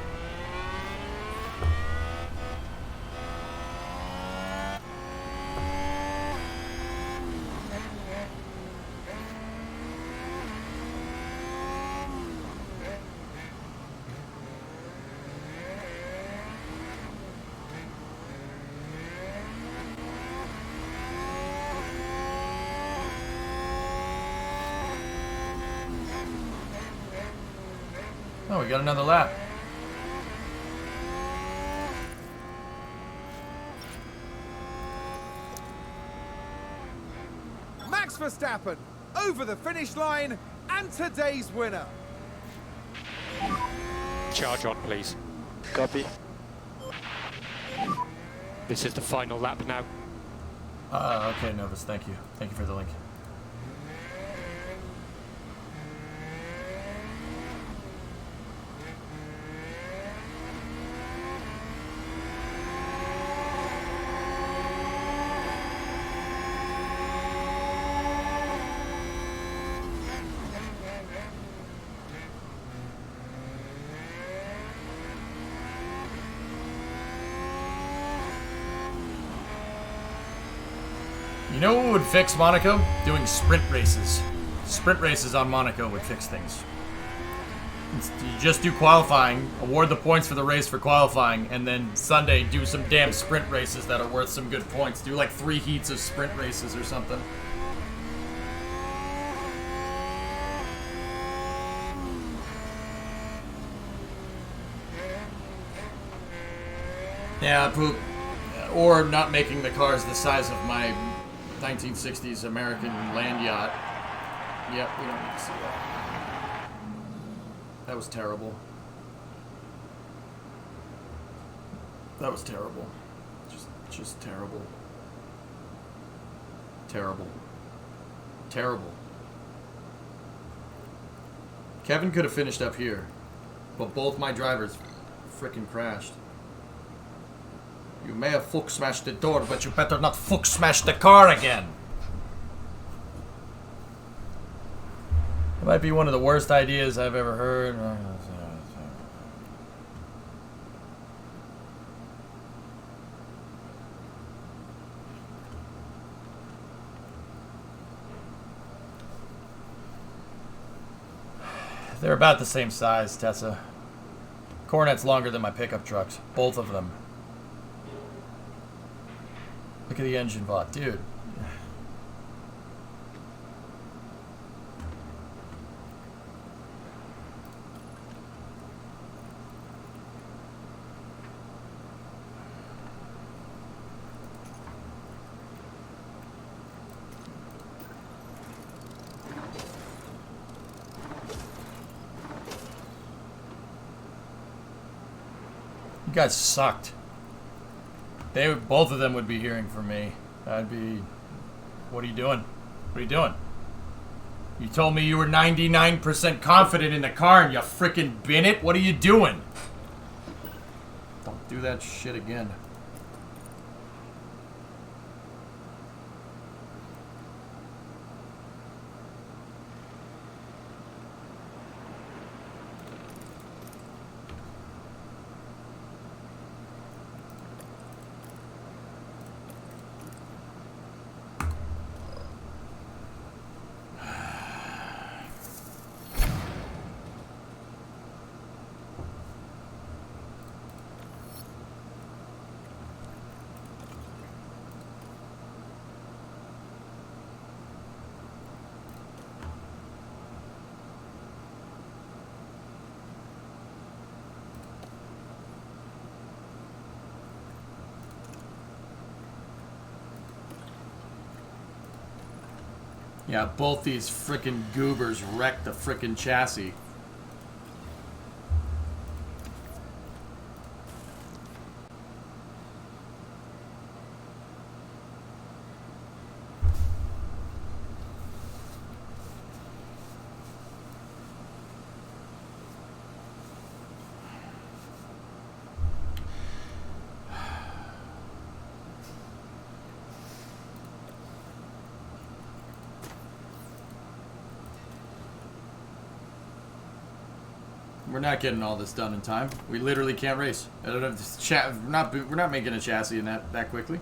C: Oh, we got another lap.
B: Max Verstappen over the finish line and today's winner.
F: Charge on, please.
G: Copy.
F: This is the final lap now.
C: Okay, Novus, thank you. Thank you for the link. You know what would fix Monaco? Doing sprint races. Sprint races on Monaco would fix things. You just do qualifying, award the points for the race for qualifying, and then Sunday do some damn sprint races that are worth some good points. Do like 3 heats of sprint races or something. Yeah, poop. Or not making the cars the size of my 1960s American land yacht. Yep, we don't need to see that. That was terrible. That was terrible. Just terrible. Terrible. Terrible. Kevin could have finished up here, but both my drivers frickin' crashed. You may have fuck smashed the door, but you better not fuck smash the car again. It might be one of the worst ideas I've ever heard. They're about the same size, Tessa. Cornet's longer than my pickup trucks. Both of them. Look at the engine bot, dude. You guys sucked. Both of them would be hearing from me. I'd be, what are you doing? What are you doing? You told me you were 99% confident in the car and you frickin' bin it? What are you doing? Don't do that shit again. Yeah, both these frickin' goobers wrecked the frickin' chassis. We're not getting all this done in time. We literally can't race. I don't have this we're not making a chassis in that quickly.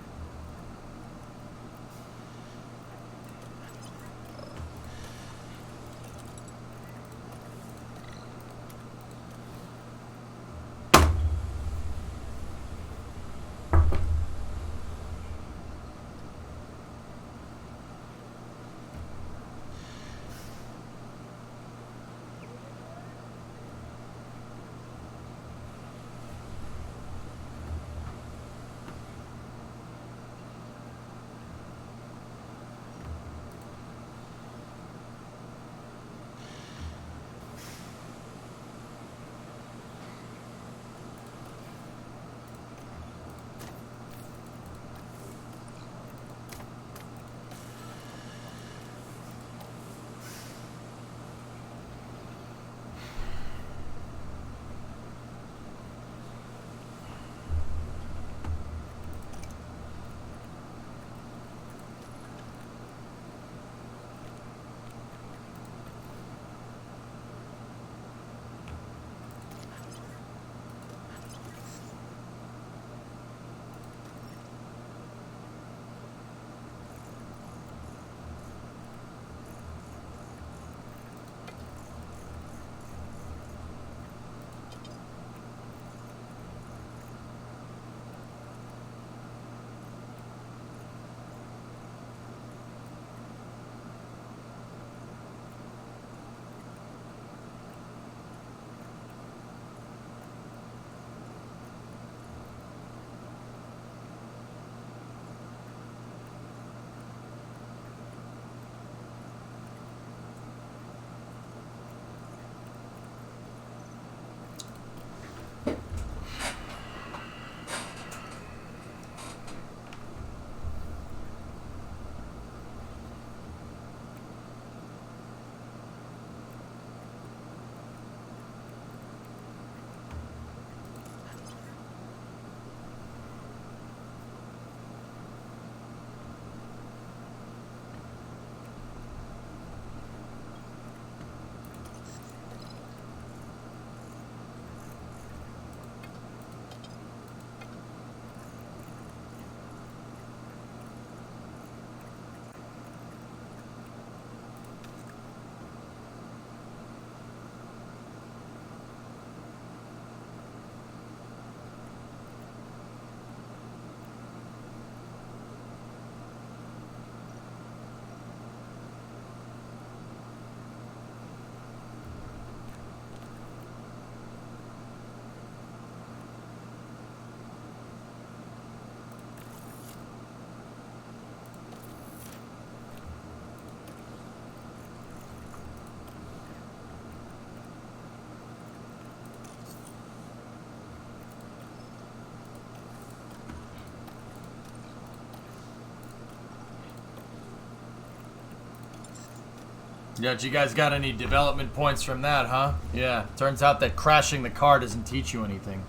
C: Yeah, you guys got any development points from that, huh? Yeah, turns out that crashing the car doesn't teach you anything.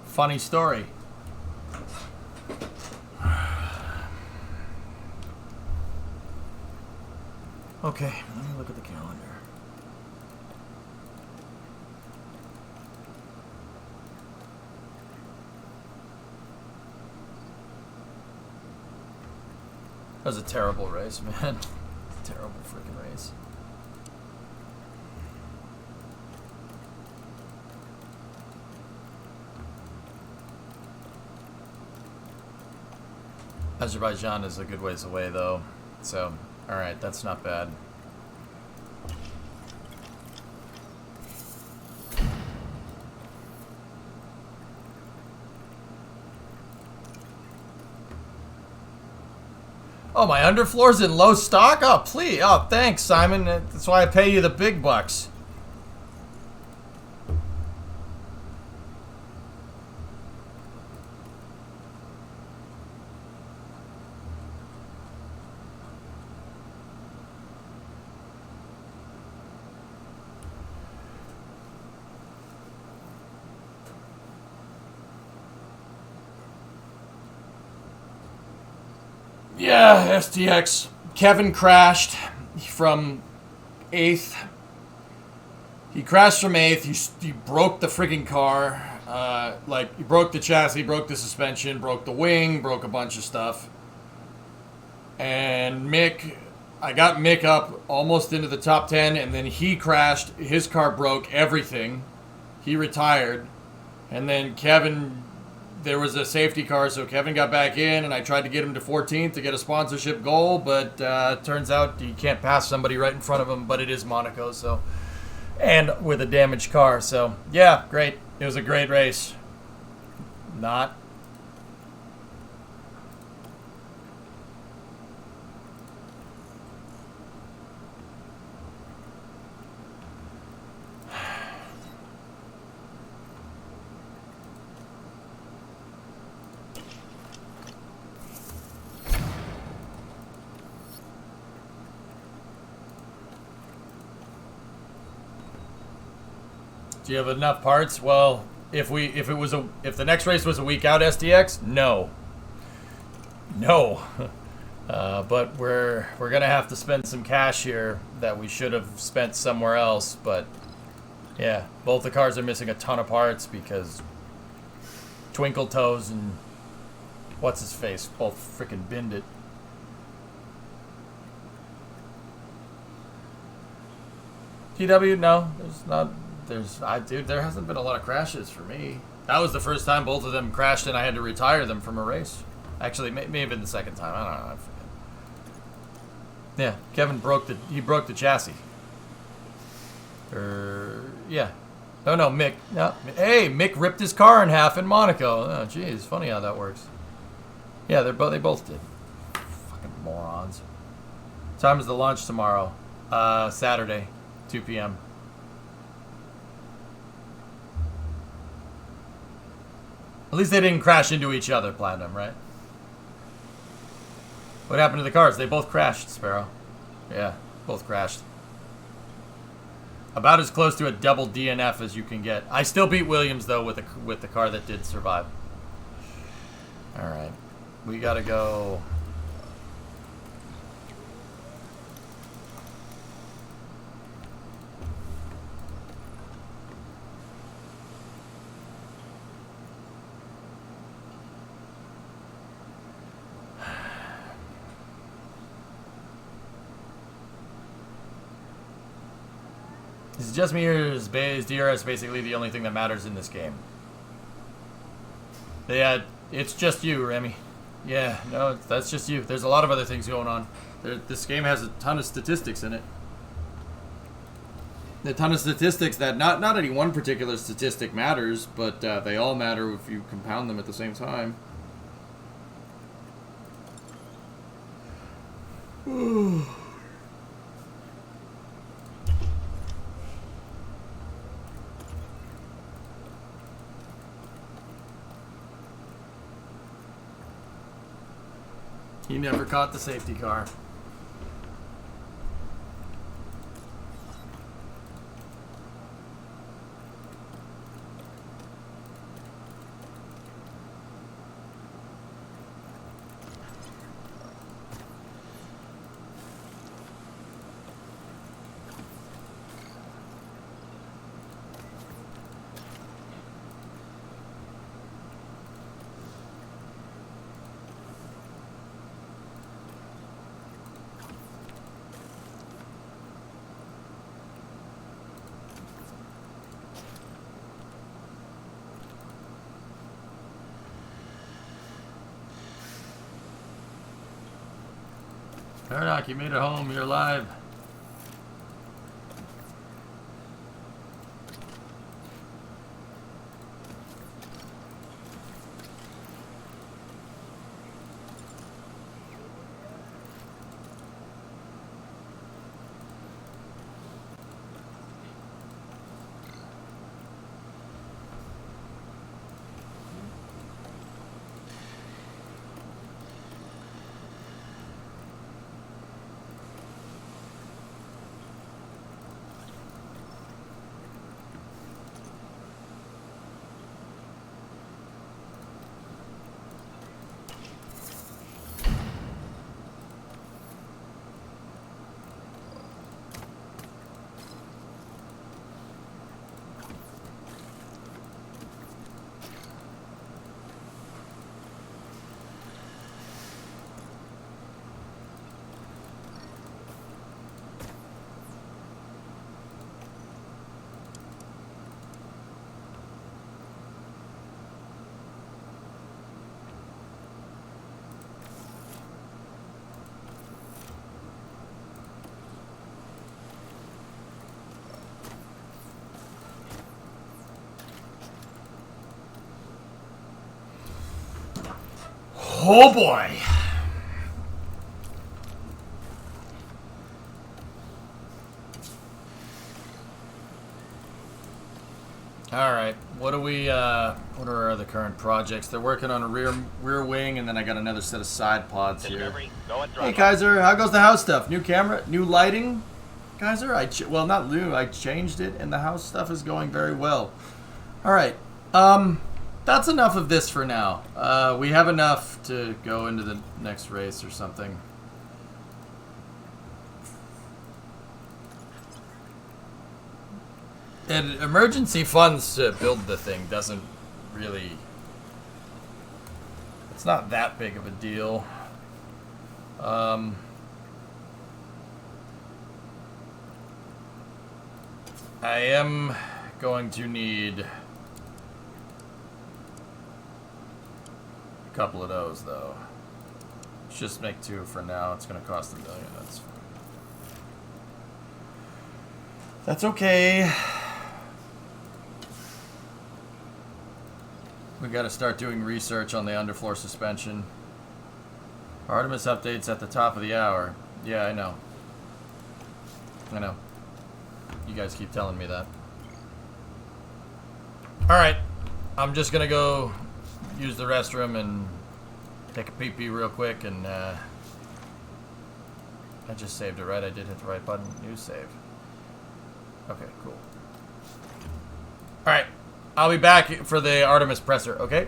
C: Funny story. Okay, let me look at the calendar. That was a terrible race, man. Terrible freaking race. Azerbaijan is a good ways away, though. So, alright, that's not bad. Oh, my underfloor's in low stock? Oh, please. Oh, thanks, Simon. That's why I pay you the big bucks. Yeah, STX. Kevin crashed from 8th. He crashed from 8th. He broke the friggin' car. Like, he broke the chassis, broke the suspension, broke the wing, broke a bunch of stuff. And Mick, I got Mick up almost into the top 10, and then he crashed. His car broke everything. He retired. And then Kevin... There was a safety car, so Kevin got back in, and I tried to get him to 14th to get a sponsorship goal, but turns out you can't pass somebody right in front of him, but it is Monaco, so... And with a damaged car, so... Yeah, great. It was a great race. Not. Do you have enough parts? Well, if the next race was a week out, SDX, no. But we're gonna have to spend some cash here that we should have spent somewhere else. But yeah, both the cars are missing a ton of parts because Twinkle Toes and what's his face both freaking binned it. TW, no, there's not. Dude, there hasn't been a lot of crashes for me. That was the first time both of them crashed and I had to retire them from a race. Actually, may have been the second time. I don't know. I forget. Yeah, Kevin broke the chassis. Yeah. Oh no, Mick. No, hey, Mick ripped his car in half in Monaco. Oh, geez, funny how that works. Yeah, they both did. Fucking morons. What time is the launch tomorrow? Saturday, 2 p.m. At least they didn't crash into each other, Platinum, right? What happened to the cars? They both crashed, Sparrow. Yeah, both crashed. About as close to a double DNF as you can get. I still beat Williams, though, with the car that did survive. Alright. We gotta go... Is it just me, or is DRS basically the only thing that matters in this game? Yeah, it's just you, Remy. Yeah, no, that's just you. There's a lot of other things going on. This game has a ton of statistics in it. A ton of statistics that not any one particular statistic matters, but they all matter if you compound them at the same time. He never caught the safety car. Paradox, you made it home. You're alive. Oh boy. All right. What are we? What are our other current projects? They're working on a rear wing, and then I got another set of side pods here. Hey Kaiser, how goes the house stuff? New camera, new lighting, Kaiser. Well, not new. I changed it, and the house stuff is going very well. All right. That's enough of this for now. We have enough to go into the next race or something. And emergency funds to build the thing doesn't really... It's not that big of a deal. I am going to need a couple of those, though. Let's just make 2 for now. It's going to cost $1 million. That's okay. We got to start doing research on the underfloor suspension. Artemis updates at the top of the hour. Yeah, I know. I know. You guys keep telling me that. Alright. I'm just going to go use the restroom and take a pee-pee real quick, and I just saved it, right? I did hit the right button. New save. Okay, cool. Alright. I'll be back for the Artemis presser, okay?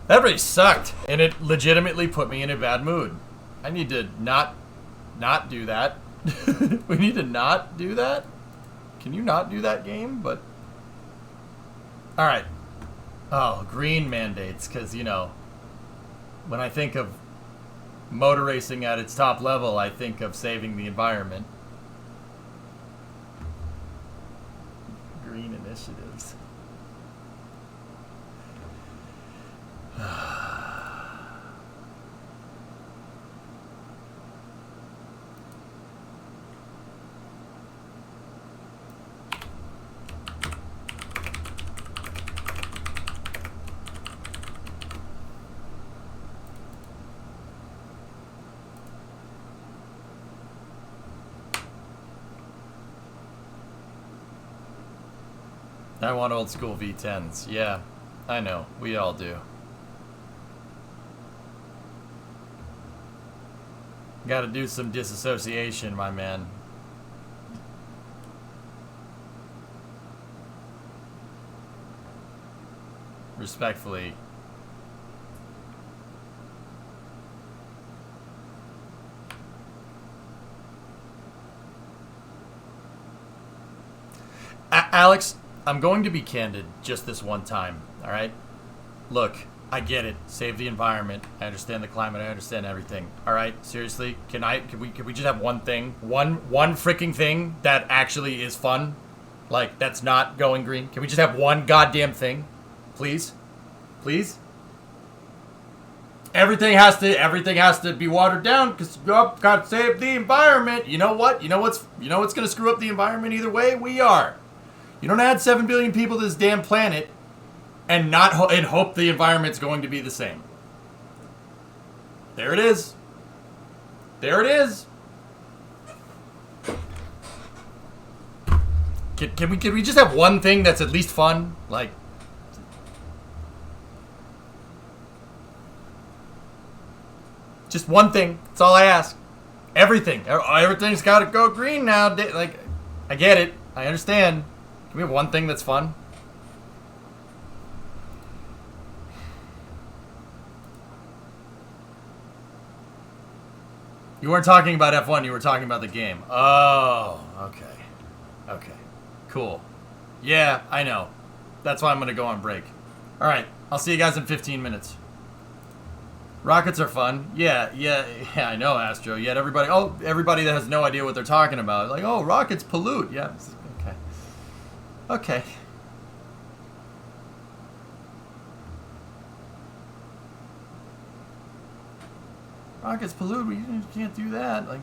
C: That really sucked, and it legitimately put me in a bad mood. I need to not do that. We need to not do that? Can you not do that, game? But alright. Oh, green mandates, because, you know, when I think of motor racing at its top level, I think of saving the environment. Green initiatives. I want old school V10s. Yeah, I know. We all do. Gotta do some disassociation, my man. Respectfully. Alex, I'm going to be candid just this one time, all right? Look, I get it. Save the environment. I understand the climate. I understand everything. All right? Seriously, can we just have one thing? One freaking thing that actually is fun? Like, that's not going green? Can we just have one goddamn thing? Please? Please? Everything has to be watered down because got to save the environment. You know what? You know what's going to screw up the environment either way? We are. You don't add 7 billion people to this damn planet and and hope the environment's going to be the same. There it is. There it is. Can we just have one thing that's at least fun? Like, just one thing. That's all I ask. Everything's got to go green now. Like, I get it. I understand. Can we have one thing that's fun? You weren't talking about F1. You were talking about the game. Oh, okay. Okay. Cool. Yeah, I know. That's why I'm going to go on break. All right. I'll see you guys in 15 minutes. Rockets are fun. Yeah, I know, Astro. Yet everybody that has no idea what they're talking about. Like, oh, rockets pollute. Yeah, okay. Okay. Rockets pollute. We can't do that. Like,